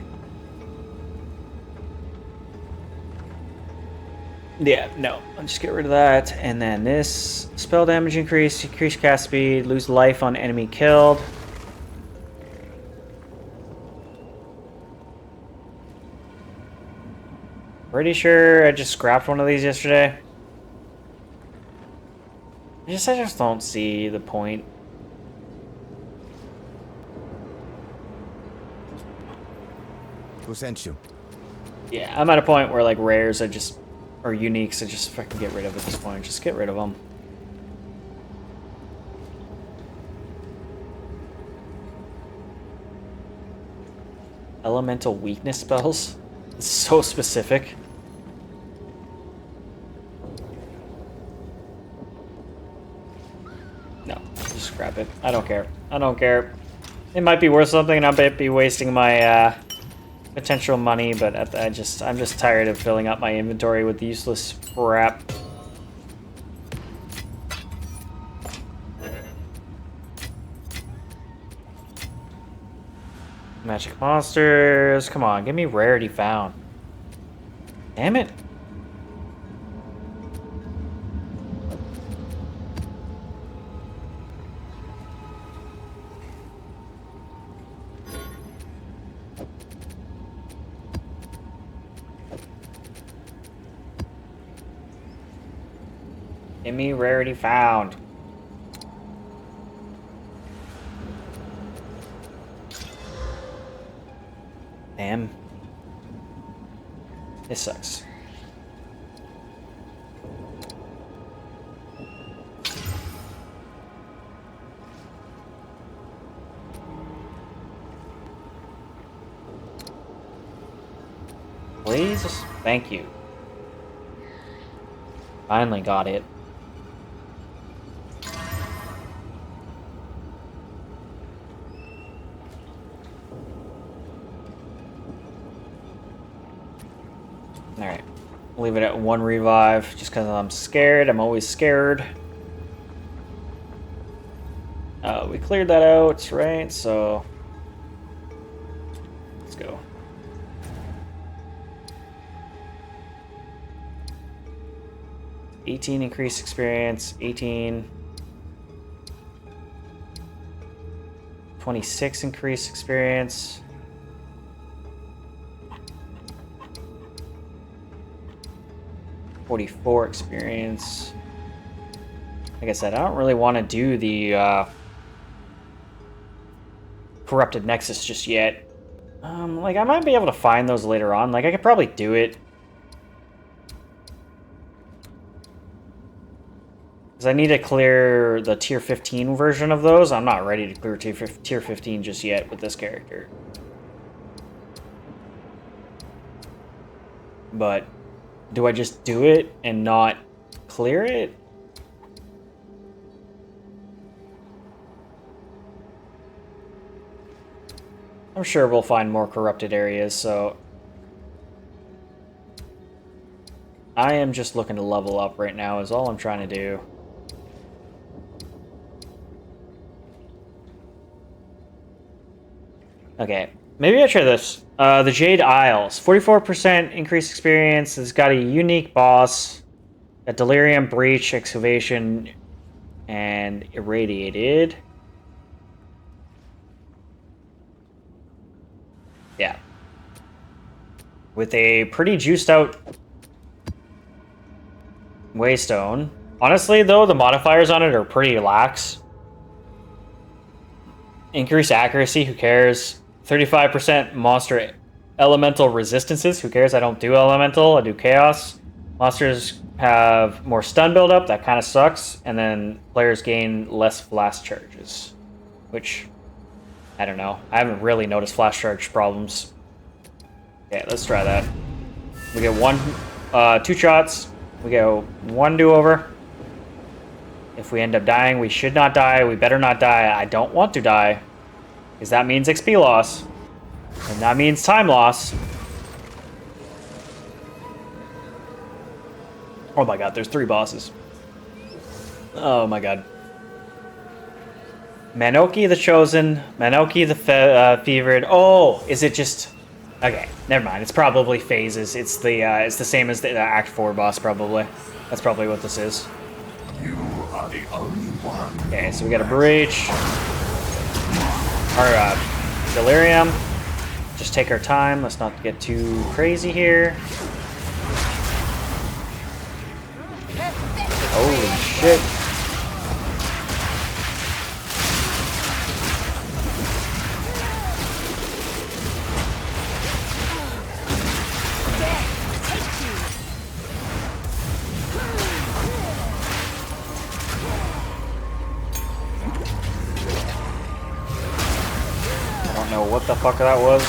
Yeah, no. I'll just get rid of that. And then this. Spell damage increase cast speed, lose life on enemy killed. Pretty sure I just scrapped one of these yesterday. I just don't see the point. Who sent you? Yeah, I'm at a point where like rares or uniques I just fucking get rid of at this point. Just get rid of them. Elemental weakness spells? It's so specific. No, just scrap it. I don't care. I don't care. It might be worth something and I might be wasting my potential money, but I'm just tired of filling up my inventory with useless crap. Magic monsters, come on, give me rarity found. Damn it. Give me rarity found. Damn. This sucks. Please? Thank you. Finally got it. Alright. Leave it at 1 revive, just because I'm scared. I'm always scared. We cleared that out, right? So... let's go. $18 increased experience, 18... 26 increased experience. $44 experience. Like I said, I don't really want to do the Corrupted Nexus just yet. Like, I might be able to find those later on. Like, I could probably do it. Because I need to clear the tier 15 version of those. I'm not ready to clear tier 15 just yet with this character. But do I just do it and not clear it? I'm sure we'll find more corrupted areas, so... I am just looking to level up right now is all I'm trying to do. Okay, Maybe I try this. The Jade Isles. 44% increased experience. It's got a unique boss. Got Delirium, Breach, Excavation, and Irradiated. Yeah. With a pretty juiced out Waystone. Honestly, though, the modifiers on it are pretty lax. Increased accuracy, who cares? 35% monster elemental resistances, who cares? I don't do elemental, I do chaos. Monsters have more stun buildup, that kind of sucks. And then players gain less flash charges, which, I don't know. I haven't really noticed flash charge problems. Okay, let's try that. We get two shots. We go one do-over. If we end up dying, we should not die. We better not die. I don't want to die, because that means XP loss. And that means time loss. Oh my god, there's 3 bosses. Oh my god. Manoki the Chosen, Manoki the Fevered. Oh, is it just... Okay, never mind. It's probably phases. It's the same as the Act 4 boss, probably. That's probably what this is. You are the only one. Okay, so we got a Breach. Our Delirium. Just take our time. Let's not get too crazy here. Holy shit. I don't know what the fuck that was.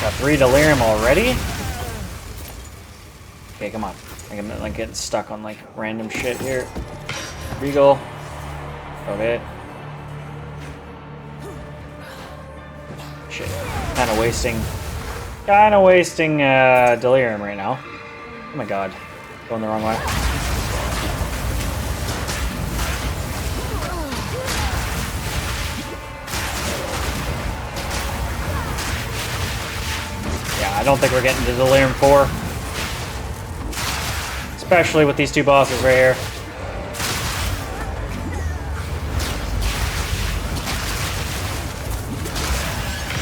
Got 3 Delirium already? Okay, come on. I'm like getting stuck on like random shit here. Regal. Okay. Shit. Kinda wasting Delirium right now. Oh my god. Going the wrong way. Yeah, I don't think we're getting to Delirium 4. Especially with these 2 bosses right here.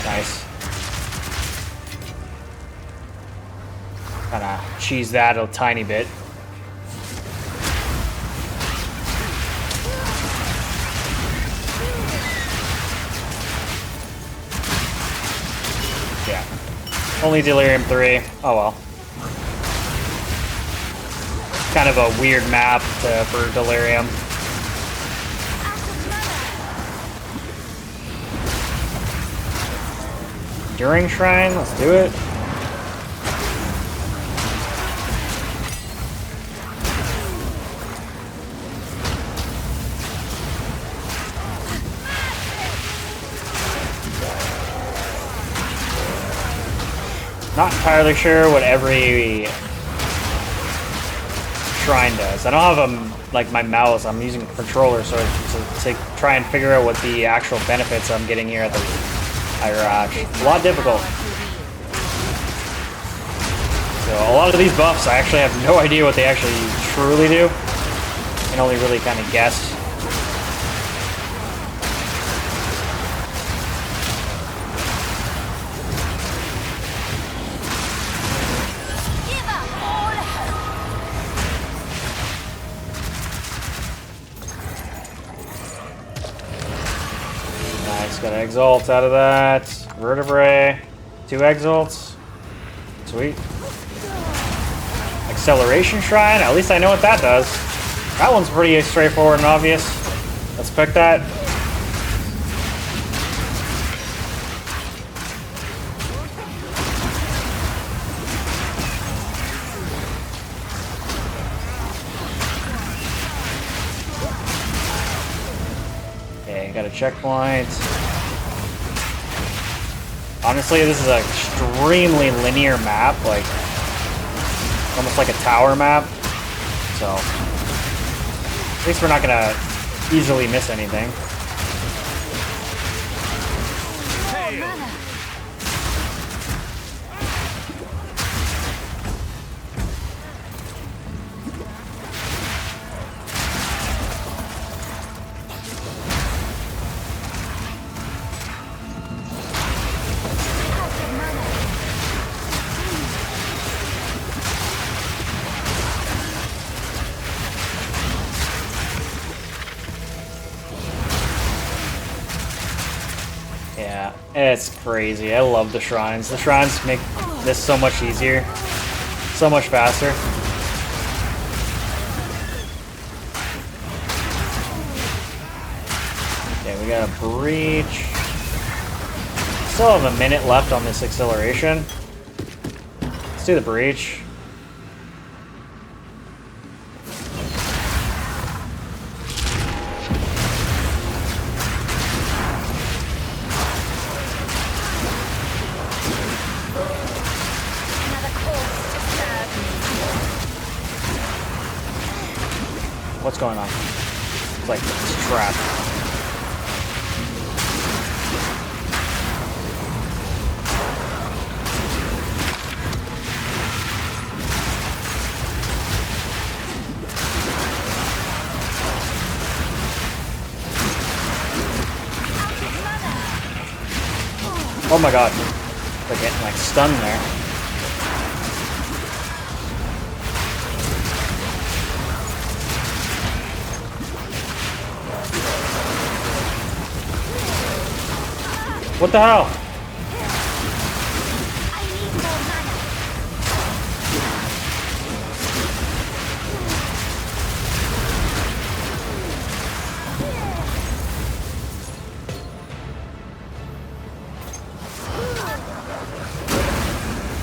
Nice. Kinda cheese that a tiny bit. Yeah. Only Delirium 3. Oh well. Kind of a weird map for Delirium. Enduring Shrine, let's do it. Not entirely sure what every shrine does. I don't have like my mouse. I'm using a controller, so to try and figure out what the actual benefits I'm getting here at the a lot difficult. So a lot of these buffs, I actually have no idea what they actually truly do. I can only really kind of guess. Got exalts out of that. Vertebrae. 2 exalts. Sweet. Acceleration Shrine. At least I know what that does. That one's pretty straightforward and obvious. Let's pick that. Okay, got a checkpoint. Honestly, this is an extremely linear map, like almost like a tower map. So at least we're not gonna easily miss anything. Yeah, it's crazy. I love the shrines. The shrines make this so much easier, so much faster. Okay, we got a breach. Still have a minute left on this acceleration. Let's do the breach. What's going on? It's like it's a trap. Oh my god. They're getting like stunned there. What the hell?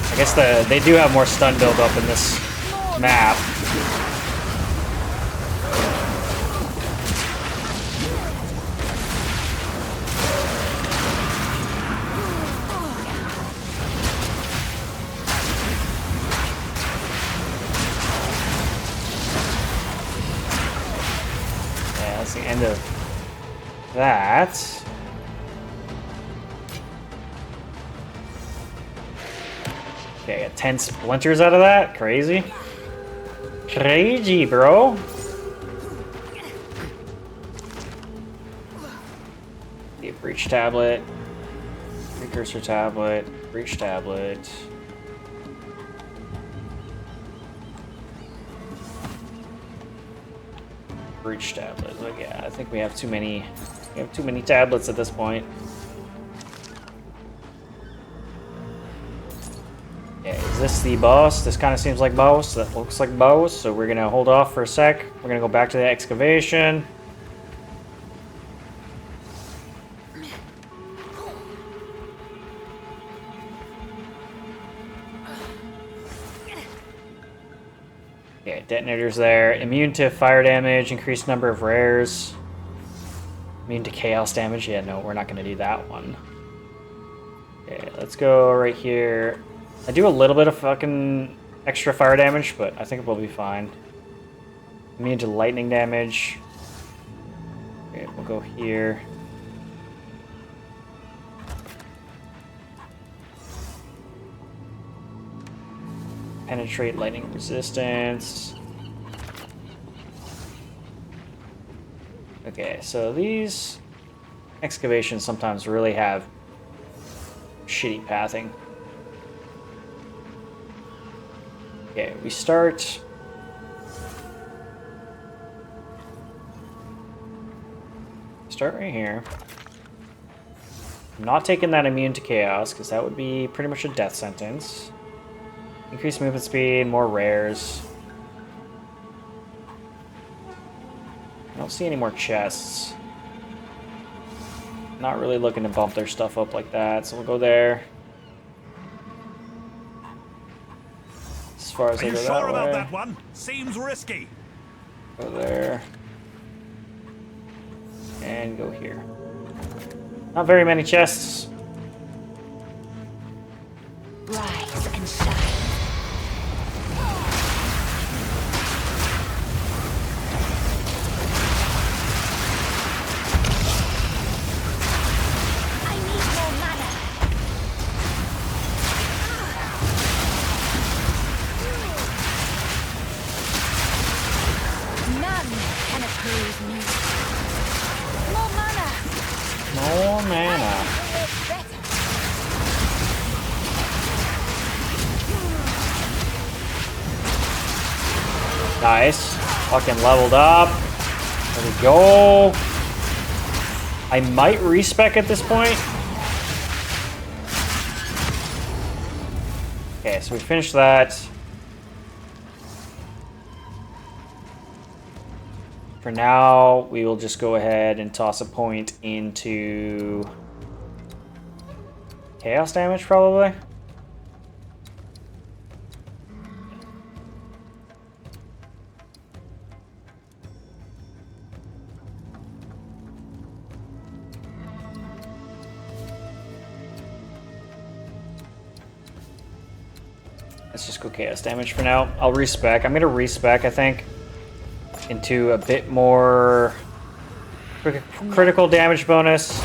I guess they do have more stun build up in this map. That's the end of that. Okay, I got 10 splinters out of that. Crazy. Crazy, bro. The breach tablet. Precursor tablet. Breach tablet. Breach tablet. Like, yeah, I think we have too many. We have too many tablets at this point. Okay, is this the boss? This kind of seems like boss. That looks like boss. So we're gonna hold off for a sec. We're gonna go back to the excavation. Okay, detonator's there. Immune to fire damage, increased number of rares. Immune to chaos damage. Yeah, no, we're not going to do that one. Okay, let's go right here. I do a little bit of fucking extra fire damage, but I think we'll be fine. Immune to lightning damage. Okay, we'll go here. Penetrate lightning resistance. Okay, so these excavations sometimes really have shitty pathing. Okay, we start. Start right here. I'm not taking that immune to chaos because that would be pretty much a death sentence. Increased movement speed, more rares. I don't see any more chests. Not really looking to bump their stuff up like that, so we'll go there. As far as I go that way. About that one? Seems risky. Go there. And go here. Not very many chests. Rise and shine. I need more mana. None can oppose me. More mana. More mana. It's better. Nice. Fucking leveled up. There we go. I might respec at this point. Okay, so we finished that. For now, we will just go ahead and toss a point into chaos damage, probably. Let's just go chaos damage for now. I'll respec. I'm gonna respec, I think, into a bit more critical damage bonus,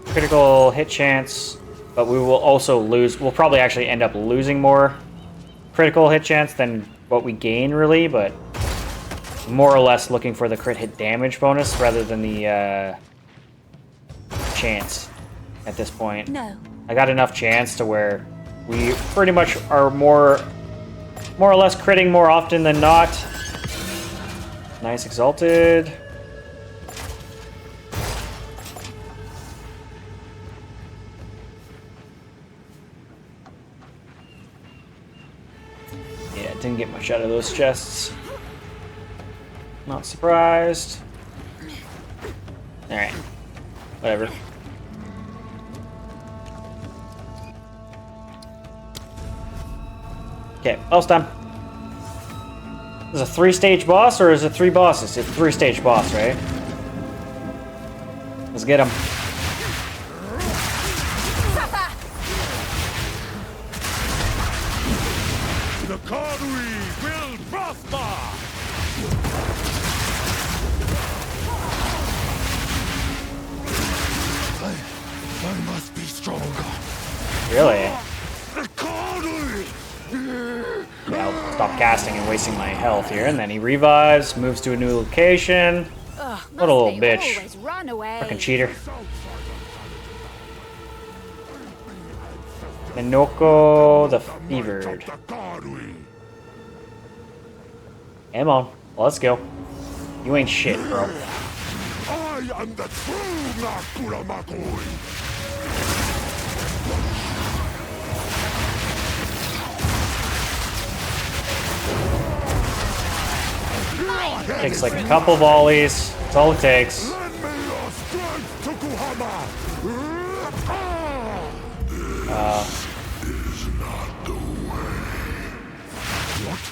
critical hit chance, but we will also lose. We'll probably actually end up losing more critical hit chance than what we gain, really, but more or less looking for the crit hit damage bonus rather than the chance at this point. No. I got enough chance to where we pretty much are more or less critting more often than not. Nice exalted. Yeah, didn't get much out of those chests. Not surprised. Alright. Whatever. Okay, boss time. Is it a 3-stage boss or is it 3 bosses? It's a 3-stage boss, right? Let's get him. The Karui will prosper! I must be stronger. Really? The Karui! Yeah, I'll stop casting and wasting my health here. And then he revives, moves to a new location. Ugh, What a little must they bitch. always run away. Fucking cheater. Minoko the Fevered. The Karui! Come on, let's go. You ain't shit, bro. I am the true Nakura Makoi! Takes like a couple volleys. That's all it takes. Lend me your strength, Tokuhama! Is not the way. What?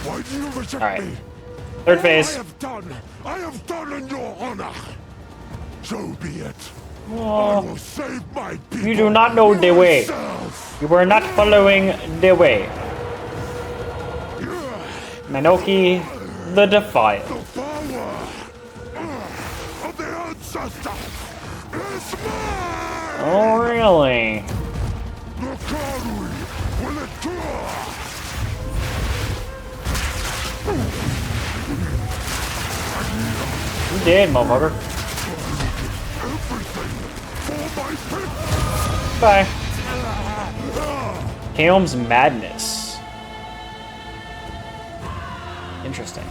Why do you reject Alright. me? Third All phase. I have done in your honor. So be it. I Oh, will save my people. you do not know the way. myself. You were not following the way. Minoki the Defiant. The power of the ancestors is mine. Oh, really? The Karui will endure. You did, motherfucker. Everything for my people. Bye. Kaom's Madness. Interesting.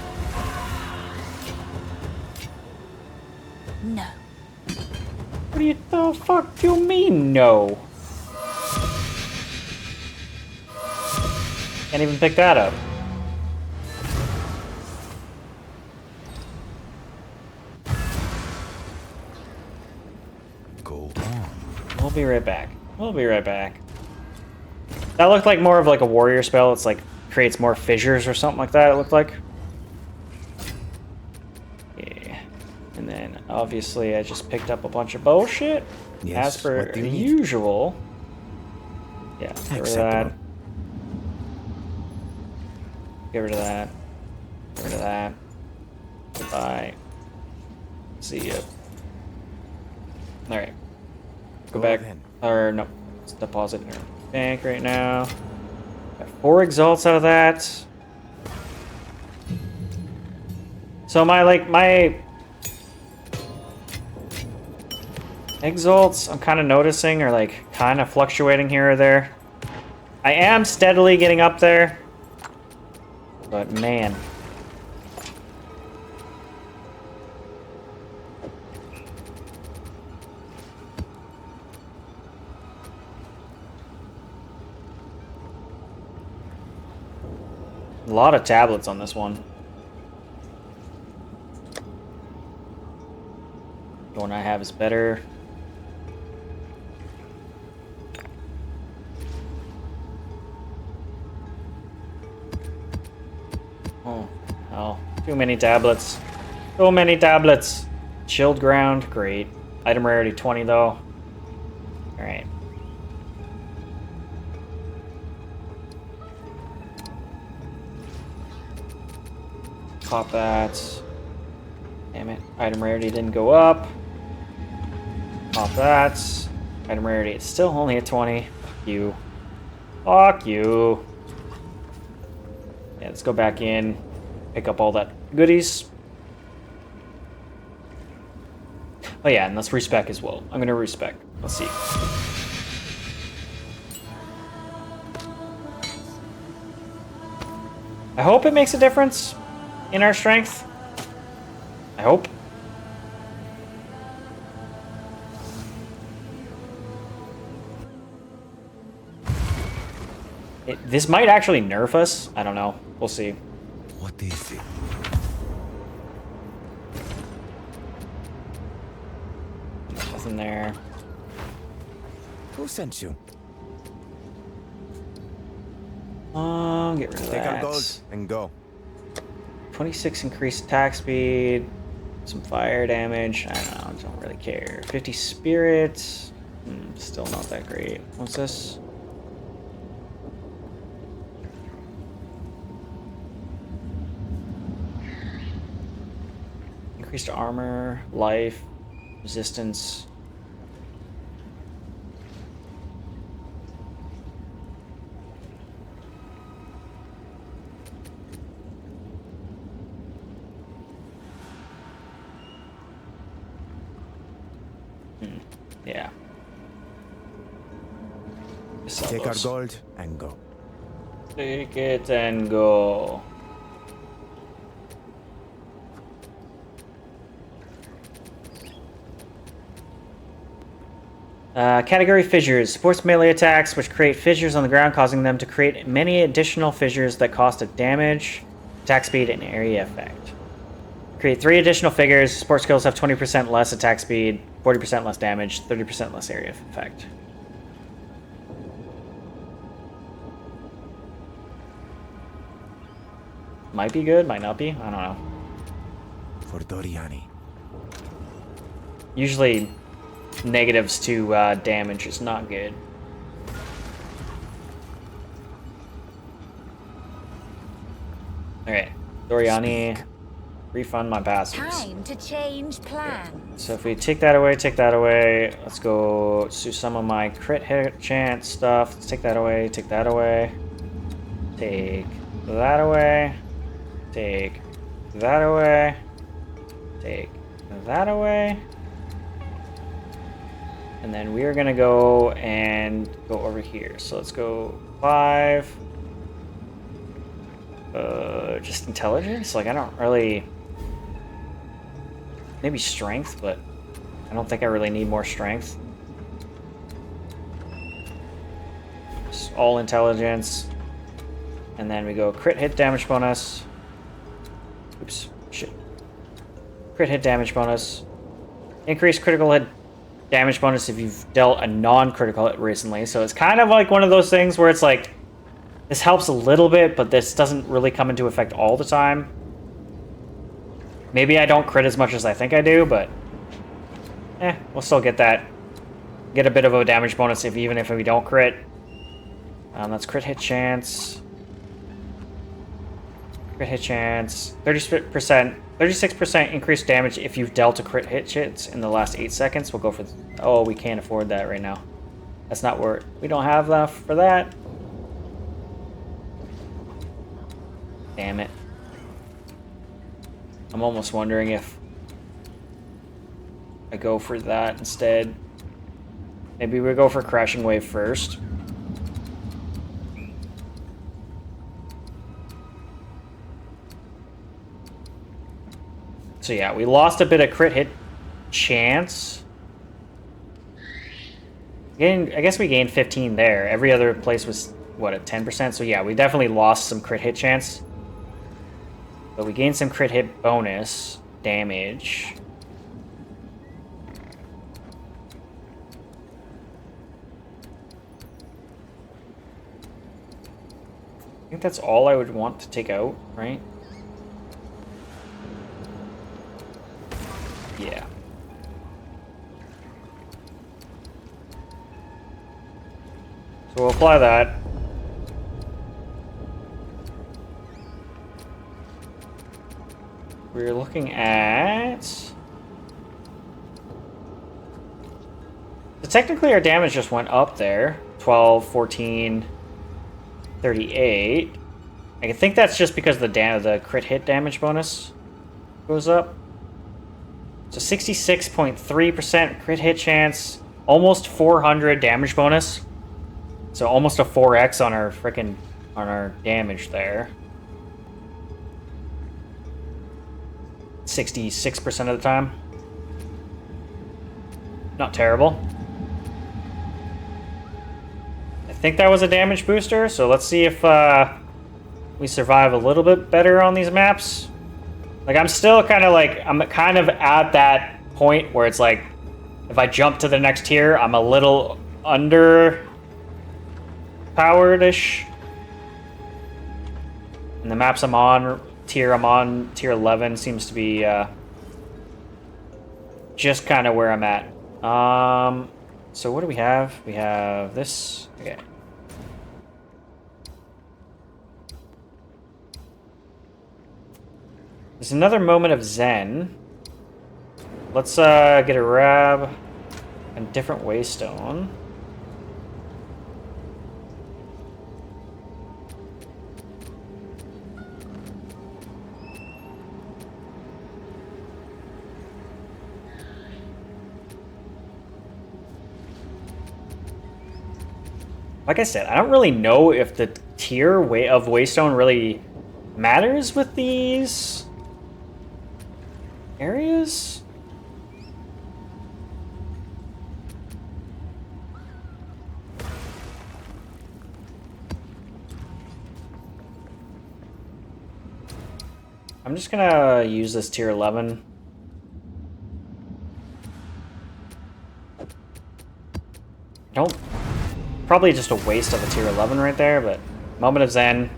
No. What do you the fuck do you mean, no? Can't even pick that up. Go on. We'll be right back. We'll be right back. That looked like more of like a warrior spell. It's like creates more fissures or something like that, it looked like. Yeah. And then obviously I just picked up a bunch of bullshit. Yes, As per what do you need? usual. Yeah, get rid of that. Acceptable. Get rid of that. Get rid of that. Goodbye. See ya. Alright. Go back. then. Or, no. Let's deposit in our bank right now. Got 4 exalts out of that. So my exalts, I'm kind of noticing, are like kind of fluctuating here or there. I am steadily getting up there. But man. A lot of tablets on this one. The one I have is better. Oh, hell. Too many tablets. So many tablets. Chilled ground, great. Item rarity 20 though. Alright. Pop that. Damn it. Item rarity didn't go up. Pop that. Item rarity, it's still only at 20. Fuck you. Fuck you. Yeah, let's go back in. Pick up all that goodies. Oh yeah, and let's respec as well. I'm gonna respec. Let's see. I hope it makes a difference in our strength. I hope. This might actually nerf us. I don't know. We'll see. What is it? Nothing there. Who sent you? Get rid of Take our that. gold and go. 26 increased attack speed. Some fire damage. I don't know. I don't really care. 50 spirits. Still not that great. What's this? Increased armor, life, resistance. Yeah. Sell Take our those. gold and go. Take it and go. Category fissures. Supports melee attacks, which create fissures on the ground, causing them to create many additional fissures that cost a damage, attack speed, and area effect. Create 3 additional figures. Support skills have 20% less attack speed, 40% less damage, 30% less area effect. Might be good, might not be. I don't know. For Doriani. Usually, negatives to damage is not good. Alright, Doriani, refund my bastards. Time to change plans. So if we take that away, let's go to some of my crit hit chance stuff. Let's take that away, take that away. Take that away. Take that away. Take that away. And then we are gonna go and go over here. So let's go 5. Just intelligence? Like I don't really... Maybe strength, but I don't think I really need more strength. Just all intelligence. And then we go crit hit damage bonus. Oops, shit. Crit hit damage bonus. Increase critical hit damage bonus if you've dealt a non-critical hit recently. So it's kind of like one of those things where it's like, this helps a little bit, but this doesn't really come into effect all the time. Maybe I don't crit as much as I think I do, but We'll still get that. Get a bit of a damage bonus even if we don't crit. That's crit hit chance. Crit hit chance. 30%. 36% increased damage if you've dealt a crit hit hits in the last 8 seconds. We'll go for... Oh, we can't afford that right now. That's not worth... We don't have enough for that. Damn it. I'm almost wondering if I go for that instead. Maybe we go for Crashing Wave first. So yeah, we lost a bit of crit hit chance. I guess we gained 15 there. Every other place was, what, at 10%? So yeah, we definitely lost some crit hit chance. But we gained some crit hit bonus damage. I think that's all I would want to take out, right? Yeah. So we'll apply that. We're looking at... So technically our damage just went up there. 12, 14, 38. I think that's just because the crit hit damage bonus goes up. So 66.3% crit hit chance, almost 400 damage bonus. So almost a 4x on our damage there. 66% of the time. Not terrible. I think that was a damage booster, so let's see if we survive a little bit better on these maps. Like, I'm still kind of at that point where it's like, if I jump to the next tier, I'm a little under powered-ish. And the maps I'm on, tier 11 seems to be just kind of where I'm at. So what do we have? We have this. Okay. There's another moment of Zen. Let's get a grab a different waystone. Like I said, I don't really know if the tier of waystone really matters with these areas. I'm just gonna use this tier 11. Probably just a waste of a tier 11 right there, but Moment of Zen.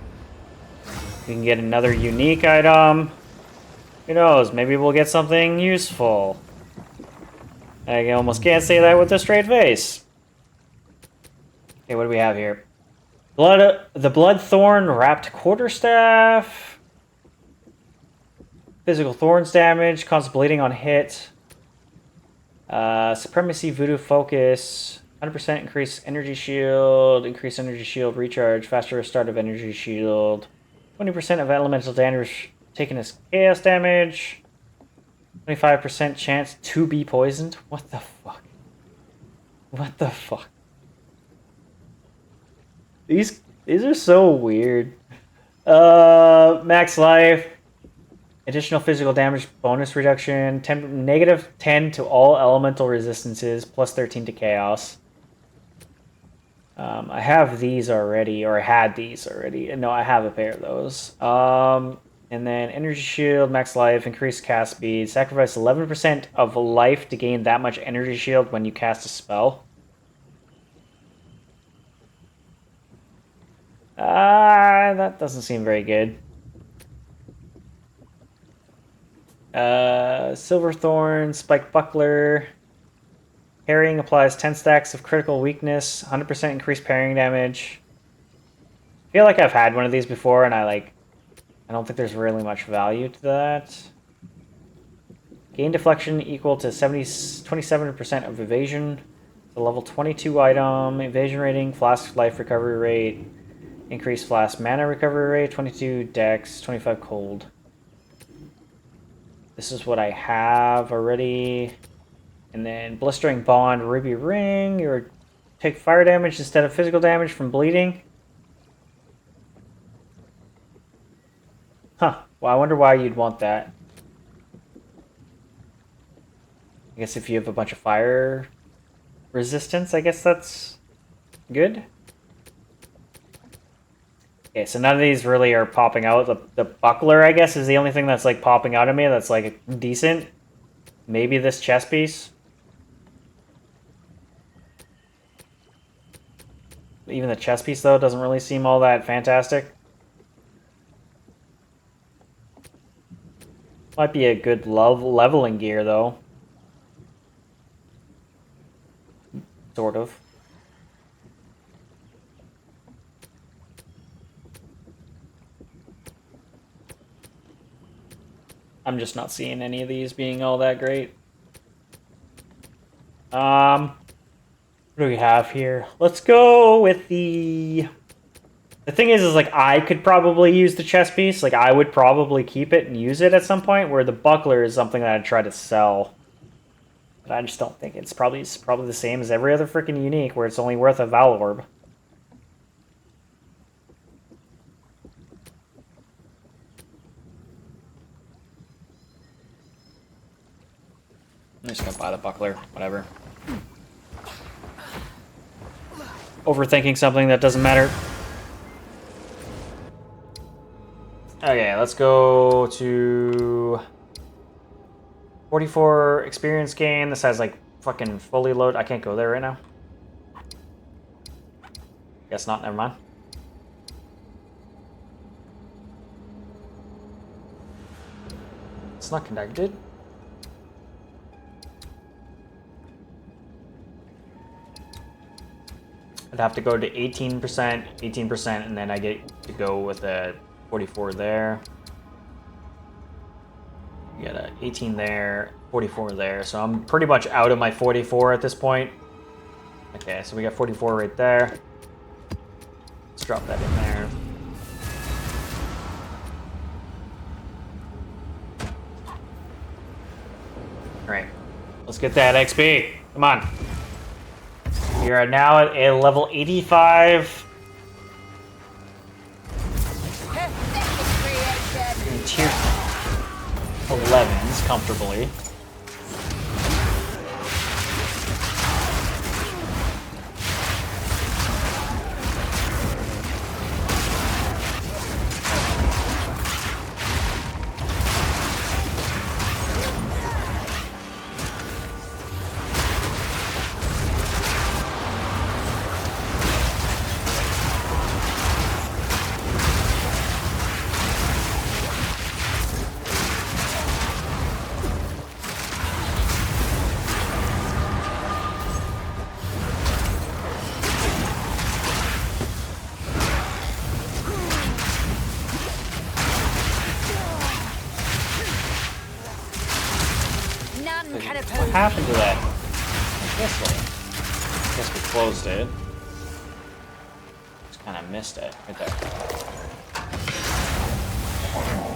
We can get another unique item. Who knows? Maybe we'll get something useful. I almost can't say that with a straight face. Okay, what do we have here? The Bloodthorn Wrapped Quarterstaff. Physical Thorns damage, constant bleeding on hit. Supremacy Voodoo Focus. 100% increase energy shield, increase energy shield recharge, faster restart of energy shield. 20% of elemental damage taken as chaos damage. 25% chance to be poisoned. What the fuck? What the fuck? These are so weird. Max life. Additional physical damage bonus reduction. Negative 10 to all elemental resistances, plus 13 to chaos. I have these already, or I had these already. No, I have a pair of those. And then energy shield, max life, increased cast speed, sacrifice 11% of life to gain that much energy shield when you cast a spell. That doesn't seem very good. Silverthorn, Spike Buckler. Parrying applies 10 stacks of critical weakness, 100% increased parrying damage. I feel like I've had one of these before, and I don't think there's really much value to that. Gain deflection equal to 27% of evasion. It's a level 22 item. Evasion rating, flask life recovery rate, increased flask mana recovery rate, 22 dex, 25 cold. This is what I have already. And then blistering bond, ruby ring. You take fire damage instead of physical damage from bleeding. Huh. Well, I wonder why you'd want that. I guess if you have a bunch of fire resistance, I guess that's good. Okay, so none of these really are popping out. The buckler, I guess, is the only thing that's like popping out of me that's like decent. Maybe this chest piece. Even the chest piece, though, doesn't really seem all that fantastic. Might be a good leveling gear, though. Sort of. I'm just not seeing any of these being all that great. What do we have here? Let's go with the... The thing is like, I could probably use the chest piece. Like, I would probably keep it and use it at some point, where the buckler is something that I'd try to sell. But I just don't think it's probably the same as every other freaking unique, where it's only worth a Val Orb. I'm just gonna buy the buckler, whatever. Overthinking something that doesn't matter. Okay, let's go to 44 experience gain. This has like fucking fully load. I can't go there right now. Guess not, never mind. It's not connected. I'd have to go to 18%, 18%, and then I get to go with a 44 there. You got a 18 there, 44 there. So I'm pretty much out of my 44 at this point. Okay, so we got 44 right there. Let's drop that in there. Alright, let's get that XP. Come on. We are now at a level 85. And tier 11s comfortably. What happened to that? I guess we closed it. Just kind of missed it right there.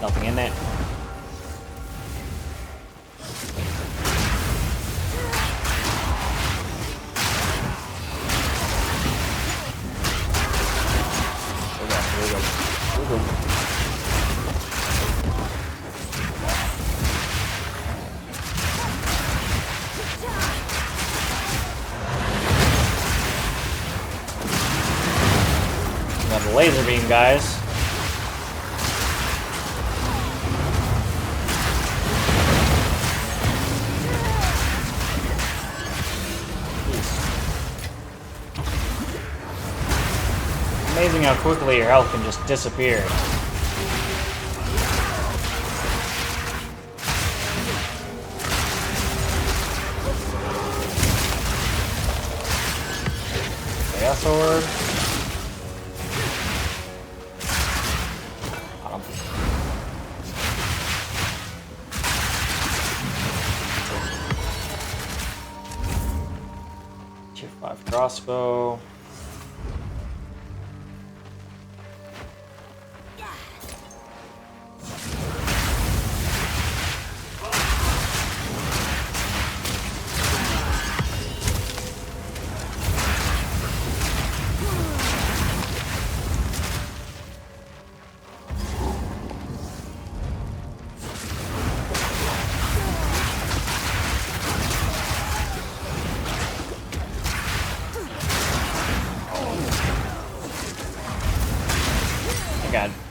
Nothing in it. Here we go. Got the laser beam, guys. Amazing how quickly your health can just disappear. Frost Orb. Got him. Tier 5 crossbow.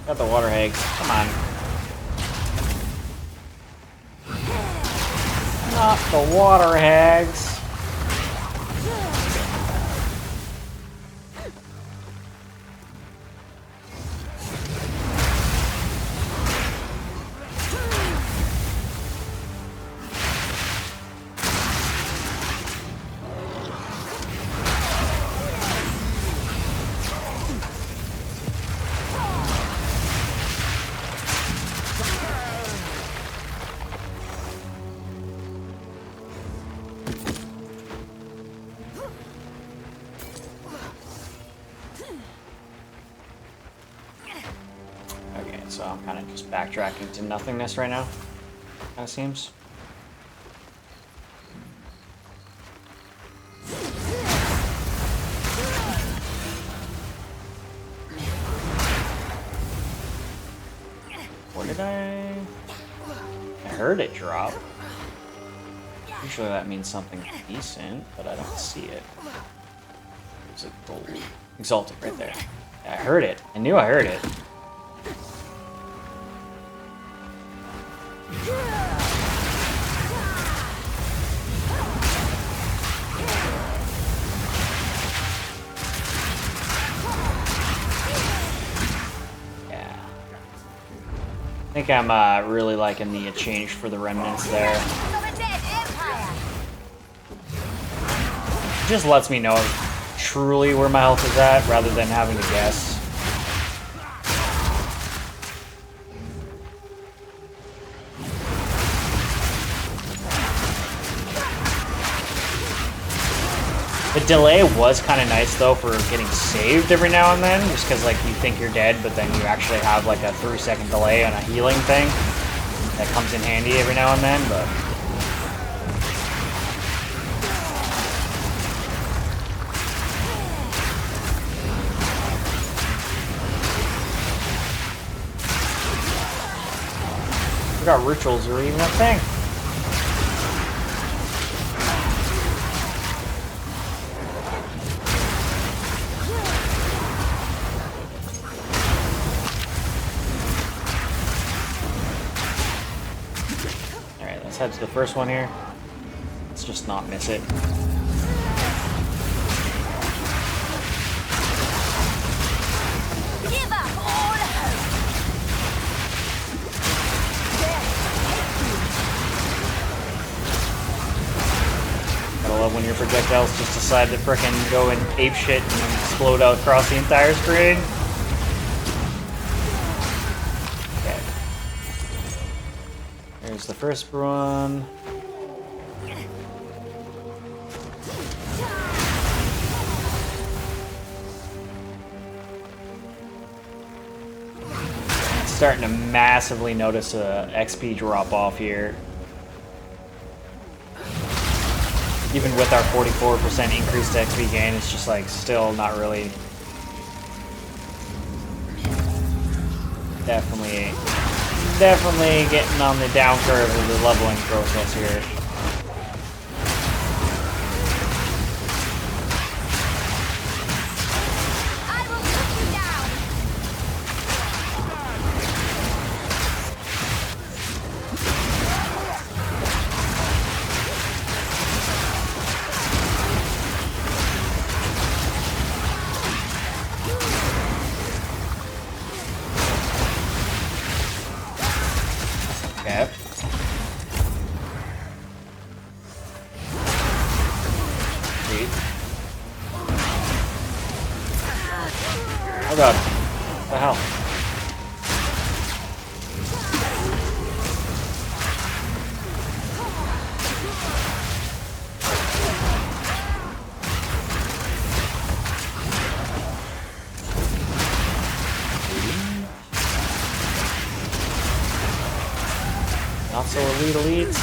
Got the water hags. Come on. Not the water hags. So I'm kind of just backtracking to nothingness right now, kind of seems. Where did I heard it drop. Usually that means something decent, but I don't see it. There's a gold. Exalted right there. I heard it. I knew I heard it. I think I'm really liking the change for the remnants there. It just lets me know truly where my health is at rather than having to guess. The delay was kind of nice though for getting saved every now and then, just because like you think you're dead, but then you actually have like a 3-second delay on a healing thing that comes in handy every now and then. But we got rituals or even a thing. Head to the first one here. Let's just not miss it. Give up all hope. Gotta love when your projectiles just decide to frickin' go and ape shit and explode out across the entire screen. Here's the first one. Starting to massively notice a XP drop off here. Even with our 44% increased XP gain, it's just like still not really. Definitely getting on the down curve of the leveling process here. I will put you down. god. What the hell? Not so elite elites.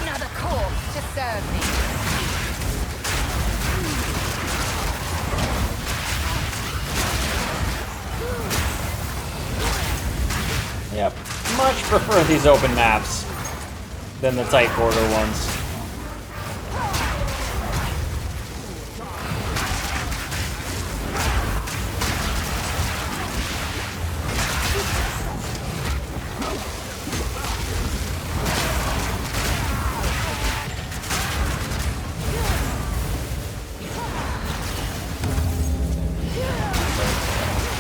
Another corpse to serve me. Yep. Much prefer these open maps than the tight border ones.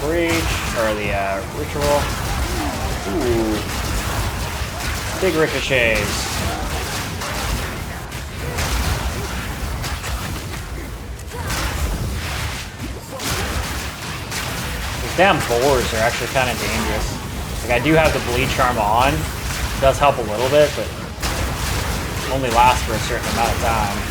Breach, or the ritual. Ooh. Big ricochets. These damn boars are actually kind of dangerous. Like, I do have the bleach arm on. It does help a little bit, but only lasts for a certain amount of time.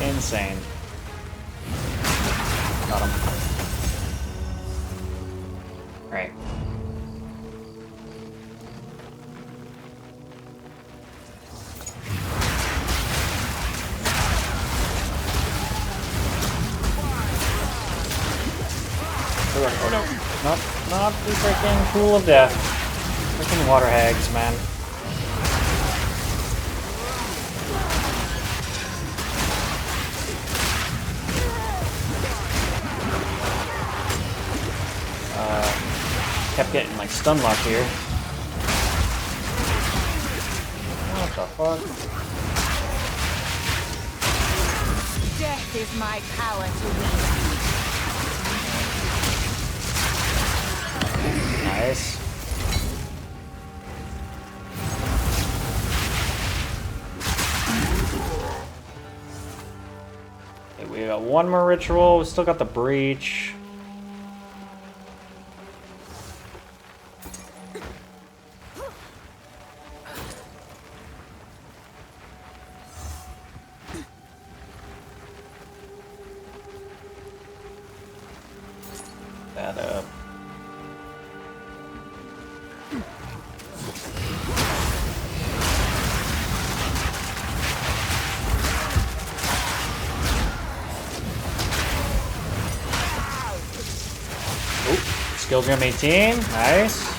Insane. Got him. Right. Oh no. Not the freaking pool of death. Freaking water hags, man. Kept getting like stun lock here. What the fuck? Death is my power to wield. Nice. Okay, we got one more ritual. We still got the breach. That up. Oh, skill gem 18. Nice.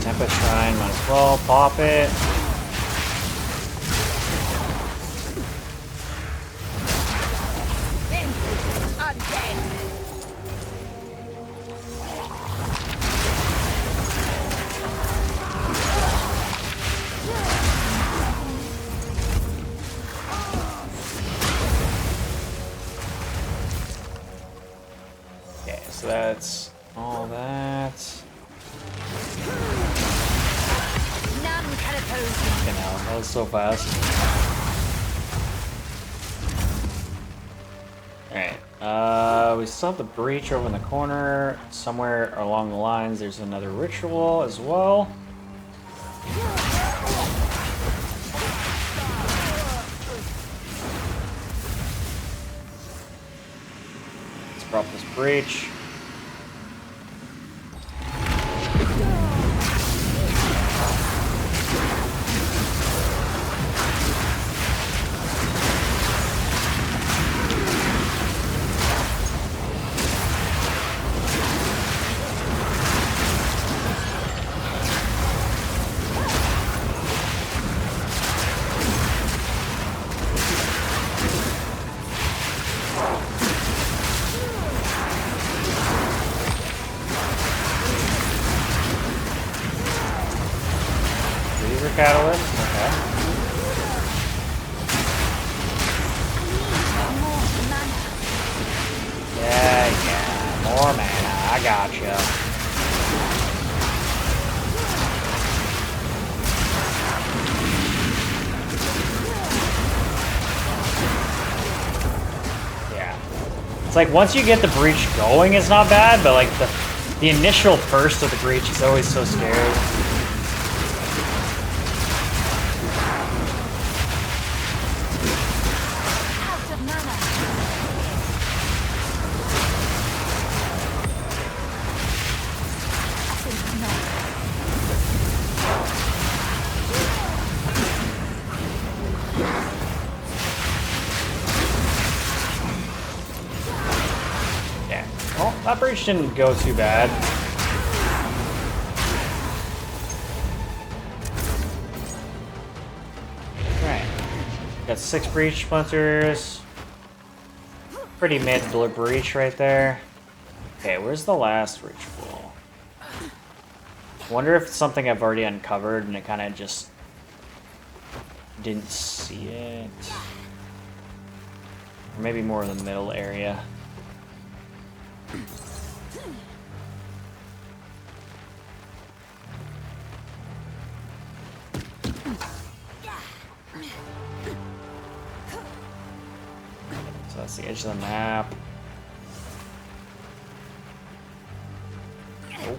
Tempest Shrine, might as well pop it. Okay, so that's all that. None can oppose me. Fucking hell, that was so fast. Alright, we still have the breach over in the corner. Somewhere along the lines, there's another ritual as well. Let's drop this breach. catalyst. Okay. Yeah, more mana. I gotcha. It's like once you get the breach going, it's not bad, but like the initial burst of the breach is always so scary. Out of mana. I think not. Yeah. Well, that breach didn't go too bad. Right. Got 6 breach splinters. Pretty mid breach right there. Okay, where's the last breach pool? Wonder if it's something I've already uncovered and it kind of just didn't see it. Or maybe more in the middle area. So that's the edge of the map. Oh.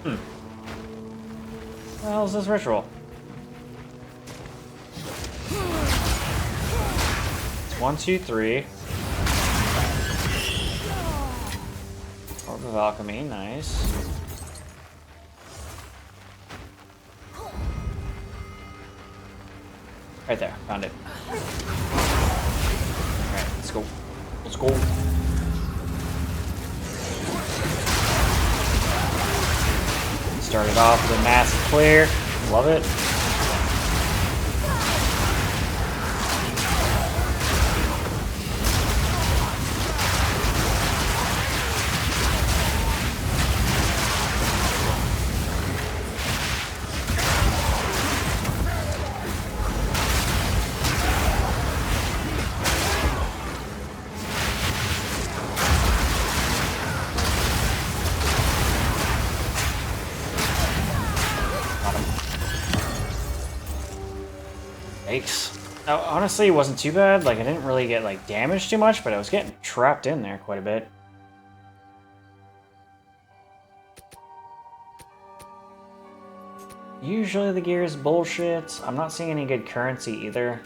What the hell is this ritual? It's 1, 2, 3. Orb of Alchemy, nice. Right there, found it. Alright, let's go. Let's go. Started off with a massive clear. Love it. Yikes. Now, honestly, it wasn't too bad. Like, I didn't really get, like, damaged too much, but I was getting trapped in there quite a bit. Usually the gear is bullshit. I'm not seeing any good currency either.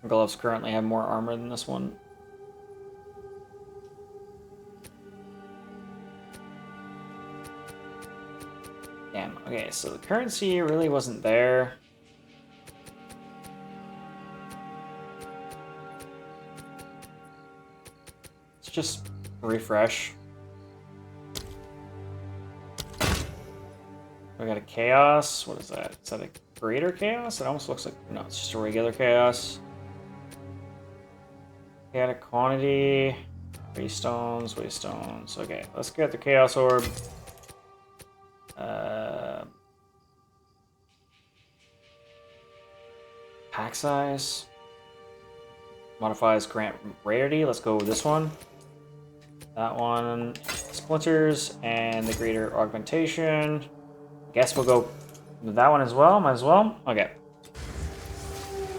Gloves currently have more armor than this one. Damn, okay, so the currency really wasn't there. Let's just refresh. We got a chaos. What is that? Is that a greater chaos? It almost looks like, no, it's just a regular chaos. Chaotic quantity, waystones. Okay, let's get the chaos orb. Pack size modifies grant rarity. Let's go with this one. That one, splinters, and the greater augmentation. Guess we'll go with that one as well. Might as well. Okay.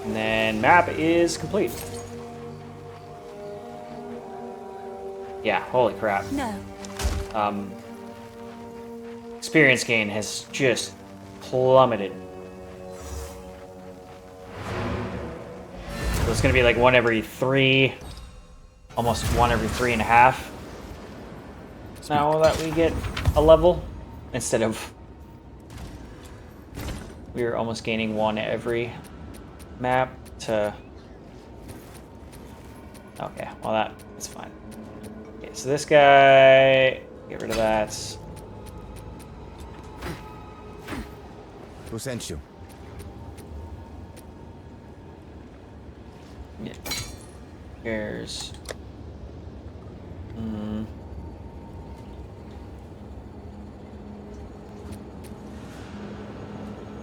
And then map is complete. Yeah, holy crap. No. Experience gain has just plummeted. So it's gonna be like 1 every 3, almost 1 every 3.5. Now that we get a level instead of We are almost gaining one every map to... Okay, well that's fine. Okay, so this guy... Get rid of that. Who sent you? Yeah. Here's...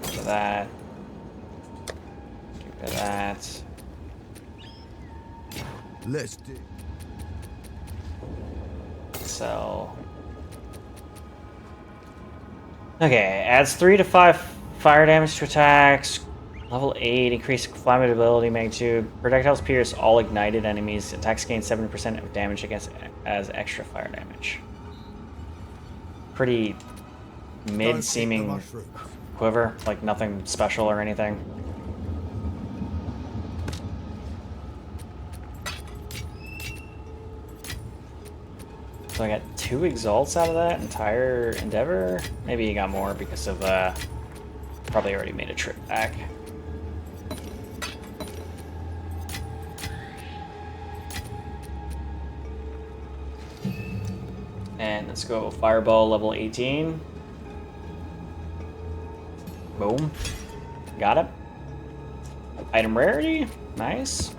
Get rid of that. Get rid of that. Let's do. So... Okay, adds 3 to 5 fire damage to attacks. Level 8, increased flammability magnitude. Projectiles pierce all ignited enemies. Attacks gain 7% of damage against as extra fire damage. Pretty mid-seeming quiver, like nothing special or anything. So I got 2 exalts out of that entire endeavor. Maybe you got more because of probably already made a trip back. And let's go Fireball level 18. Boom. Got it. Item rarity. Nice.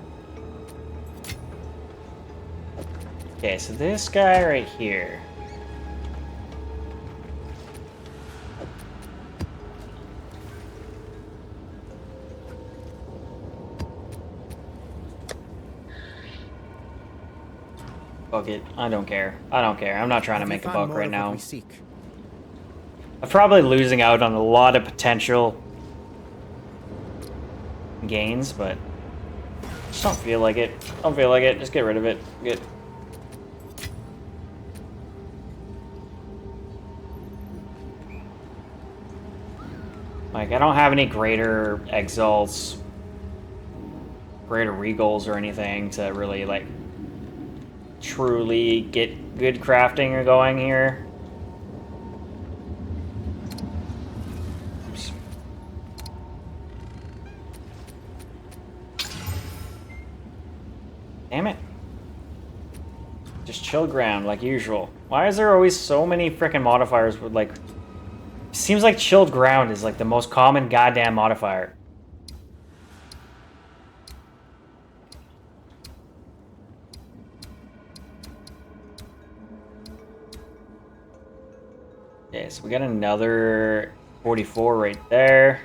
Okay, so this guy right here. Fuck it. I don't care. I don't care. I'm not trying to make a buck right now. I'm probably losing out on a lot of potential gains, but just don't feel like it. Don't feel like it. Just get rid of it. Get. Like, I don't have any greater exalts, greater regals or anything to really, like, truly get good crafting going here. Oops. Damn it. Just chill ground like usual. Why is there always so many frickin' modifiers with, like... Seems like chilled ground is like the most common goddamn modifier. Okay, so we got another 44 right there.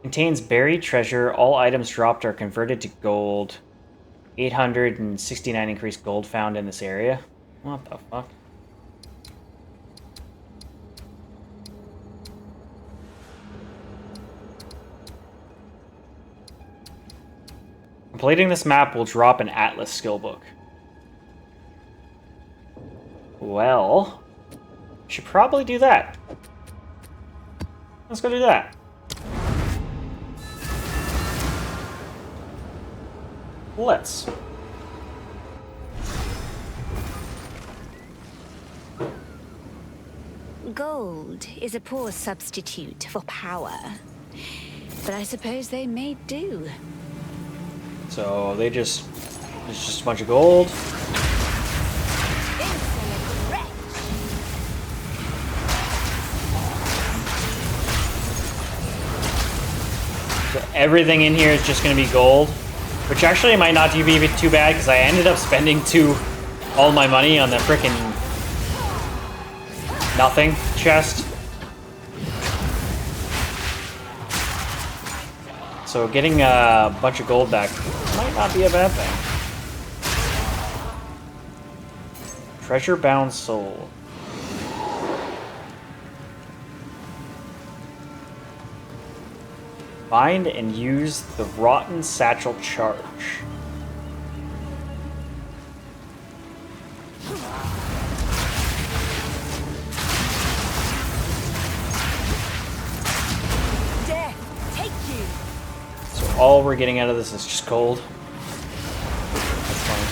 Contains buried treasure. All items dropped are converted to gold. 869 increased gold found in this area. What the fuck? Completing this map will drop an Atlas skill book. Well, should probably do that. Let's go do that. Let's. Gold is a poor substitute for power, but I suppose they may do. So it's just a bunch of gold. So everything in here is just going to be gold, which actually might not be too bad because I ended up spending all my money on the frickin' nothing chest. So getting a bunch of gold back might not be a bad thing. Treasure-bound soul. Find and use the rotten satchel charge. All we're getting out of this is just gold. That's fine.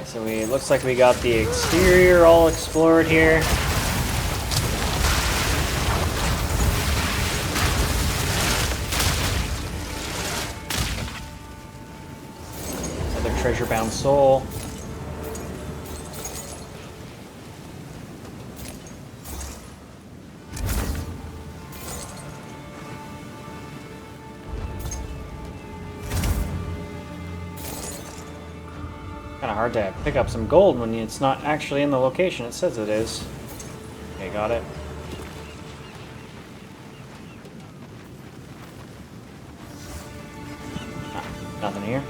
So it looks like we got the exterior all explored here. Another treasure-bound soul. Kind of hard to pick up some gold when it's not actually in the location it says it is. Okay, got it. Ah, nothing here.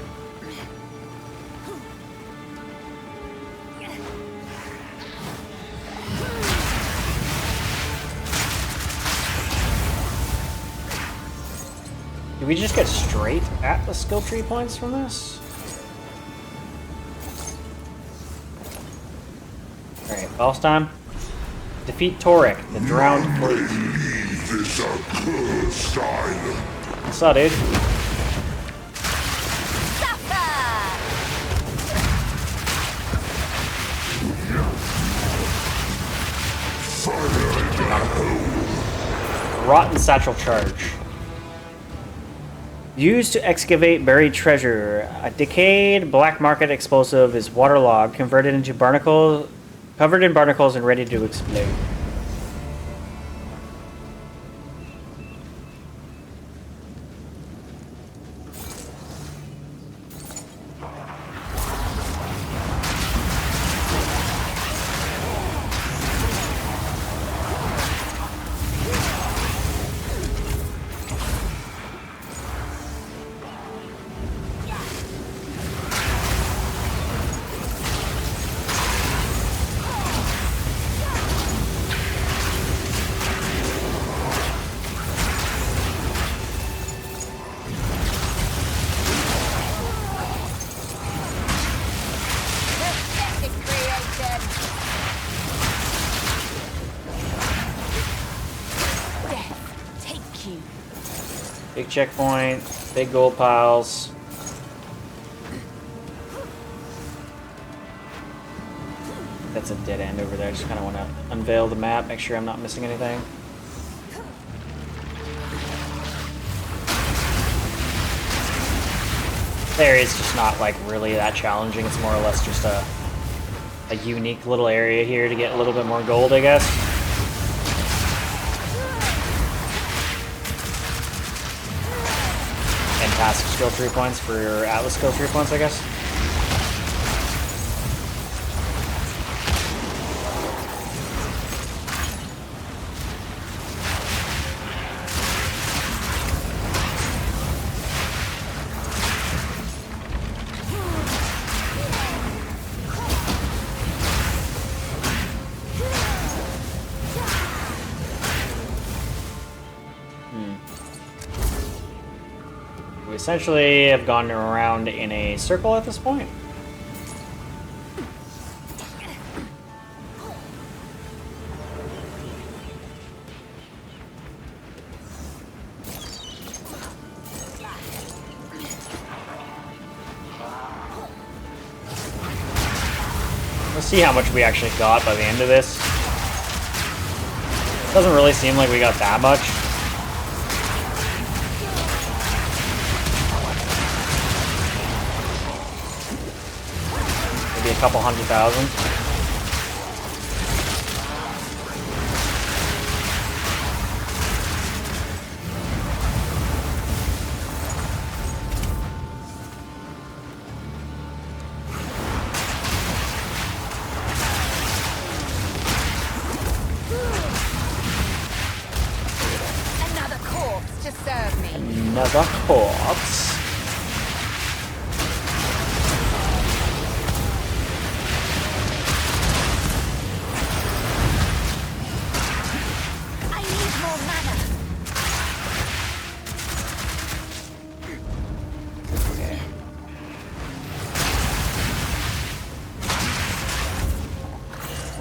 Did we just get straight at the skill tree points from this? Alright, boss time. Defeat Torek, the drowned fleet. It's a cursed island. What's up, dude? Rotten Satchel Charge. Used to excavate buried treasure. A decayed black market explosive is waterlogged, converted into barnacle, covered in barnacles and ready to explode. Big checkpoint, big gold piles. That's a dead end over there. I just kind of want to unveil the map, make sure I'm not missing anything. There is just not like really that challenging. It's more or less just a unique little area here to get a little bit more gold, I guess. And passive skill 3 points for your Atlas skill 3 points, I guess. We essentially have gone around in a circle at this point. Let's see how much we actually got by the end of this. Doesn't really seem like we got that much. Maybe a couple 100,000. Another corpse to serve me. Another corpse. I need more mana.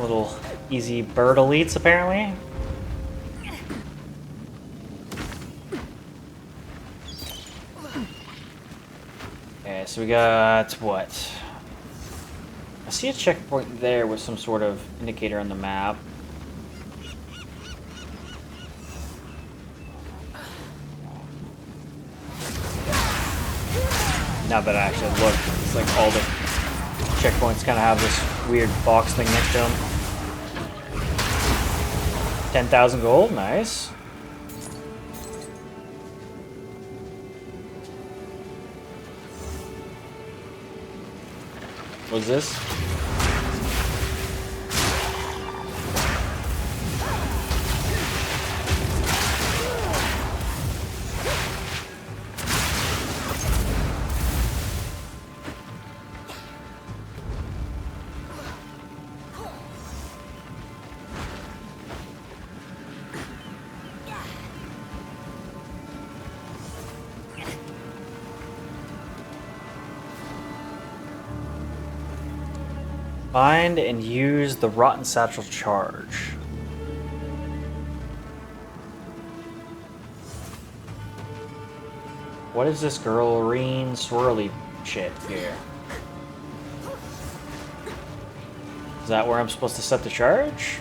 Little easy bird elites, apparently. Okay, so we got what? I see a checkpoint there with some sort of indicator on the map. Now that I actually look, it's like all the checkpoints kind of have this weird box thing next to them. 10,000 gold, nice. What's this? Find and use the Rotten Satchel charge. What is this green swirly shit here? Is that where I'm supposed to set the charge?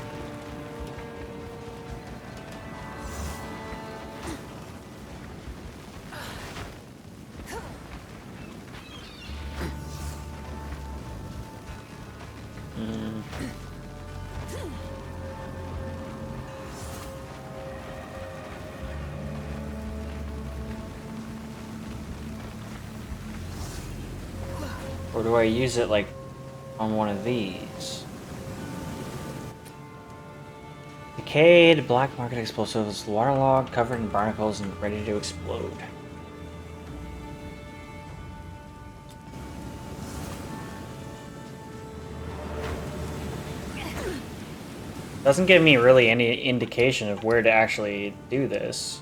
Or do I use it like on one of these? Decayed black market explosives, waterlogged, covered in barnacles, and ready to explode. Doesn't give me really any indication of where to actually do this.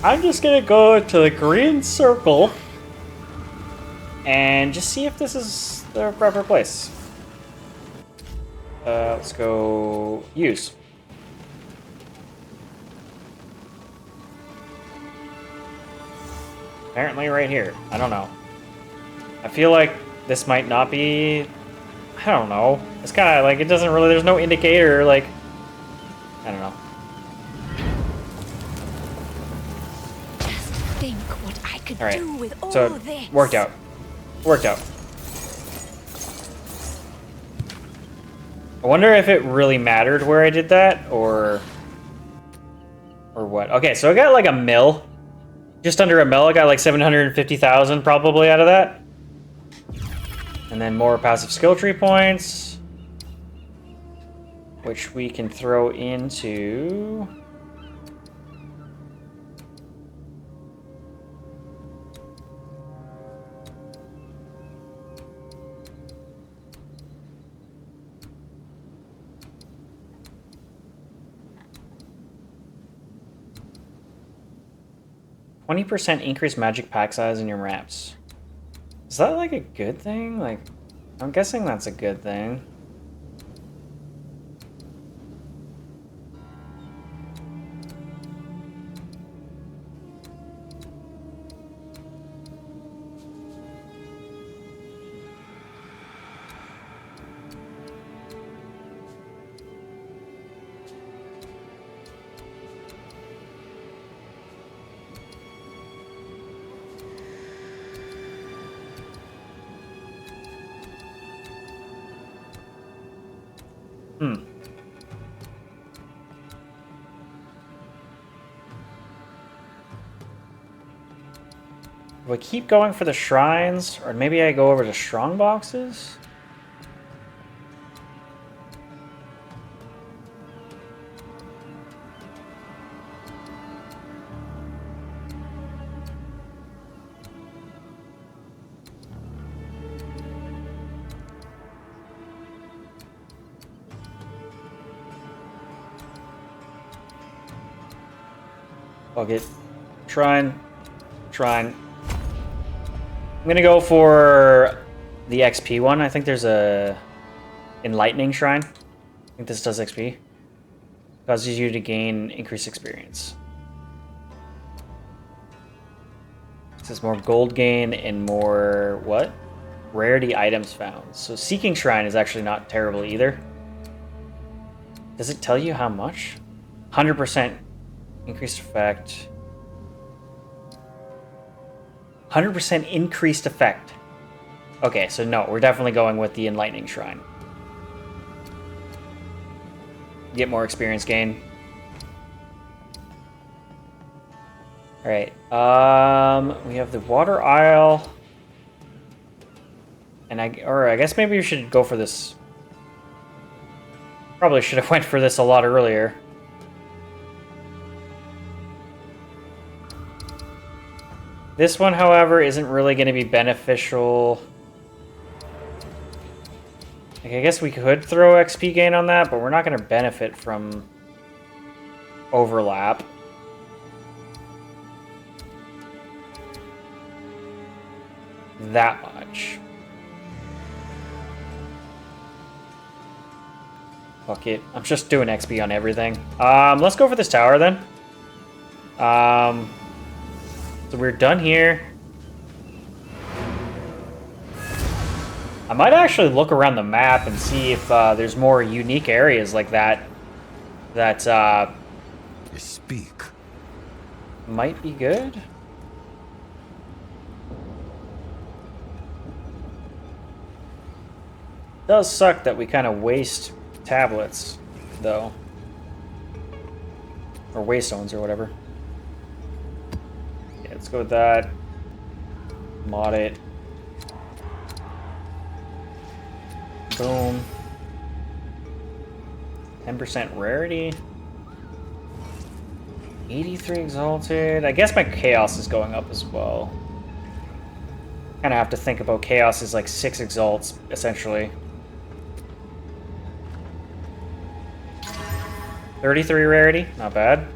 I'm just gonna go to the green circle and just see if this is the proper place. Let's go use. Apparently right here. I don't know. I feel like this might not be... I don't know. It's kind of like, it doesn't really... There's no indicator, like... I don't know. Think what I could All right. do with all So, this. worked out. Worked out. I wonder if it really mattered where I did that, or what. Okay, so I got like a mil. Just under a mil. I got like 750,000 probably out of that. And then more passive skill tree points, which we can throw into... 20% increased magic pack size in your maps. Is that like a good thing? Like, I'm guessing that's a good thing. Do I keep going for the shrines, or maybe I go over to strong boxes? Fuck it. Shrine. Shrine. I'm gonna go for the XP one. I think there's a Enlightening Shrine. I think this does XP. Causes you to gain increased experience. says more gold gain and more what? Rarity items found. So Seeking Shrine is actually not terrible either. Does it tell you how much? 100% increased effect. 100% increased effect. Okay, so no, we're definitely going with the Enlightening Shrine. Get more experience gain. Alright, we have the Water Isle. And I guess maybe we should go for this. Probably should have went for this a lot earlier. This one, however, isn't really going to be beneficial. Like, I guess we could throw XP gain on that, but we're not going to benefit from overlap. That much. Fuck it. I'm just doing XP on everything. Let's go for this tower then. So we're done here. I might actually look around the map and see if there's more unique areas like that Speak. might be good. It does suck that we kind of waste tablets, though. Or waystones or whatever. Yeah, let's go with that. Mod it. Boom. 10% rarity. 83 exalted. I guess my chaos is going up as well. Kind of have to think about chaos is like 6 exalts, essentially. 33 rarity, not bad.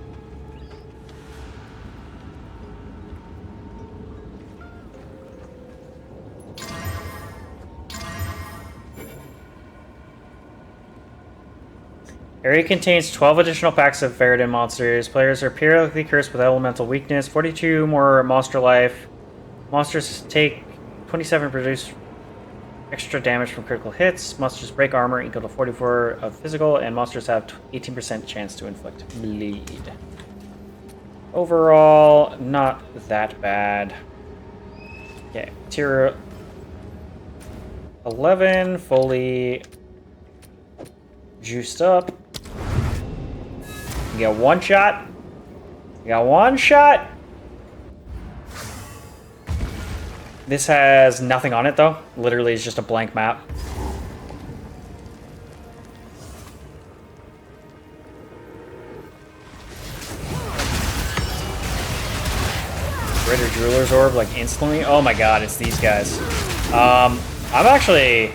Area contains 12 additional packs of Ferrodin monsters. Players are periodically cursed with elemental weakness. 42 more monster life. Monsters take 27 produce extra damage from critical hits. Monsters break armor equal to 44 of physical, and monsters have 18% chance to inflict bleed. Overall, not that bad. Okay, tier 11, fully juiced up. You got one shot. You got one shot. This has nothing on it, though. Literally, it's just a blank map. Greater Jeweler's Orb, like, instantly? Oh my god, it's these guys. I'm actually...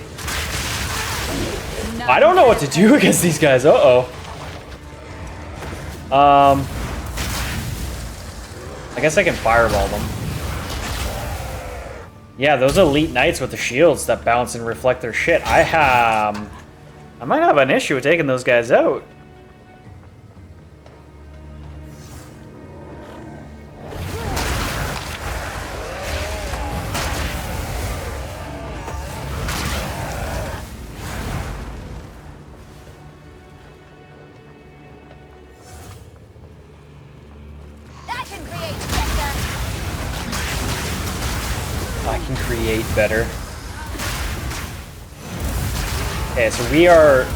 I don't know what to do against these guys. Uh-oh. I guess I can fireball them. Yeah, those elite knights with the shields that bounce and reflect their shit. I might have an issue with taking those guys out. Better. Okay, so we are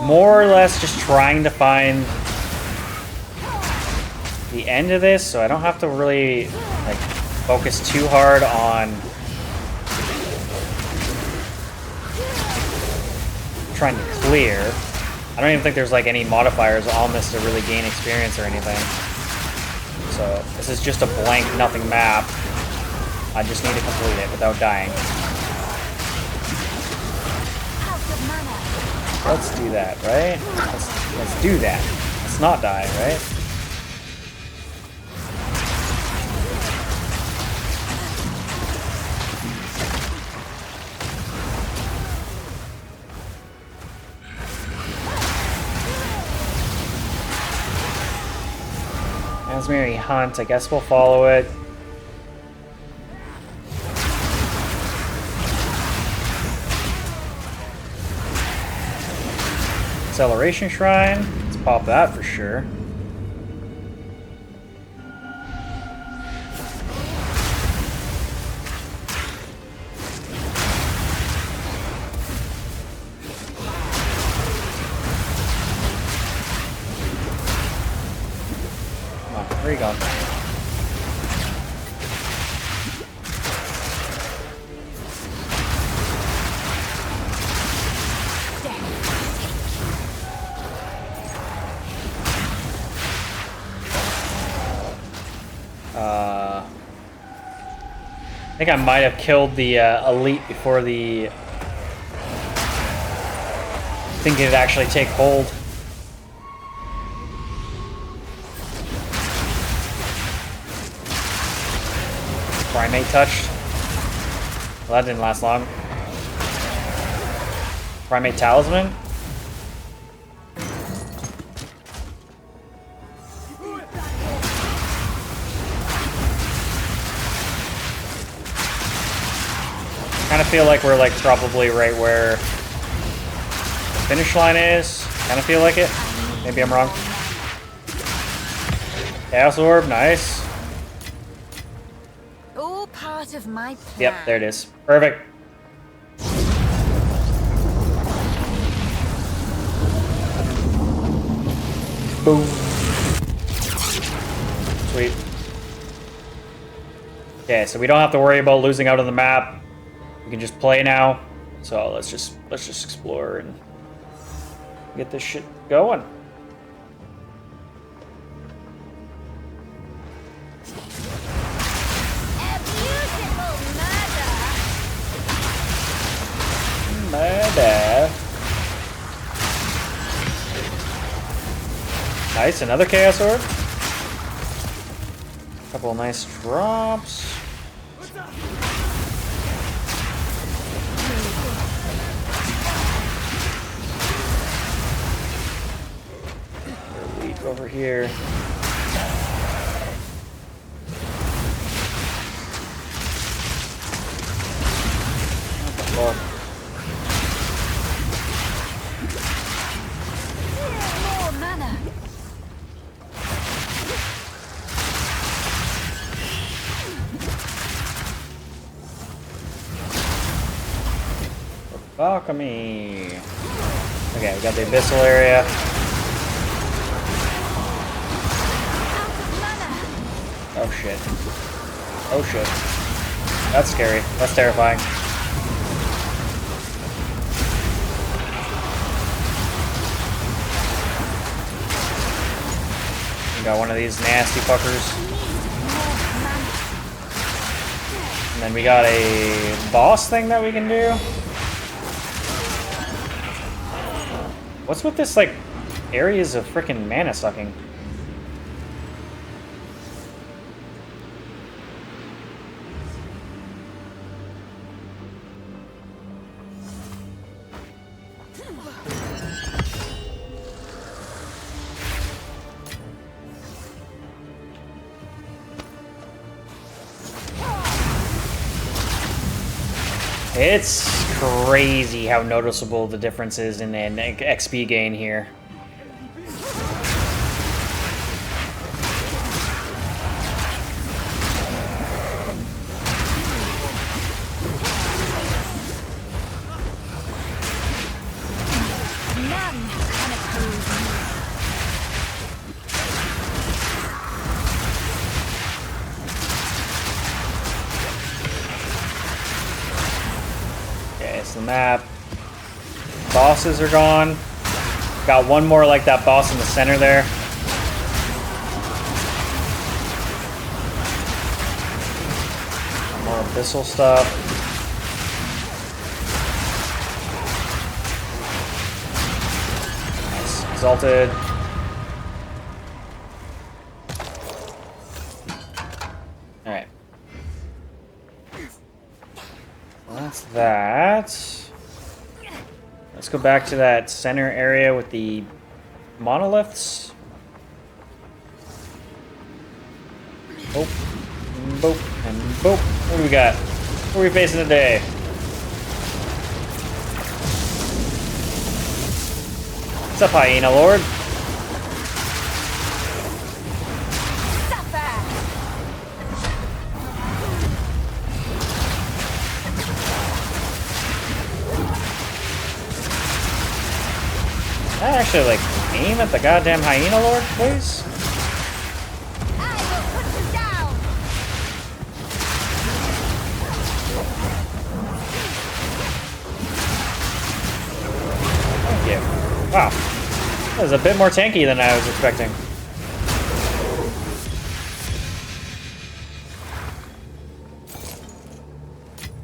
more or less just trying to find the end of this, so I don't have to really like focus too hard on trying to clear. I don't even think there's like any modifiers on this to really gain experience or anything. So this is just a blank nothing map. I just need to complete it without dying. Let's do that, right? Let's do that. Let's not die, right? Asmeri Hunt, I guess we'll follow it. Acceleration Shrine. Let's pop that for sure. Come on, where are you going? I think I might have killed the elite before the thing could actually take hold. Primate touched. Well, that didn't last long. Primate talisman. Kind of feel like we're like probably right where the finish line is. Kind of feel like it. Maybe I'm wrong. Chaos Orb, nice. All part of my plan. Yep, there it is. Perfect. Boom. Sweet. Okay, so we don't have to worry about losing out on the map. We can just play now. So let's just explore and get this shit going. A beautiful murder. Murder. Nice, another Chaos Orb. Couple of nice drops. Elite over here. What the fuck? More mana. Alchemy. Okay, we got the abyssal area. Oh shit. Oh shit. That's scary. That's terrifying. We got one of these nasty fuckers. And then we got a boss thing that we can do. What's with this, like, areas of freaking mana sucking? It's crazy how noticeable the difference is in an XP gain here. None can oppose me. Okay, it's the map. Bosses are gone. Got one more like that boss in the center there. More abyssal stuff. Nice. Exalted. Alright. Well, that's that. Let's go back to that center area with the monoliths. Boop, boop, and boop. What do we got? What are we facing today? What's up, Hyena Lord? Can I actually, like, aim at the goddamn Hyena Lord, please? I will put you down. Thank you. Wow. That was a bit more tanky than I was expecting.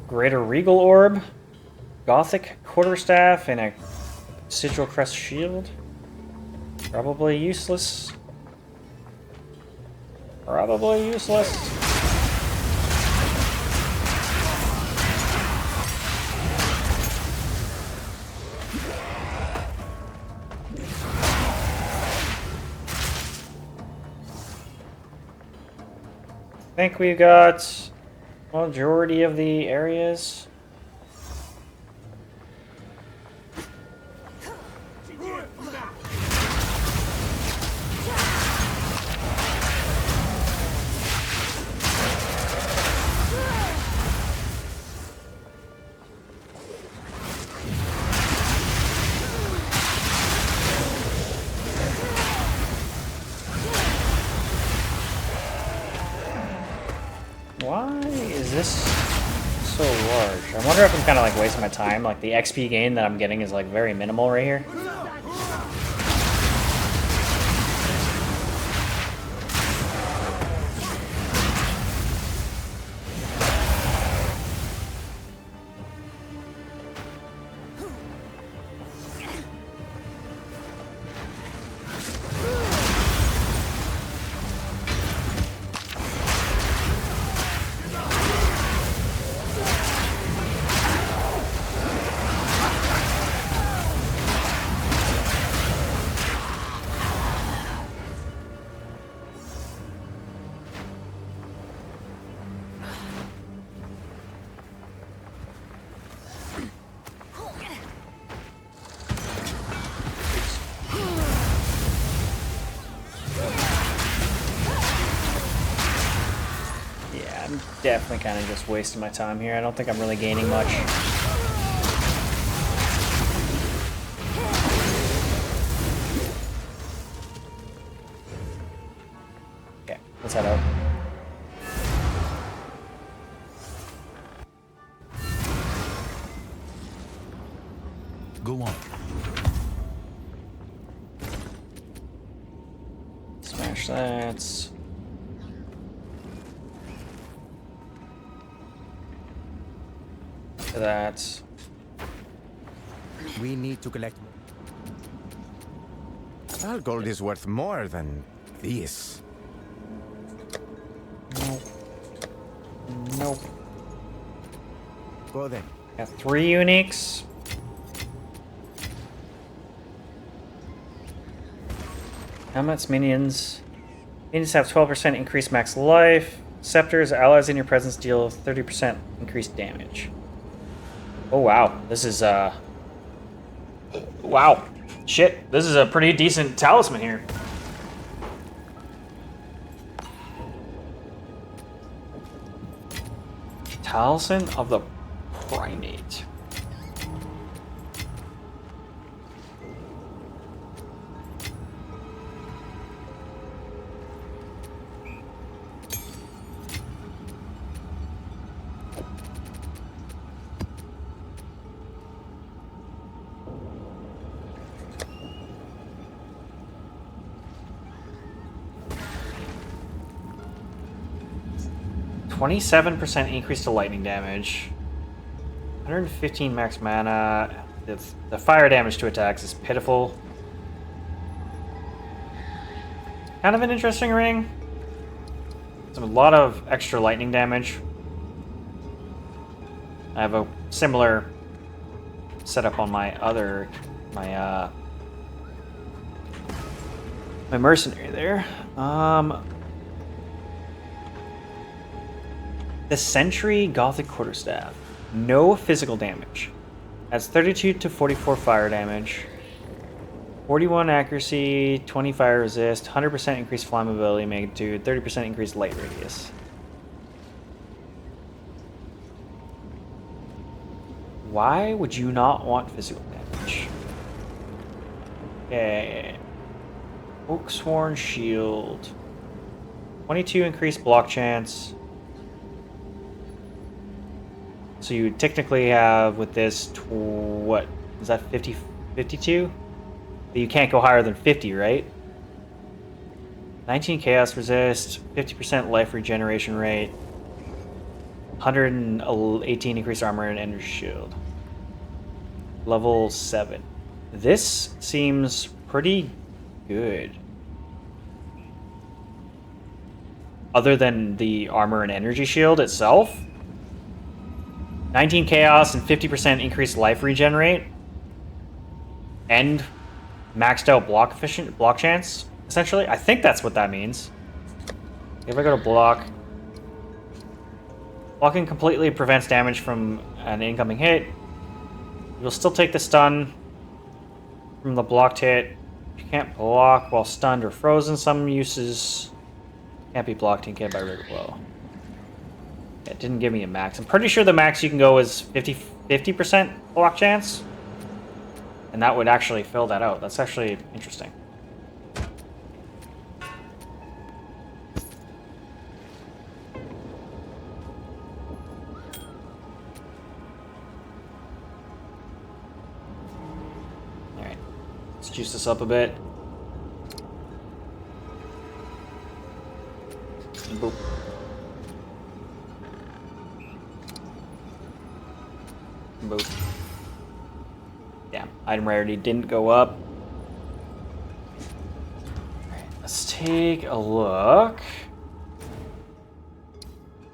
Greater Regal Orb, Gothic Quarterstaff, and a Sigil Crest Shield. Probably useless. Probably useless. I think we got majority of the areas. Why is this so large? I wonder if I'm kind of like wasting my time. Like the XP gain that I'm getting is like very minimal right here. Definitely kind of just wasting my time here. I don't think I'm really gaining much. Okay, let's head out. Go on. Smash that. That. We need to collect more. Our gold is worth more than this. Nope. Nope. Go then. Got 3 uniques. Helmets, minions. Minions have 12% increased max life. Scepters, allies in your presence deal 30% increased damage. Oh wow, this is wow. Shit, this is a pretty decent talisman here. Talisman of the Primate. %27 increase to lightning damage. 115 max mana. The fire damage to attacks is pitiful. Kind of an interesting ring. It's a lot of extra lightning damage. I have a similar setup on my other my mercenary there. The Sentry Gothic Quarterstaff. No physical damage. That's 32 to 44 fire damage. 41 accuracy, 20 fire resist, 100% increased flammability magnitude, 30% increased light radius. Why would you not want physical damage? Okay. Oaksworn Shield. 22 increased block chance. So you technically have with this, what? Is that 50, 52? But you can't go higher than 50, right? 19 chaos resist, 50% life regeneration rate, 118 increased armor and energy shield. Level 7. This seems pretty good. Other than the armor and energy shield itself. 19 chaos and 50% increased life regen rate. And maxed out block chance, essentially. I think that's what that means. If I go to block. Blocking completely prevents damage from an incoming hit. You'll still take the stun from the blocked hit. You can't block while stunned or frozen. Some uses can't be blocked and can't by regular blow. It didn't give me a max. I'm pretty sure the max you can go is 50% block chance. And that would actually fill that out. That's actually interesting. Alright. Let's juice this up a bit. Boop. Boop. Yeah, item rarity didn't go up. Alright, let's take a look.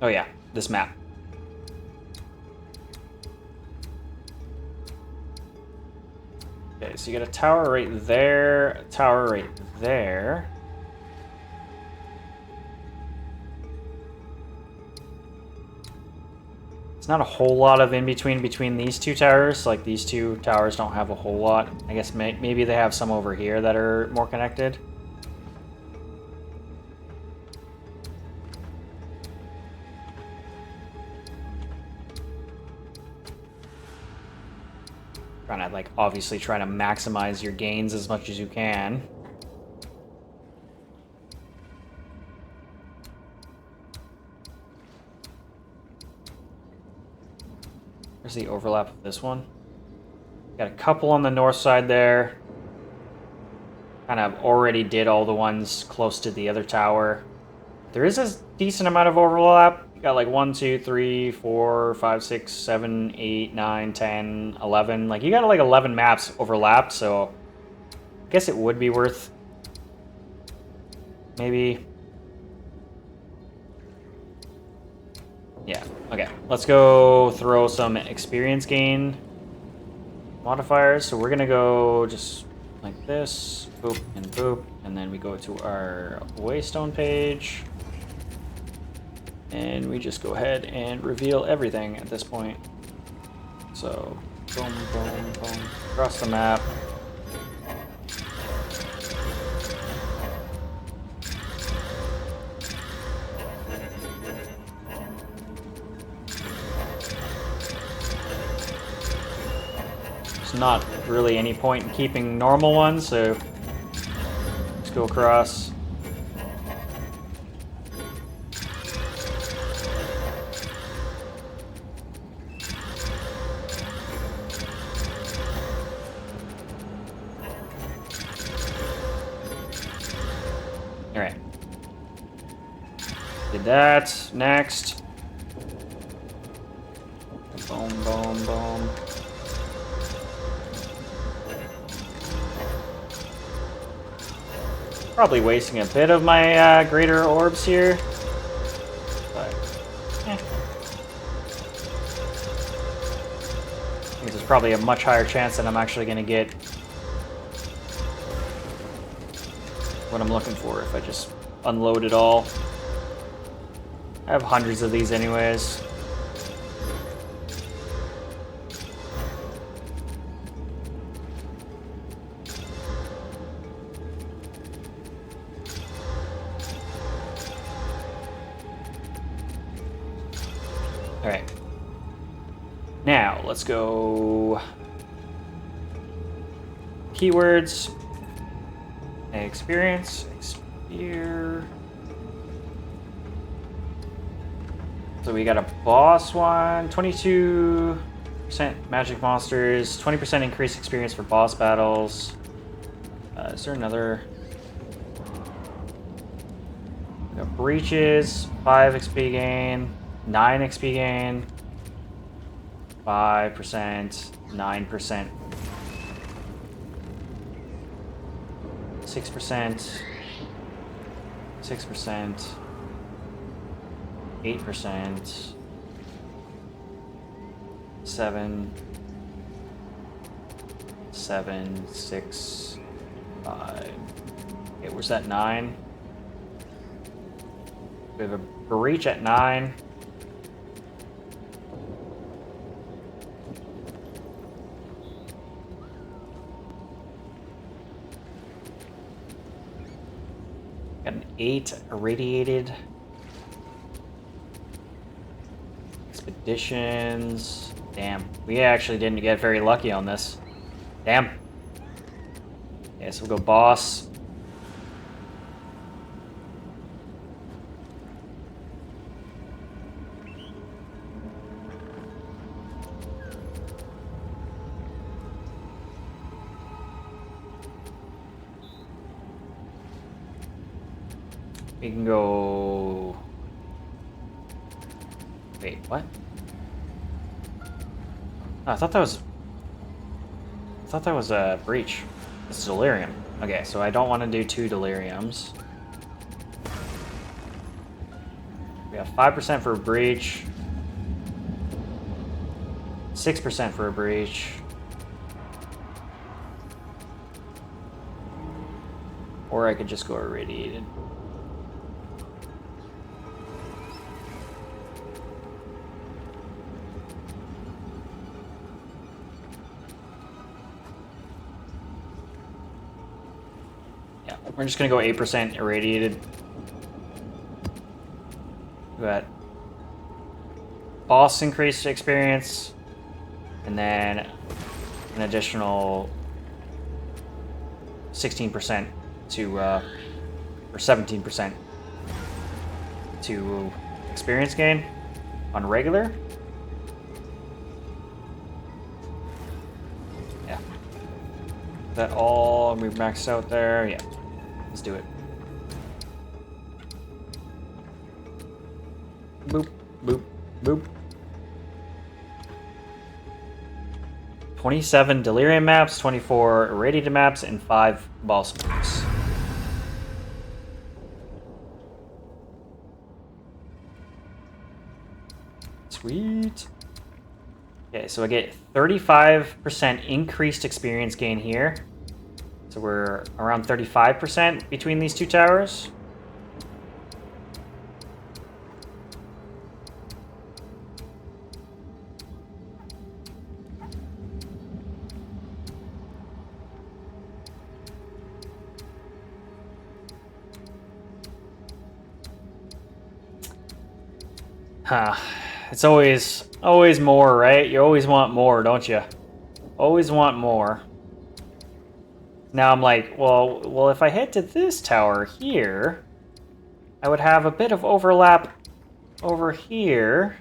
Oh yeah, this map. Okay, so you got a tower right there, a tower right there. Not a whole lot of in between these two towers. Like, these two towers don't have a whole lot. I guess maybe they have some over here that are more connected. Trying to, like, obviously try to maximize your gains as much as you can. Where's the overlap of this one? Got a couple on the north side there. Kind of already did all the ones close to the other tower. There is a decent amount of overlap. You got like 1, 2, 3, 4, 5, 6, 7, 8, 9, 10, 11. Like, you got like 11 maps overlapped, so I guess it would be worth maybe. Yeah, okay. Let's go throw some experience gain modifiers. So we're gonna go just like this, boop and boop, and then we go to our Waystone page. And we just go ahead and reveal everything at this point. So, boom, boom, boom, across the map. Not really any point in keeping normal ones, so let's go across. All right. Did that. Next. Boom, boom, boom. Probably wasting a bit of my greater orbs here, but I think there's probably a much higher chance that I'm actually going to get what I'm looking for if I just unload it all. I have hundreds of these anyways. Alright. Now, let's go... Keywords. Experience. Experience. So we got a boss one. 22% magic monsters. 20% increased experience for boss battles. Is there another... We got breaches. 5 XP gain. 9 XP gain. 5%. 9%. 6%. 6%. 8%. 7. 7. 6. 5. Okay, where's that 9? We have a breach at 9. Got an 8 irradiated. Expeditions. Damn, we actually didn't get very lucky on this. Damn. Yeah, so we'll go boss. We can go... Wait, what? Oh, I thought that was a breach. This is delirium. Okay, so I don't want to do 2 deliriums. We have 5% for a breach. 6% for a breach. Or I could just go irradiated. We're just gonna go 8% irradiated. We got boss increased experience, and then an additional 16% to, or 17% to experience gain on regular. Yeah. That all we maxed out there. Yeah. Let's do it. Boop, boop, boop. 27 delirium maps, 24 irradiated maps, and 5 boss maps. Sweet. Okay, so I get 35% increased experience gain here. So we're around 35% between these 2 towers. Huh. It's always more, right? You always want more, don't you? Always want more. Now I'm like, well, if I head to this tower here, I would have a bit of overlap over here.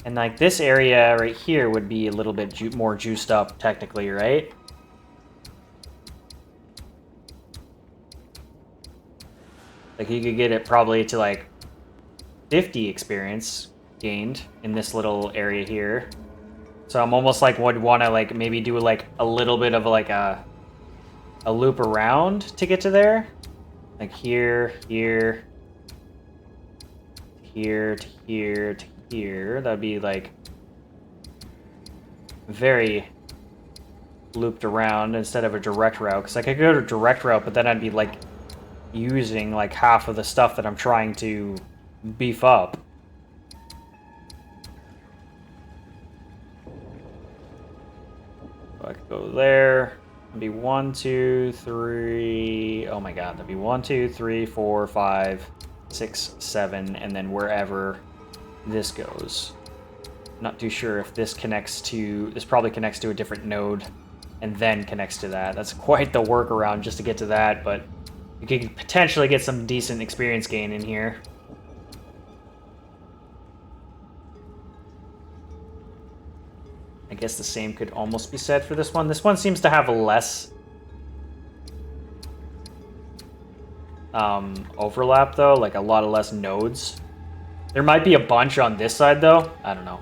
And like this area right here would be a little bit more juiced up technically, right? Like you could get it probably to like 50 experience gained in this little area here. So I'm almost like would want to like maybe do like a little bit of like a loop around to get to there. Like here, here, here, to here, to here. That'd be like very looped around instead of a direct route. Because I could go to a direct route, but then I'd be like using like half of the stuff that I'm trying to beef up. So I could go there. It'd be 1, 2, 3. Oh my god, that'd be 1, 2, 3, 4, 5, 6, 7, and then wherever this goes. Not too sure if this connects to... This probably connects to a different node and then connects to that. That's quite the workaround just to get to that, but you could potentially get some decent experience gain in here. I guess the same could almost be said for this one. This one seems to have less overlap, though, like a lot of less nodes. There might be a bunch on this side, though. I don't know.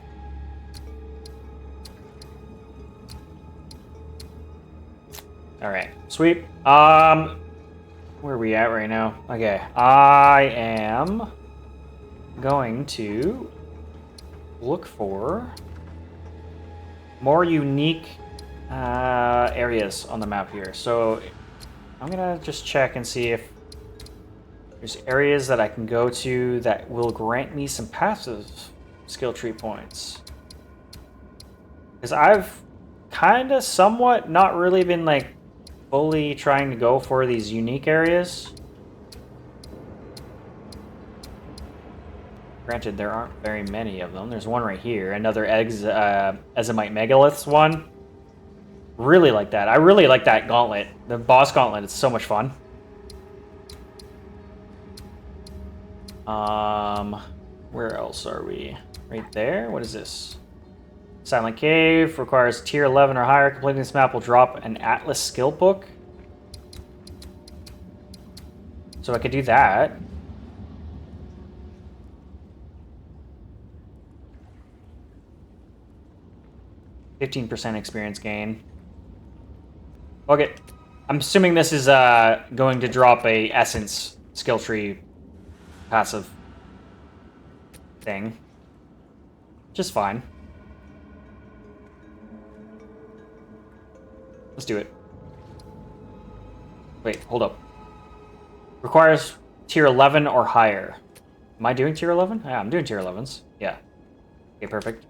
All right, sweet. Where are we at right now? Okay, I am going to look for more unique areas on the map here. So I'm gonna just check and see if there's areas that I can go to that will grant me some passive skill tree points. Because I've kind of somewhat not really been like fully trying to go for these unique areas. Granted, there aren't very many of them. There's one right here, another Ezimite Megaliths one. Really like that. I really like that gauntlet. The boss gauntlet is so much fun. Where else are we? Right there? What is this? Silent Cave requires tier 11 or higher. Completing this map will drop an Atlas skill book. So I could do that. %15 experience gain. Okay. I'm assuming this is going to drop a Essence skill tree passive thing. Just fine. Let's do it. Wait, hold up. Requires tier 11 or higher. Am I doing tier 11? Yeah, I'm doing tier 11s. Yeah. Okay, perfect.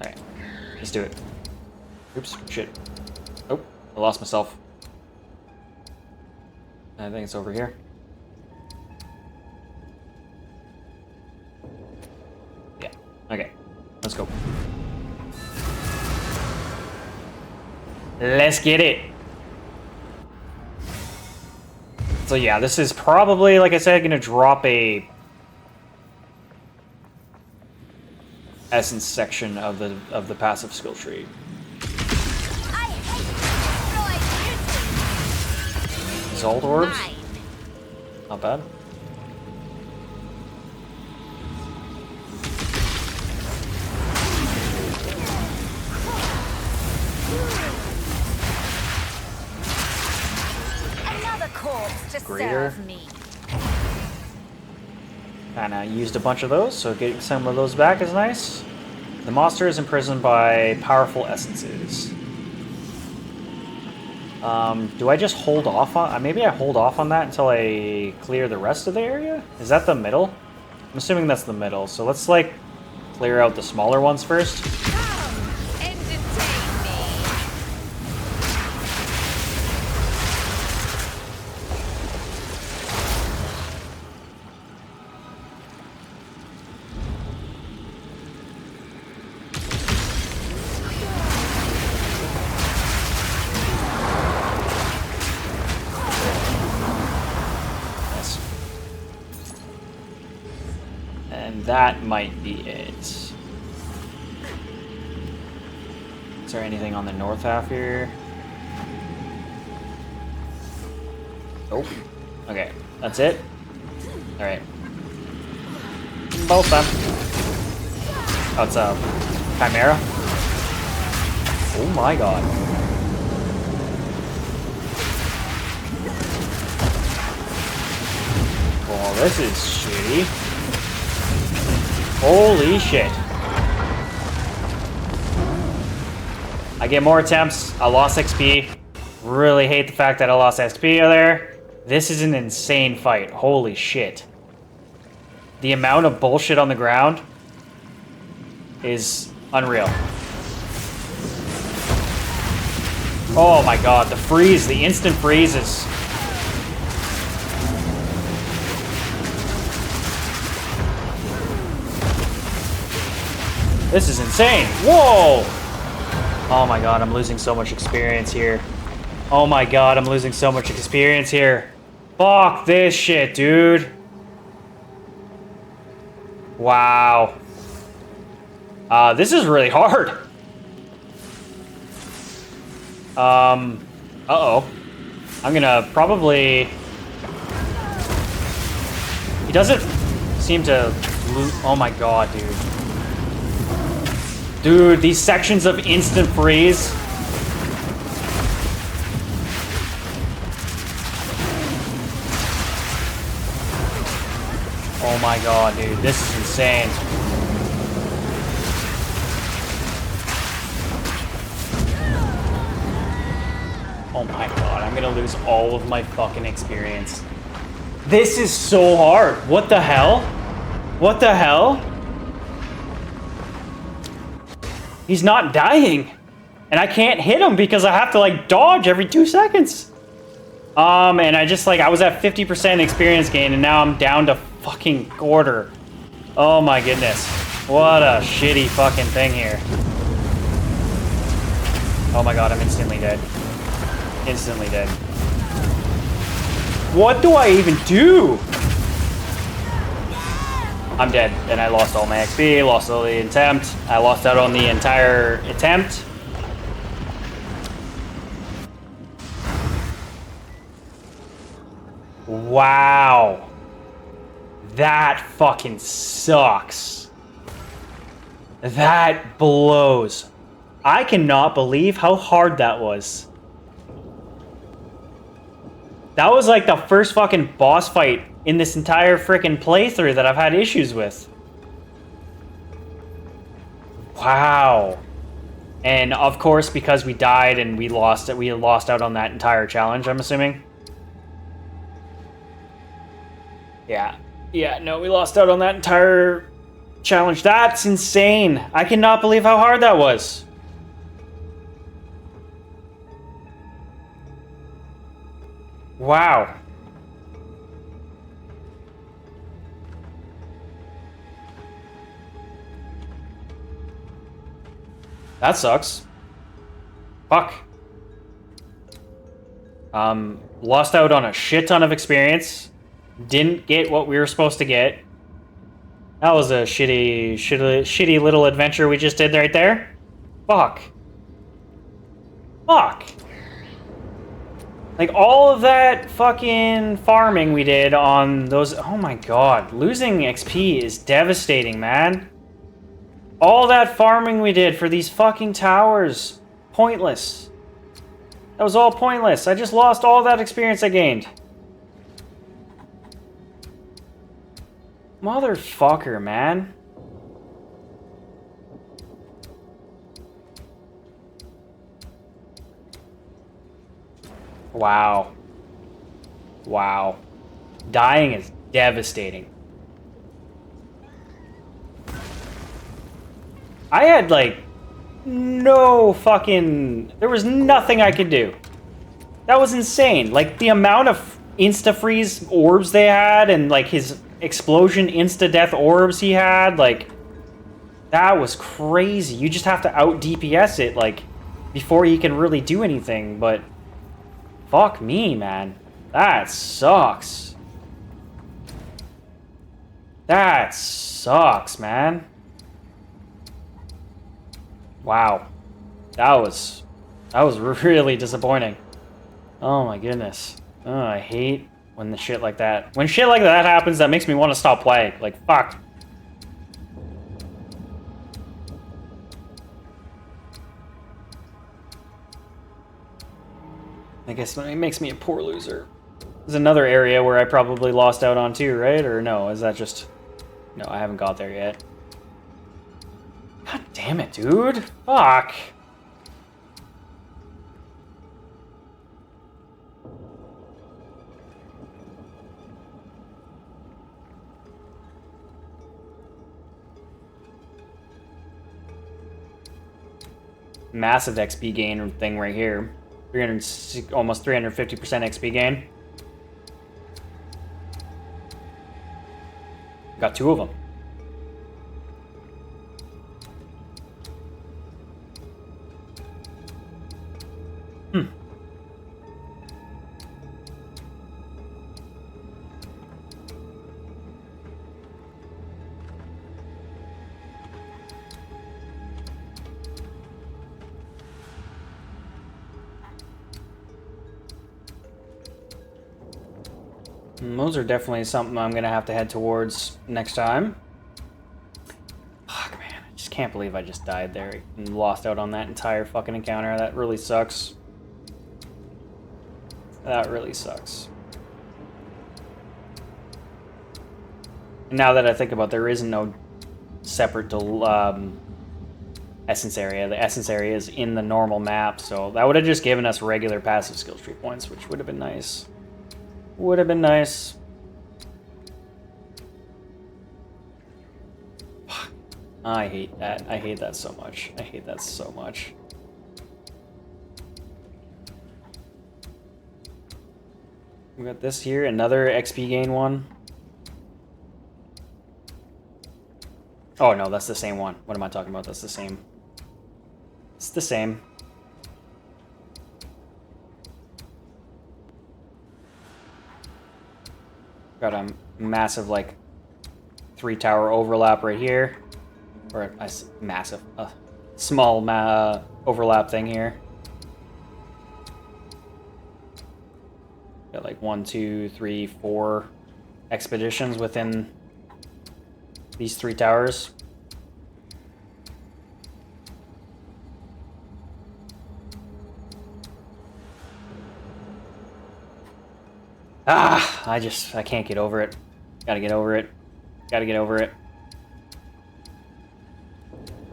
Alright. Let's do it. Oops, shit. Oh, I lost myself. I think it's over here. Yeah. Okay. Let's go. Let's get it. So yeah, this is probably, like I said, gonna drop a essence section of the passive skill tree. Exalt orbs? Not bad. Another corpse to Greater. serve me. Kinda used a bunch of those, so getting some of those back is nice. The monster is imprisoned by powerful essences. Do I just hold off on... maybe I hold off on that until I clear the rest of the area? Is that the middle? I'm assuming that's the middle, so let's, like, clear out the smaller ones first. Come, entertain me. Nice. And that might be it. Is there anything on the north half here? Nope. Okay, that's it? Alright. Both them. Oh, it's a Chimera? Oh my god. Oh, this is shitty. Holy shit. I get more attempts. I lost XP. Really hate the fact that I lost XP there. This is an insane fight. Holy shit. The amount of bullshit on the ground is unreal. Oh my god, the freeze, the instant freeze is... This is insane. Whoa! Oh my god, I'm losing so much experience here. Oh my god, I'm losing so much experience here. Fuck this shit, dude. Wow. This is really hard. Uh-oh. I'm gonna probably... He doesn't seem to lose... Oh my god, dude. Dude, these sections of instant freeze. Oh my god, dude. This is insane. Oh my god, I'm gonna lose all of my fucking experience. This is so hard. What the hell? What the hell? He's not dying. And I can't hit him because I have to like dodge every 2 seconds. And I just like, I was at 50% experience gain and now I'm down to fucking quarter. Oh my goodness. What a shitty fucking thing here. Oh my god, I'm instantly dead. Instantly dead. What do I even do? I'm dead, and I lost all my XP, lost all the attempt. I lost out on the entire attempt. Wow. That fucking sucks. That blows. I cannot believe how hard that was. That was like the first fucking boss fight in this entire freaking playthrough that I've had issues with. Wow. And of course, because we died and we lost out on that entire challenge, I'm assuming. Yeah. Yeah, no, we lost out on that entire challenge. That's insane. I cannot believe how hard that was. Wow. That sucks. Fuck. Lost out on a shit ton of experience. Didn't get what we were supposed to get. That was a shitty little adventure we just did right there. Fuck. Fuck. Like, all of that fucking farming we did on those... Oh my god. Losing XP is devastating, man. All that farming we did for these fucking towers. Pointless. That was all pointless. I just lost all that experience I gained. Motherfucker, man. Wow. Wow. Dying is devastating. I had, like, no fucking... There was nothing I could do. That was insane. Like, the amount of insta-freeze orbs they had and, like, his explosion insta-death orbs he had, like... That was crazy. You just have to out-DPS it, like, before he can really do anything, but... Fuck me, man. That sucks. That sucks, man. Wow. That was really disappointing. Oh my goodness. Oh, I hate when the shit like that... When shit like that happens, that makes me want to stop playing. Like, fuck. I guess it makes me a poor loser. There's another area where I probably lost out on too, right? Or no, is that just... No, I haven't got there yet. God damn it, dude. Fuck. Massive XP gain thing right here. 300, almost 350% XP gain. Got 2 of them. And those are definitely something I'm gonna have to head towards next time. Fuck, man. I just can't believe I just died there and lost out on that entire fucking encounter. That really sucks. That really sucks. And now that I think about it, there is no separate essence area. The essence area is in the normal map, so that would have just given us regular passive skill tree points, which would have been nice. Would have been nice. I hate that. I hate that so much. I hate that so much. We got this here, another XP gain one. Oh no, that's the same one. What am I talking about? That's the same. It's the same. Got a massive, like, 3-tower overlap right here. Or a massive, small overlap thing here. Got like 1, 2, 3, 4 expeditions within these 3 towers. I can't get over it. Gotta get over it. Gotta get over it.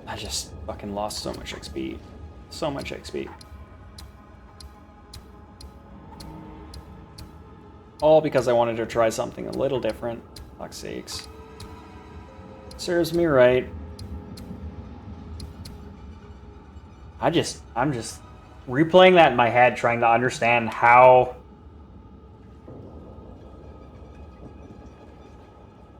I just fucking lost so much XP. So much XP. All because I wanted to try something a little different. Fuck's sakes. Serves me right. I'm just replaying that in my head, trying to understand how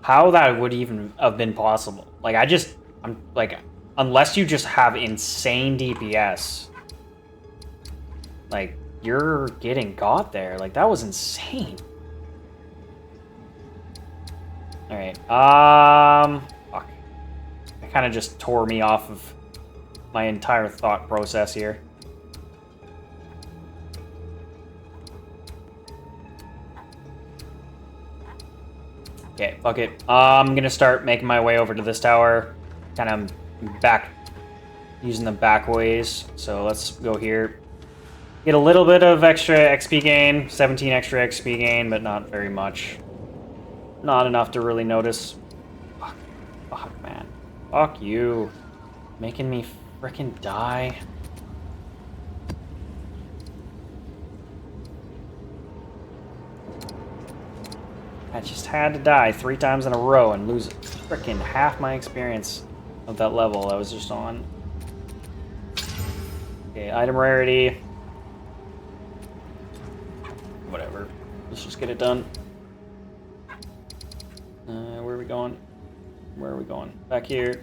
that would even have been possible. Like, I'm like, unless you just have insane DPS, like, you're getting got there. Like, that was insane. Alright, fuck. It kind of just tore me off of my entire thought process here. Okay, fuck it. I'm gonna start making my way over to this tower. Kind of back, using the back ways. So let's go here. Get a little bit of extra XP gain. 17 extra XP gain, but not very much. Not enough to really notice. Fuck. Fuck, man. Fuck you. Making me frickin' die. I just had to die 3 times in a row and lose frickin' half my experience of that level I was just on. Okay, item rarity. Whatever. Let's just get it done. Where are we going? Where are we going? Back here.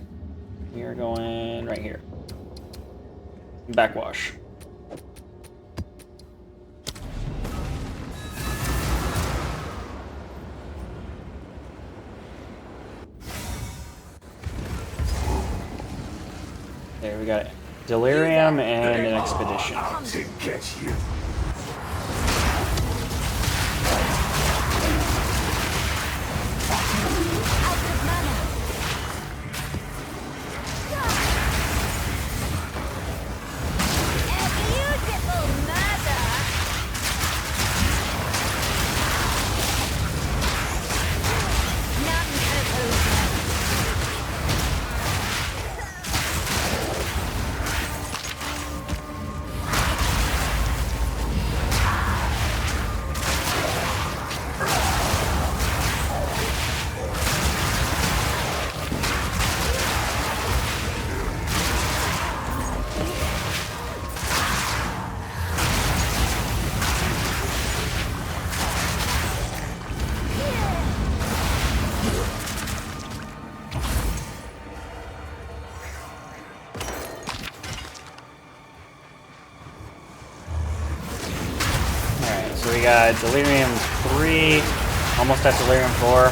We are going right here. Backwash. There, we got Delirium and an Expedition. Out to get you. So we got Delirium 3, almost at Delirium 4.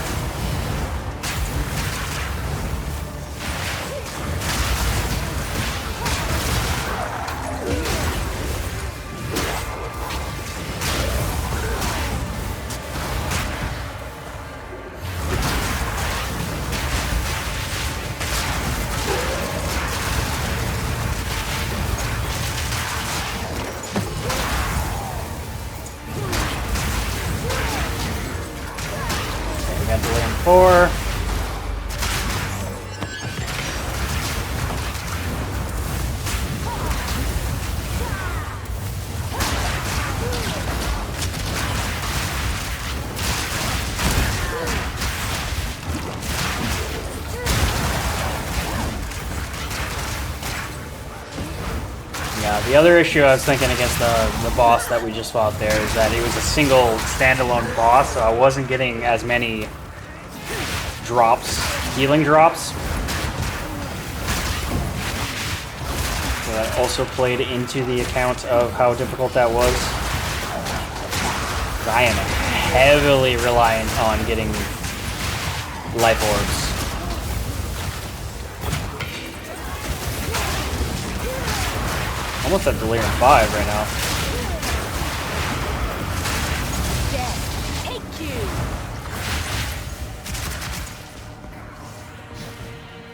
before. Yeah, the other issue I was thinking against the boss that we just fought there is that it was a single standalone boss, so I wasn't getting as many drops, healing drops. So that also played into the account of how difficult that was. I am heavily reliant on getting life orbs. Almost at Delirium 5 right now.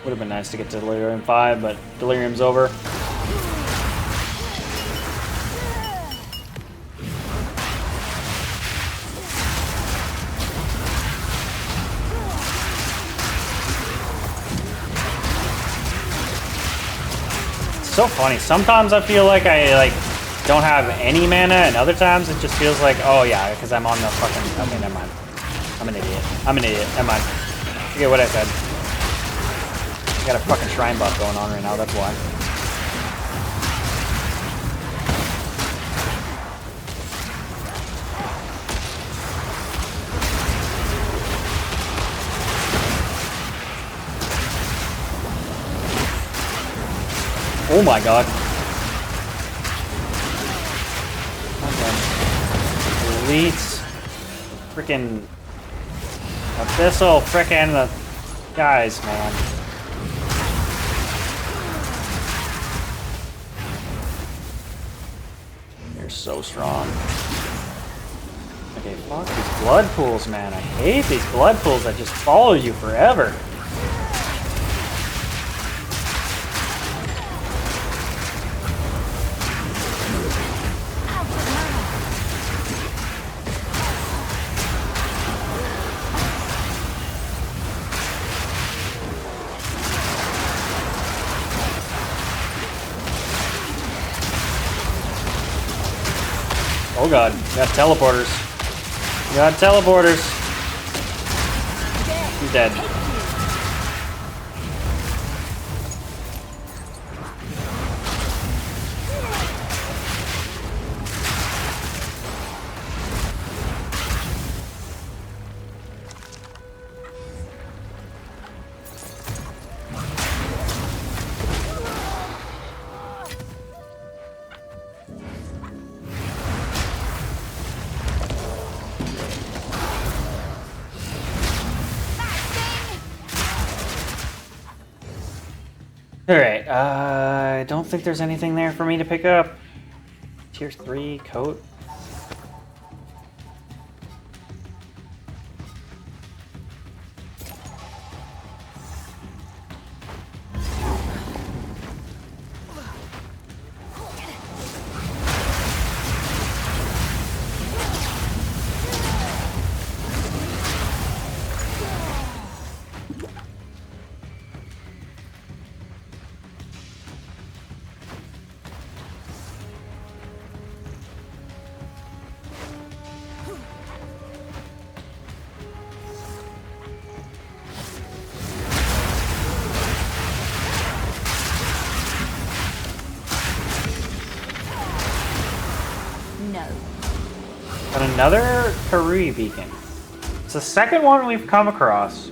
Would have been nice to get to Delirium 5, but Delirium's over. So funny. Sometimes I feel like I don't have any mana, and other times it just feels like, oh yeah, because I'm on the fucking. Okay, never mind. I'm an idiot. I'm an idiot. Never mind. Forget what I said. I got a fucking shrine buff going on right now. That's why. Oh my god. Elites. Frickin' Abyssal frickin' the guys, man. You're so strong. Okay, fuck these blood pools, man. I hate these blood pools that just follow you forever. Oh god, you got teleporters. You got teleporters. He's dead. Alright, I don't think there's anything there for me to pick up. Tier 3 coat. Got another Karui beacon. It's the second one we've come across.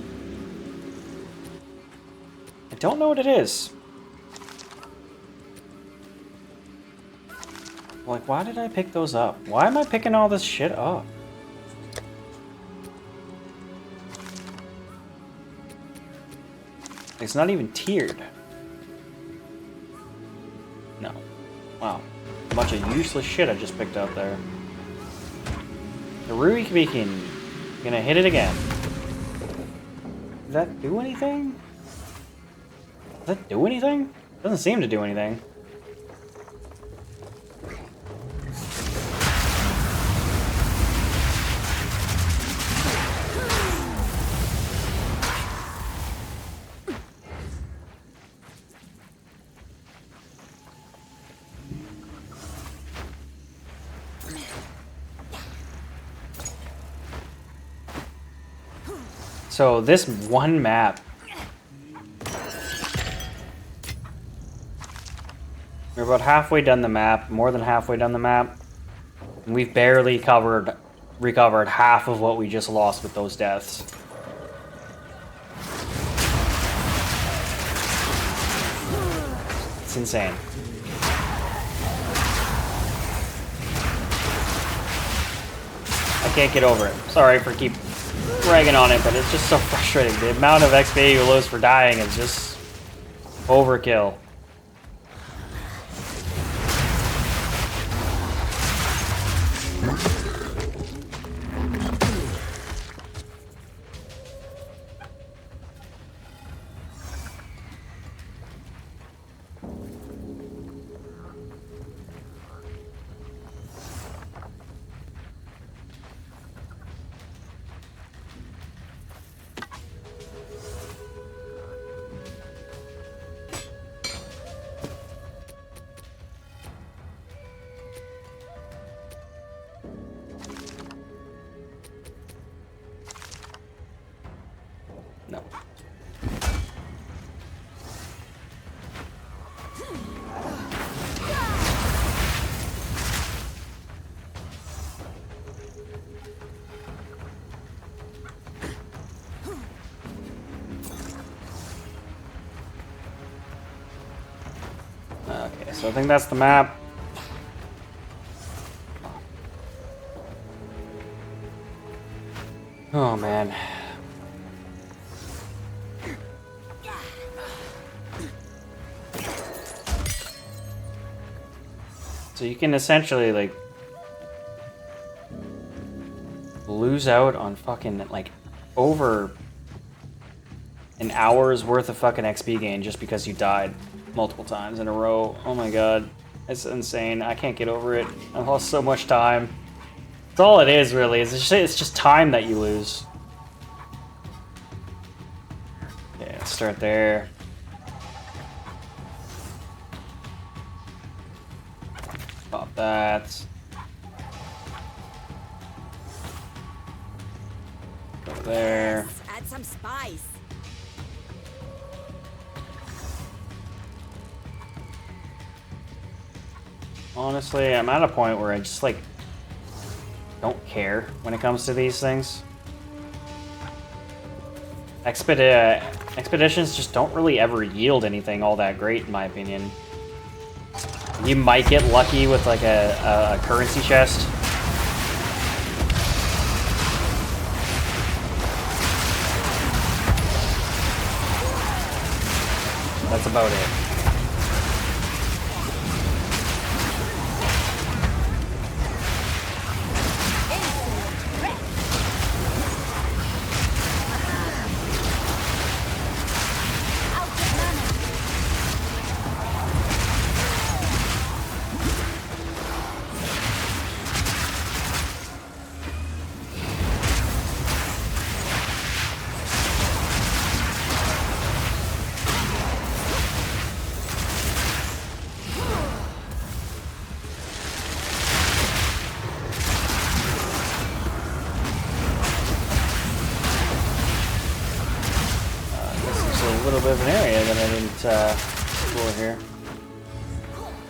I don't know what it is. Like, why did I pick those up? Why am I picking all this shit up? It's not even tiered. No. Wow. A bunch of useless shit I just picked up there. The Rui Beacon. Gonna hit it again. Does that do anything? Does that do anything? Doesn't seem to do anything. So this one map. We're about halfway done the map, more than halfway done the map. And we've barely recovered half of what we just lost with those deaths. It's insane. I can't get over it. Sorry for keep ragging on it, but it's just so frustrating. The amount of XP you lose for dying is just overkill. No. Okay, so I think that's the map. Oh man. So you can essentially like lose out on fucking like over an hour's worth of fucking XP gain just because you died multiple times in a row. Oh my god. It's insane. I can't get over it. I lost so much time. That's all it is really. It's just time that you lose. Okay, let's start there. Pop that. Go there. Yes, add some spice. Honestly, I'm at a point where I just like don't care when it comes to these things. Expeditions just don't really ever yield anything all that great in my opinion. You might get lucky with like a currency chest. That's about it. A little bit of an area that I didn't explore here.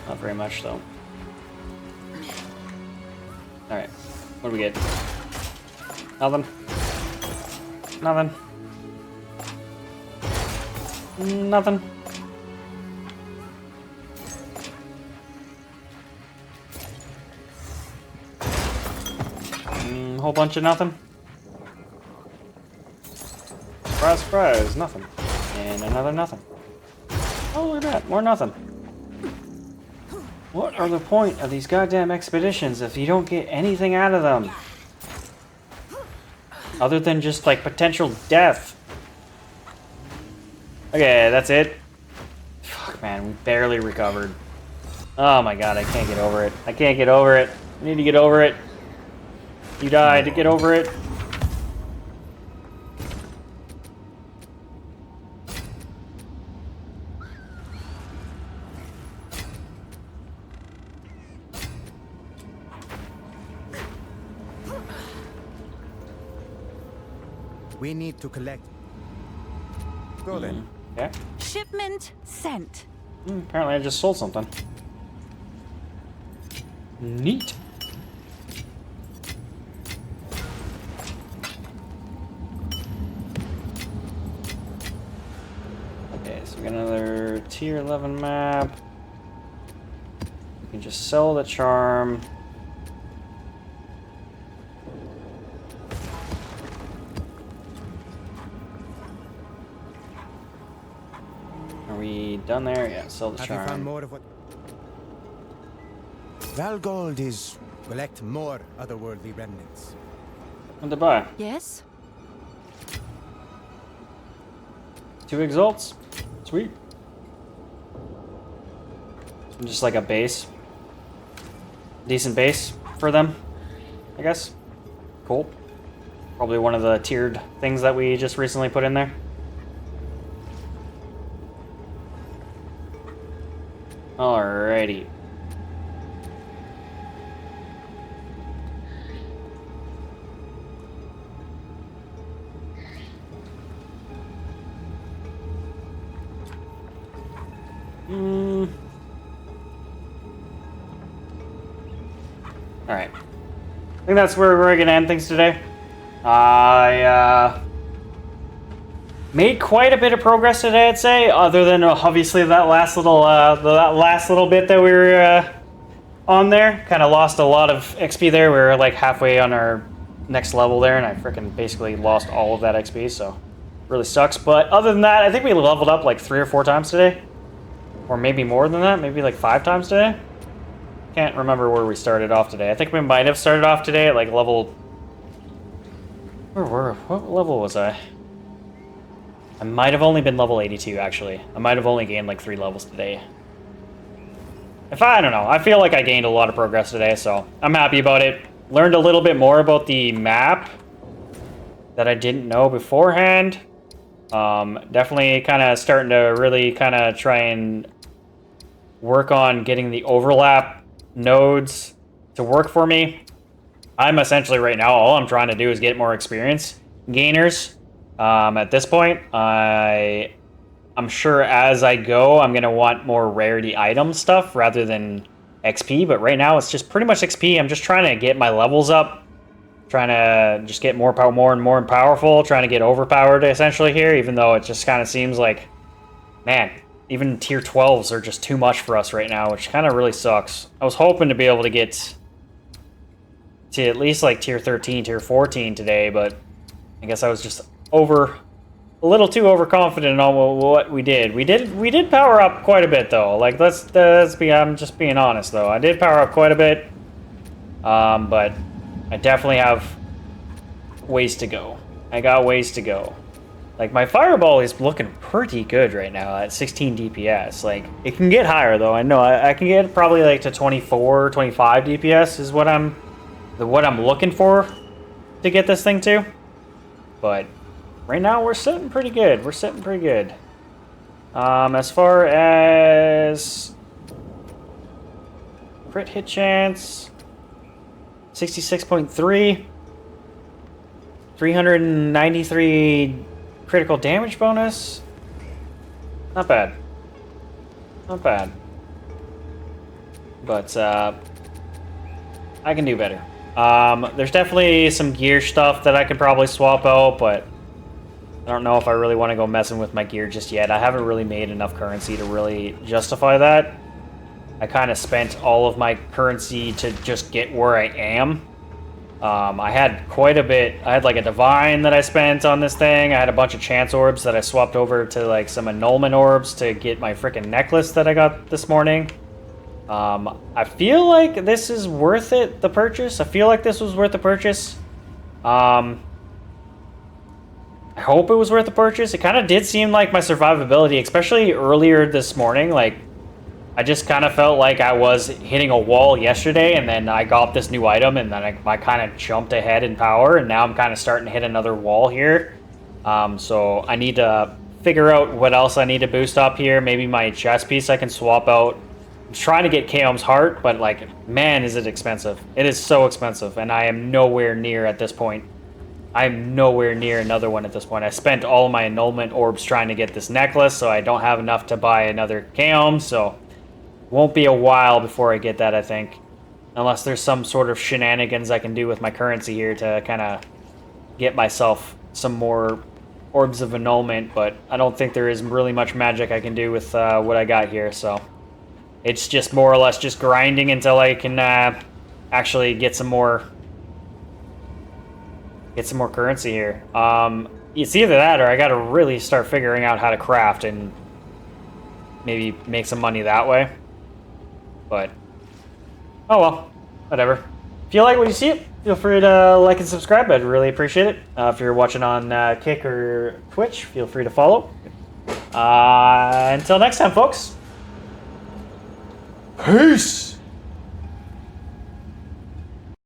Not very much though. Alright, what do we get? Nothing. Nothing. Nothing. Whole bunch of nothing. Surprise, surprise, nothing. And another nothing. Oh, look at that, more nothing. What are the point of these goddamn expeditions if you don't get anything out of them? Other than just, like, potential death. Okay, that's it. Fuck, man, we barely recovered. Oh my god, I can't get over it. I can't get over it. I need to get over it. You died to get over it. We need to collect. Go then. Yeah. Shipment sent. Apparently I just sold something. Neat. Okay, so we got another tier 11 map. We can just sell the charm. Are we done there? Yeah, sell the Have you found charm. more of what? Valgold is collect more otherworldly remnants. What to buy? Yes? 2 exalts. Sweet. Just like a base. Decent base for them, I guess. Cool. Probably one of the tiered things that we just recently put in there. Alrighty. Alright. I think that's where we're going to end things today. I made quite a bit of progress today, I'd say, other than obviously that last little bit that we were on there. Kind of lost a lot of XP there. We were like halfway on our next level there, and I freaking basically lost all of that XP, so really sucks. But other than that, I think we leveled up like 3 or 4 times today. Or maybe more than that, maybe like 5 times today. Can't remember where we started off today. I think we might have started off today at like level... What level was I? I might have only been level 82, actually. I might have only gained like 3 levels today. I don't know. I feel like I gained a lot of progress today, so I'm happy about it. Learned a little bit more about the map that I didn't know beforehand. Definitely kind of starting to really kind of try and work on getting the overlap nodes to work for me. I'm essentially right now, all I'm trying to do is get more experience gainers. At this point, I'm sure as I go, I'm going to want more rarity item stuff rather than XP, but right now it's just pretty much XP. I'm just trying to get my levels up, trying to just get more and more powerful, trying to get overpowered essentially here, even though it just kind of seems like, man, even tier 12s are just too much for us right now, which kind of really sucks. I was hoping to be able to get to at least like tier 13, tier 14 today, but I guess I was just a little too overconfident on what we did. We did power up quite a bit though. Like I'm just being honest though. I did power up quite a bit, but I definitely have ways to go. I got ways to go. Like, my fireball is looking pretty good right now at 16 DPS. Like, it can get higher, though. I know I can get probably, like, to 24, 25 DPS is what I'm looking for to get this thing to. But right now, we're sitting pretty good. We're sitting pretty good. As far as crit hit chance, 66.3, 393 critical damage bonus. Not bad. Not bad. But I can do better. There's definitely some gear stuff that I could probably swap out, but I don't know if I really want to go messing with my gear just yet. I haven't really made enough currency to really justify that. I kind of spent all of my currency to just get where I am. I had quite a bit. I had like a divine that I spent on this thing. I had a bunch of chance orbs that I swapped over to like some annulment orbs to get my freaking necklace that I got this morning. I feel like this is worth it, the purchase. I feel like this was worth the purchase. I hope it was worth the purchase. It kind of did seem like my survivability, especially earlier this morning, like I just kind of felt like I was hitting a wall yesterday, and then I got this new item, and then I kind of jumped ahead in power, and now I'm kind of starting to hit another wall here. So I need to figure out what else I need to boost up here. Maybe my chest piece I can swap out. I'm trying to get Kaom's heart, but like, man, is it expensive. It is so expensive, and I am nowhere near at this point I'm nowhere near another one at this point. I spent all my annulment orbs trying to get this necklace, so I don't have enough to buy another Kaom, so won't be a while before I get that, I think. Unless there's some sort of shenanigans I can do with my currency here to kind of get myself some more orbs of annulment, but I don't think there is really much magic I can do with what I got here, so it's just more or less just grinding until I can actually get some more currency here. It's either that or I gotta really start figuring out how to craft and maybe make some money that way. But oh well, whatever. If you like what you see, feel free to like and subscribe. I'd really appreciate it. If you're watching on Kick or Twitch, feel free to follow. Until next time, folks. Peace!